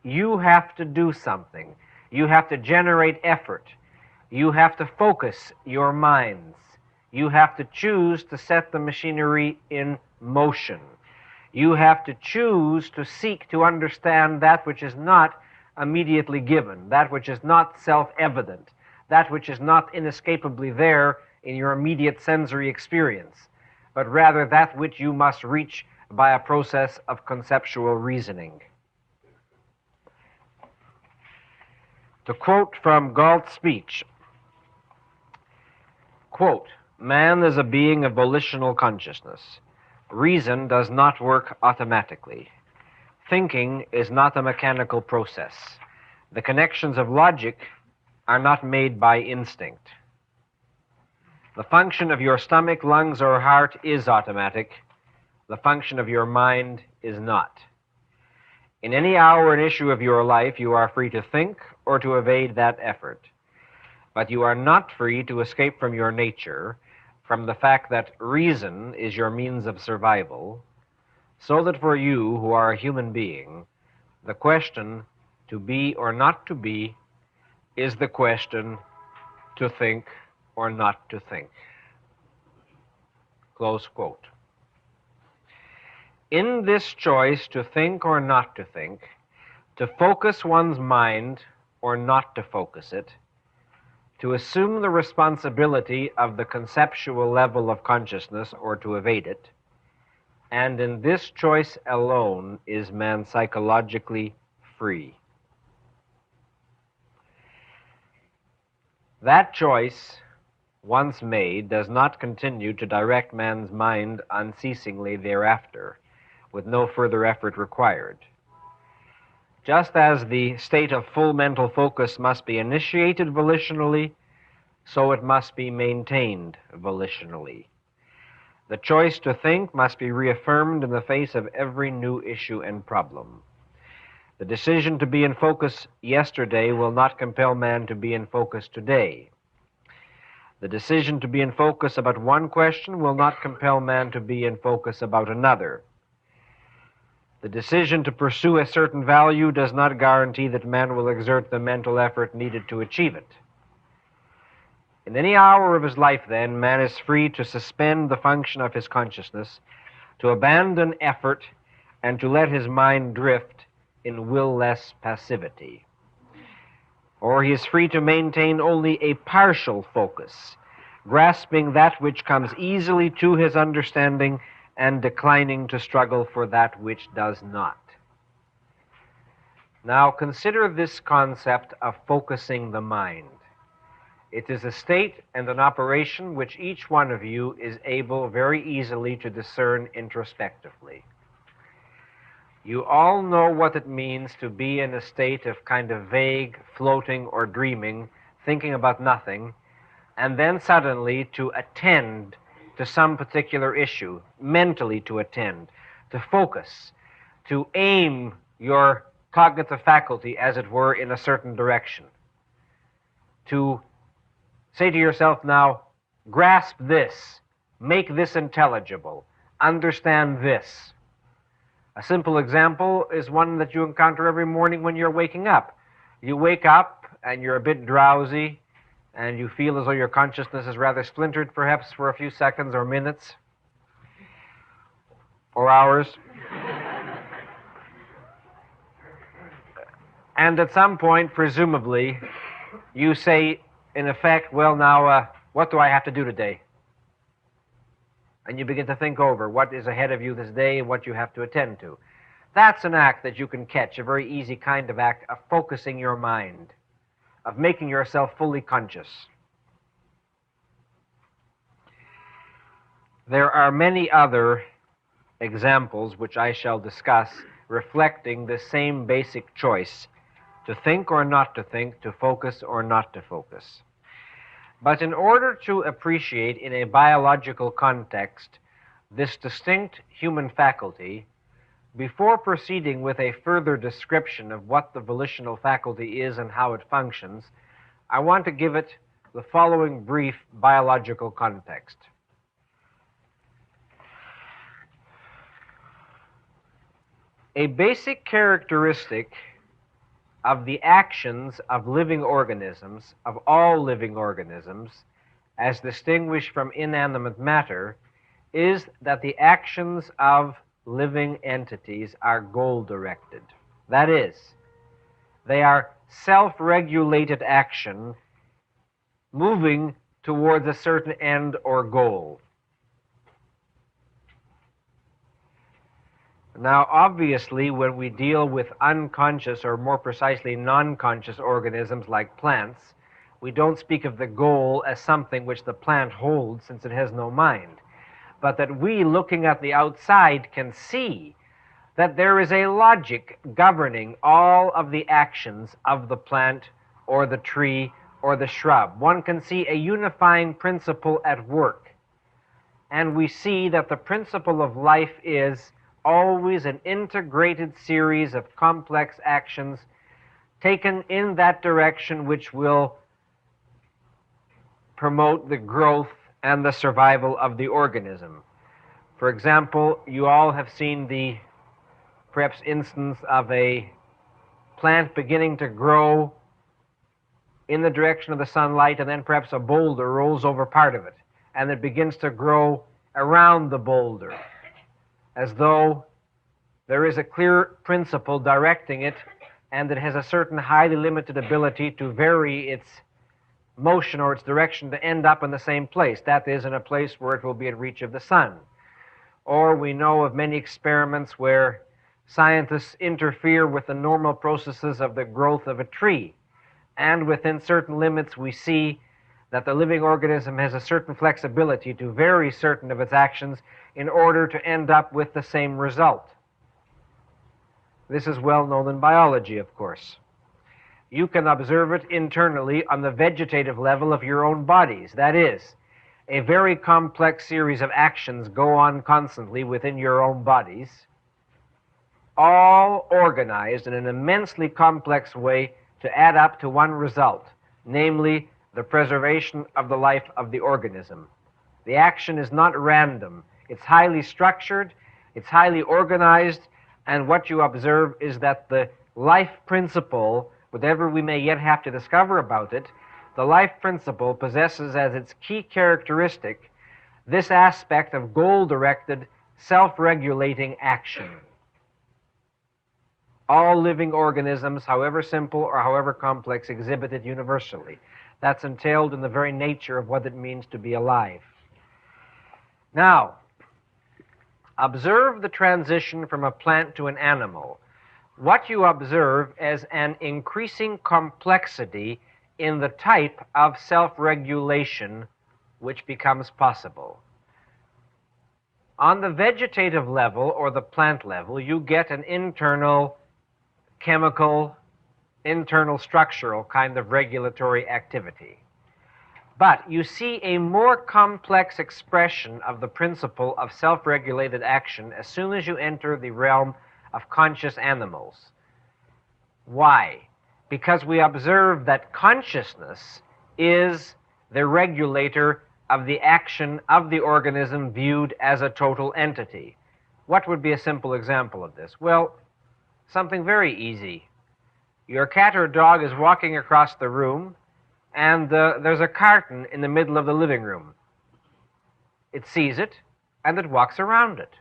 you have to do something. You have to generate effort. You have to focus your minds. You have to choose to set the machinery in motion. You have to choose to seek to understand that which is not immediately given, that which is not self-evident, that which is not inescapably there in your immediate sensory experience, but rather that which you must reach by a process of conceptual reasoning. To quote from Galt's speech, quote, "Man is a being of volitional consciousness. Reason does not work automatically. Thinking is not a mechanical process. The connections of logic are not made by instinct. The function of your stomach, lungs, or heart is automatic. The function of your mind is not. In any hour and issue of your life, you are free to think or to evade that effort. But you are not free to escape from your nature, from the fact that reason is your means of survival, so that for you, who are a human being, the question to be or not to be is the question to think or not to think." Close quote. In this choice to think or not to think, to focus one's mind or not to focus it, to assume the responsibility of the conceptual level of consciousness or to evade it, and in this choice alone is man psychologically free. That choice, once made, does not continue to direct man's mind unceasingly thereafter, with no further effort required. Just as the state of full mental focus must be initiated volitionally, so it must be maintained volitionally. The choice to think must be reaffirmed in the face of every new issue and problem. The decision to be in focus yesterday will not compel man to be in focus today. The decision to be in focus about one question will not compel man to be in focus about another. The decision to pursue a certain value does not guarantee that man will exert the mental effort needed to achieve it. In any hour of his life, then, man is free to suspend the function of his consciousness, to abandon effort, and to let his mind drift in will-less passivity. Or he is free to maintain only a partial focus, grasping that which comes easily to his understanding and declining to struggle for that which does not. Now consider this concept of focusing the mind. It is a state and an operation which each one of you is able very easily to discern introspectively. You all know what it means to be in a state of kind of vague, floating, or dreaming, thinking about nothing, and then suddenly to attend to some particular issue, mentally to attend, to focus, to aim your cognitive faculty, as it were, in a certain direction. To say to yourself now, grasp this, make this intelligible, understand this. A simple example is one that you encounter every morning when you're waking up. You wake up and you're a bit drowsy, and you feel as though your consciousness is rather splintered, perhaps for a few seconds or minutes or hours. And at some point, presumably, you say, in effect, well, now, what do I have to do today? And you begin to think over what is ahead of you this day and what you have to attend to. That's an act that you can catch, a very easy kind of act of focusing your mind, of making yourself fully conscious. There are many other examples which I shall discuss reflecting the same basic choice, to think or not to think, to focus or not to focus. But in order to appreciate in a biological context this distinct human faculty, before proceeding with a further description of what the volitional faculty is and how it functions, I want to give it the following brief biological context. A basic characteristic of the actions of living organisms, of all living organisms, as distinguished from inanimate matter, is that the actions of living entities are goal-directed. That is, they are self-regulated action moving towards a certain end or goal. Now, obviously, when we deal with unconscious, or more precisely non-conscious organisms like plants, we don't speak of the goal as something which the plant holds since it has no mind, but that we, looking at the outside, can see that there is a logic governing all of the actions of the plant or the tree or the shrub. One can see a unifying principle at work, and we see that the principle of life is always an integrated series of complex actions taken in that direction which will promote the growth and the survival of the organism. For example, you all have seen the perhaps instance of a plant beginning to grow in the direction of the sunlight, and then perhaps a boulder rolls over part of it, and it begins to grow around the boulder, as though there is a clear principle directing it, and it has a certain highly limited ability to vary its motion or its direction to end up in the same place, that is, in a place where it will be in reach of the sun. Or we know of many experiments where scientists interfere with the normal processes of the growth of a tree, and within certain limits we see that the living organism has a certain flexibility to vary certain of its actions in order to end up with the same result. This is well known in biology, of course. You can observe it internally on the vegetative level of your own bodies. That is, a very complex series of actions go on constantly within your own bodies, all organized in an immensely complex way to add up to one result, namely the preservation of the life of the organism. The action is not random. It's highly structured, it's highly organized, and what you observe is that the life principle, whatever we may yet have to discover about it, the life principle possesses as its key characteristic this aspect of goal-directed, self-regulating action. All living organisms, however simple or however complex, exhibit it universally. That's entailed in the very nature of what it means to be alive. Now, observe the transition from a plant to an animal. What you observe as an increasing complexity in the type of self-regulation which becomes possible. On the vegetative level or the plant level, you get an internal chemical, internal structural kind of regulatory activity. But you see a more complex expression of the principle of self-regulated action as soon as you enter the realm of conscious animals. Why? Because we observe that consciousness is the regulator of the action of the organism viewed as a total entity. What would be a simple example of this? Well, something very easy. Your cat or dog is walking across the room, and there's a carton in the middle of the living room. It sees it, and it walks around it.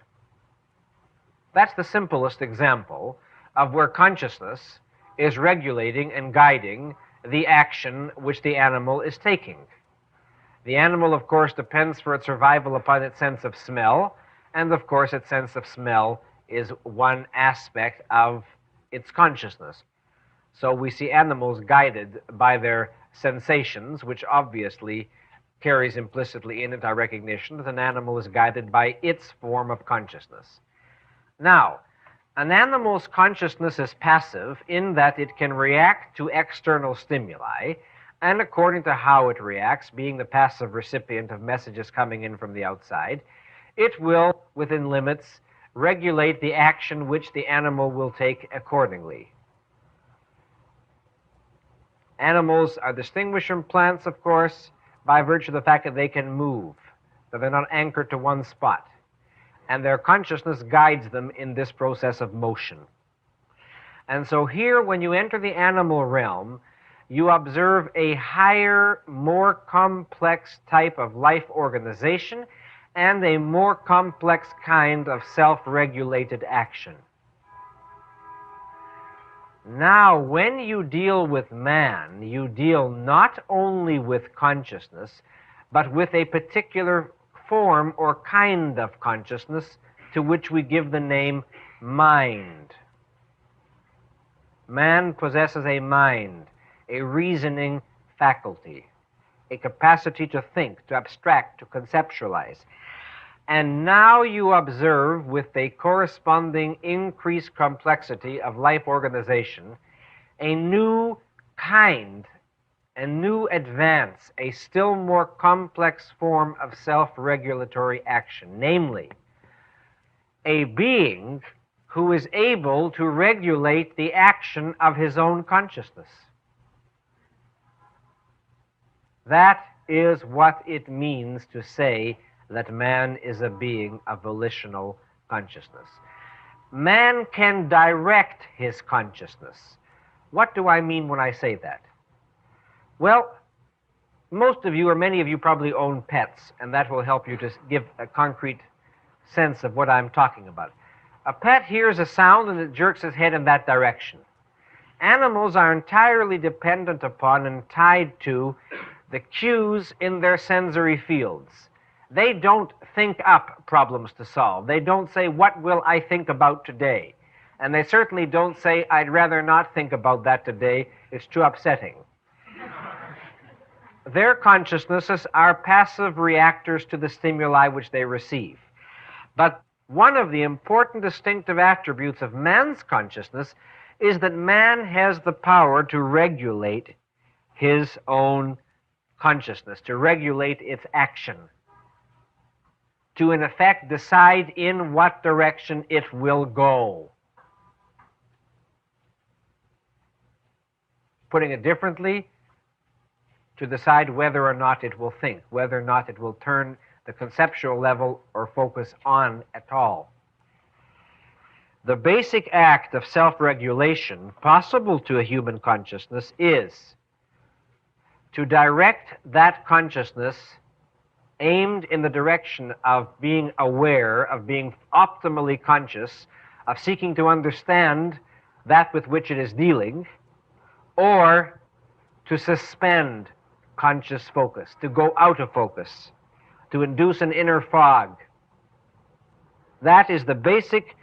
That's the simplest example of where consciousness is regulating and guiding the action which the animal is taking. The animal, of course, depends for its survival upon its sense of smell, and of course its sense of smell is one aspect of its consciousness. So we see animals guided by their sensations, which obviously carries implicitly in it our recognition that an animal is guided by its form of consciousness. Now, an animal's consciousness is passive in that it can react to external stimuli, and according to how it reacts, being the passive recipient of messages coming in from the outside, it will, within limits, regulate the action which the animal will take accordingly. Animals are distinguished from plants, of course, by virtue of the fact that they can move, that they're not anchored to one spot, and their consciousness guides them in this process of motion. And so here, when you enter the animal realm, you observe a higher, more complex type of life organization and a more complex kind of self-regulated action. Now, when you deal with man, you deal not only with consciousness, but with a particular form or kind of consciousness to which we give the name mind. Man possesses a mind, a reasoning faculty, a capacity to think, to abstract, to conceptualize. And now you observe, with a corresponding increased complexity of life organization, a new kind, a new advance, a still more complex form of self-regulatory action, namely, a being who is able to regulate the action of his own consciousness. That is what it means to say that man is a being of volitional consciousness. Man can direct his consciousness. What do I mean when I say that? Well, most of you, or many of you, probably own pets, and that will help you to give a concrete sense of what I'm talking about. A pet hears a sound and it jerks its head in that direction. Animals are entirely dependent upon and tied to the cues in their sensory fields. They don't think up problems to solve. They don't say, what will I think about today? And they certainly don't say, I'd rather not think about that today. It's too upsetting. Their consciousnesses are passive reactors to the stimuli which they receive. But one of the important distinctive attributes of man's consciousness is that man has the power to regulate his own consciousness, to regulate its action, to in effect decide in what direction it will go. Putting it differently, to decide whether or not it will think, whether or not it will turn the conceptual level or focus on at all. The basic act of self-regulation possible to a human consciousness is to direct that consciousness aimed in the direction of being aware, of being optimally conscious, of seeking to understand that with which it is dealing, or to suspend conscious focus, to go out of focus, to induce an inner fog. That is the basic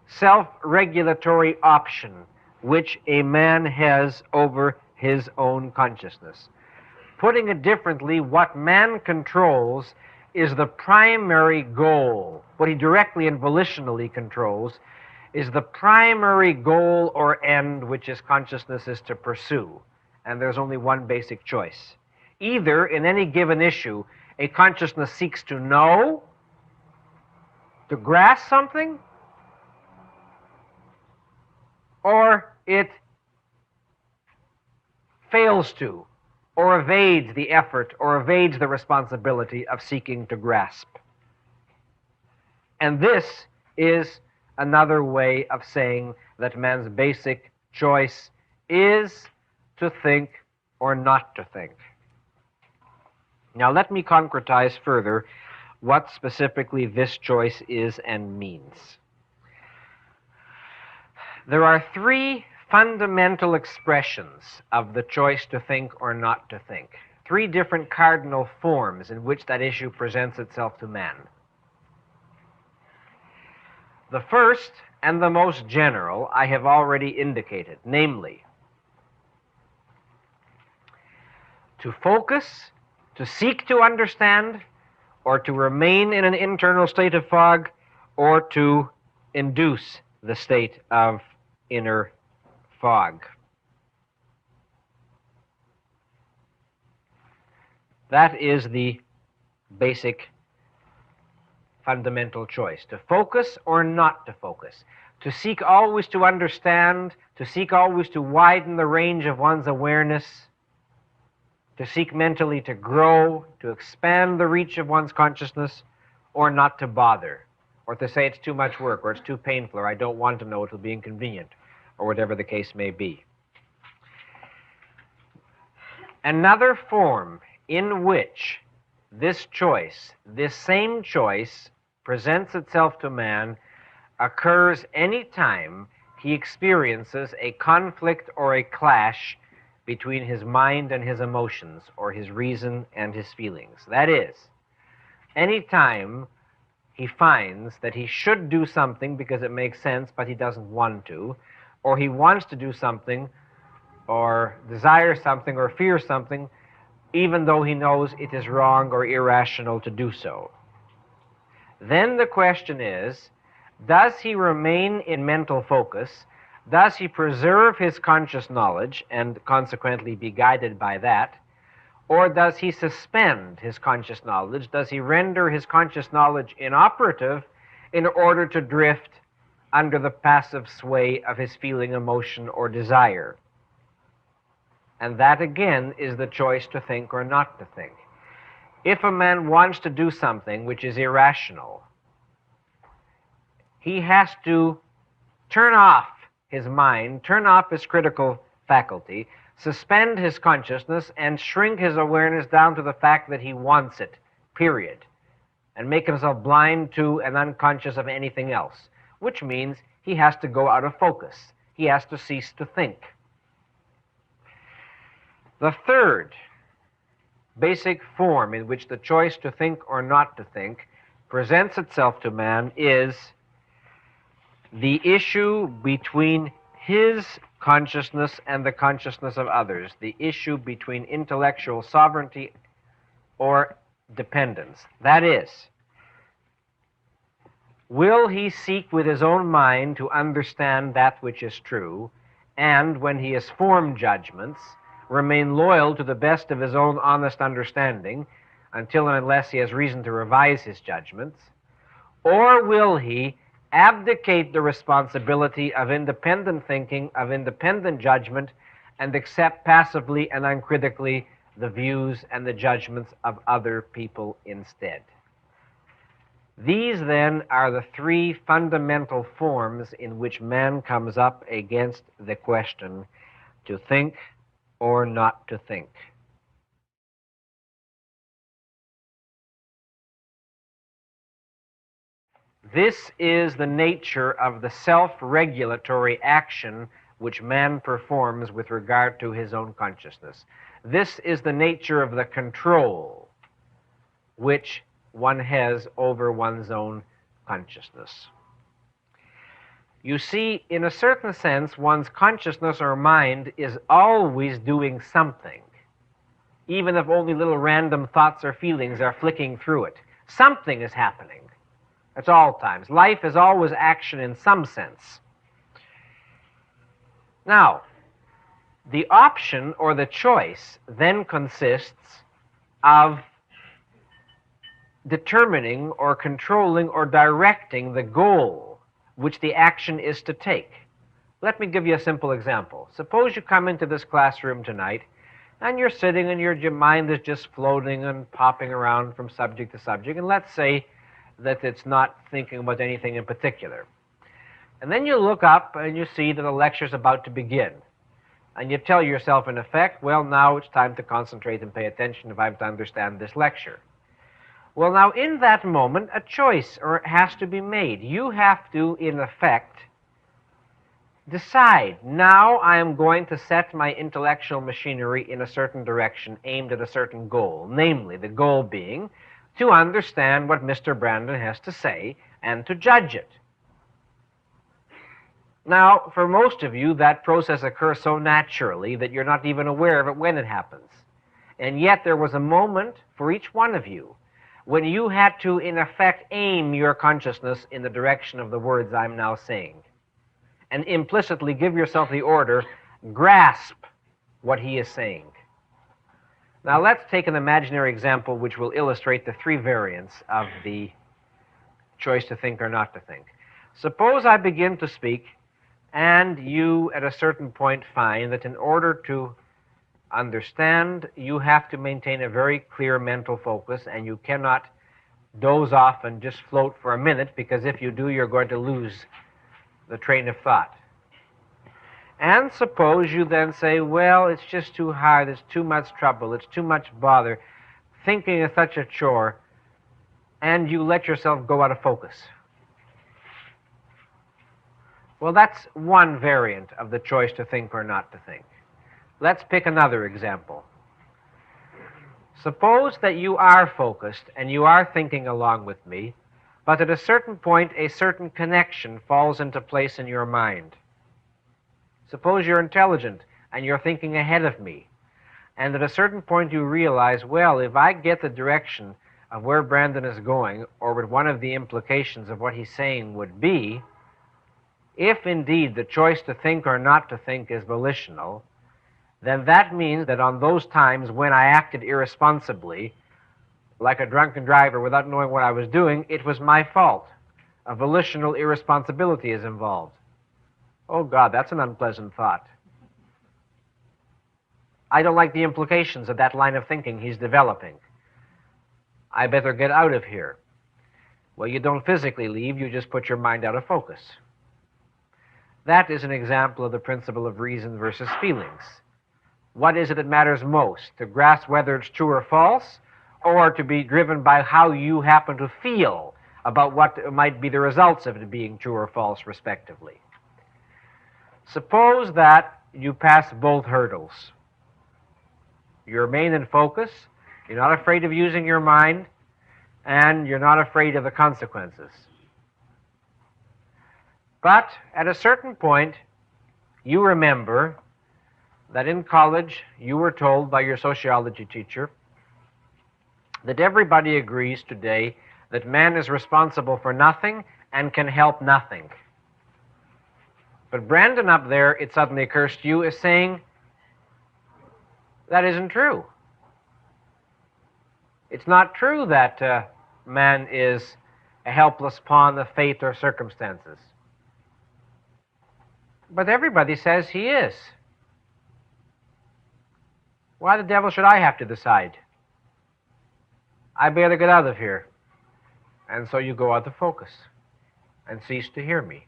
self-regulatory option which a man has over his own consciousness. Putting it differently, what man controls is the primary goal. What he directly and volitionally controls is the primary goal or end which his consciousness is to pursue. And there's only one basic choice. Either, in any given issue, a consciousness seeks to know, to grasp something, or it fails to, or evades the effort, or evades the responsibility of seeking to grasp. And this is another way of saying that man's basic choice is to think or not to think. Now let me concretize further what specifically this choice is and means. There are three fundamental expressions of the choice to think or not to think. 3 different cardinal forms in which that issue presents itself to man. The first and the most general I have already indicated, namely, to focus, to seek to understand, or to remain in an internal state of fog, or to induce the state of inner fog. That is the basic fundamental choice, to focus or not to focus, to seek always to understand, to seek always to widen the range of one's awareness, to seek mentally to grow, to expand the reach of one's consciousness, or not to bother, or to say it's too much work, or it's too painful, or I don't want to know, it'll be inconvenient, or whatever the case may be. Another form in which this choice, this same choice, presents itself to man occurs any time he experiences a conflict or a clash between his mind and his emotions, or his reason and his feelings. That is, any time he finds that he should do something because it makes sense, but he doesn't want to, or he wants to do something, or desires something, or fears something, even though he knows it is wrong or irrational to do so. Then the question is, does he remain in mental focus? Does he preserve his conscious knowledge and consequently be guided by that? Or does he suspend his conscious knowledge? Does he render his conscious knowledge inoperative in order to drift under the passive sway of his feeling, emotion, or desire? And that, again, is the choice to think or not to think. If a man wants to do something which is irrational, he has to turn off his mind, turn off his critical faculty, suspend his consciousness, and shrink his awareness down to the fact that he wants it, period, and make himself blind to and unconscious of anything else, which means he has to go out of focus. He has to cease to think. The third basic form in which the choice to think or not to think presents itself to man is the issue between his consciousness and the consciousness of others, the issue between intellectual sovereignty or dependence. That is, will he seek with his own mind to understand that which is true, and when he has formed judgments, remain loyal to the best of his own honest understanding until and unless he has reason to revise his judgments? Or will he abdicate the responsibility of independent thinking, of independent judgment, and accept passively and uncritically the views and the judgments of other people instead? These, then, are the 3 fundamental forms in which man comes up against the question to think or not to think. This is the nature of the self-regulatory action which man performs with regard to his own consciousness. This is the nature of the control which one has over one's own consciousness. You see, in a certain sense, one's consciousness or mind is always doing something, even if only little random thoughts or feelings are flicking through it. Something is happening at all times. Life is always action in some sense. Now, the option or the choice then consists of determining or controlling or directing the goal which the action is to take. Let me give you a simple example. Suppose you come into this classroom tonight and you're sitting and your mind is just floating and popping around from subject to subject, and let's say that it's not thinking about anything in particular. And then you look up and you see that the lecture's about to begin. And you tell yourself, in effect, well, now it's time to concentrate and pay attention if I'm to understand this lecture. Well, now, in that moment, a choice has to be made. You have to, in effect, decide, now I am going to set my intellectual machinery in a certain direction aimed at a certain goal, namely the goal being to understand what Mr. Branden has to say and to judge it. Now, for most of you, that process occurs so naturally that you're not even aware of it when it happens. And yet there was a moment for each one of you when you had to, in effect, aim your consciousness in the direction of the words I'm now saying, and implicitly give yourself the order, grasp what he is saying. Now let's take an imaginary example which will illustrate the three variants of the choice to think or not to think. Suppose I begin to speak, and you at a certain point find that in order to understand, you have to maintain a very clear mental focus, and you cannot doze off and just float for a minute, because if you do, you're going to lose the train of thought. And suppose you then say, well, it's just too hard, it's too much trouble, it's too much bother, thinking is such a chore, and you let yourself go out of focus. Well, that's one variant of the choice to think or not to think. Let's pick another example. Suppose that you are focused and you are thinking along with me, but at a certain point, a certain connection falls into place in your mind. Suppose you're intelligent and you're thinking ahead of me, and at a certain point you realize, well, if I get the direction of where Branden is going, or what one of the implications of what he's saying would be, if indeed the choice to think or not to think is volitional, then that means that on those times when I acted irresponsibly, like a drunken driver without knowing what I was doing, it was my fault. A volitional irresponsibility is involved. Oh God, that's an unpleasant thought. I don't like the implications of that line of thinking he's developing. I better get out of here. Well, you don't physically leave, you just put your mind out of focus. That is an example of the principle of reason versus feelings. What is it that matters most? To grasp whether it's true or false, or to be driven by how you happen to feel about what might be the results of it being true or false, respectively? Suppose that you pass both hurdles. You remain in focus, you're not afraid of using your mind, and you're not afraid of the consequences. But at a certain point, you remember that in college you were told by your sociology teacher that everybody agrees today that man is responsible for nothing and can help nothing. But Branden up there, it suddenly occurs to you, is saying, that isn't true. It's not true that man is a helpless pawn of fate or circumstances. But everybody says he is. Why the devil should I have to decide? I better get out of here. And so you go out of focus and cease to hear me.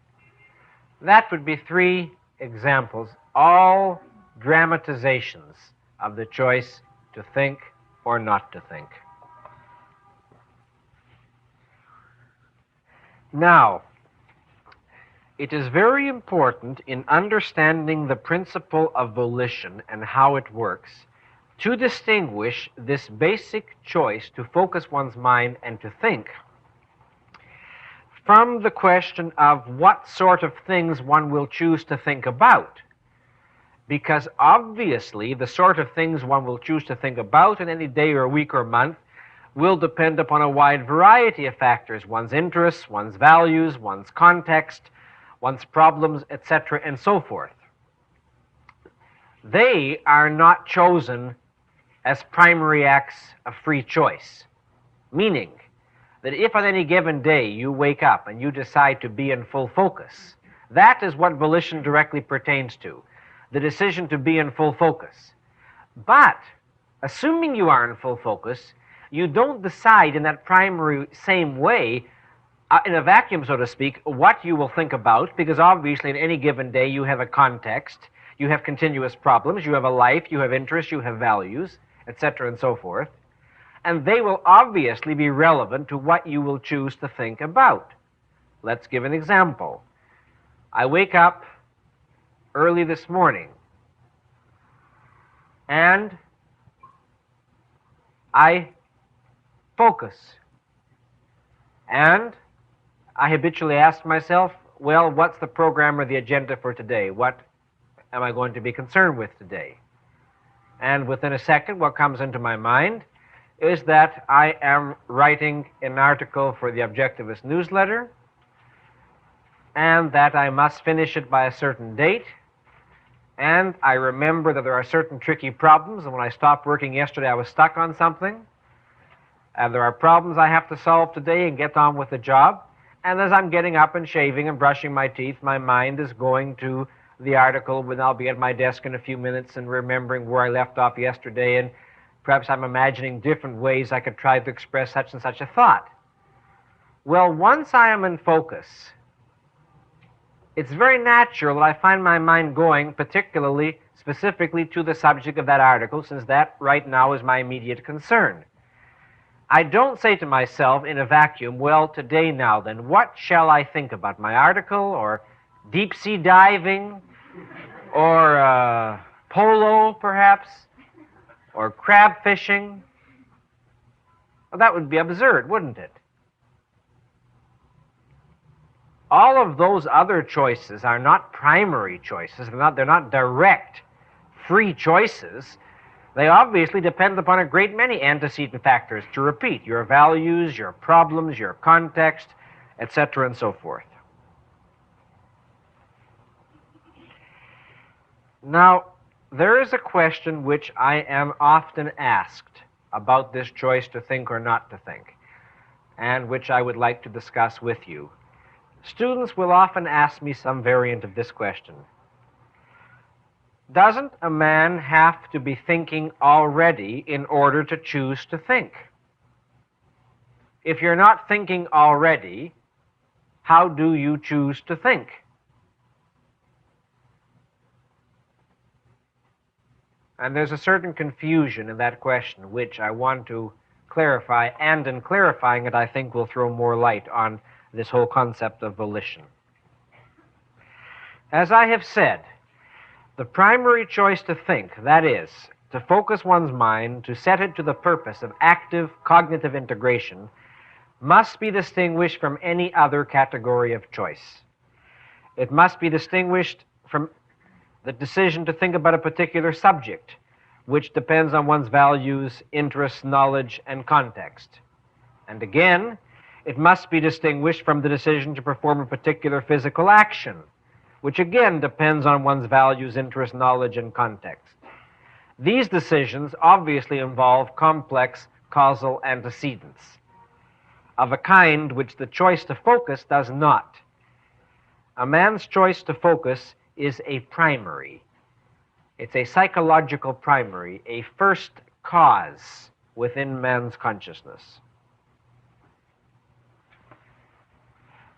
That would be three examples, all dramatizations of the choice to think or not to think. Now, it is very important in understanding the principle of volition and how it works to distinguish this basic choice to focus one's mind and to think from the question of what sort of things one will choose to think about. Because obviously the sort of things one will choose to think about in any day or week or month will depend upon a wide variety of factors, one's interests, one's values, one's context, one's problems, etc., and so forth. They are not chosen as primary acts of free choice, meaning that if on any given day you wake up and you decide to be in full focus, that is what volition directly pertains to, the decision to be in full focus. But, assuming you are in full focus, you don't decide in that primary same way, in a vacuum, so to speak, what you will think about, because obviously in any given day you have a context, you have continuous problems, you have a life, you have interests, you have values, etc., and so forth, and they will obviously be relevant to what you will choose to think about. Let's give an example. I wake up early this morning, and I focus, and I habitually ask myself, well, what's the program or the agenda for today? What am I going to be concerned with today? And within a second, what comes into my mind is that I am writing an article for the Objectivist newsletter, and that I must finish it by a certain date. And I remember that there are certain tricky problems, and when I stopped working yesterday, I was stuck on something. And there are problems I have to solve today and get on with the job. And as I'm getting up and shaving and brushing my teeth, my mind is going to the article when I'll be at my desk in a few minutes and remembering where I left off yesterday, and perhaps I'm imagining different ways I could try to express such and such a thought. Well, once I am in focus, it's very natural that I find my mind going specifically to the subject of that article, since that right now is my immediate concern. I don't say to myself in a vacuum, well, today now then, what shall I think about? My article, or deep-sea diving, or polo, perhaps, or crab fishing? Well, that would be absurd, wouldn't it? All of those other choices are not primary choices. They're not direct, free choices. They obviously depend upon a great many antecedent factors to repeat: your values, your problems, your context, etc., and so forth. Now, there is a question which I am often asked about this choice to think or not to think, and which I would like to discuss with you. Students will often ask me some variant of this question. Doesn't a man have to be thinking already in order to choose to think? If you're not thinking already, how do you choose to think? And there's a certain confusion in that question which I want to clarify, and in clarifying it, I think will throw more light on this whole concept of volition. As I have said, the primary choice to think, that is, to focus one's mind, to set it to the purpose of active cognitive integration, must be distinguished from any other category of choice. It must be distinguished from the decision to think about a particular subject, which depends on one's values, interests, knowledge, and context. And again, it must be distinguished from the decision to perform a particular physical action, which again depends on one's values, interests, knowledge, and context. These decisions obviously involve complex causal antecedents, of a kind which the choice to focus does not. A man's choice to focus is a primary. It's a psychological primary, a first cause within man's consciousness.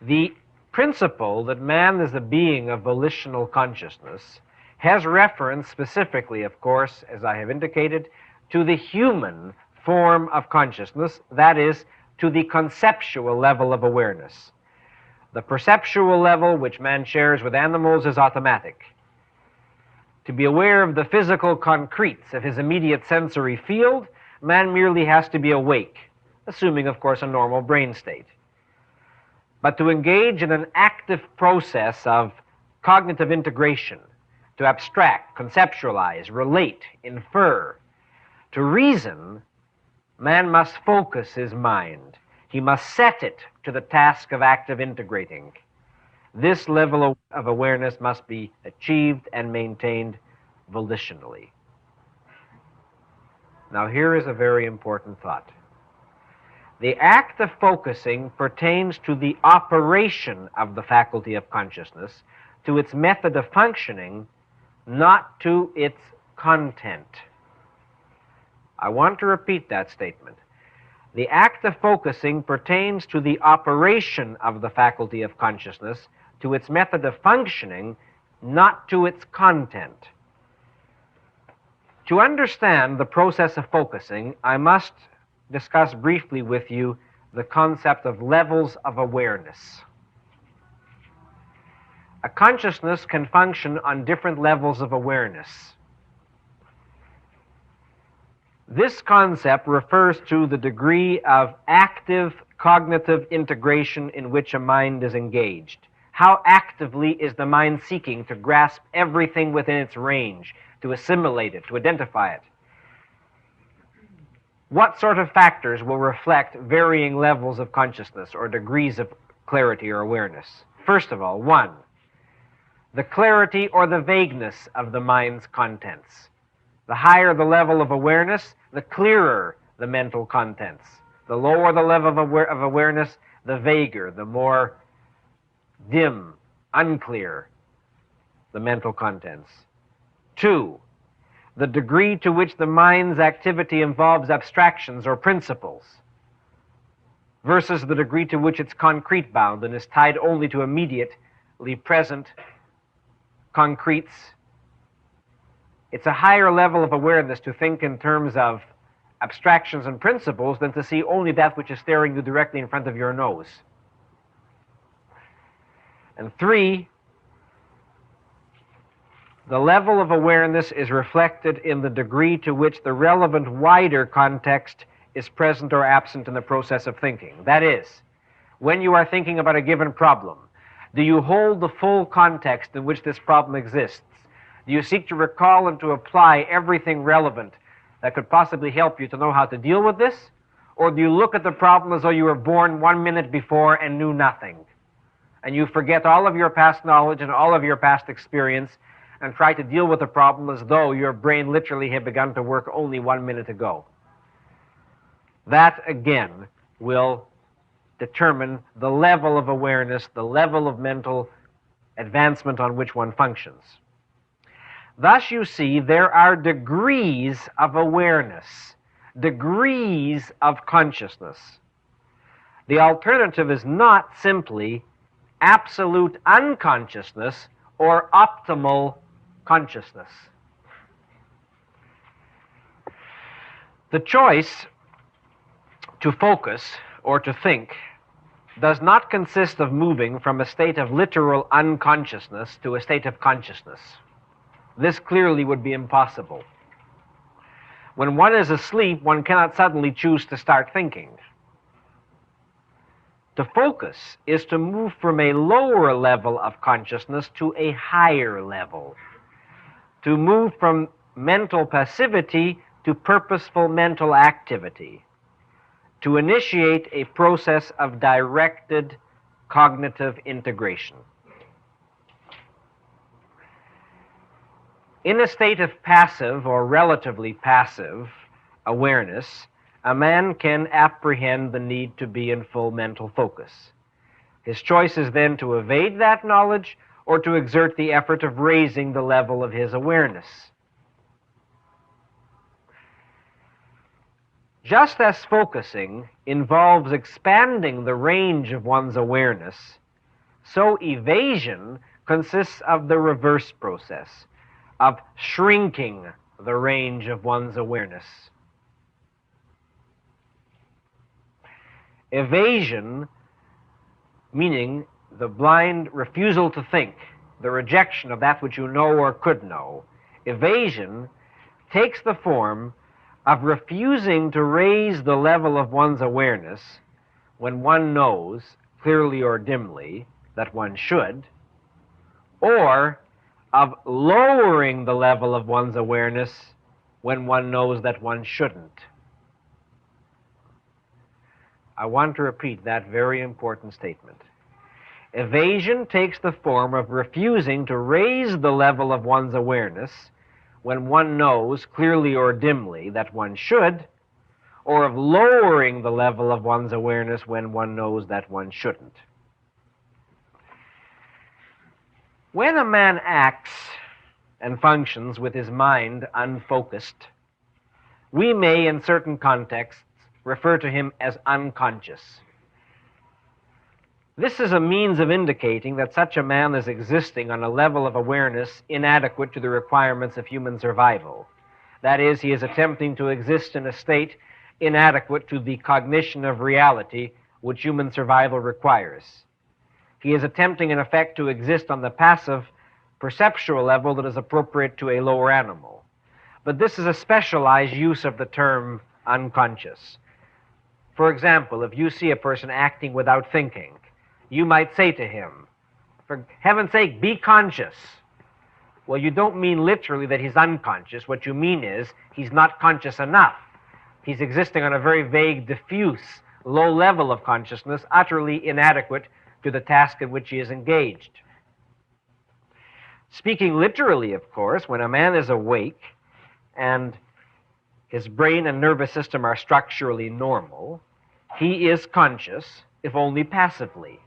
The principle that man is a being of volitional consciousness has reference specifically, of course, as I have indicated, to the human form of consciousness, that is, to the conceptual level of awareness. The perceptual level which man shares with animals is automatic. To be aware of the physical concretes of his immediate sensory field, man merely has to be awake, assuming, of course, a normal brain state. But to engage in an active process of cognitive integration, to abstract, conceptualize, relate, infer, to reason, man must focus his mind. He must set it to the task of active integrating. This level of awareness must be achieved and maintained volitionally. Now, here is a very important thought. The act of focusing pertains to the operation of the faculty of consciousness, to its method of functioning, not to its content. I want to repeat that statement. The act of focusing pertains to the operation of the faculty of consciousness, to its method of functioning, not to its content. To understand the process of focusing, I must discuss briefly with you the concept of levels of awareness. A consciousness can function on different levels of awareness. This concept refers to the degree of active cognitive integration in which a mind is engaged. How actively is the mind seeking to grasp everything within its range, to assimilate it, to identify it? What sort of factors will reflect varying levels of consciousness or degrees of clarity or awareness? First of all, 1, the clarity or the vagueness of the mind's contents. The higher the level of awareness, the clearer the mental contents. The lower the level of awareness, the vaguer, the more dim, unclear the mental contents. 2, the degree to which the mind's activity involves abstractions or principles versus the degree to which it's concrete bound and is tied only to immediately present concretes. It's a higher level of awareness to think in terms of abstractions and principles than to see only that which is staring you directly in front of your nose. And 3, the level of awareness is reflected in the degree to which the relevant wider context is present or absent in the process of thinking. That is, when you are thinking about a given problem, do you hold the full context in which this problem exists? Do you seek to recall and to apply everything relevant that could possibly help you to know how to deal with this? Or do you look at the problem as though you were born 1 minute before and knew nothing? And you forget all of your past knowledge and all of your past experience and try to deal with the problem as though your brain literally had begun to work only 1 minute ago. That, again, will determine the level of awareness, the level of mental advancement on which one functions. Thus, you see, there are degrees of awareness, degrees of consciousness. The alternative is not simply absolute unconsciousness or optimal consciousness. The choice to focus or to think does not consist of moving from a state of literal unconsciousness to a state of consciousness. This clearly would be impossible. When one is asleep, one cannot suddenly choose to start thinking. To focus is to move from a lower level of consciousness to a higher level. To move from mental passivity to purposeful mental activity. To initiate a process of directed cognitive integration. In a state of passive or relatively passive awareness, a man can apprehend the need to be in full mental focus. His choice is then to evade that knowledge or to exert the effort of raising the level of his awareness. Just as focusing involves expanding the range of one's awareness, so evasion consists of the reverse process, of shrinking the range of one's awareness. Evasion, meaning the blind refusal to think, the rejection of that which you know or could know. Evasion takes the form of refusing to raise the level of one's awareness when one knows, clearly or dimly, that one should, or of lowering the level of one's awareness when one knows that one shouldn't. I want to repeat that very important statement. Evasion takes the form of refusing to raise the level of one's awareness when one knows, clearly or dimly, that one should, or of lowering the level of one's awareness when one knows that one shouldn't. When a man acts and functions with his mind unfocused, we may, in certain contexts, refer to him as unconscious. This is a means of indicating that such a man is existing on a level of awareness inadequate to the requirements of human survival. That is, he is attempting to exist in a state inadequate to the cognition of reality which human survival requires. He is attempting, in effect, to exist on the passive perceptual level that is appropriate to a lower animal. But this is a specialized use of the term unconscious. For example, if you see a person acting without thinking, you might say to him, "For heaven's sake, be conscious." Well, you don't mean literally that he's unconscious. What you mean is he's not conscious enough. He's existing on a very vague, diffuse, low level of consciousness, utterly inadequate to the task in which he is engaged. Speaking literally, of course, when a man is awake and his brain and nervous system are structurally normal, he is conscious, if only passively.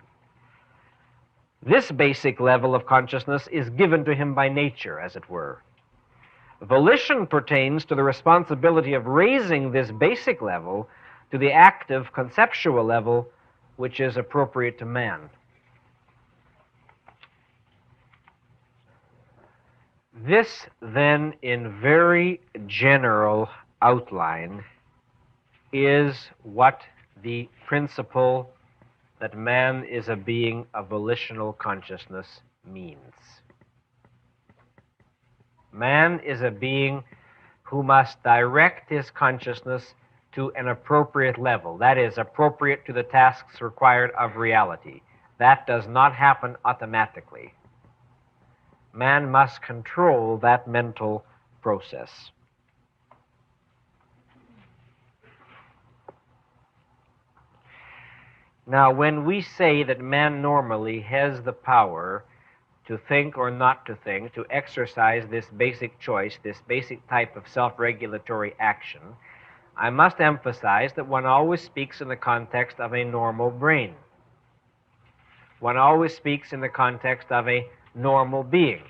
This basic level of consciousness is given to him by nature, as it were. Volition pertains to the responsibility of raising this basic level to the active conceptual level which is appropriate to man. This, then, in very general outline, is what the principle that man is a being of volitional consciousness means. Man is a being who must direct his consciousness to an appropriate level, that is, appropriate to the tasks required of reality. That does not happen automatically. Man must control that mental process. Now, when we say that man normally has the power to think or not to think, to exercise this basic choice, this basic type of self-regulatory action, I must emphasize that one always speaks in the context of a normal brain. One always speaks in the context of a normal being.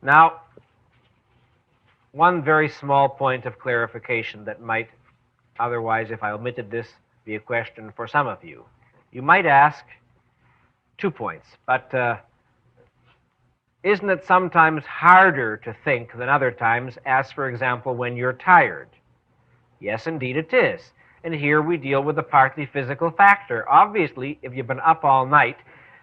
Now, one very small point of clarification that might otherwise, if I omitted this, be a question for some of you. You might ask 2 points, but isn't it sometimes harder to think than other times, as for example when you're tired? Yes, indeed it is. And here we deal with a partly physical factor. Obviously, if you've been up all night,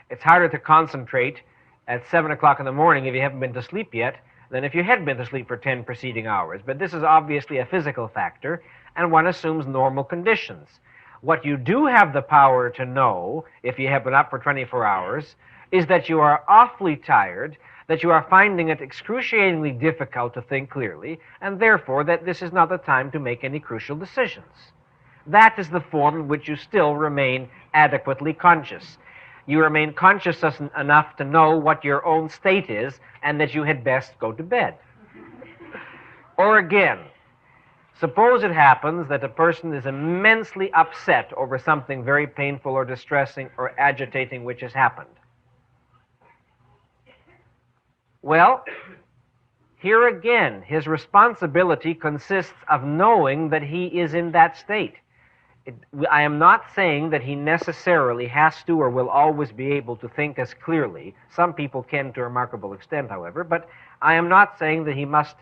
it's harder to concentrate at 7 o'clock in the morning if you haven't been to sleep yet than if you had been to sleep for 10 preceding hours. But this is obviously a physical factor, and one assumes normal conditions. What you do have the power to know, if you have been up for 24 hours, is that you are awfully tired, that you are finding it excruciatingly difficult to think clearly, and therefore that this is not the time to make any crucial decisions. That is the form in which you still remain adequately conscious. You remain conscious enough to know what your own state is and that you had best go to bed. Or again, suppose it happens that a person is immensely upset over something very painful or distressing or agitating which has happened. Well, here again, his responsibility consists of knowing that he is in that state. I am not saying that he necessarily has to or will always be able to think as clearly. Some people can to a remarkable extent, however, but I am not saying that he must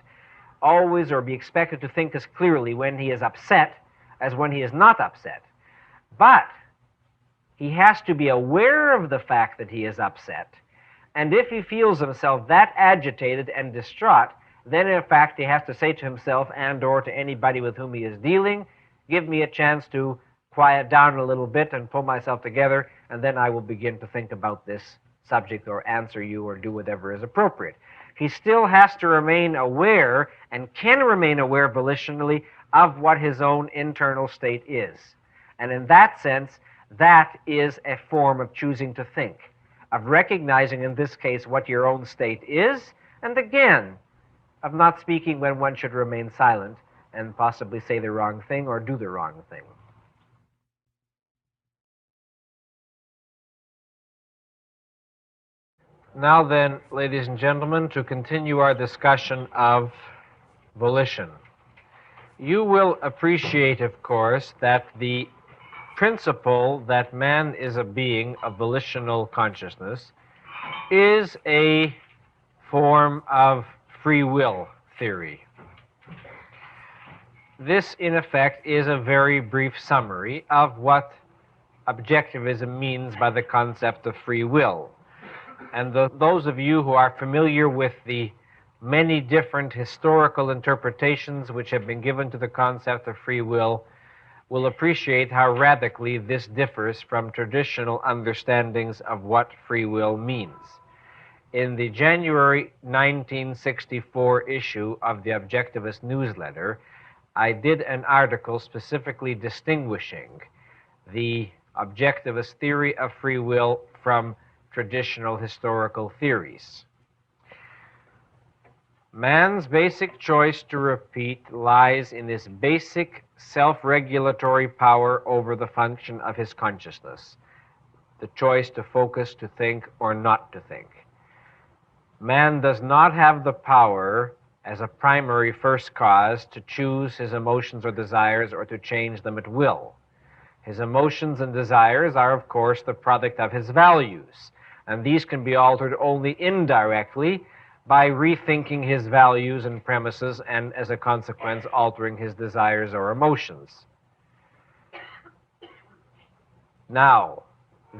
always or be expected to think as clearly when he is upset as when he is not upset. But he has to be aware of the fact that he is upset, and if he feels himself that agitated and distraught, then in fact he has to say to himself and or to anybody with whom he is dealing, give me a chance to quiet down a little bit and pull myself together, and then I will begin to think about this subject or answer you or do whatever is appropriate. He still has to remain aware and can remain aware volitionally of what his own internal state is. And in that sense, that is a form of choosing to think, of recognizing in this case what your own state is, and again, of not speaking when one should remain silent and possibly say the wrong thing or do the wrong thing. Now then, ladies and gentlemen, to continue our discussion of volition. You will appreciate, of course, that the principle that man is a being of volitional consciousness is a form of free will theory. This, in effect, is a very brief summary of what Objectivism means by the concept of free will. And those of you who are familiar with the many different historical interpretations which have been given to the concept of free will appreciate how radically this differs from traditional understandings of what free will means. In the January 1964 issue of the Objectivist newsletter, I did an article specifically distinguishing the objectivist theory of free will from traditional historical theories. Man's basic choice to repeat lies in his basic self-regulatory power over the function of his consciousness, the choice to focus, to think, or not to think. Man does not have the power as a primary first cause to choose his emotions or desires or to change them at will. His emotions and desires are, of course, the product of his values, and these can be altered only indirectly by rethinking his values and premises and, as a consequence, altering his desires or emotions. Now,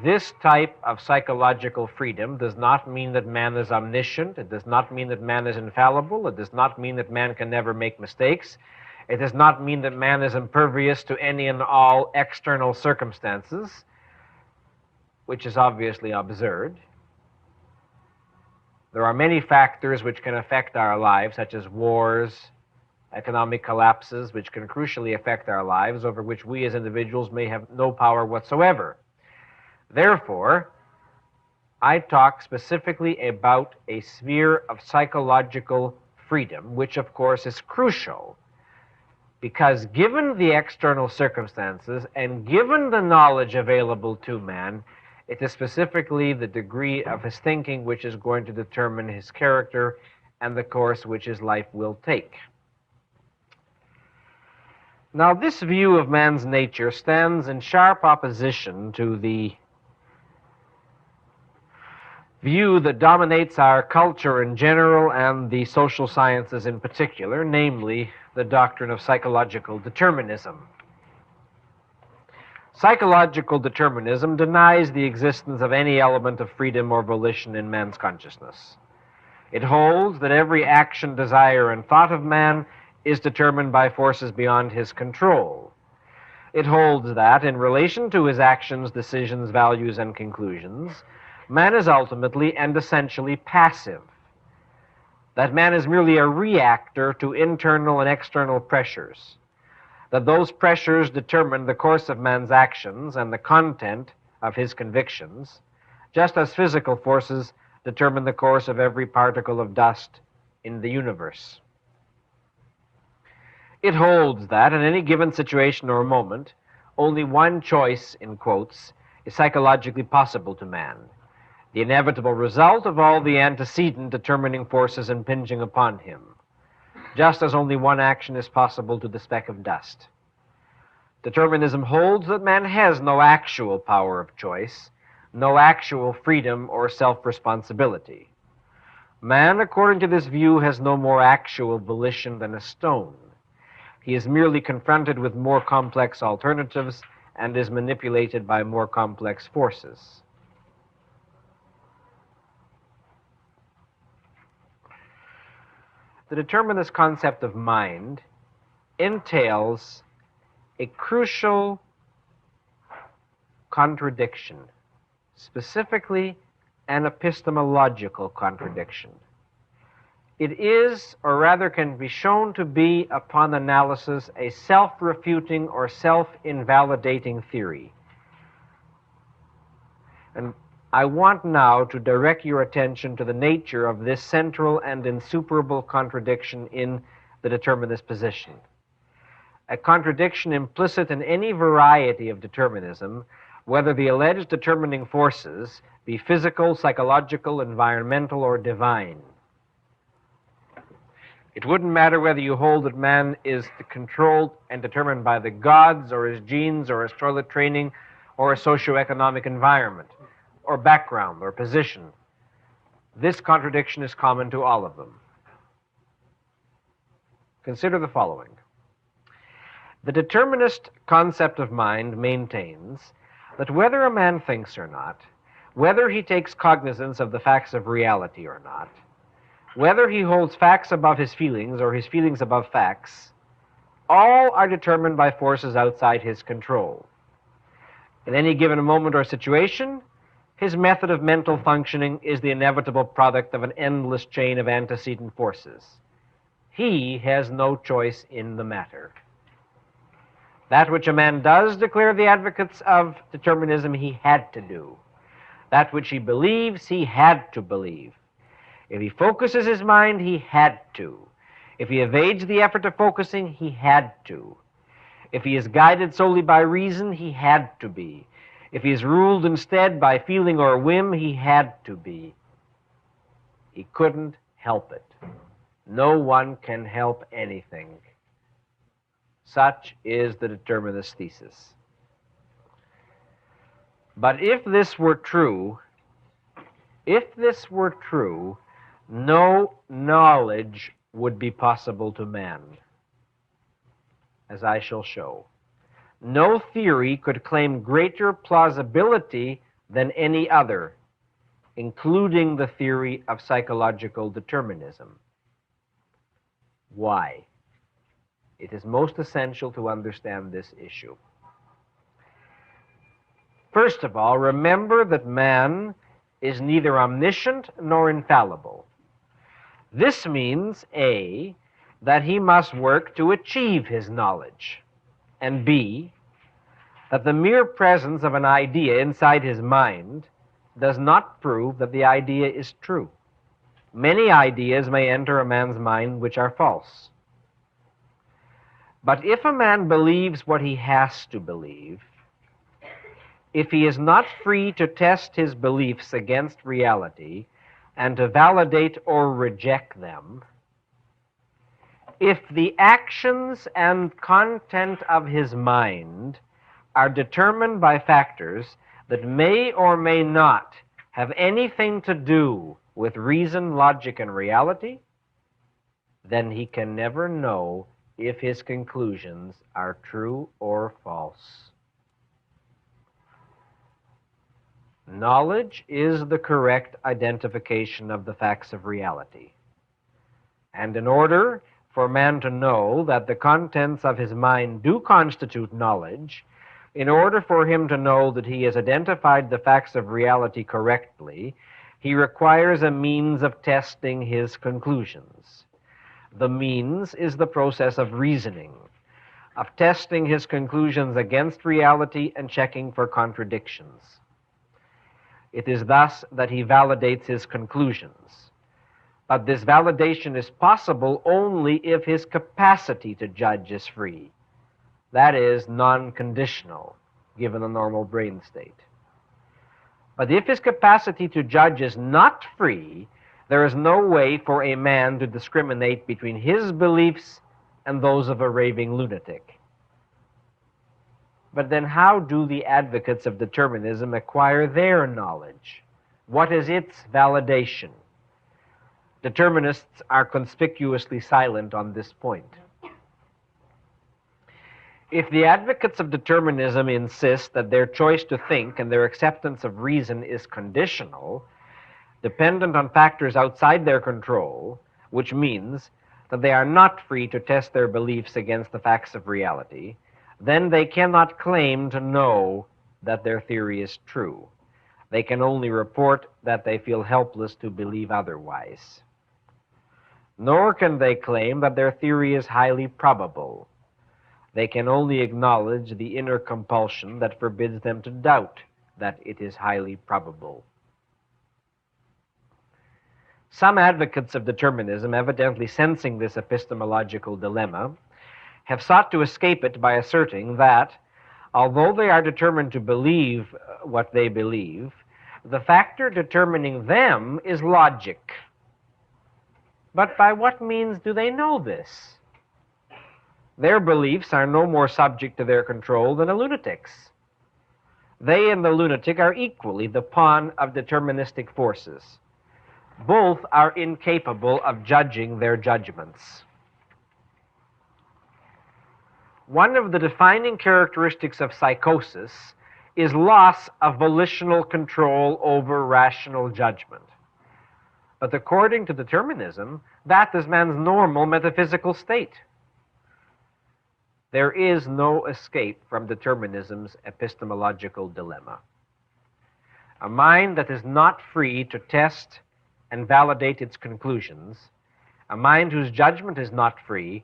this type of psychological freedom does not mean that man is omniscient. It does not mean that man is infallible. It does not mean that man can never make mistakes. It does not mean that man is impervious to any and all external circumstances, which is obviously absurd. There are many factors which can affect our lives, such as wars, economic collapses, which can crucially affect our lives, over which we as individuals may have no power whatsoever. Therefore, I talk specifically about a sphere of psychological freedom, which of course is crucial, because given the external circumstances and given the knowledge available to man, it is specifically the degree of his thinking which is going to determine his character and the course which his life will take. Now, this view of man's nature stands in sharp opposition to the view that dominates our culture in general and the social sciences in particular, namely the doctrine of psychological determinism. Psychological determinism denies the existence of any element of freedom or volition in man's consciousness. It holds that every action, desire, and thought of man is determined by forces beyond his control. It holds that, in relation to his actions, decisions, values, and conclusions, man is ultimately and essentially passive. That man is merely a reactor to internal and external pressures. That those pressures determine the course of man's actions and the content of his convictions, just as physical forces determine the course of every particle of dust in the universe. It holds that, in any given situation or moment, only one choice, in quotes, is psychologically possible to man, the inevitable result of all the antecedent determining forces impinging upon him, just as only one action is possible to the speck of dust. Determinism holds that man has no actual power of choice, no actual freedom or self-responsibility. Man, according to this view, has no more actual volition than a stone. He is merely confronted with more complex alternatives and is manipulated by more complex forces. The determinist concept of mind entails a crucial contradiction, specifically an epistemological contradiction. It is, or rather can be shown to be, upon analysis, a self-refuting or self-invalidating theory. And I want now to direct your attention to the nature of this central and insuperable contradiction in the determinist position. A contradiction implicit in any variety of determinism, whether the alleged determining forces be physical, psychological, environmental, or divine. It wouldn't matter whether you hold that man is controlled and determined by the gods, or his genes, or his toilet training, or a socioeconomic environment, or background, or position. This contradiction is common to all of them. Consider the following. The determinist concept of mind maintains that whether a man thinks or not, whether he takes cognizance of the facts of reality or not, whether he holds facts above his feelings or his feelings above facts, all are determined by forces outside his control. In any given moment or situation, his method of mental functioning is the inevitable product of an endless chain of antecedent forces. He has no choice in the matter. That which a man does, declare the advocates of determinism, he had to do. That which he believes, he had to believe. If he focuses his mind, he had to. If he evades the effort of focusing, he had to. If he is guided solely by reason, he had to be. If he is ruled instead by feeling or whim, he had to be. He couldn't help it. No one can help anything. Such is the determinist thesis. But if this were true, no knowledge would be possible to man, as I shall show. No theory could claim greater plausibility than any other, including the theory of psychological determinism. Why? It is most essential to understand this issue. First of all, remember that man is neither omniscient nor infallible. This means, A, that he must work to achieve his knowledge, and B, that the mere presence of an idea inside his mind does not prove that the idea is true. Many ideas may enter a man's mind which are false. But if a man believes what he has to believe, if he is not free to test his beliefs against reality and to validate or reject them, if the actions and content of his mind are determined by factors that may or may not have anything to do with reason, logic, and reality, then he can never know if his conclusions are true or false. Knowledge is the correct identification of the facts of reality. And in order for man to know that the contents of his mind do constitute knowledge, in order for him to know that he has identified the facts of reality correctly, he requires a means of testing his conclusions. The means is the process of reasoning, of testing his conclusions against reality and checking for contradictions. It is thus that he validates his conclusions. But this validation is possible only if his capacity to judge is free. That is, non-conditional, given a normal brain state. But if his capacity to judge is not free, there is no way for a man to discriminate between his beliefs and those of a raving lunatic. But then how do the advocates of determinism acquire their knowledge? What is its validation? Determinists are conspicuously silent on this point. If the advocates of determinism insist that their choice to think and their acceptance of reason is conditional, dependent on factors outside their control, which means that they are not free to test their beliefs against the facts of reality, then they cannot claim to know that their theory is true. They can only report that they feel helpless to believe otherwise. Nor can they claim that their theory is highly probable. They can only acknowledge the inner compulsion that forbids them to doubt that it is highly probable. Some advocates of determinism, evidently sensing this epistemological dilemma, have sought to escape it by asserting that, although they are determined to believe what they believe, the factor determining them is logic. But by what means do they know this? Their beliefs are no more subject to their control than a lunatic's. They and the lunatic are equally the pawn of deterministic forces. Both are incapable of judging their judgments. One of the defining characteristics of psychosis is loss of volitional control over rational judgment. But according to determinism, that is man's normal metaphysical state. There is no escape from determinism's epistemological dilemma. A mind that is not free to test and validate its conclusions, a mind whose judgment is not free,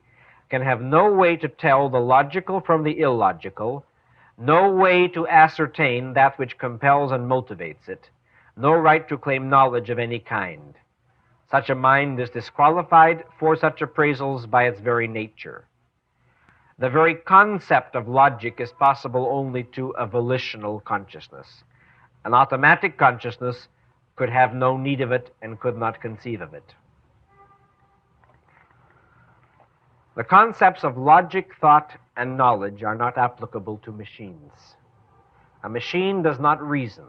can have no way to tell the logical from the illogical, no way to ascertain that which compels and motivates it, no right to claim knowledge of any kind. Such a mind is disqualified for such appraisals by its very nature. The very concept of logic is possible only to a volitional consciousness. An automatic consciousness could have no need of it and could not conceive of it. The concepts of logic, thought, and knowledge are not applicable to machines. A machine does not reason.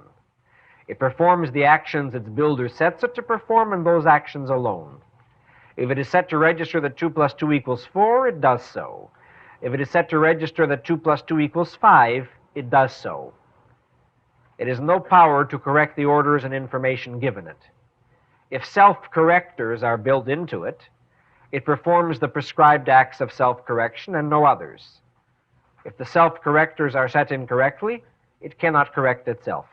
It performs the actions its builder sets it to perform, and those actions alone. If it is set to register that 2 plus 2 equals 4, it does so. If it is set to register that 2 plus 2 equals 5, it does so. It has no power to correct the orders and information given it. If self-correctors are built into it, it performs the prescribed acts of self-correction and no others. If the self-correctors are set incorrectly, it cannot correct itself.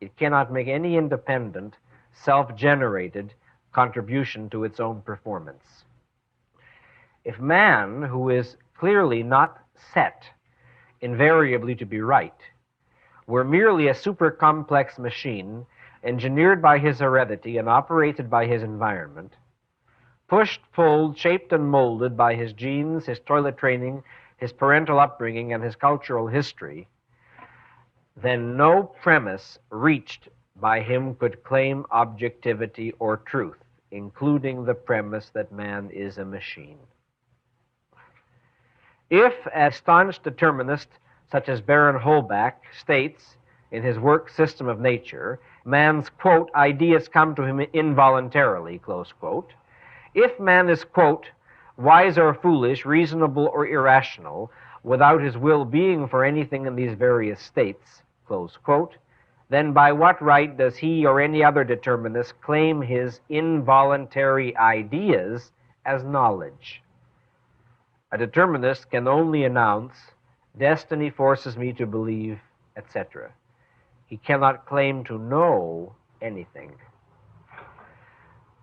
It cannot make any independent, self-generated contribution to its own performance. If man, who is clearly not set invariably to be right, were merely a super-complex machine engineered by his heredity and operated by his environment, pushed, pulled, shaped, and molded by his genes, his toilet training, his parental upbringing, and his cultural history, then no premise reached by him could claim objectivity or truth, including the premise that man is a machine. If, as staunch determinist such as Baron Holbach states in his work System of Nature, man's, quote, ideas come to him involuntarily, close quote, if man is, quote, wise or foolish, reasonable or irrational, without his will being for anything in these various states, close quote, then by what right does he or any other determinist claim his involuntary ideas as knowledge? A determinist can only announce, destiny forces me to believe, etc. He cannot claim to know anything.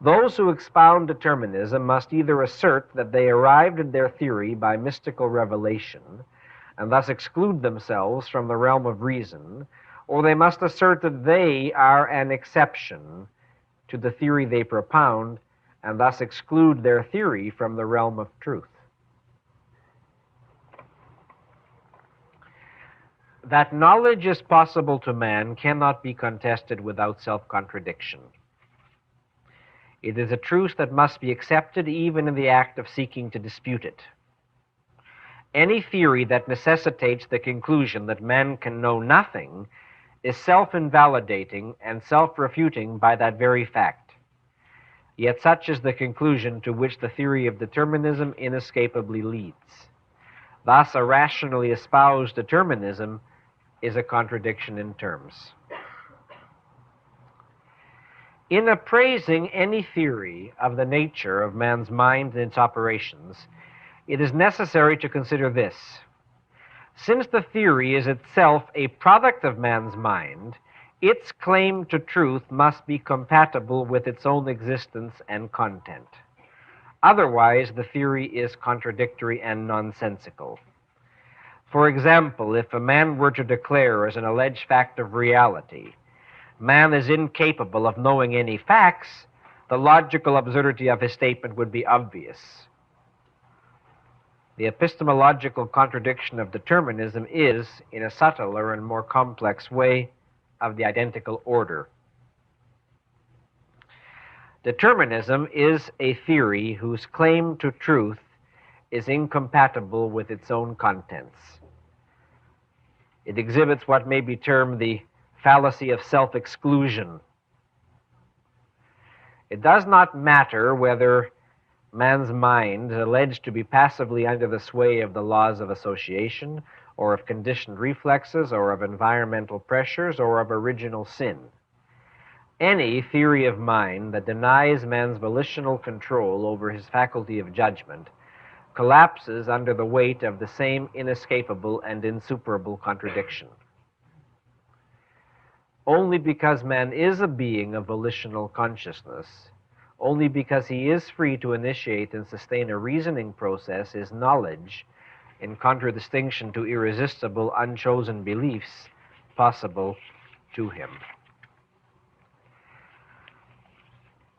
Those who expound determinism must either assert that they arrived at their theory by mystical revelation, and thus exclude themselves from the realm of reason, or they must assert that they are an exception to the theory they propound, and thus exclude their theory from the realm of truth. That knowledge is possible to man cannot be contested without self-contradiction. It is a truth that must be accepted even in the act of seeking to dispute it. Any theory that necessitates the conclusion that man can know nothing is self-invalidating and self-refuting by that very fact. Yet such is the conclusion to which the theory of determinism inescapably leads. Thus, a rationally espoused determinism is a contradiction in terms. In appraising any theory of the nature of man's mind and its operations, it is necessary to consider this. Since the theory is itself a product of man's mind, its claim to truth must be compatible with its own existence and content. Otherwise, the theory is contradictory and nonsensical. For example, if a man were to declare as an alleged fact of reality, man is incapable of knowing any facts, the logical absurdity of his statement would be obvious. The epistemological contradiction of determinism is, in a subtler and more complex way, of the identical order. Determinism is a theory whose claim to truth is incompatible with its own contents. It exhibits what may be termed the fallacy of self-exclusion. It does not matter whether man's mind is alleged to be passively under the sway of the laws of association or of conditioned reflexes, or of environmental pressures, or of original sin. Any theory of mind that denies man's volitional control over his faculty of judgment collapses under the weight of the same inescapable and insuperable contradiction. Only because man is a being of volitional consciousness, only because he is free to initiate and sustain a reasoning process, is knowledge, in contradistinction to irresistible, unchosen beliefs, possible to him.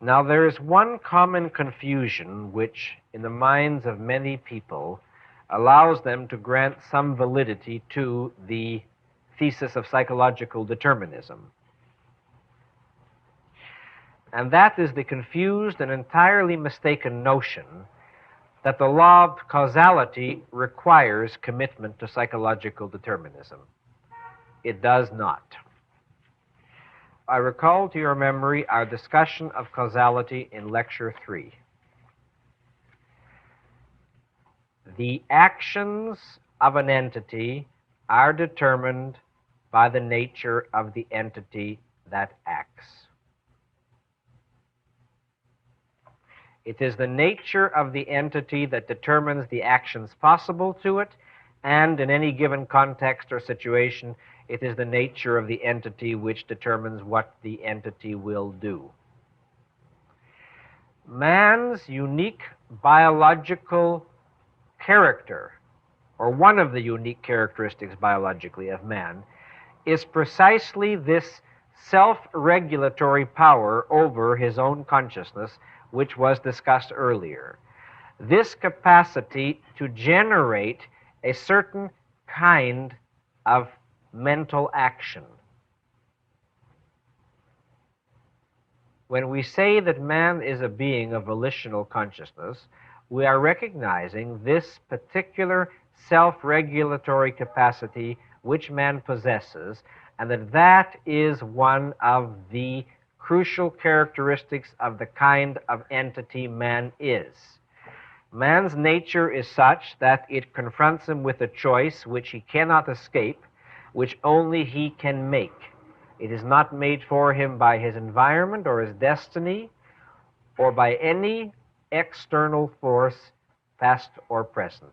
Now, there is one common confusion which, in the minds of many people, allows them to grant some validity to the thesis of psychological determinism. And that is the confused and entirely mistaken notion that the law of causality requires commitment to psychological determinism. It does not. I recall to your memory our discussion of causality in Lecture 3. The actions of an entity are determined by the nature of the entity that acts. It is the nature of the entity that determines the actions possible to it, and in any given context or situation, it is the nature of the entity which determines what the entity will do. Man's unique biological character, or one of the unique characteristics biologically of man, is precisely this self-regulatory power over his own consciousness, which was discussed earlier. This capacity to generate a certain kind of mental action. When we say that man is a being of volitional consciousness, we are recognizing this particular self-regulatory capacity which man possesses, and that is one of the crucial characteristics of the kind of entity man is. Man's nature is such that it confronts him with a choice which he cannot escape, which only he can make. It is not made for him by his environment or his destiny or by any external force, past or present.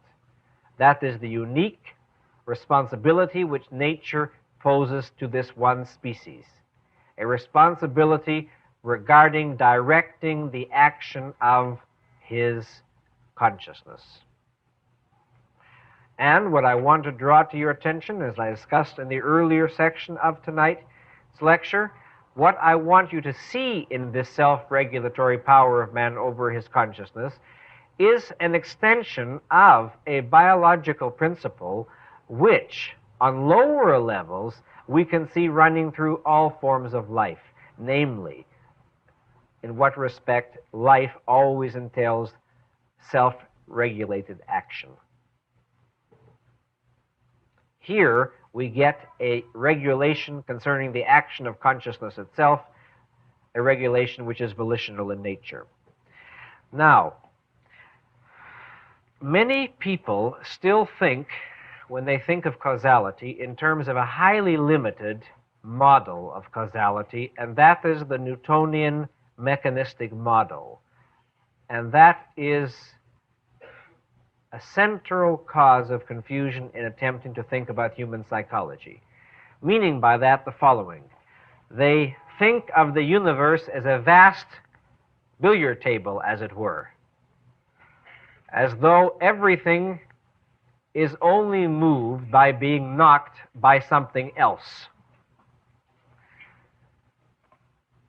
That is the unique responsibility which nature poses to this one species, a responsibility regarding directing the action of his consciousness. And what I want to draw to your attention, as I discussed in the earlier section of tonight's lecture, what I want you to see in this self-regulatory power of man over his consciousness is an extension of a biological principle which, on lower levels, we can see running through all forms of life, namely, in what respect life always entails self-regulated action. Here, we get a regulation concerning the action of consciousness itself, a regulation which is volitional in nature. Now, many people still think, when they think of causality, in terms of a highly limited model of causality, and that is the Newtonian mechanistic model. And that is a central cause of confusion in attempting to think about human psychology. Meaning by that the following: they think of the universe as a vast billiard table, as it were, as though everything is only moved by being knocked by something else.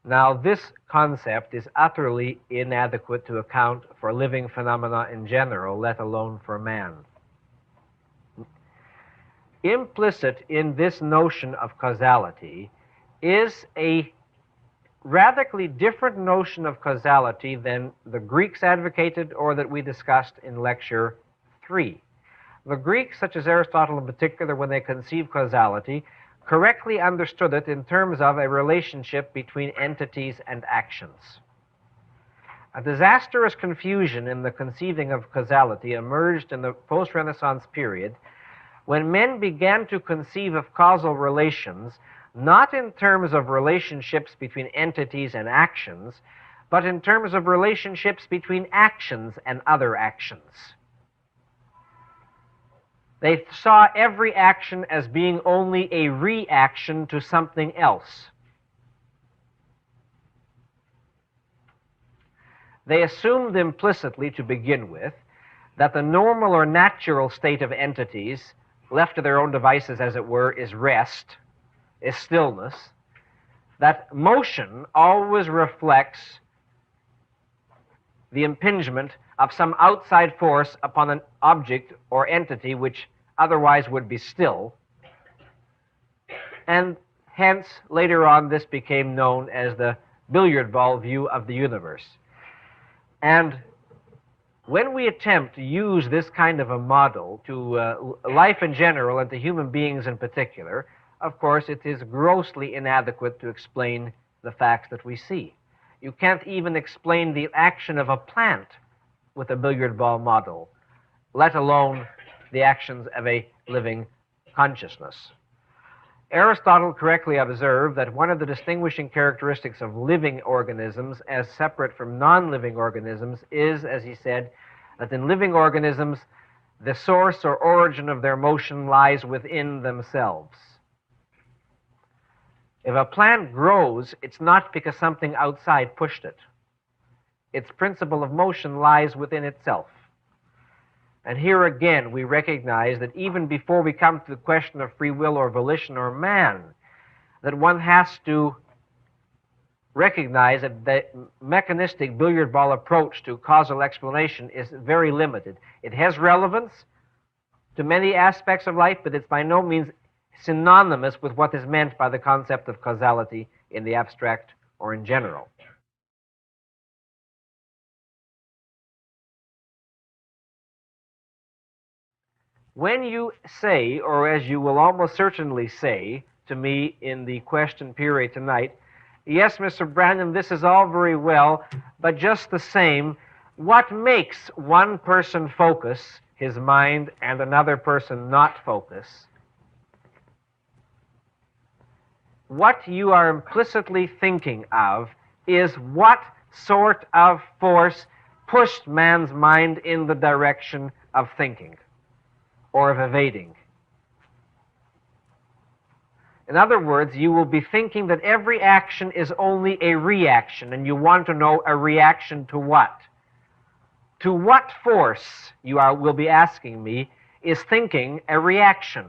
Now, this concept is utterly inadequate to account for living phenomena in general, let alone for man. Implicit in this notion of causality is a radically different notion of causality than the Greeks advocated or that we discussed in Lecture 3. The Greeks, such as Aristotle in particular, when they conceived causality, correctly understood it in terms of a relationship between entities and actions. A disastrous confusion in the conceiving of causality emerged in the post-Renaissance period when men began to conceive of causal relations, not in terms of relationships between entities and actions, but in terms of relationships between actions and other actions. They saw every action as being only a reaction to something else. They assumed implicitly, to begin with, that the normal or natural state of entities, left to their own devices as it were, is rest, is stillness, that motion always reflects the impingement of some outside force upon an object or entity which otherwise would be still, and hence later on this became known as the billiard ball view of the universe. And when we attempt to use this kind of a model to life in general and to human beings in particular, of course it is grossly inadequate to explain the facts that we see. You can't even explain the action of a plant with a billiard ball model, let alone the actions of a living consciousness. Aristotle correctly observed that one of the distinguishing characteristics of living organisms as separate from non-living organisms is, as he said, that in living organisms the source or origin of their motion lies within themselves. If a plant grows, it's not because something outside pushed it. Its principle of motion lies within itself. And here again, we recognize that even before we come to the question of free will or volition or man, that one has to recognize that the mechanistic billiard ball approach to causal explanation is very limited. It has relevance to many aspects of life, but it's by no means synonymous with what is meant by the concept of causality in the abstract or in general. When you say, or as you will almost certainly say to me in the question period tonight, yes, Mr. Branden, this is all very well, but just the same, what makes one person focus his mind and another person not focus? What you are implicitly thinking of is what sort of force pushed man's mind in the direction of thinking or of evading. In other words, you will be thinking that every action is only a reaction, and you want to know a reaction to what? To what force, you will be asking me, is thinking a reaction?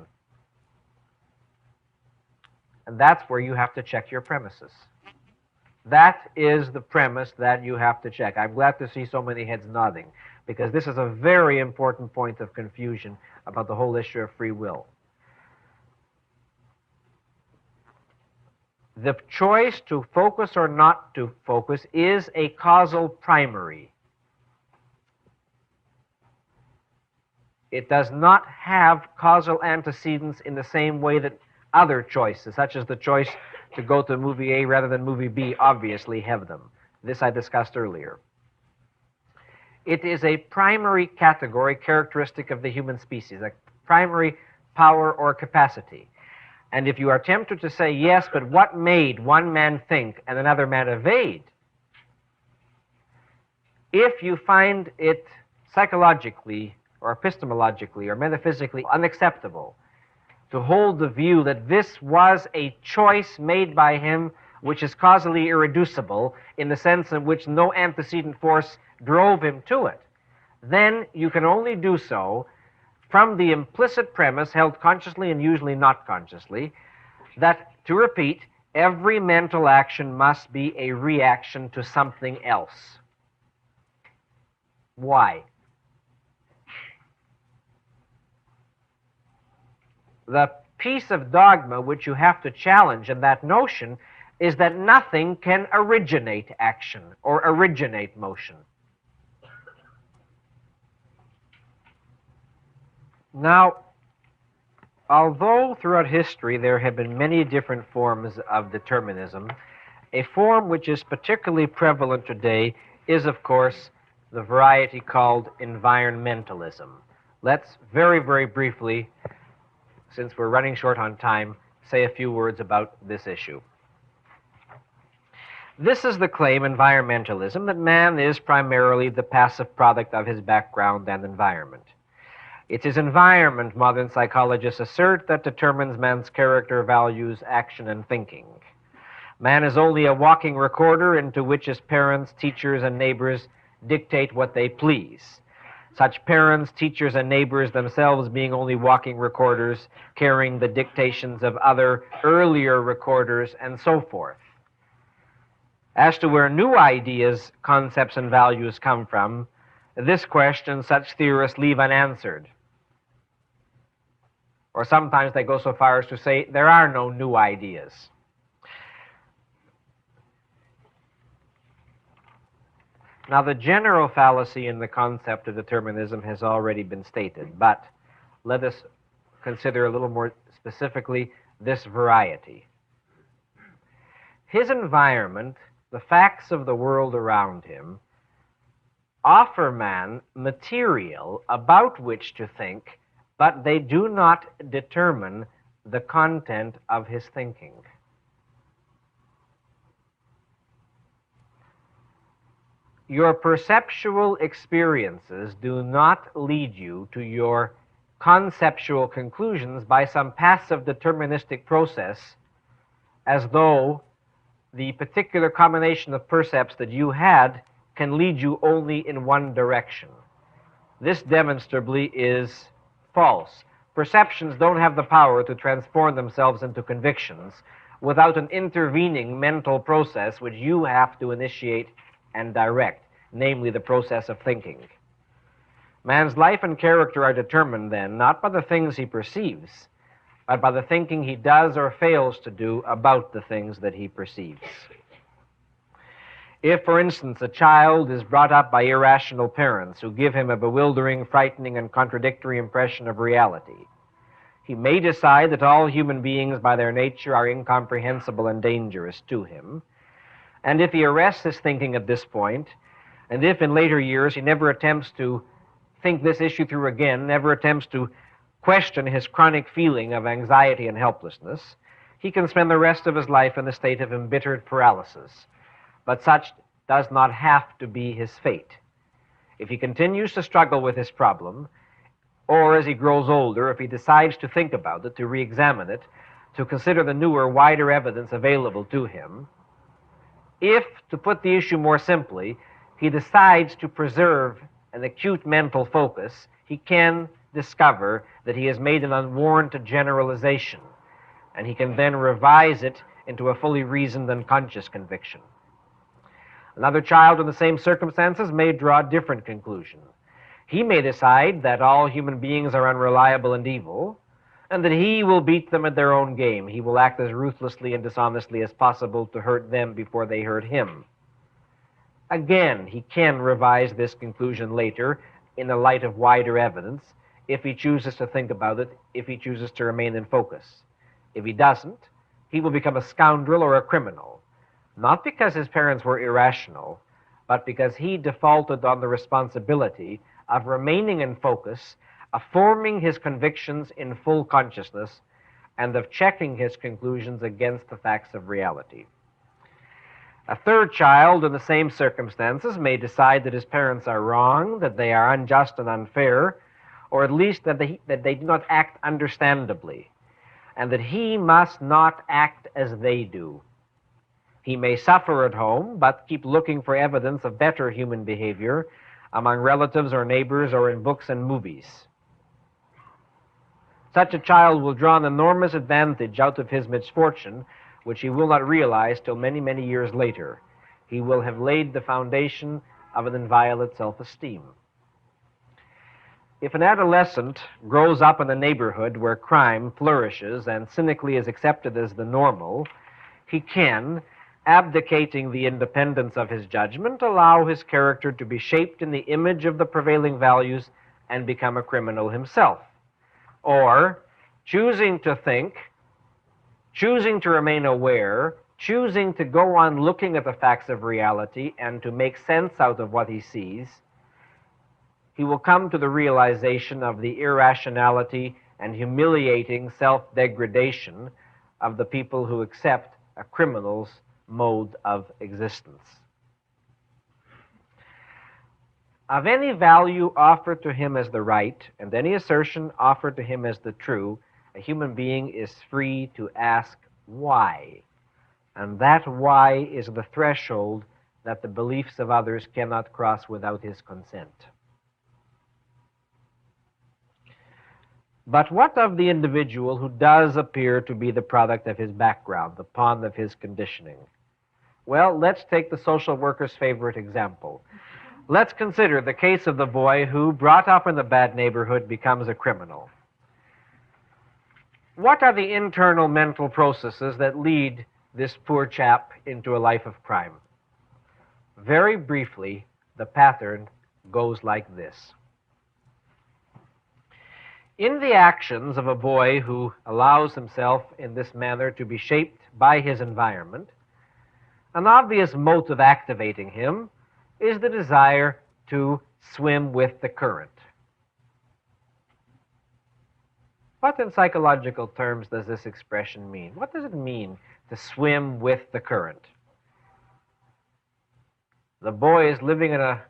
And that's where you have to check your premises. That is the premise that you have to check. I'm glad to see so many heads nodding, because this is a very important point of confusion about the whole issue of free will. The choice to focus or not to focus is a causal primary. It does not have causal antecedents in the same way that other choices, such as the choice to go to movie A rather than movie B, obviously have them. This I discussed earlier. It is a primary category characteristic of the human species, a primary power or capacity. And if you are tempted to say, yes, but what made one man think and another man evade? If you find it psychologically or epistemologically or metaphysically unacceptable to hold the view that this was a choice made by him which is causally irreducible in the sense in which no antecedent force drove him to it, then you can only do so from the implicit premise, held consciously and usually not consciously, that, to repeat, every mental action must be a reaction to something else. Why? The piece of dogma which you have to challenge in that notion is that nothing can originate action or originate motion. Now, although throughout history there have been many different forms of determinism, a form which is particularly prevalent today is, of course, the variety called environmentalism. Let's very, very briefly since we're running short on time, say a few words about this issue. This is the claim in environmentalism, that man is primarily the passive product of his background and environment. It's his environment, modern psychologists assert, that determines man's character, values, action, and thinking. Man is only a walking recorder into which his parents, teachers, and neighbors dictate what they please. Such parents, teachers, and neighbors themselves being only walking recorders, carrying the dictations of other earlier recorders, and so forth. As to where new ideas, concepts, and values come from, this question such theorists leave unanswered. Or sometimes they go so far as to say there are no new ideas. Now, the general fallacy in the concept of determinism has already been stated, but let us consider a little more specifically this variety. His environment, the facts of the world around him, offer man material about which to think, but they do not determine the content of his thinking. Your perceptual experiences do not lead you to your conceptual conclusions by some passive deterministic process, as though the particular combination of percepts that you had can lead you only in one direction. This demonstrably is false. Perceptions don't have the power to transform themselves into convictions without an intervening mental process which you have to initiate and direct, namely the process of thinking. Man's life and character are determined, then, not by the things he perceives, but by the thinking he does or fails to do about the things that he perceives. If, for instance, a child is brought up by irrational parents who give him a bewildering, frightening, and contradictory impression of reality, he may decide that all human beings by their nature are incomprehensible and dangerous to him, and if he arrests his thinking at this point, and if in later years he never attempts to think this issue through again, never attempts to question his chronic feeling of anxiety and helplessness, he can spend the rest of his life in a state of embittered paralysis. But such does not have to be his fate. If he continues to struggle with his problem, or as he grows older, if he decides to think about it, to re-examine it, to consider the newer, wider evidence available to him, if, to put the issue more simply, he decides to preserve an acute mental focus, he can discover that he has made an unwarranted generalization, and he can then revise it into a fully reasoned and conscious conviction. Another child in the same circumstances may draw a different conclusion. He may decide that all human beings are unreliable and evil, and that he will beat them at their own game. He will act as ruthlessly and dishonestly as possible to hurt them before they hurt him. Again, he can revise this conclusion later in the light of wider evidence, if he chooses to think about it, if he chooses to remain in focus. If he doesn't, he will become a scoundrel or a criminal, not because his parents were irrational, but because he defaulted on the responsibility of remaining in focus, of forming his convictions in full consciousness, and of checking his conclusions against the facts of reality. A third child in the same circumstances may decide that his parents are wrong, that they are unjust and unfair, or at least that they do not act understandably, and that he must not act as they do. He may suffer at home, but keep looking for evidence of better human behavior among relatives or neighbors or in books and movies. Such a child will draw an enormous advantage out of his misfortune, which he will not realize till many, many years later. He will have laid the foundation of an inviolate self-esteem. If an adolescent grows up in a neighborhood where crime flourishes and cynically is accepted as the normal, he can, abdicating the independence of his judgment, allow his character to be shaped in the image of the prevailing values and become a criminal himself. Or, choosing to think, choosing to remain aware, choosing to go on looking at the facts of reality and to make sense out of what he sees, he will come to the realization of the irrationality and humiliating self-degradation of the people who accept a criminal's mode of existence. Of any value offered to him as the right, and any assertion offered to him as the true, a human being is free to ask why. And that why is the threshold that the beliefs of others cannot cross without his consent. But what of the individual who does appear to be the product of his background, the pawn of his conditioning? Well, let's take the social worker's favorite example. Let's consider the case of the boy who, brought up in a bad neighborhood, becomes a criminal. What are the internal mental processes that lead this poor chap into a life of crime? Very briefly, the pattern goes like this. In the actions of a boy who allows himself in this manner to be shaped by his environment, an obvious motive activating him is the desire to swim with the current. What in psychological terms does this expression mean? What does it mean to swim with the current? The boy is living in a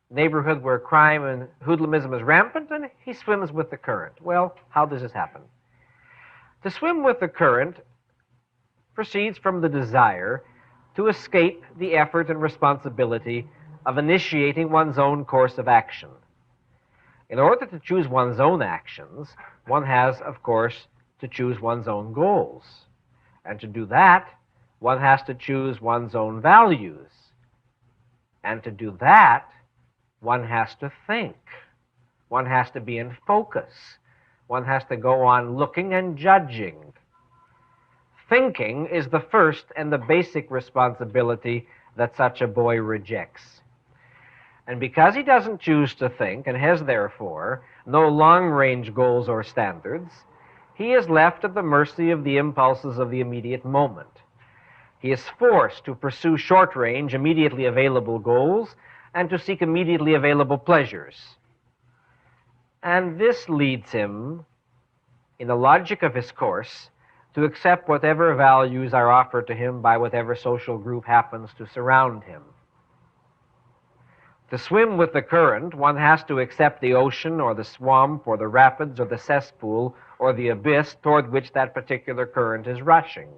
neighborhood where crime and hoodlumism is rampant, and he swims with the current. Well, how does this happen? To swim with the current proceeds from the desire to escape the effort and responsibility of initiating one's own course of action. In order to choose one's own actions, one has, of course, to choose one's own goals. And to do that, one has to choose one's own values. And to do that, one has to think. One has to be in focus. One has to go on looking and judging. Thinking is the first and the basic responsibility that such a boy rejects. And because he doesn't choose to think and has therefore no long-range goals or standards, he is left at the mercy of the impulses of the immediate moment. He is forced to pursue short-range, immediately available goals and to seek immediately available pleasures. And this leads him, in the logic of his course, to accept whatever values are offered to him by whatever social group happens to surround him. To swim with the current, one has to accept the ocean or the swamp or the rapids or the cesspool or the abyss toward which that particular current is rushing.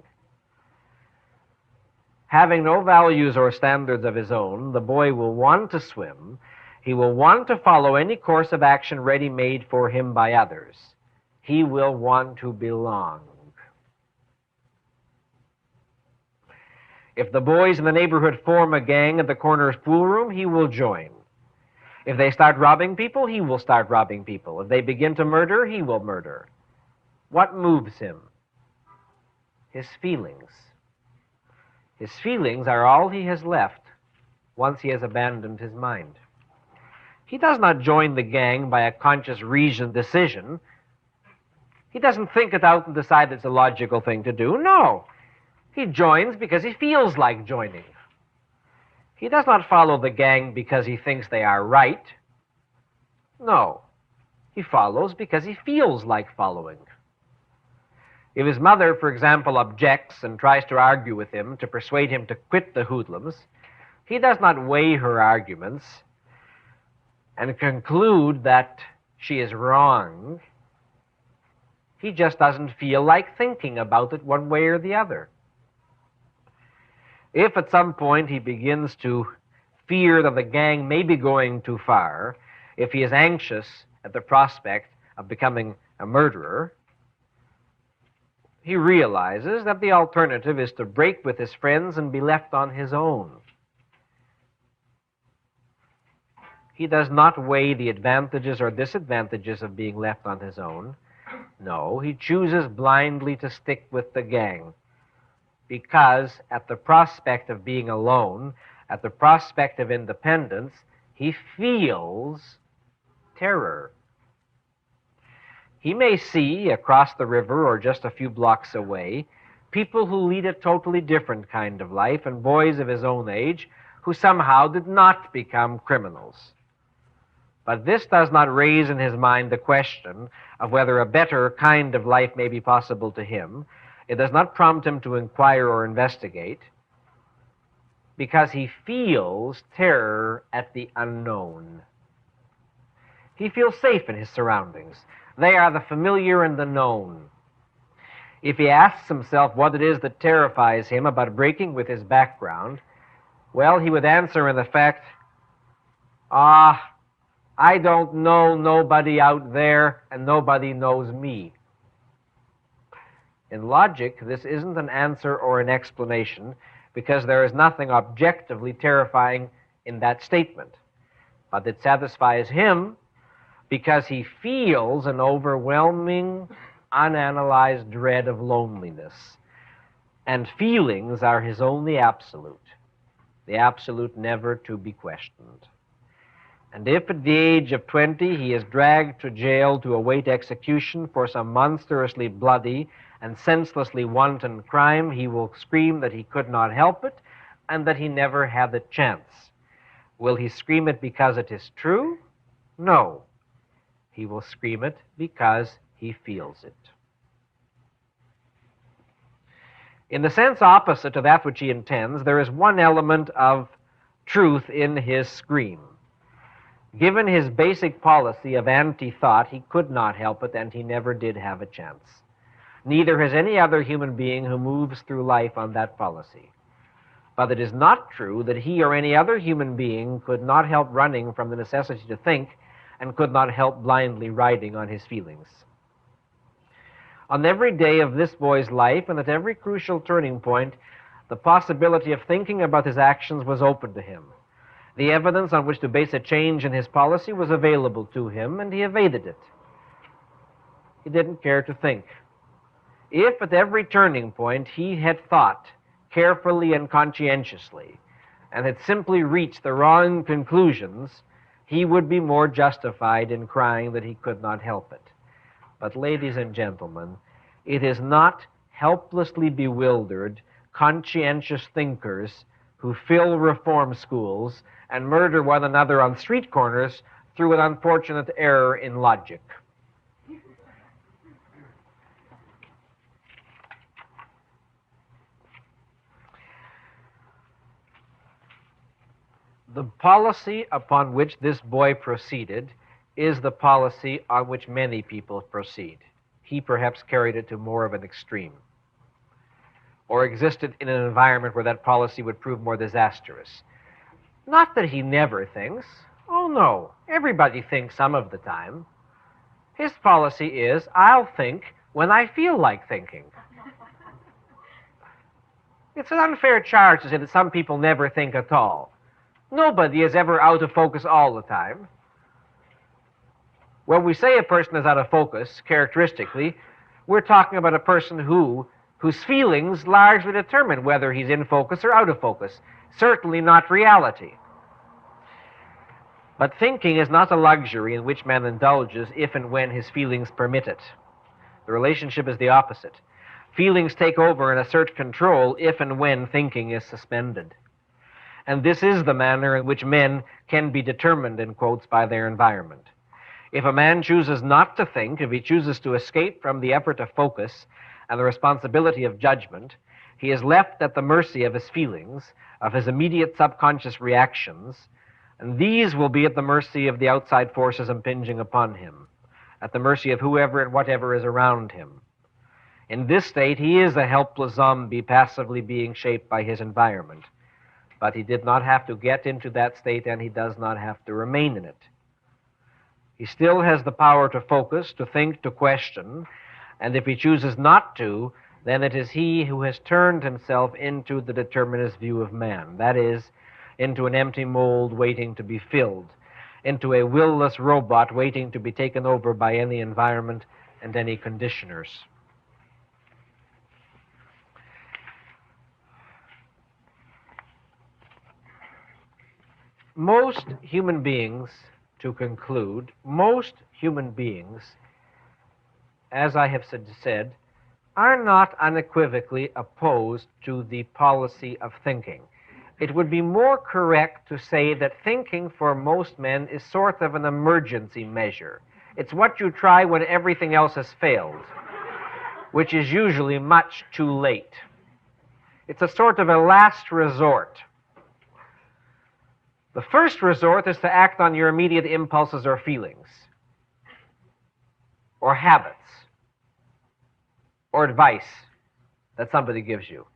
Having no values or standards of his own, the boy will want to swim. He will want to follow any course of action ready-made for him by others. He will want to belong. If the boys in the neighborhood form a gang at the corner's pool room, he will join. If they start robbing people, he will start robbing people. If they begin to murder, he will murder. What moves him? His feelings. His feelings are all he has left once he has abandoned his mind. He does not join the gang by a conscious reasoned decision. He doesn't think it out and decide it's a logical thing to do. No. He joins because he feels like joining. He does not follow the gang because he thinks they are right. No. He follows because he feels like following. If his mother, for example, objects and tries to argue with him to persuade him to quit the hoodlums, he does not weigh her arguments and conclude that she is wrong. He just doesn't feel like thinking about it one way or the other. If at some point he begins to fear that the gang may be going too far, if he is anxious at the prospect of becoming a murderer, he realizes that the alternative is to break with his friends and be left on his own. He does not weigh the advantages or disadvantages of being left on his own. No, he chooses blindly to stick with the gang. Because at the prospect of being alone, at the prospect of independence, he feels terror. He may see across the river or just a few blocks away people who lead a totally different kind of life and boys of his own age who somehow did not become criminals. But this does not raise in his mind the question of whether a better kind of life may be possible to him. It does not prompt him to inquire or investigate, because he feels terror at the unknown. He feels safe in his surroundings. They are the familiar and the known. If he asks himself what it is that terrifies him about breaking with his background, well, he would answer in effect, I don't know nobody out there, and nobody knows me. In logic, this isn't an answer or an explanation, because there is nothing objectively terrifying in that statement. But it satisfies him because he feels an overwhelming, unanalyzed dread of loneliness. And feelings are his only absolute, the absolute never to be questioned. And if at the age of 20 he is dragged to jail to await execution for some monstrously bloody and senselessly wanton crime, he will scream that he could not help it and that he never had the chance. Will he scream it because it is true? No. He will scream it because he feels it. In the sense opposite to that which he intends, there is one element of truth in his scream. Given his basic policy of anti-thought, he could not help it, and he never did have a chance. Neither has any other human being who moves through life on that policy. But it is not true that he or any other human being could not help running from the necessity to think and could not help blindly riding on his feelings. On every day of this boy's life and at every crucial turning point, the possibility of thinking about his actions was open to him. The evidence on which to base a change in his policy was available to him, and he evaded it. He didn't care to think. If at every turning point he had thought carefully and conscientiously and had simply reached the wrong conclusions, he would be more justified in crying that he could not help it. But, ladies and gentlemen, it is not helplessly bewildered, conscientious thinkers who fill reform schools and murder one another on street corners through an unfortunate error in logic. The policy upon which this boy proceeded is the policy on which many people proceed. He perhaps carried it to more of an extreme, or existed in an environment where that policy would prove more disastrous. Not that he never thinks. Oh, no. Everybody thinks some of the time. His policy is, I'll think when I feel like thinking. It's an unfair charge to say that some people never think at all. Nobody is ever out of focus all the time. When we say a person is out of focus, characteristically, we're talking about a person whose feelings largely determine whether he's in focus or out of focus. Certainly not reality. But thinking is not a luxury in which man indulges if and when his feelings permit it. The relationship is the opposite. Feelings take over and assert control if and when thinking is suspended. And this is the manner in which men can be determined, in quotes, by their environment. If a man chooses not to think, if he chooses to escape from the effort of focus and the responsibility of judgment, he is left at the mercy of his feelings, of his immediate subconscious reactions, and these will be at the mercy of the outside forces impinging upon him, at the mercy of whoever and whatever is around him. In this state, he is a helpless zombie passively being shaped by his environment. But he did not have to get into that state, and he does not have to remain in it. He still has the power to focus, to think, to question, and if he chooses not to, then it is he who has turned himself into the determinist view of man, that is, into an empty mold waiting to be filled, into a will-less robot waiting to be taken over by any environment and any conditioners. Most human beings, to conclude, most human beings, as I have said, are not unequivocally opposed to the policy of thinking. it would be more correct to say that thinking for most men is sort of an emergency measure. It's what you try when everything else has failed, which is usually much too late. It's a sort of a last resort. The first resort is to act on your immediate impulses or feelings, or habits, or advice that somebody gives you.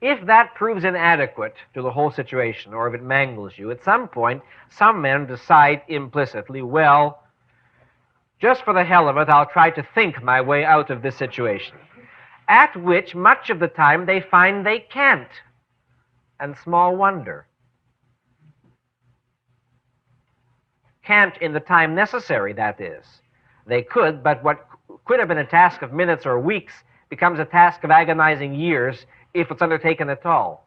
If that proves inadequate to the whole situation, or if it mangles you, at some point, some men decide implicitly, well, just for the hell of it, I'll try to think my way out of this situation. At which, much of the time, they find they can't. And small wonder. Can't in the time necessary, that is. They could, but what could have been a task of minutes or weeks becomes a task of agonizing years if it's undertaken at all.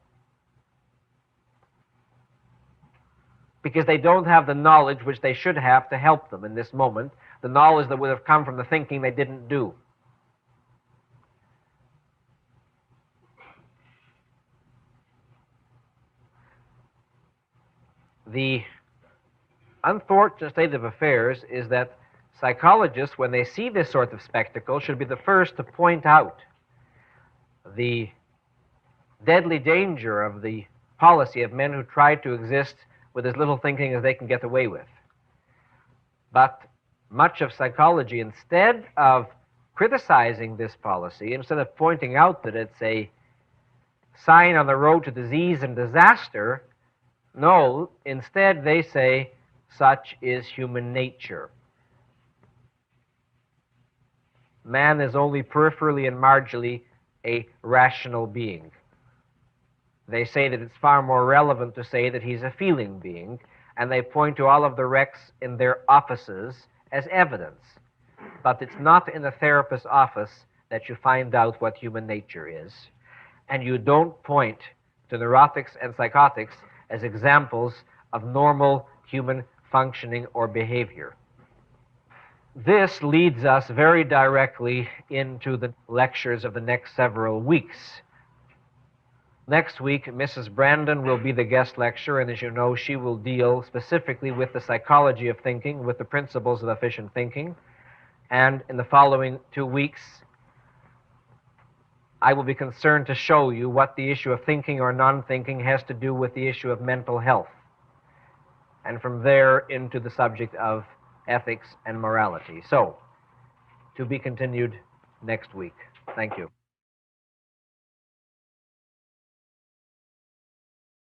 Because they don't have the knowledge which they should have to help them in this moment, the knowledge that would have come from the thinking they didn't do. The unfortunate state of affairs is that psychologists, when they see this sort of spectacle, should be the first to point out the deadly danger of the policy of men who try to exist with as little thinking as they can get away with. But much of psychology, instead of criticizing this policy, instead of pointing out that it's a sign on the road to disease and disaster, no, instead they say, such is human nature. Man is only peripherally and marginally a rational being. They say that it's far more relevant to say that he's a feeling being, and they point to all of the wrecks in their offices as evidence. But it's not in the therapist's office that you find out what human nature is. And you don't point to neurotics and psychotics as examples of normal human functioning or behavior. This leads us very directly into the lectures of the next several weeks. Next week, Mrs. Branden will be the guest lecturer, and as you know, she will deal specifically with the psychology of thinking, with the principles of efficient thinking. And in the following 2 weeks, I will be concerned to show you what the issue of thinking or non-thinking has to do with the issue of mental health. And from there into the subject of ethics and morality. So, to be continued next week. Thank you.